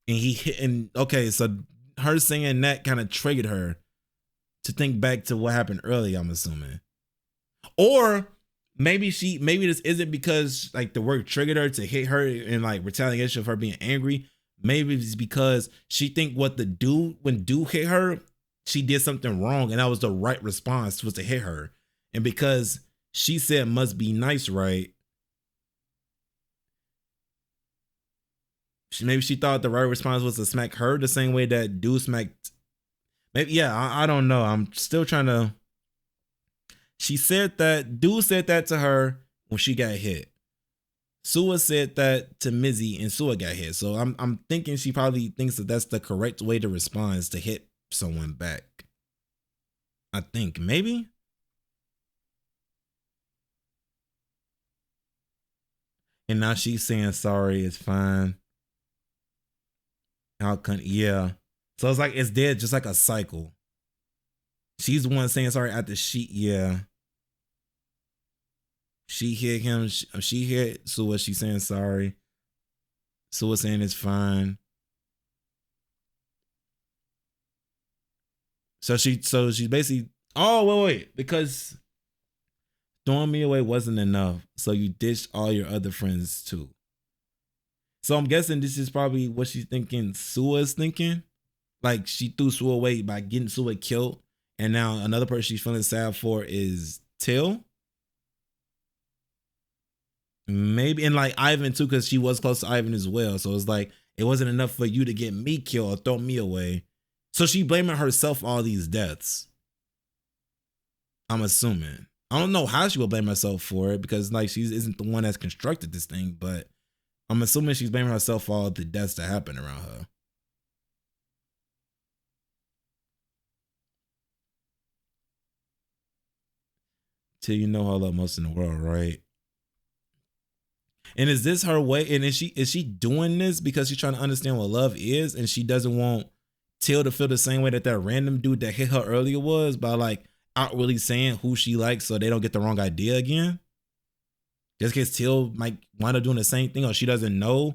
And he hit, and okay, so her saying that kind of triggered her. to think back to what happened earlier, I'm assuming. Or maybe this isn't because like the work triggered her to hit her in like retaliation of her being angry. Maybe it's because she think when dude hit her, she did something wrong and that was the right response was to hit her. And because she said must be nice, right? Maybe she thought the right response was to smack her the same way that dude smacked. Maybe, yeah, I don't know. I'm still trying to. She said that dude said that to her when she got hit. Sua said that to Mizzy and Sua got hit. So I'm thinking she probably thinks that that's the correct way to respond is to hit someone back. I think maybe. And now she's saying sorry, it's fine. How can yeah. So it's like it's dead, just like a cycle. She's the one saying sorry after she hit him. She hit Sua. She's saying sorry. Sua saying it's fine. So she's basically wait because throwing me away wasn't enough. So you ditched all your other friends too. So I'm guessing this is probably what she's thinking. Sua's thinking, like she threw Sua away by getting Sua killed, and now another person she's feeling sad for is Till. Maybe, and like Ivan too, because she was close to Ivan as well. So it's like it wasn't enough for you to get me killed or throw me away. So she blaming herself for all these deaths. I'm assuming. I don't know how she will blame herself for it because like she isn't the one that's constructed this thing, but I'm assuming she's blaming herself for all the deaths that happened around her. Till you know her love most in the world, right? And is this her way? And is she doing this because she's trying to understand what love is, and she doesn't want Till to feel the same way that random dude that hit her earlier was by like outwardly saying who she likes, so they don't get the wrong idea again? Just in case Till might wind up doing the same thing, or she doesn't know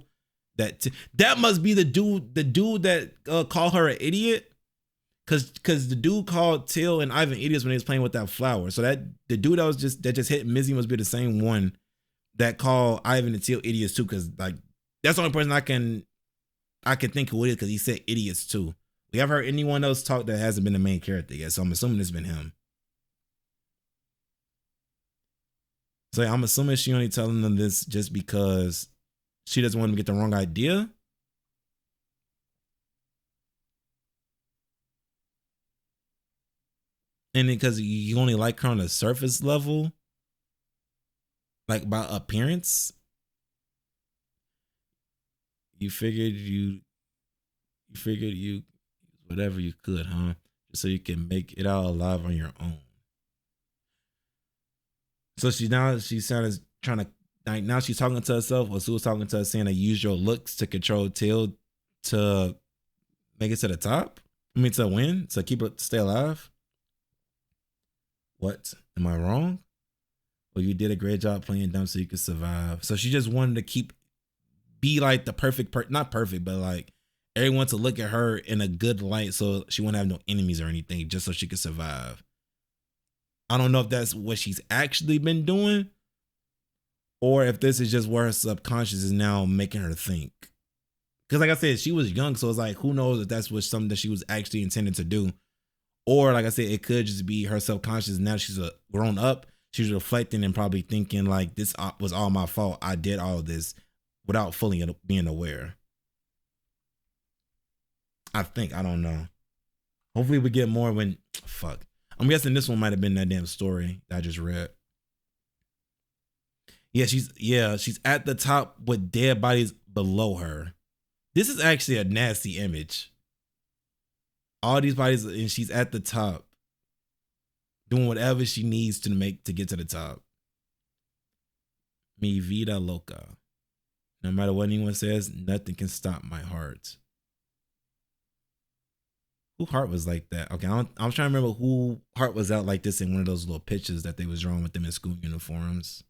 that that must be the dude that called her an idiot. Cause the dude called Till and Ivan idiots when he was playing with that flower. So that the dude that just hit Mizzy must be the same one that called Ivan and Till idiots too. Cause like that's the only person I can think who it is, because he said idiots too. We haven't heard anyone else talk that hasn't been the main character yet, so I'm assuming it's been him. So I'm assuming she only telling them this just because she doesn't want them to get the wrong idea. And because you only like her on a surface level, like by appearance, you figured you whatever you could, huh? Just so you can make it out alive on your own. So she's trying to like now she's talking to herself, or Sue was talking to her saying, "I use your looks to control Till to make it to the top. I mean to win, to keep it stay alive." What? Am I wrong? Well, you did a great job playing dumb so you could survive. So she just wanted to be like the perfect not perfect, but like everyone to look at her in a good light, so she wouldn't have no enemies or anything, just so she could survive. I don't know if that's what she's actually been doing, or if this is just where her subconscious is now making her think. Because like I said, she was young, so it's like, who knows if that's something that she was actually intended to do. Or like I said, it could just be her subconscious. Now she's a grown up. She's reflecting and probably thinking like, this was all my fault. I did all of this without fully being aware. I think. I don't know. Hopefully we get more when... Fuck. I'm guessing this one might have been that damn story that I just read. Yeah, she's at the top with dead bodies below her. This is actually a nasty image. All these bodies, and she's at the top, doing whatever she needs to get to the top. Mi vida loca. No matter what anyone says, nothing can stop my heart. Who heart was like that? Okay, I'm trying to remember who heart was out like this in one of those little pictures that they was drawing with them in school uniforms.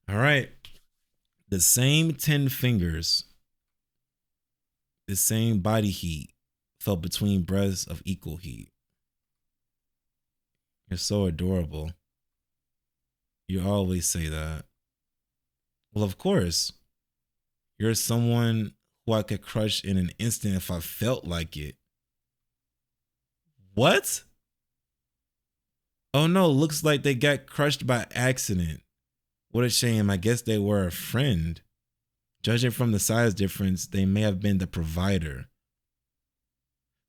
All right. The same 10 fingers, the same body heat, felt between breaths of equal heat. You're so adorable. You always say that. Well, of course. You're someone who I could crush in an instant if I felt like it. What? Oh no, looks like they got crushed by accident. What a shame. I guess they were a friend. Judging from the size difference, they may have been the provider.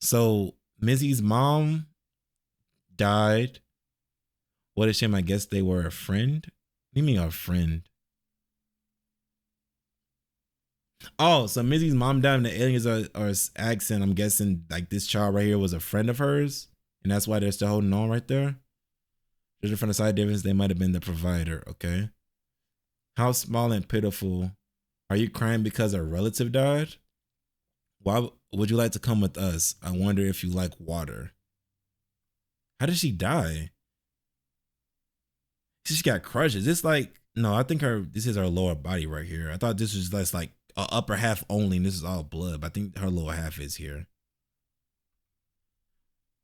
So, Missy's mom died. What a shame. I guess they were a friend. What do you mean a friend? Oh, so Missy's mom died and the aliens are accent. I'm guessing like this child right here was a friend of hers. And that's why they're still holding on right there. Judging from the side difference, they might have been the provider. Okay. How small and pitiful. Are you crying because a relative died? Why would you like to come with us? I wonder if you like water. How did she die? She just got crushed. Is this like, no, I think this is her lower body right here. I thought this was just like a upper half only and this is all blood, but I think her lower half is here.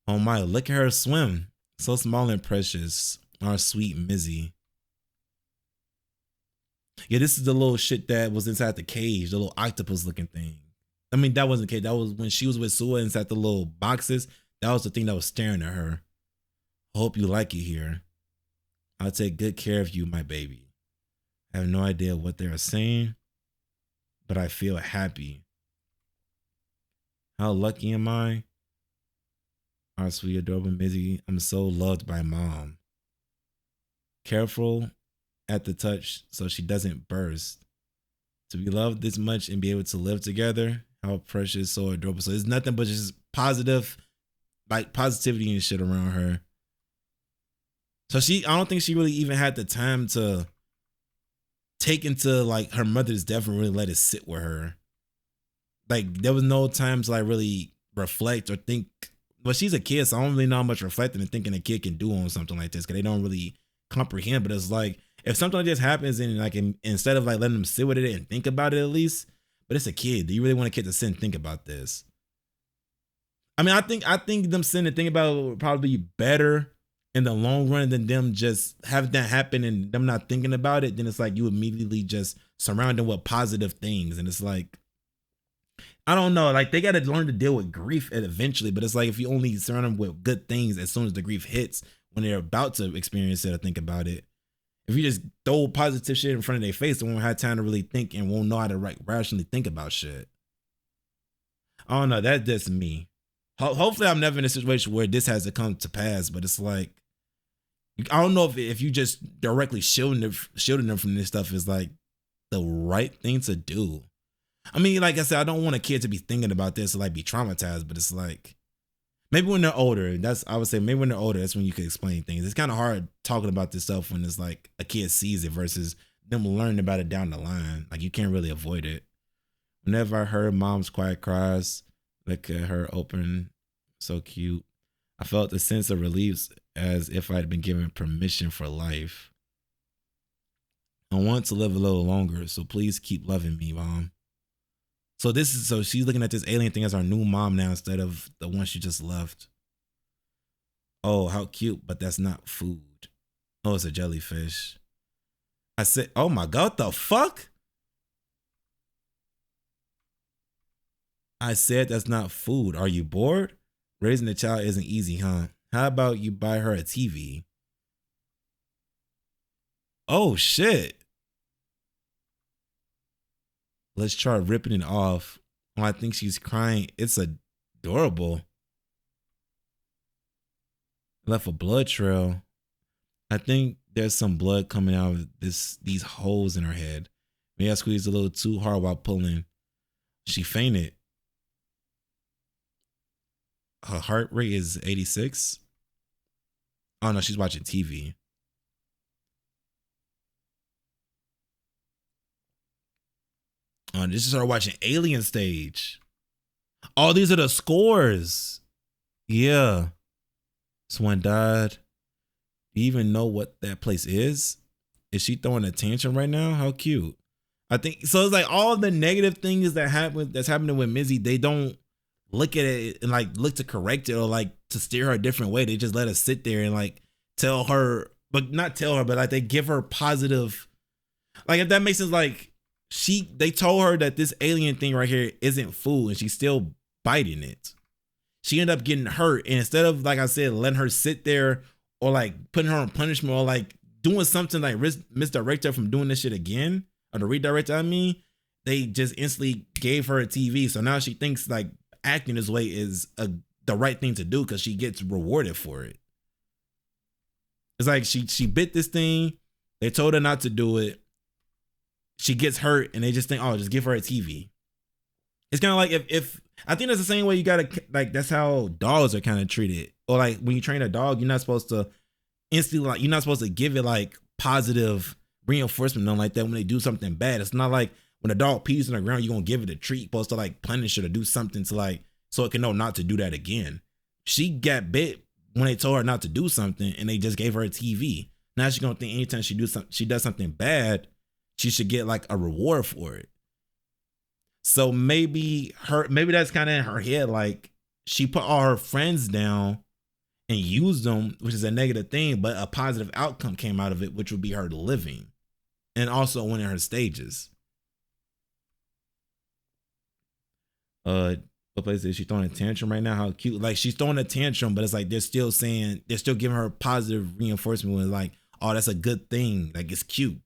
Oh my, look at her swim. So small and precious. Our sweet Mizzy. Yeah, this is the little shit that was inside the cage, the little octopus looking thing. I mean, that wasn't the cage. That was when she was with Sua inside the little boxes. That was the thing that was staring at her. I hope you like it here. I'll take good care of you, my baby. I have no idea what they are saying, but I feel happy. How lucky am I? Our sweet, adorable Mizzy. I'm so loved by mom. Careful at the touch so she doesn't burst. To be loved this much and be able to live together. How precious, so adorable. So it's nothing but just positive, like positivity and shit around her. So I don't think she really even had the time to take into like her mother's death and really let it sit with her. Like there was no time to like really reflect or think. Well, she's a kid, so I don't really know how much reflecting and thinking a kid can do on something like this because they don't really comprehend. But it's like if something like this happens and like instead of like letting them sit with it and think about it at least, but it's a kid. Do you really want a kid to sit and think about this? I mean, I think them sitting and thinking about it would probably be better in the long run than them just having that happen and them not thinking about it. Then it's like you immediately just surround them with positive things, and it's like I don't know, like they got to learn to deal with grief eventually. But it's like if you only surround them with good things as soon as the grief hits, when they're about to experience it or think about it. If you just throw positive shit in front of their face, they won't have time to really think and won't know how to rationally think about shit. I don't know. That's just me. Hopefully, I'm never in a situation where this has to come to pass. But it's like I don't know if you just directly shielding them from this stuff is like the right thing to do. I mean, like I said, I don't want a kid to be thinking about this or like be traumatized. But it's like maybe when they're older, I would say maybe when they're older, that's when you can explain things. It's kind of hard talking about this stuff when it's like a kid sees it versus them learning about it down the line. Like you can't really avoid it. Whenever I heard mom's quiet cries, look at her open, so cute. I felt a sense of relief as if I'd been given permission for life. I want to live a little longer, so please keep loving me, mom. So she's looking at this alien thing as our new mom now instead of the one she just left. Oh, how cute, but that's not food. Oh, it's a jellyfish. I said, oh my God, what the fuck? I said that's not food. Are you bored? Raising a child isn't easy, huh? How about you buy her a TV? Oh shit. Let's try ripping it off. Oh, I think she's crying. It's adorable. Left a blood trail. I think there's some blood coming out of these holes in her head. Maybe I squeezed a little too hard while pulling. She fainted. Her heart rate is 86. Oh no, she's watching TV. Oh, this is her watching Alien Stage. Oh, these are the scores. Yeah. This one died. Do you even know what that place is? Is she throwing a tantrum right now? How cute. I think so. It's like all the negative things that's happening with Mizzy, they don't look at it and like look to correct it or like to steer her a different way. They just let us sit there and like tell her, but not tell her, but like they give her positive. Like if that makes sense, like they told her that this alien thing right here isn't food, and she's still biting it. She ended up getting hurt, and instead of, like I said, letting her sit there or like putting her on punishment or like doing something like misdirect her from doing this shit again, or to redirect her, I mean, they just instantly gave her a TV. So now she thinks like acting this way is the right thing to do because she gets rewarded for it. It's like she bit this thing. They told her not to do it. She gets hurt, and they just think, oh, just give her a TV. It's kind of like if I think that's the same way you gotta, like, that's how dogs are kind of treated. Or like when you train a dog, you're not supposed to instantly, like, you're not supposed to give it like positive reinforcement, nothing like that when they do something bad. It's not like when a dog pees on the ground, you're gonna give it a treat, supposed to like punish it or do something to like, so it can know not to do that again. She got bit when they told her not to do something, and they just gave her a TV. Now she's gonna think anytime she does something bad, she should get like a reward for it. So maybe that's kind of in her head. Like she put all her friends down and used them, which is a negative thing, but a positive outcome came out of it, which would be her living and also winning her stages. What place is she throwing a tantrum right now? How cute. Like she's throwing a tantrum, but it's like they're still giving her positive reinforcement with like, oh, that's a good thing. Like it's cute.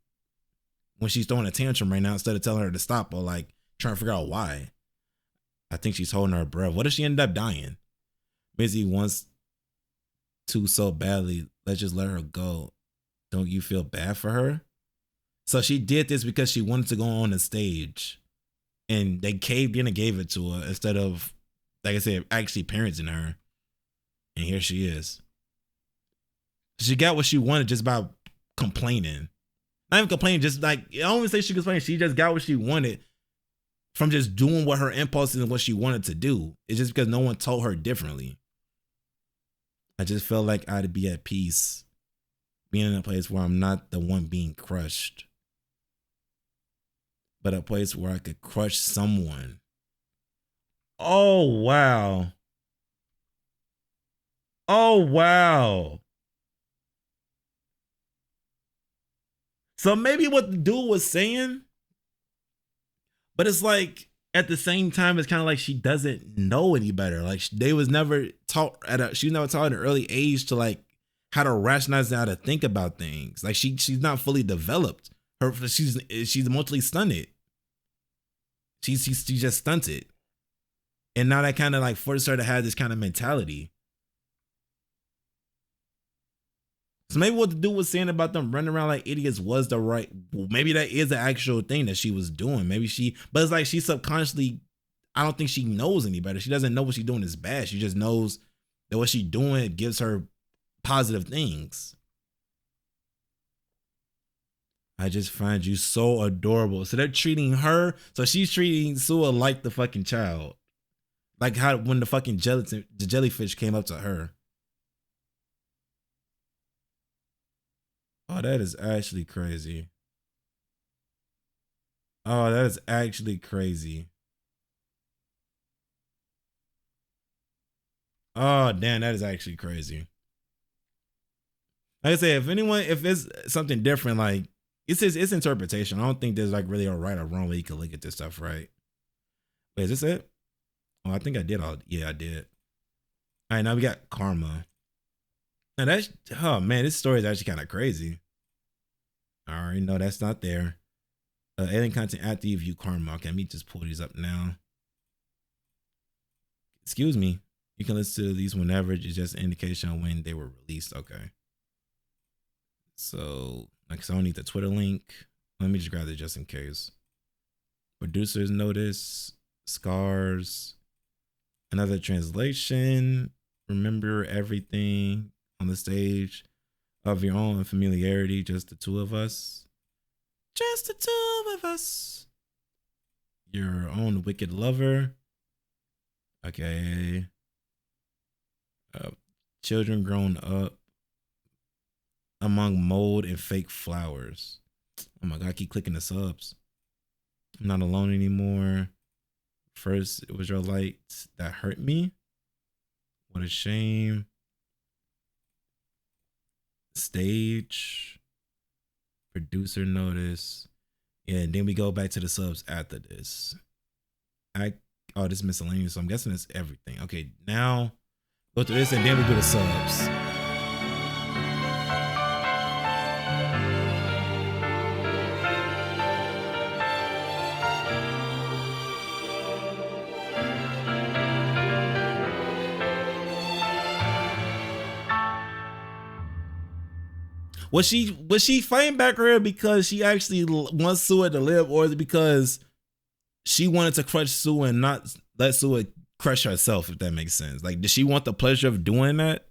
When she's throwing a tantrum right now, instead of telling her to stop or like trying to figure out why. I think she's holding her breath. What if she ended up dying? Mizzy wants to so badly. Let's just let her go. Don't you feel bad for her? So she did this because she wanted to go on the stage, and they caved in and gave it to her instead of, like I said, actually parenting her. And here she is. She got what she wanted just by complaining. Not even complaining, just like, I don't even say she complained. She just got what she wanted from just doing what her impulses and what she wanted to do. It's just because no one told her differently. I just felt like I'd be at peace being in a place where I'm not the one being crushed, but a place where I could crush someone. Oh, wow. Oh, wow. So maybe what the dude was saying, but it's like at the same time, it's kind of like she doesn't know any better. Like they was never taught she was never taught at an early age to like how to rationalize and how to think about things. Like she's not fully developed. She's emotionally stunted. She's just stunted, and now that kind of like forces her to have this kind of mentality. So maybe what the dude was saying about them running around like idiots was the right. Maybe that is the actual thing that she was doing. But it's like she subconsciously, I don't think she knows any better. She doesn't know what she's doing is bad. She just knows that what she's doing gives her positive things. I just find you so adorable. So they're treating her. So she's treating Sua like the fucking child. Like how when the fucking the jellyfish came up to her. Oh, that is actually crazy. Oh, that is actually crazy. Oh, damn, that is actually crazy. Like I said, if it's something different, like it's interpretation. I don't think there's like really a right or wrong way you can look at this stuff, right? Wait, is this it? Oh, I think I did yeah, I did. All right, now we got Karma. And oh man, this story is actually kind of crazy. I already know that's not there. Alien content after you view Karma. Okay, let me just pull these up now. Excuse me. You can listen to these whenever. It's just an indication of when they were released. Okay. So, I don't need the Twitter link. Let me just grab it just in case. Producers notice. Scars. Another translation. Remember everything on the stage of your own familiarity. Just the two of us. Just the two of us. Your own wicked lover. Okay. Children grown up among mold and fake flowers. Oh my God, I keep clicking the subs. I'm not alone anymore. First, it was your light that hurt me. What a shame. Stage. Producer notice. Yeah, and then we go back to the subs after this. Oh, this is miscellaneous, so I'm guessing it's everything. Okay, now go through this and then we do the subs. Was she fighting back her because she actually wants Sue to live, or is it because she wanted to crush Sue and not let Sue crush herself, if that makes sense? Like, did she want the pleasure of doing that,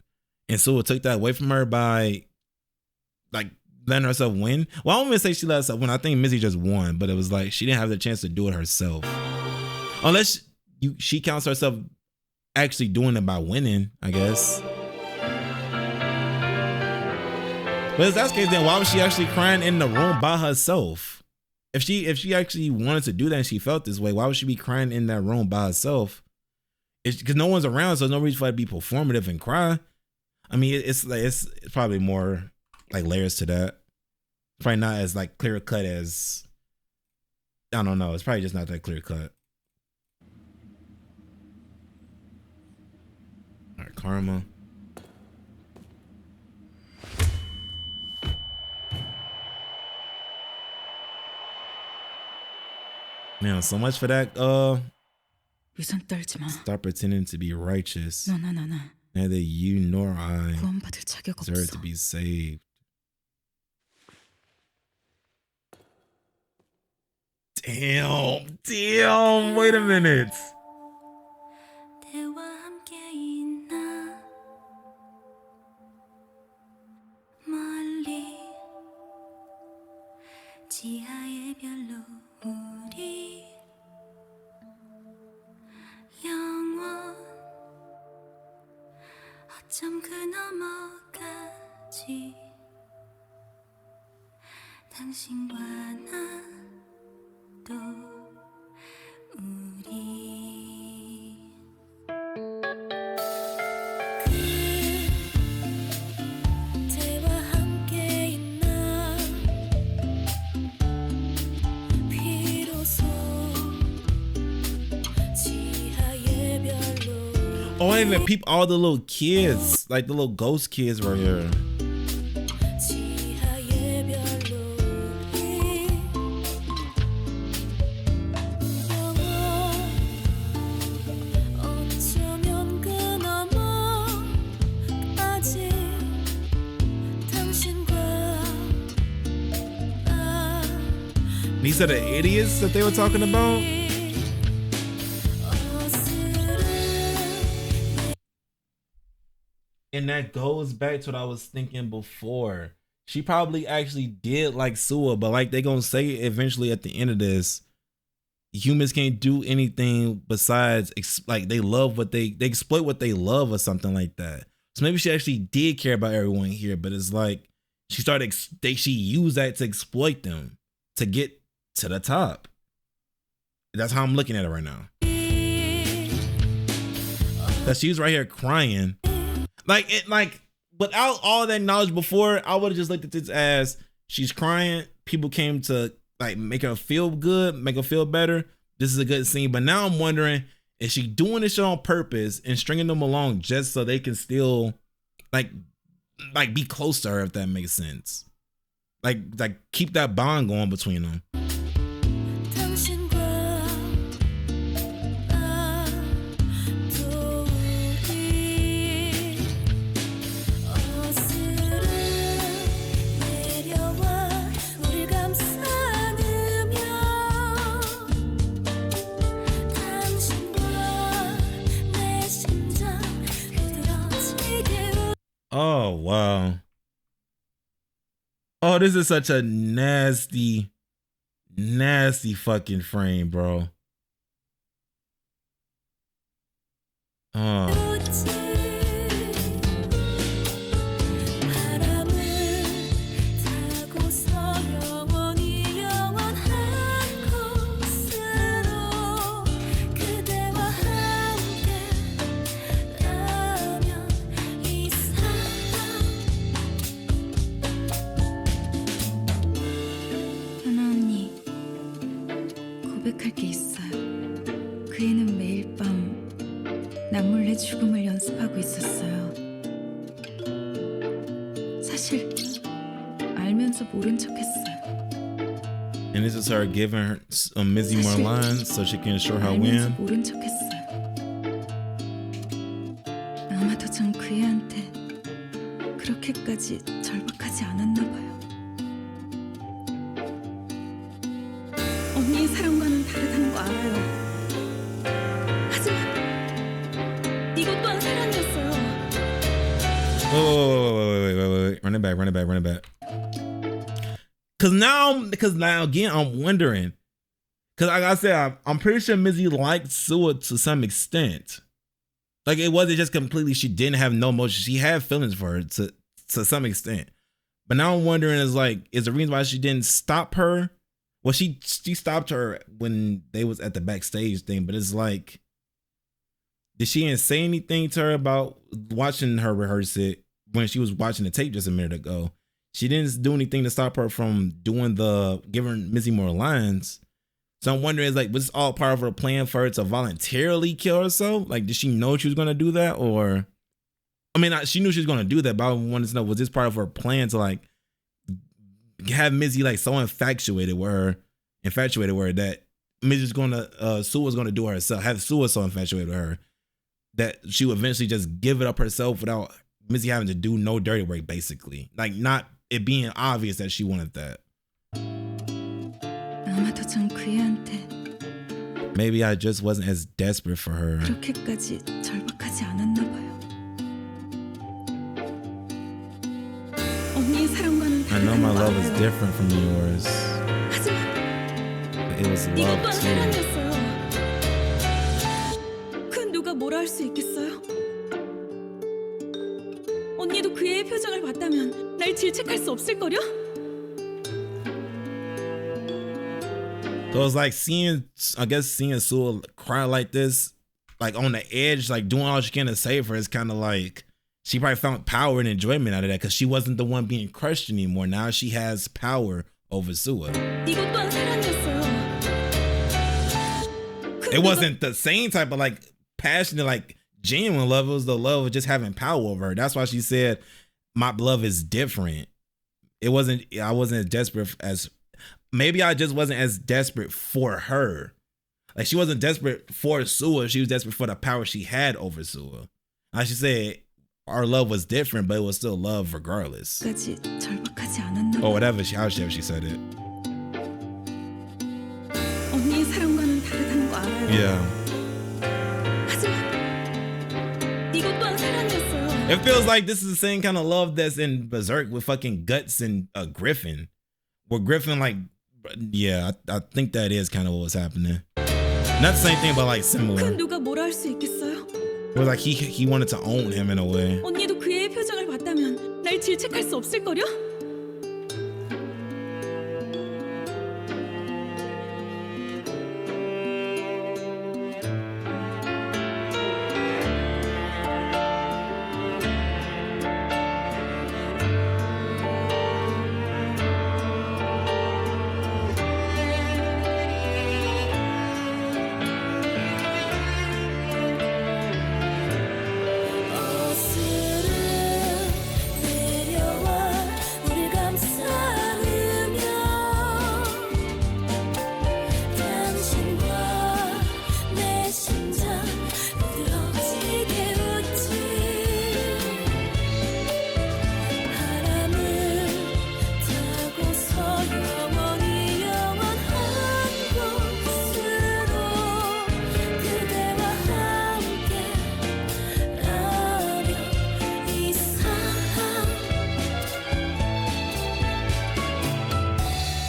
and Sue took that away from her by like letting herself win? Well, I don't even say she let herself win. I think Missy just won, but it was like she didn't have the chance to do it herself, unless she counts herself actually doing it by winning, I guess. But if that's the case, then why was she actually crying in the room by herself? If she actually wanted to do that and she felt this way, why would she be crying in that room by herself? It's because no one's around, so there's no reason for her to be performative and cry. I mean, it's probably more like layers to that. Probably not as like clear cut as, I don't know. It's probably just not that clear cut. All right, Karma. Man, so much for that. 위선 떨지 마. Stop pretending to be righteous. 너나 Neither you nor I 구원받을 자격 deserve 없어. to be saved. Damn. Wait a minute. 대와 함께 있나 멀리 지하의 별로 우리 영원 어쩜 그 너머까지 당신과 나도 우리 그대와 함께 있나 비로소 지하의 별로 Oh, and then peep all the little kids, like the little ghost kids right here. 지하의 별로 우리 어쩌면 그 너머까지 당신과 나 These are the idiots that they were talking about. And that goes back to what I was thinking before. She probably actually did like Sua, but like they gonna say eventually at the end of this, humans can't do anything besides like they love what they exploit what they love or something like that. So maybe she actually did care about everyone here, but it's like she used that to exploit them to get to the top. That's how I'm looking at it right now. That she's right here crying. Like without all that knowledge before, I would have just looked at this as she's crying. People came to like make her feel good, make her feel better. This is a good scene. But now I'm wondering, is she doing this shit on purpose and stringing them along just so they can still like be close to her, if that makes sense? Like keep that bond going between them. 당신과 나도 우리 어스름 내려와 우릴 감싸느며 당신과 내 심장 흐드러지게 Oh wow. Oh, this is such a nasty fucking frame, bro. Oh. 바람을 타고서 영원히 영원한 곳으로 그 남몰래 죽음을 연습하고 있었어요. 사실 알면서 모른 척했어요. And this is her giving her Mizzy more lines so she can show her 알면서 win. 모른 척했어요. 아마도 전 그 애한테 그렇게까지 절박하지 않았나 봐요. 언니의 사랑과는 다르다는 거 알아요. 하지만 이것 또한 사랑이었어요. Wait. Run it back. Cause now again, I'm wondering. Cause like I said, I'm pretty sure Mizzy liked Sua to some extent. Like it wasn't just completely, she didn't have no emotion. She had feelings for her to some extent. But now I'm wondering is the reason why she didn't stop her? Well, she stopped her when they was at the backstage thing, but it's like, did she even say anything to her about watching her rehearse it when she was watching the tape just a minute ago? She didn't do anything to stop her from giving Mizzy more lines. So I'm wondering, was this all part of her plan for her to voluntarily kill herself? Like, did she know she was going to do that? Or, I mean, she knew she was going to do that, but I wanted to know, was this part of her plan to, have Mizzy, so infatuated with her that Mizzy's going to, Sue was going to do it herself, have Sue so infatuated with her that she would eventually just give it up herself without Mizzy having to do no dirty work, basically. Not it being obvious that she wanted that. 아마도 전 그 애한테 Maybe I just wasn't as desperate for her. 그렇게까지 절박하지 않았나 봐요. 언니의 사랑과는 I know my love is 알아요. different from yours. 하지만 But it was 이것 love 또한 too. 사랑이었어요. 그 누가 뭐라 할 수 있겠어요? 언니도 그 애의 표정을 봤다면 날 질책할 수 없을걸요? So it's seeing Sue cry like this, on the edge, doing all she can to save her, is kind of she probably found power and enjoyment out of that because she wasn't the one being crushed anymore. Now she has power over Sue. 이것 또한 사랑이었어요. It wasn't the same type of passionate, genuine love. It was the love of just having power over her. That's why she said, my love is different. I wasn't as desperate as, maybe I just wasn't as desperate for her. She wasn't desperate for Sue. She was desperate for the power she had over Sue. Like she said, our love was different, but it was still love regardless. 까지 절박하지 않았나 Or whatever however she said it. 언니의 사랑과는 다르다는 거 알아요. Yeah. 하지만 이것 또한 사랑이었어요. It feels like this is the same kind of love that's in Berserk with fucking Guts and Griffin. Where Griffin, yeah, I think that is kind of what was happening. Not the same thing, but 그 similar. 누가 뭐라 할 수 있겠어요? It was he wanted to own him in a way. 언니도 그 애의 표정을 봤다면 날 질책할 수 없을걸요?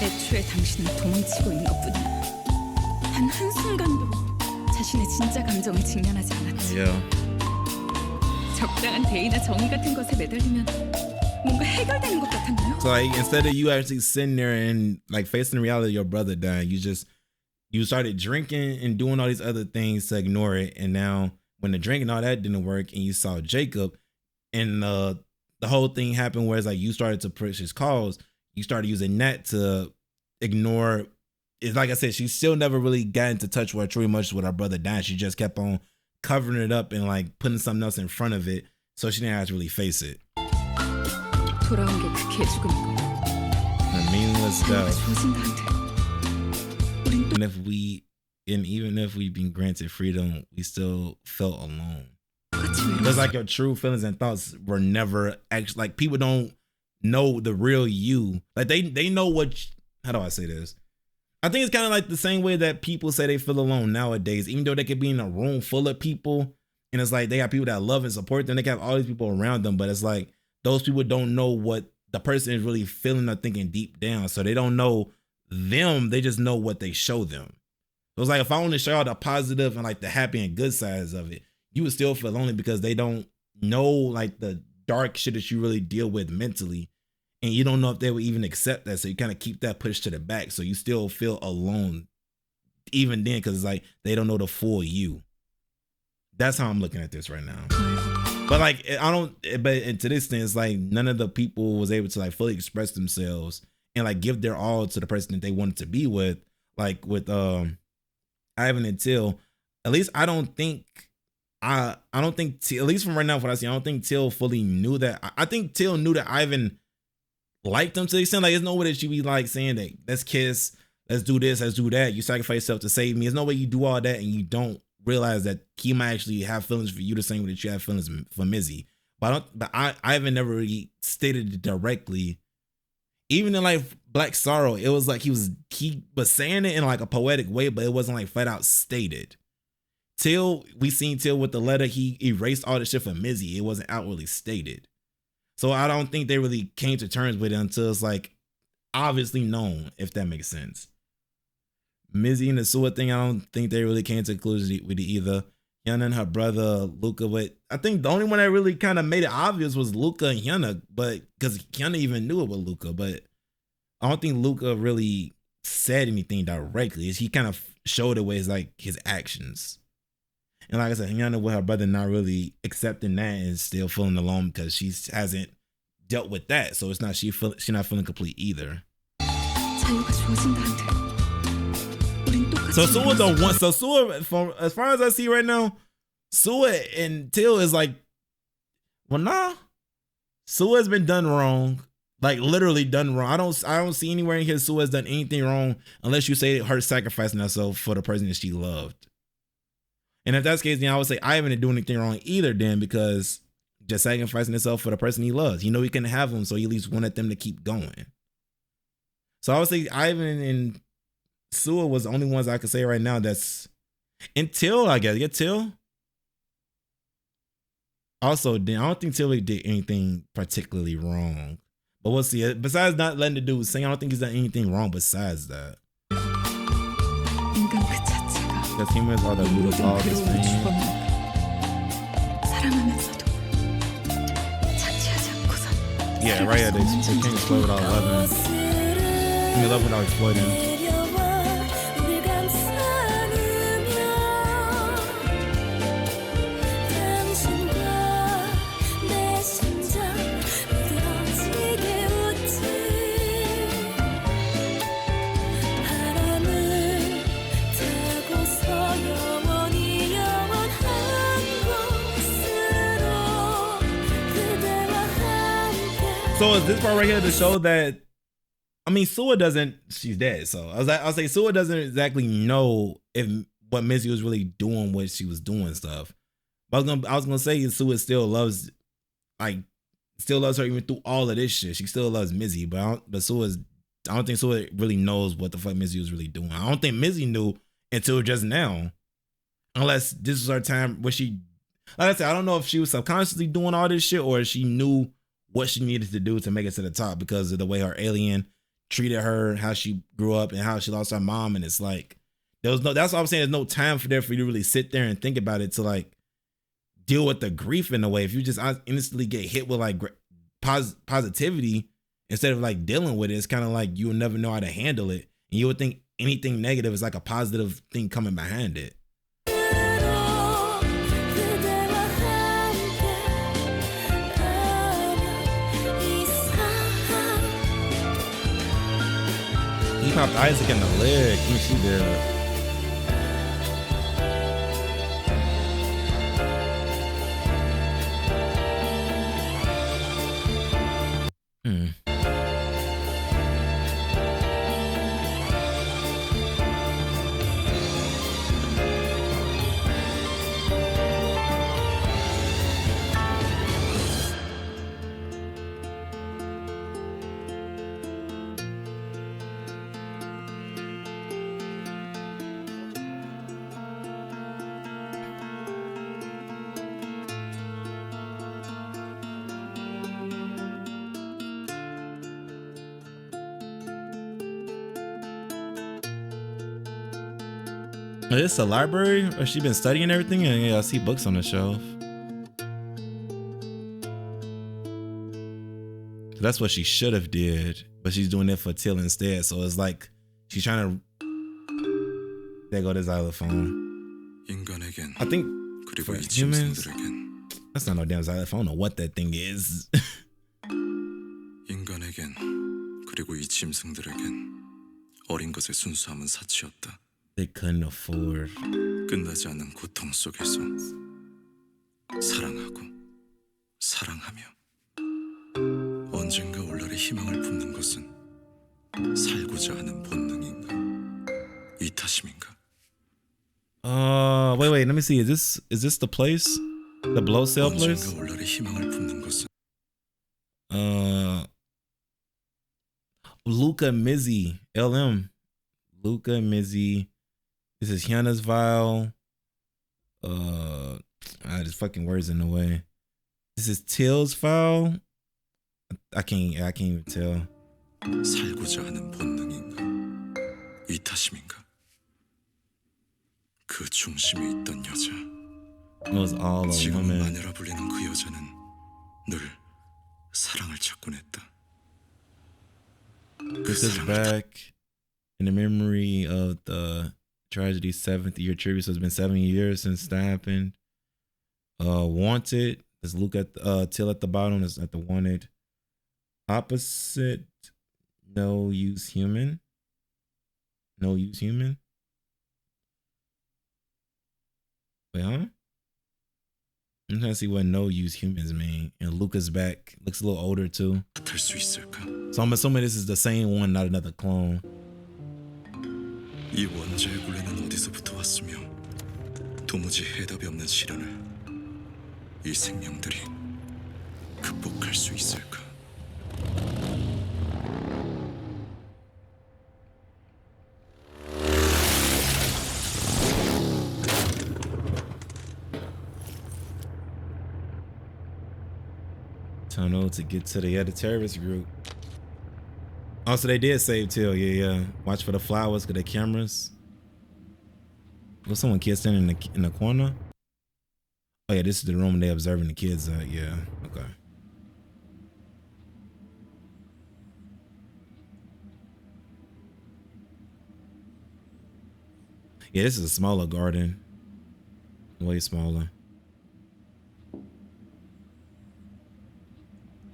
애초에 당신은 도망치고 있는 것뿐이야. 단 한순간도 자신의 진짜 감정을 직면하지 않았지. Yeah. 적당한 대의나 정의 같은 것에 매달리면 뭔가 해결되는 것 같았나요? So instead of you actually sitting there and facing the reality of your brother dying, you started drinking and doing all these other things to ignore it. And now when the drinking all that didn't work and you saw Jacob and the whole thing happened where it's you started to push his cause, you started using that to ignore. It's like I said, she still never really got into touch with her true emotions with her brother dying. She just kept on covering it up and like putting something else in front of it so she didn't have to really face it. 돌아온 게 그 개죽음이고. A meaningless 자유가 death. 주어진다 한들 우린 또 And even if we've been granted freedom, we still felt alone. 똑같이 Because 외로웠어. like your true feelings and thoughts were never actually, like people don't know the real you. Like they know how do I say this? I think it's kind of like the same way that people say they feel alone nowadays, even though they could be in a room full of people and it's like they got people that love and support them. They can have all these people around them, but it's like those people don't know what the person is really feeling or thinking deep down. So they don't know them. They just know what they show them. So it's like if I want to show all the positive and like the happy and good sides of it, you would still feel lonely because they don't know like the dark shit that you really deal with mentally. And you don't know if they would even accept that. So you kind of keep that pushed to the back. So you still feel alone even then because it's like they don't know the full you. That's how I'm looking at this right now. But like, but to this extent, it's like none of the people was able to like fully express themselves and like give their all to the person that they wanted to be with. Like with Ivan and Till, at least I don't think, at least from right now, what I see, I don't think Till fully knew that. I think Till knew that Ivan liked him to the extent like there's no way that you be like saying that let's kiss, let's do this, let's do that. You sacrifice yourself to save me. There's no way you do all that and you don't realize that he might actually have feelings for you the same way that you have feelings for Mizzy. But Ivan never really stated it directly. Even in like Black Sorrow, it was like he was saying it in like a poetic way, but it wasn't like flat out stated. Till we seen Till with the letter, he erased all the shit for Mizzy. It wasn't outwardly stated. So I don't think they really came to terms with it until it's like obviously known, if that makes sense. Mizzy and the Sua thing, I don't think they really came to conclusion with it either. Hyuna and her brother Luka, but I think the only one that really kind of made it obvious was Luka and Hyuna, but because Hyuna even knew it was Luka, but I don't think Luka really said anything directly. He kind of showed it with like his actions. And like I said, Hyuna with her brother not really accepting that and still feeling alone because she hasn't dealt with that. So it's not she's not feeling complete either. 자유가 주어진다 한들 우린 똑같이 So Sua 외로웠어. don't want. So Sua, from as far as I see right now, Sua and Till is like, well, nah. Sua has been done wrong, like literally done wrong. I don't see anywhere in here Sua has done anything wrong unless you say her sacrificing herself for the person that she loved. And if that's the case, then I would say Ivan didn't do anything wrong either, then, because just sacrificing himself for the person he loves. He know he couldn't have them, so he at least wanted them to keep going. So I would say Ivan and Sua was the only ones I could say right now that's until I guess. Yeah, Till. Also, then I don't think Till did anything particularly wrong. But we'll see. Besides not letting the dude sing, I don't think he's done anything wrong besides that. 인간 그 자체가 Because humans are the root of all this 괴로움을 pain. 주범인 사랑하면서도 자취하지 않고선 Yeah, right here, they can't explode without loving. I mean, love without exploiting. So is this part right here to show that, I mean, Sua doesn't, she's dead. So I'll say Sua doesn't exactly know if what Mizzy was really doing, what she was doing stuff. But I was gonna say Sua still loves her even through all of this shit. She still loves Mizzy, but I don't think Sua really knows what the fuck Mizzy was really doing. I don't think Mizzy knew until just now, unless this was her time where she, like I said, I don't know if she was subconsciously doing all this shit or if she knew what she needed to do to make it to the top because of the way her alien treated her, how she grew up, and how she lost her mom. And it's like, that's what I'm saying. There's no time for you to really sit there and think about it to like deal with the grief in a way. If you just instantly get hit with like positivity instead of like dealing with it, it's kind of like you'll never know how to handle it. And you would think anything negative is like a positive thing coming behind it. He popped Isaac in the leg. Let me see there. Is this a library? Or she been studying everything? And yeah, I see books on the shelf. That's what she should have did, but she's doing it for Till instead. So it's like she's trying to. There go the xylophone. I think for humans, that's not no damn xylophone. I don't know what that thing is. 인간에겐 그리고 이 짐승들에겐 어린 것의 순수함은 사치였다. They couldn't afford. 끝나지 않는 고통 속에서 사랑하고 사랑하며 언젠가 올날의 희망을 품는 것은 살고자 하는 본능인가 이타심인가? Wait. Let me see. Is this the place? The blow cell place? 언젠가 올날의 희망을 품는 것은 Luka Mizzy LM. Luka Mizzy. This is Hyuna's vial. There's fucking words in the way. This is Till's vial. I can't even tell. 살고자 하는 본능인가 이타심인가? 그 중심에 있던 여자. It was all a 지금은 woman. 마녀라 불리는 그 여자는 늘 사랑을 찾곤 했다. This is back in the memory of the tragedy 7th year tribute. So it's been 7 years since that happened. Wanted. Let's look at Till at the bottom. Is at the wanted. Opposite. No use human. No use human. Wait, huh? I'm trying to see what no use humans mean. And Luka's back. Looks a little older too. 할 수 있을까? So I'm assuming this is the same one, not another clone. 이 원자의 굴레는 어디서부터 왔으며 도무지 해답이 없는 시련을 이 생명들이 극복할 수 있을까? Tunnel to get to the terrorist group. Oh, so they did save Till. Yeah. Watch for the flowers, get the cameras. Was someone kid standing in the corner? Oh yeah, this is the room they observing the kids at. Yeah, okay. Yeah, this is a smaller garden. Way smaller.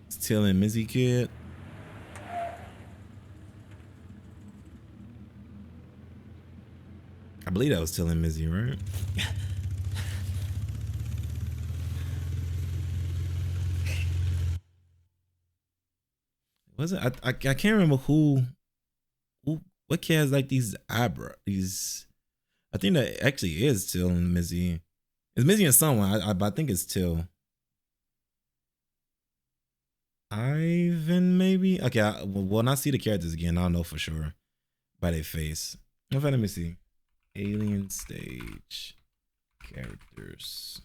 It's Till and Mizzy kid. I believe that was Till and Mizzy, right? Was it? I can't remember who what kid has like these eyebrows. I think that actually is Till and Mizzy. It's Mizzy and someone. But I think it's Till. Ivan maybe. Okay. When I see the characters again, I'll know for sure by their face. In fact, let me see. Alien stage characters.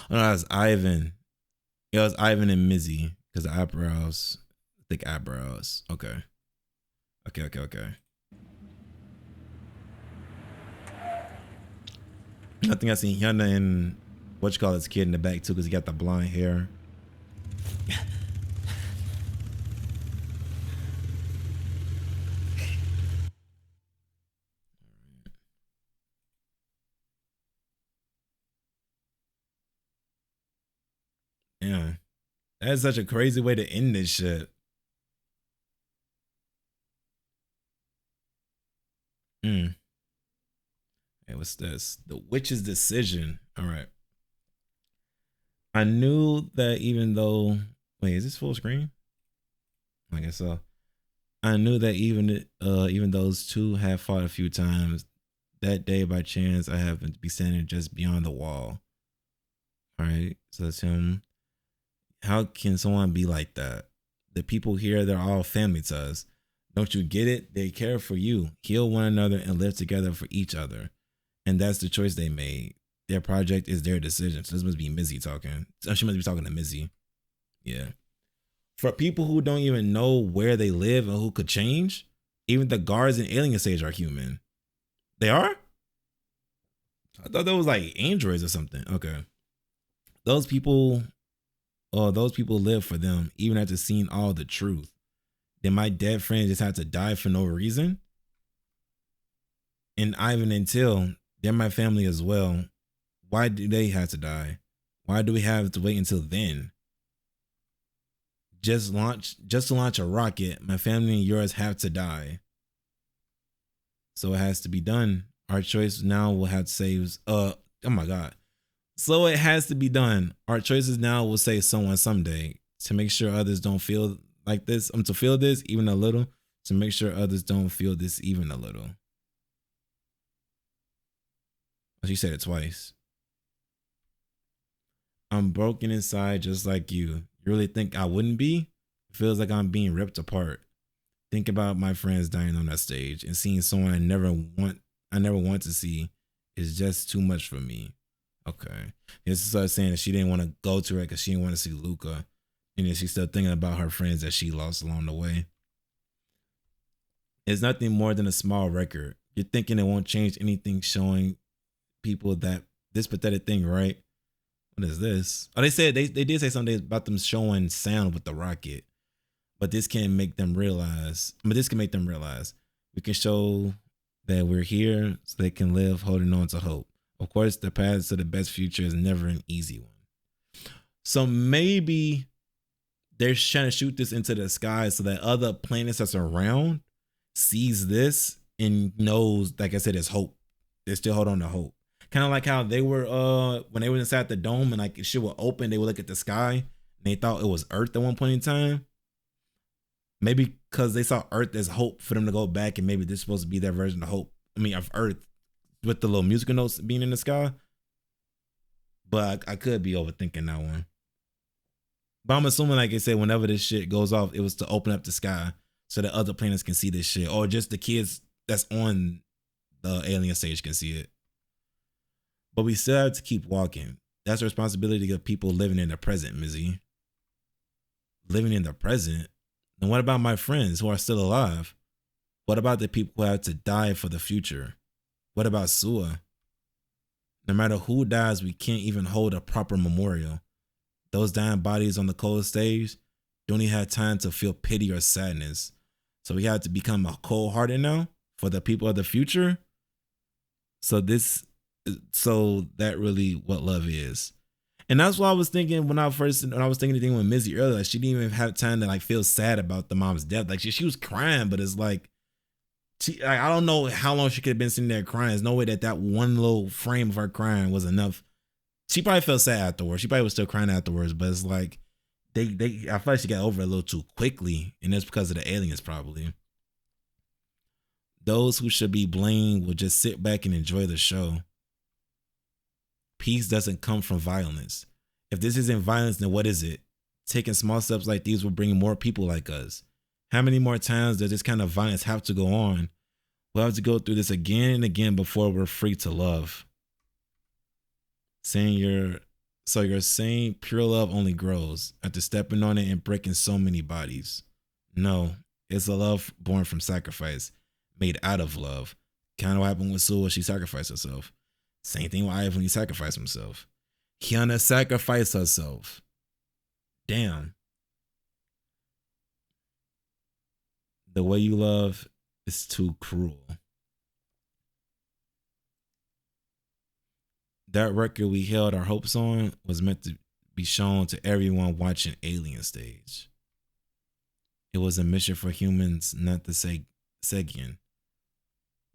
Oh, no, that's Ivan. Yeah, it was Ivan and Mizzy because the eyebrows, thick eyebrows. Okay. I think I seen Hyuna and this kid in the back too because he got the blonde hair. Yeah. That's such a crazy way to end this shit. Hey, what's this? The Witch's Decision. All right. I knew that even though... Wait, is this full screen? I guess so. I knew that even those two have fought a few times, that day by chance I happened to be standing just beyond the wall. All right. So that's him. How can someone be like that? The people here, they're all family to us. Don't you get it? They care for you, heal one another, and live together for each other. And that's the choice they made. Their project is their decision. So this must be Mizzy talking. She must be talking to Mizzy. Yeah. For people who don't even know where they live and who could change, Even the guards in Alien Stage are human. They are? I thought that was like androids or something. Okay. Those people live for them, even after seeing all the truth. Then my dead friend just had to die for no reason? And Ivan and Till, they're my family as well. Why do they have to die? Why do we have to wait until then? Just to launch a rocket, my family and yours have to die. So it has to be done. Our choice now will have to save oh my god. So it has to be done. Our choices now will save someone someday. To make sure others don't feel like this. To feel this even a little. To make sure others don't feel this even a little. She said it twice. I'm broken inside just like you. You really think I wouldn't be? It feels like I'm being ripped apart. Think about my friends dying on that stage and seeing someone I never want to see is just too much for me. Okay. This is her saying that she didn't want to go to it because she didn't want to see Luka. And then she's still thinking about her friends that she lost along the way. It's nothing more than a small record. You're thinking it won't change anything, showing people that this pathetic thing, right? What is this? Oh, they said they did say something about them showing sound with the rocket. But this can make them realize. We can show that we're here so they can live holding on to hope. Of course, the path to the best future is never an easy one. So maybe they're trying to shoot this into the sky so that other planets that's around sees this and knows, like I said, there's hope. They still hold on to hope. Kind of like how they were when they were inside the dome and like shit would open, they would look at the sky and they thought it was Earth at one point in time. Maybe because they saw Earth as hope for them to go back, and maybe this is supposed to be their version of hope. Of Earth with the little musical notes being in the sky. But I could be overthinking that one. But I'm assuming, like I said, whenever this shit goes off, it was to open up the sky so that other planets can see this shit, or just the kids that's on the alien stage can see it. But we still have to keep walking. That's a responsibility of people living in the present, Mizzy. Living in the present? And what about my friends who are still alive? What about the people who have to die for the future? What about Sua? No matter who dies, we can't even hold a proper memorial. Those dying bodies on the cold stage don't even have time to feel pity or sadness. So we have to become a cold-hearted now for the people of the future. So that really what love is. And that's what I was thinking when I was thinking the thing with Mizzy earlier. Like, she didn't even have time to like feel sad about the mom's death. Like she was crying, but it's like I don't know how long she could have been sitting there crying. There's no way that one little frame of her crying was enough. She probably felt sad afterwards. She probably was still crying afterwards, but it's like I feel like she got over it a little too quickly, and that's because of the aliens probably. Those who should be blamed will just sit back and enjoy the show. Peace doesn't come from violence. If this isn't violence, then what is it? Taking small steps like these will bring more people like us. How many more times does this kind of violence have to go on? We'll have to go through this again and again before we're free to love. You're saying pure love only grows after stepping on it and breaking so many bodies. No, it's a love born from sacrifice, made out of love. Kind of what happened with Sue when she sacrificed herself. Same thing with Ivan when he sacrificed himself. Kiana sacrificed herself. Damn. The way you love is too cruel. That record we held our hopes on was meant to be shown to everyone watching Alien Stage. It was a mission for humans, not the Segian.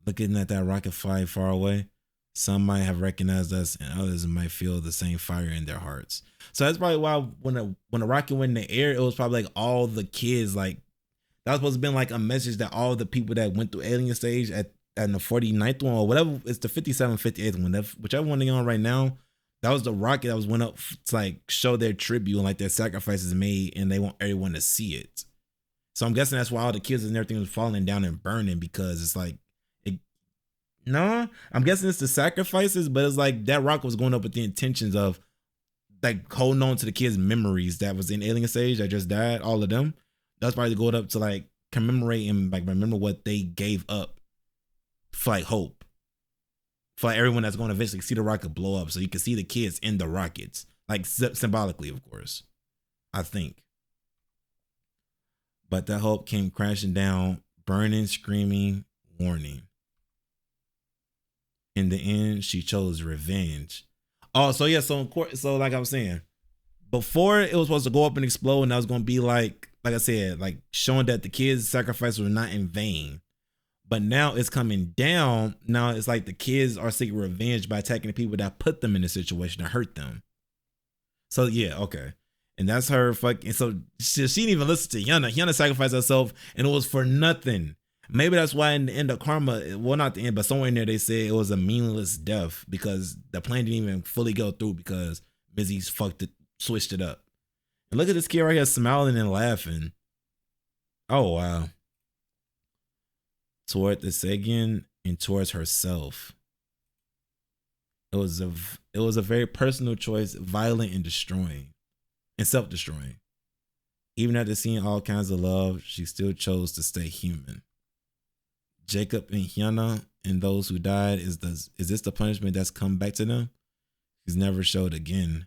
Looking at that rocket fly far away, some might have recognized us and others might feel the same fire in their hearts. So that's probably why when the rocket went in the air, it was probably like all the kids, like that was supposed to be like a message that all the people that went through Alien Stage at the 49th one or whatever, it's the 57th, 58th one, whichever one they're on right now, that was the rocket that was went up to like show their tribute and like their sacrifices made, and they want everyone to see it. So I'm guessing that's why all the kids and everything was falling down and burning, because it's like, I'm guessing it's the sacrifices, but it's like that rocket was going up with the intentions of like holding on to the kids' memories that was in Alien Stage that just died, all of them. That's probably going up to like commemorate and like remember what they gave up for like hope. For like everyone that's going to eventually see the rocket blow up, so you can see the kids in the rockets, like symbolically, of course. I think. But that hope came crashing down, burning, screaming, warning. In the end, she chose revenge. Oh, so yeah, so like I was saying, before it was supposed to go up and explode, and that was going to be like I said, like showing that the kids' sacrifice was not in vain. But now it's coming down. Now it's like the kids are seeking revenge by attacking the people that put them in the situation to hurt them. So yeah, okay. And that's her fucking. So she didn't even listen to Hyuna. Hyuna sacrificed herself, and it was for nothing. Maybe that's why in the end of Karma, well, not the end, but somewhere in there they said it was a meaningless death because the plan didn't even fully go through because Mizzy's switched it up. And look at this kid right here smiling and laughing. Oh wow. Toward the Sagan and towards herself. It was a very personal choice, violent and destroying, and self-destroying. Even after seeing all kinds of love, she still chose to stay human. Jacob and Hyuna and those who died, is this the punishment that's come back to them? He's never showed again.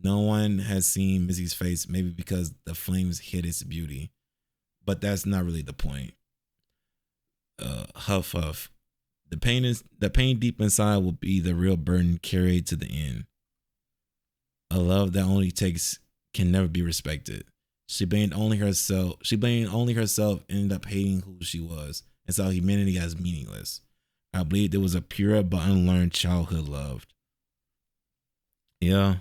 No one has seen Missy's face, maybe because the flames hid its beauty. But that's not really the point. Huff huff. The pain deep inside will be the real burden carried to the end. A love that only takes can never be respected. She blamed only herself, ended up hating who she was, and saw humanity as meaningless. I believed it was a pure but unlearned childhood love. Yeah.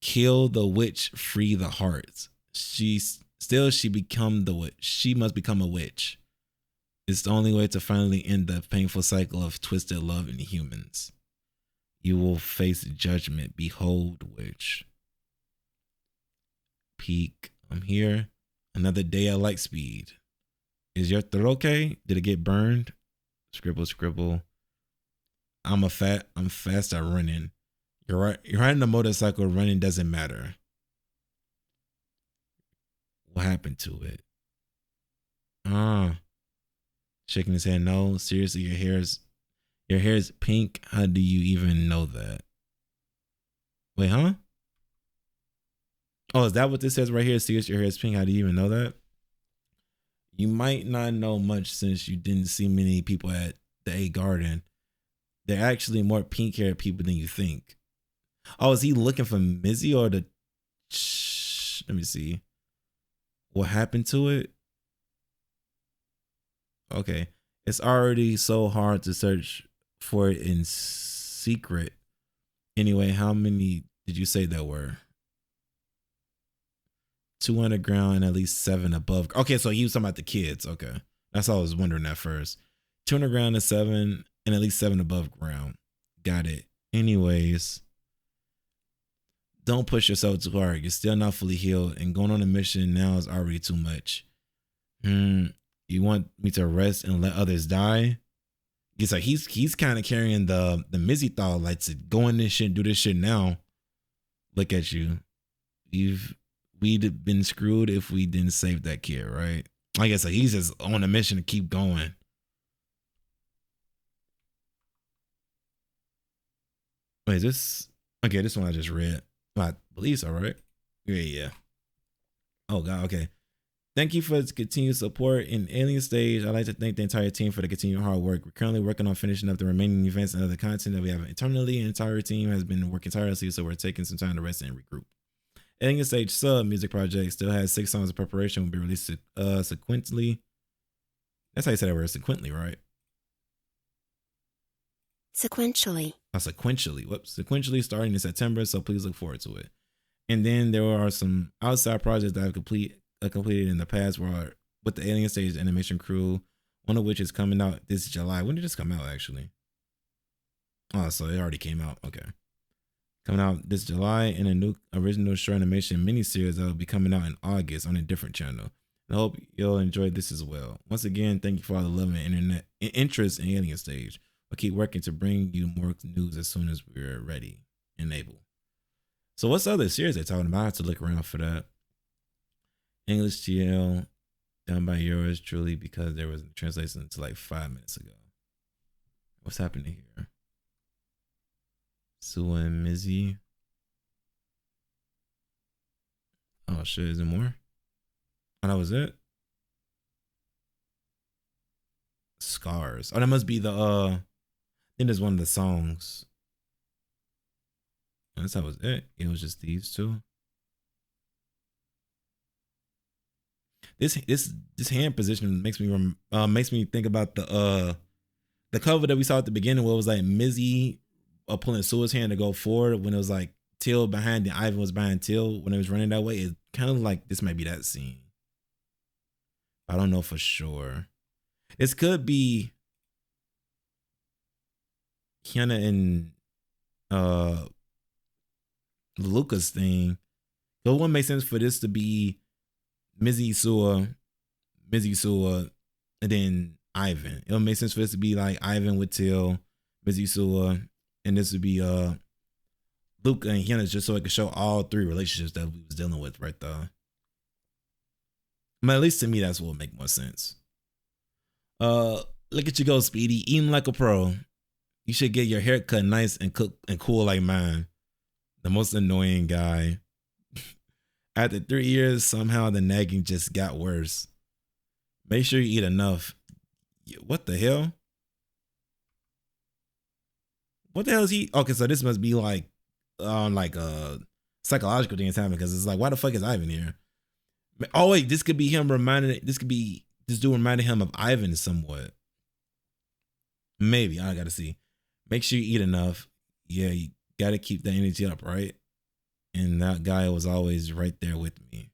Kill the witch, free the hearts. She must become a witch. It's the only way to finally end the painful cycle of twisted love in humans. You will face judgment. Behold, witch. Peak. I'm here. Another day at light speed. Is your throat okay? Did it get burned? Scribble. I'm fast at running. You're riding a motorcycle, running doesn't matter. What happened to it? Shaking his head, no. Seriously, your hair is pink. How do you even know that? Wait, huh? Oh, is that what this says right here? Seriously, your hair is pink. How do you even know that? You might not know much since you didn't see many people at the A Garden. They're actually more pink-haired people than you think. Oh, is he looking for Mizzy or the... Let me see. What happened to it? Okay. It's already so hard to search for it in secret. Anyway, how many did you say there were? 2 underground and at least 7 above. Okay, so he was talking about the kids. Okay. That's all I was wondering at first. 2 underground and 7 and at least 7 above ground. Got it. Anyways, don't push yourself too hard. You're still not fully healed, and going on a mission now is already too much. You want me to rest and let others die? It's like he's kind of carrying the Mizzy thought, like to go in this shit, do this shit now. Look at you. We'd been screwed if we didn't save that kid, right? I guess like he's just on a mission to keep going. Wait, this one I just read. I believe so, right? Yeah. Oh God, okay. Thank you for its continued support in Alien Stage. I'd like to thank the entire team for the continued hard work. We're currently working on finishing up the remaining events and other content that we have internally. The entire team has been working tirelessly, so we're taking some time to rest and regroup. Alien Stage sub music project still has 6 songs of preparation. Will be released sequentially. That's how you say that word, sequentially, right? Sequentially. Sequentially. Whoops. Sequentially starting in September, so please look forward to it. And then there are some outside projects that I've completed in the past with the Alien Stage animation crew, one of which is coming out this July. When did this come out, actually? Oh, so it already came out. Okay. Coming out this July, and a new original short animation miniseries that will be coming out in August on a different channel. I hope you'll enjoy this as well. Once again, thank you for all the love and interest in Alien Stage. We'll keep working to bring you more news as soon as we're ready and able. So what's the other series they're talking about? I have to look around for that. English TL done by yours truly because there was a translation to like 5 minutes ago. What's happening here? Sue and Mizzy. Oh shit, is there more? Oh, that was it? Scars. Oh, that must be the I think there's one of the songs. Oh, that was it. It was just these two. This hand position makes me think about the cover that we saw at the beginning where it was like Mizzy pulling Sua's hand to go forward when it was like Till behind and Ivan was behind Till when it was running that way. It kind of like this might be that scene. I don't know for sure. This could be Kiana and Luka's thing. It wouldn't make sense for this to be Mizzy Sua, and then Ivan. It would make sense for this to be like Ivan with Till, Mizzy Sua, and this would be Luka and Hyuna, just so it could show all three relationships that we was dealing with right there. But at least to me, that's what would make more sense. Look at you go, Speedy, eating like a pro. You should get your hair cut nice and cool like mine. The most annoying guy. After 3 years, somehow the nagging just got worse. Make sure you eat enough. What the hell? What the hell is he? Okay, so this must be like a psychological thing that's happening because it's like, why the fuck is Ivan here? Oh wait, this could be him reminding. This could be this dude reminding him of Ivan somewhat. Maybe I gotta see. Make sure you eat enough. Yeah, you gotta keep that energy up, right? And that guy was always right there with me.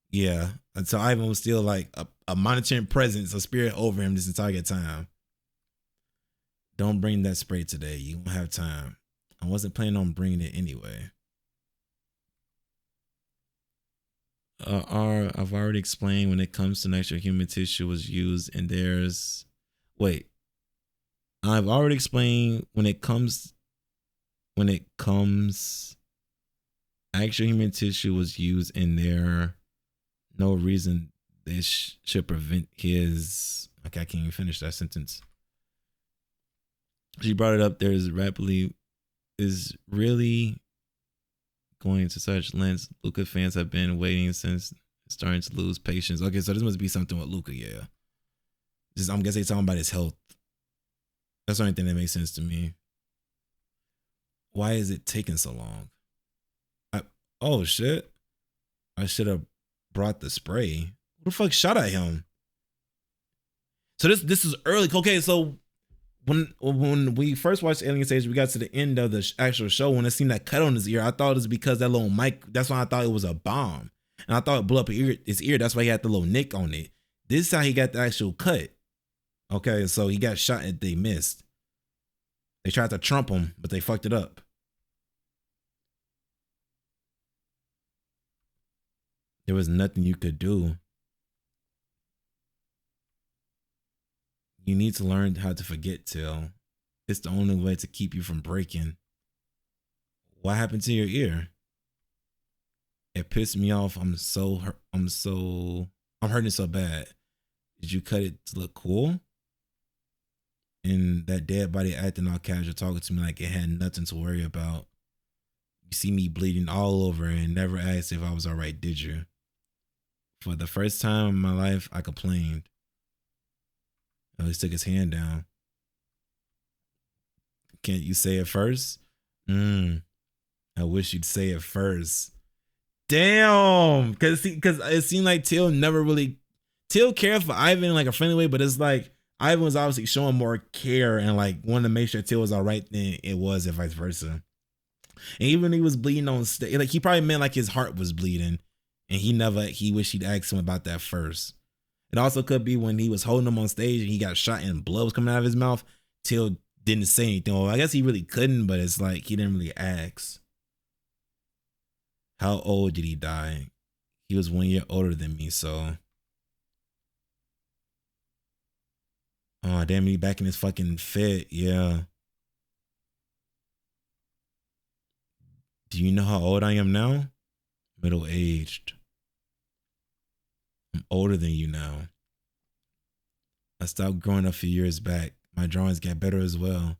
Yeah. And so Ivan was still like a monitoring presence, a spirit over him this entire time. Don't bring that spray today. You won't have time. I wasn't planning on bringing it anyway. I've already explained when it comes to natural human tissue was used and there's... Wait. I've already explained when it comes... Actual human tissue was used in there. No reason this should prevent his... Okay, I can't even finish that sentence. She brought it up. There's rapidly... Is really going to such lengths. Luka fans have been waiting since starting to lose patience. Okay, so this must be something with Luka, yeah. Just I'm guessing talking about his health. That's the only thing that makes sense to me. Why is it taking so long? Oh shit. I should have brought the spray. Who the fuck shot at him? So this is early. Okay, so when we first watched Alien Stage, we got to the end of the actual show. When I seen that cut on his ear, I thought it was because that little mic. That's why I thought it was a bomb, and I thought it blew up his ear. That's why he had the little nick on it. This is how he got the actual cut. Okay, so he got shot and they missed. They tried to trump him, but they fucked it up. There was nothing you could do. You need to learn how to forget, Till. It's the only way to keep you from breaking. What happened to your ear? It pissed me off. I'm hurting so bad. Did you cut it to look cool? And that dead body acting all casual, talking to me like it had nothing to worry about. You see me bleeding all over and never asked if I was all right, did you? For the first time in my life, I complained. At least took his hand down. Can't you say it first? I wish you'd say it first. Damn. Cause it seemed like Till cared for Ivan in like a friendly way, but it's like Ivan was obviously showing more care and like wanted to make sure Till was all right than it was and vice versa. And even when he was bleeding on stage, like he probably meant like his heart was bleeding. And he wished he'd asked him about that first. It also could be when he was holding him on stage and he got shot and blood was coming out of his mouth. Till didn't say anything. Well, I guess he really couldn't, but it's like he didn't really ask. How old did he die? He was 1 year older than me, so. Oh, damn, he back in his fucking fit. Yeah. Do you know how old I am now? Middle-aged. I'm older than you now. I stopped growing a few years back. My drawings got better as well.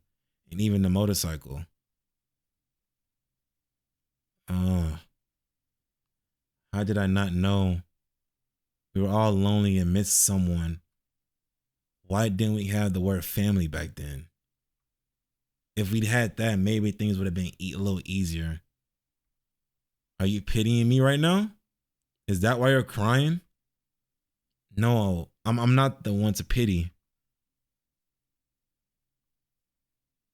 And even the motorcycle. Oh. How did I not know? We were all lonely and missed someone. Why didn't we have the word family back then? If we'd had that, maybe things would have been a little easier. Are you pitying me right now? Is that why you're crying? No, I'm not the one to pity.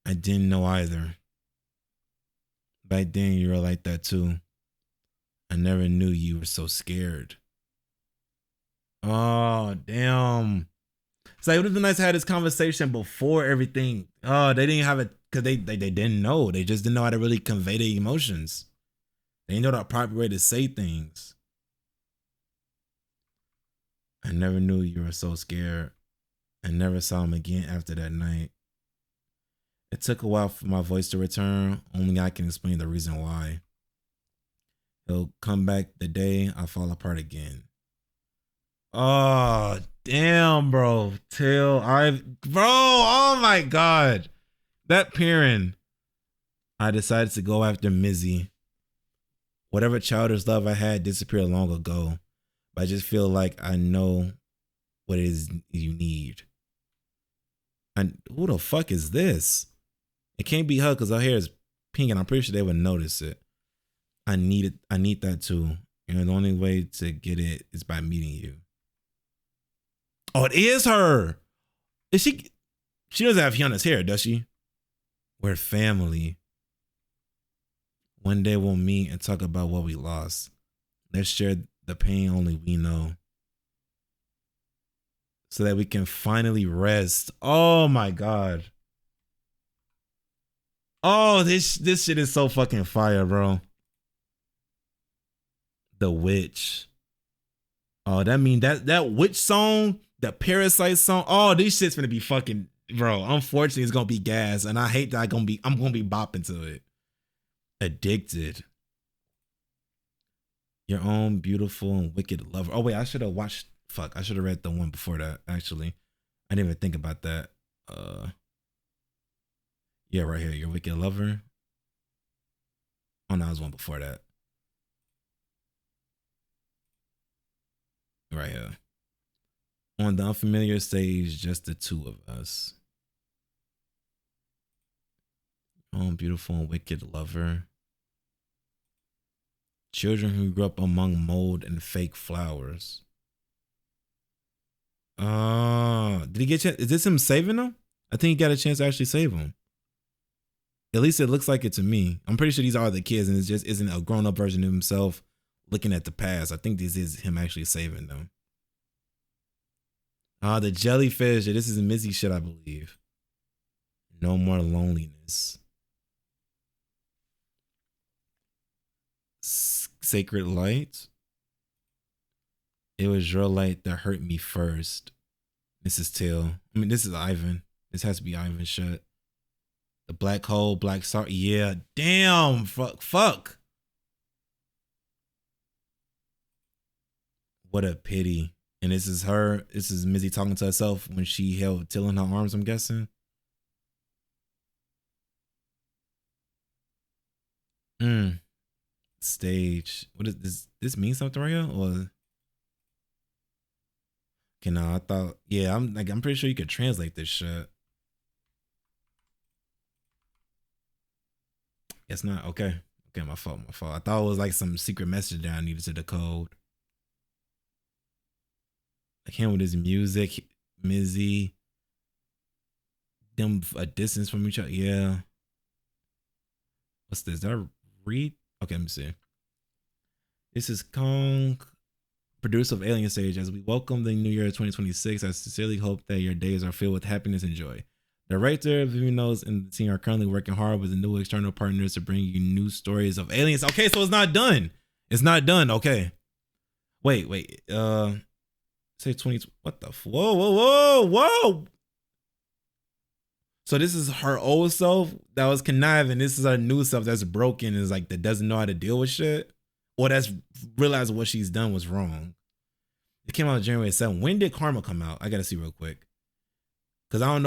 I didn't know either. Back then you were like that too. I never knew you were so scared. Oh, damn. It's like, it would have been nice to have this conversation before everything. Oh, they didn't have it because they didn't know. They just didn't know how to really convey their emotions. They didn't know the proper way to say things. I never knew you were so scared. I never saw him again after that night. It took a while for my voice to return. Only I can explain the reason why. He'll come back the day I fall apart again. Oh, damn, bro. Oh my God. That pairing. I decided to go after Mizzy. Whatever childish love I had disappeared long ago. But I just feel like I know what it is you need. And who the fuck is this? It can't be her because her hair is pink and I'm pretty sure they would notice it. I need that too. And the only way to get it is by meeting you. Oh, it is her. Is she doesn't have Hyuna's hair, does she? We're family. One day we'll meet and talk about what we lost. Let's share the pain only we know. So that we can finally rest. Oh my God. Oh, this shit is so fucking fire, bro. The Witch. Oh, that mean that Witch song, the Parasite song. Oh, this shit's gonna be fucking, bro. Unfortunately, it's gonna be gas, and I hate that I'm gonna be bopping to it. Addicted. Your own beautiful and wicked lover. Oh wait, I should have watched. Fuck, I should have read the one before that. Actually, I didn't even think about that. Yeah, right here. Your wicked lover. Oh no, I was one before that. Right here. On the unfamiliar stage, just the two of us. Oh, beautiful and wicked lover. Children who grew up among mold and fake flowers. Did he get chance? Is this him saving them? I think he got a chance to actually save them. At least it looks like it to me. I'm pretty sure these are the kids and it just isn't a grown-up version of himself looking at the past. I think this is him actually saving them. The jellyfish. This is a Mizzy shit, I believe. No more loneliness. Sacred light. It was your light that hurt me first. This is this is Ivan. This has to be Ivan shit. The black hole, black star. Yeah, damn. Fuck. What a pity. And this is her. This is Mizzy talking to herself when she held Till in her arms, I'm guessing. Stage. What is this? This mean something right here? Or okay, no, I thought, yeah, I'm pretty sure you could translate this shit. It's not okay. Okay, my fault. I thought it was like some secret message that I needed to decode. Like him with his music, Mizzy, them a distance from each other. Yeah. What's this? Did I read? Okay, let me see. This is Kong, producer of Alien Stage. As we welcome the new year of 2026, I sincerely hope that your days are filled with happiness and joy. The writer, Vivinos, and the team are currently working hard with the new external partners to bring you new stories of aliens. Okay, so it's not done. It's not done. Okay. Wait. Say 20. What the? Whoa. So this is her old self that was conniving. This is her new self that's broken, is like that doesn't know how to deal with shit, or that's realized what she's done was wrong. It came out January 7th. When did Karma come out? I gotta see real quick. Cause I don't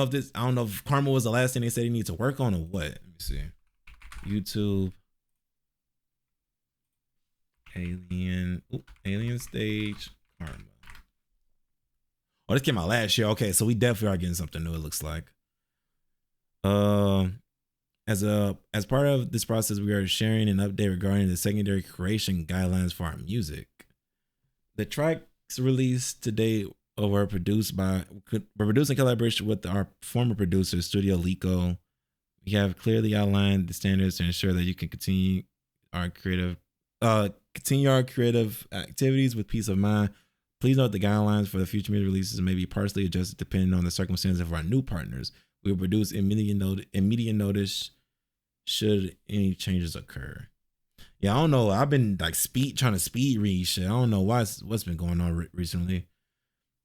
know if Karma was the last thing they said he needs to work on or what. Let me see. YouTube. Alien Stage Karma. Oh, this came out last year. Okay, so we definitely are getting something new, it looks like. As part of this process, we are sharing an update regarding the secondary creation guidelines for our music. The tracks released today were produced in collaboration with our former producer, Studio Lico. We have clearly outlined the standards to ensure that you can continue our creative activities with peace of mind. Please note the guidelines for the future music releases may be partially adjusted depending on the circumstances of our new partners. We will produce immediate notice should any changes occur. Yeah, I don't know. I've been like trying to speed read shit. I don't know what's been going on recently.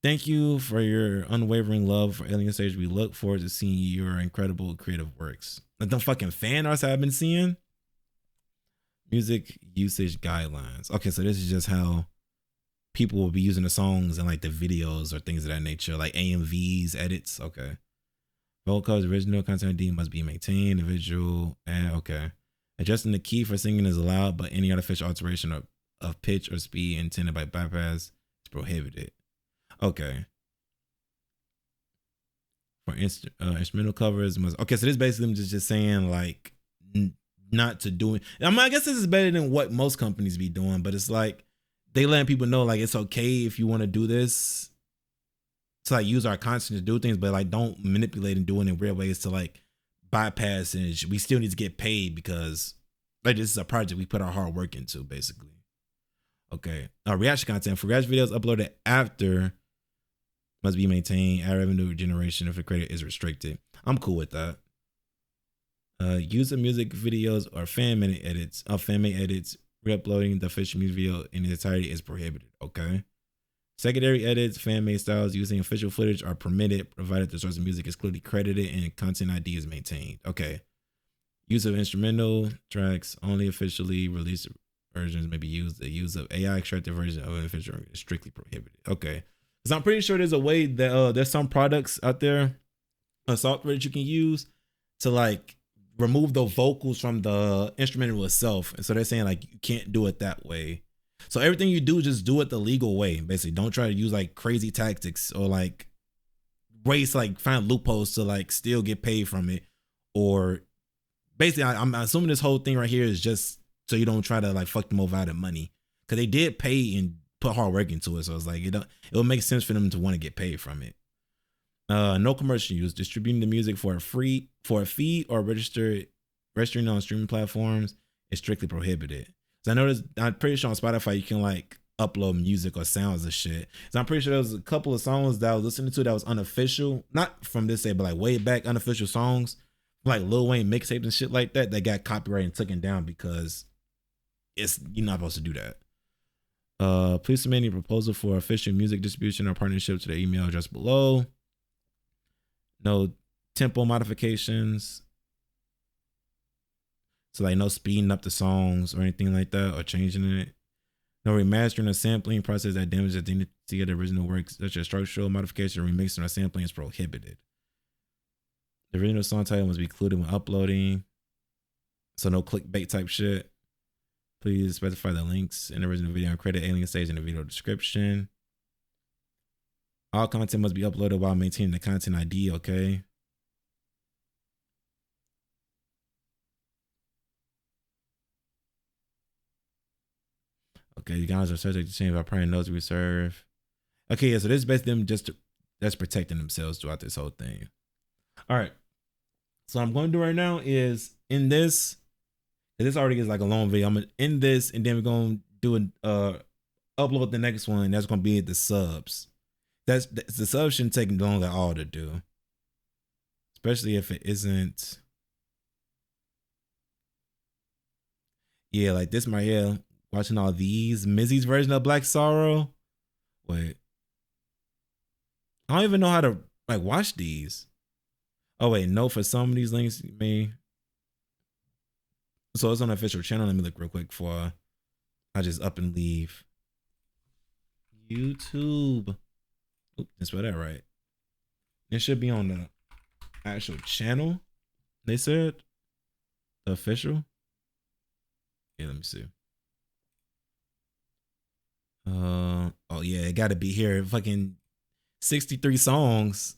Thank you for your unwavering love for Alien Stage. We look forward to seeing your incredible creative works. Like the fucking fan arts I've been seeing. Music usage guidelines. Okay, so this is just how people will be using the songs and like the videos or things of that nature, like AMVs, edits. Okay. Vocals, original content ID must be maintained. Individual, okay. Adjusting the key for singing is allowed, but any artificial alteration of pitch or speed intended by bypass is prohibited. Okay. For instrumental covers must. Okay, so this basically just saying like not to do it. I mean, I guess this is better than what most companies be doing, but it's like they letting people know like it's okay if you want to do this, to like use our content to do things, but like don't manipulate and do it in weird ways to like bypass, and we still need to get paid because like this is a project we put our hard work into, basically. Okay. Reaction content for reaction videos uploaded after must be maintained. Ad revenue generation if the creator is restricted. I'm cool with that. Use of music videos or fan-made edits, re-uploading the official music video in its entirety is prohibited. Okay. Secondary edits, fan-made styles using official footage are permitted, provided the source of music is clearly credited and content ID is maintained. Okay. Use of instrumental tracks, only officially released versions may be used. The use of AI extracted version of an official is strictly prohibited. Okay. Because I'm pretty sure there's a way that there's some products out there, a software that you can use to like remove the vocals from the instrumental itself. And so they're saying like you can't do it that way. So everything you do, just do it the legal way. Basically, don't try to use like crazy tactics or like ways to like find loopholes to like still get paid from it. Or basically, I'm assuming this whole thing right here is just so you don't try to like fuck them over out of money, because they did pay and put hard work into it. So it's like it will make sense for them to want to get paid from it. No commercial use. Distributing the music for a fee or registering on streaming platforms is strictly prohibited. So I noticed, I'm pretty sure on Spotify you can like upload music or sounds of shit. So I'm pretty sure there was a couple of songs that I was listening to that was unofficial, not from this day, but like way back, unofficial songs, like Lil Wayne mixtapes and shit like that, that got copyrighted and taken down because you're not supposed to do that. Please submit any proposal for official music distribution or partnership to the email address below. No tempo modifications. So like no speeding up the songs or anything like that or changing it. No remastering or sampling process that damages the dignity of the original works, such as structural modification, remixing, or sampling is prohibited. The original song title must be included when uploading. So no clickbait type shit. Please specify the links in the original video and credit Alien Stage in the video description. All content must be uploaded while maintaining the content ID, okay? Okay, you guys are subject to change by prior notes we serve. Okay, yeah, so this is basically them that's protecting themselves throughout this whole thing. All right. So what I'm going to do right now is in this already is like a long video. I'm going to end this and then we're going to do upload the next one. That's going to be the subs. The subs shouldn't take long at all to do. Especially if it isn't. Yeah, like this right here. Watching all these. Mizzy's version of Black Sorrow. Wait. I don't even know how to like watch these. Oh wait, no, for some of these links you may. So it's on the official channel. Let me look real quick before I just up and leave. YouTube. Oop, didn't spell that right. It should be on the actual channel. They said the official. Yeah, let me see. Oh yeah, it gotta be here. Fucking 63 songs.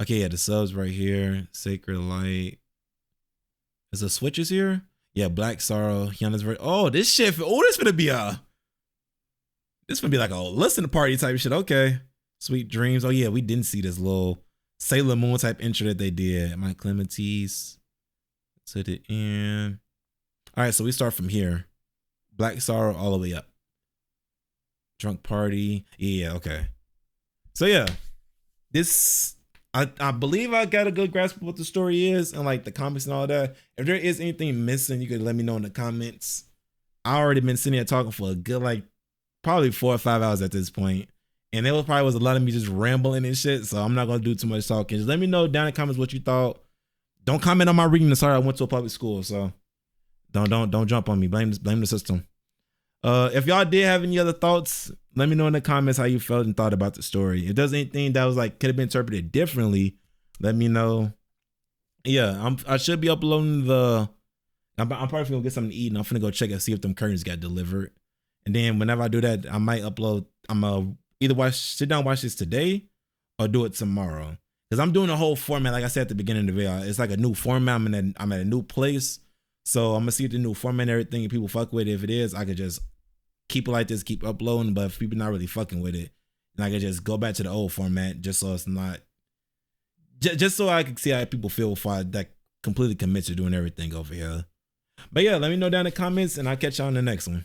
Okay, yeah, the subs right here. Sacred Light. Is the switches here? Yeah, Black Sorrow, Hyuna's verse. Oh, this shit. Oh, this gonna be like a listen party type shit. Okay. Sweet Dreams. Oh yeah, we didn't see this little Sailor Moon type intro that they did. My Clementes to the end. All right, so we start from here. Black Sorrow all the way up. Drunk Party. Yeah, okay. So yeah, this I believe I got a good grasp of what the story is and like the comics and all that. If there is anything missing, you could let me know in the comments. I already been sitting here talking for a good like probably 4 or 5 hours at this point. And there probably was a lot of me just rambling and shit. So I'm not gonna do too much talking. Just let me know down in the comments what you thought. Don't comment on my reading. Sorry, I went to a public school, so don't jump on me. Blame the system. If y'all did have any other thoughts, let me know in the comments how you felt and thought about the story. If there's anything that was like could have been interpreted differently, let me know. Yeah, I should be uploading the. I'm probably gonna get something to eat, and I'm finna go check and see if them curtains got delivered. And then whenever I do that, I might upload. I'm either sit down and watch this today, or do it tomorrow. Cause I'm doing a whole format, like I said at the beginning of the video. It's like a new format. I'm at a new place, so I'm gonna see if the new format and everything and people fuck with it. If it is, I could just keep it like this, keep uploading. But if people not really fucking with it, then I could just go back to the old format just so it's not. Just so I can see how people feel before I like completely commit to doing everything over here. But yeah, let me know down in the comments, and I'll catch y'all in the next one.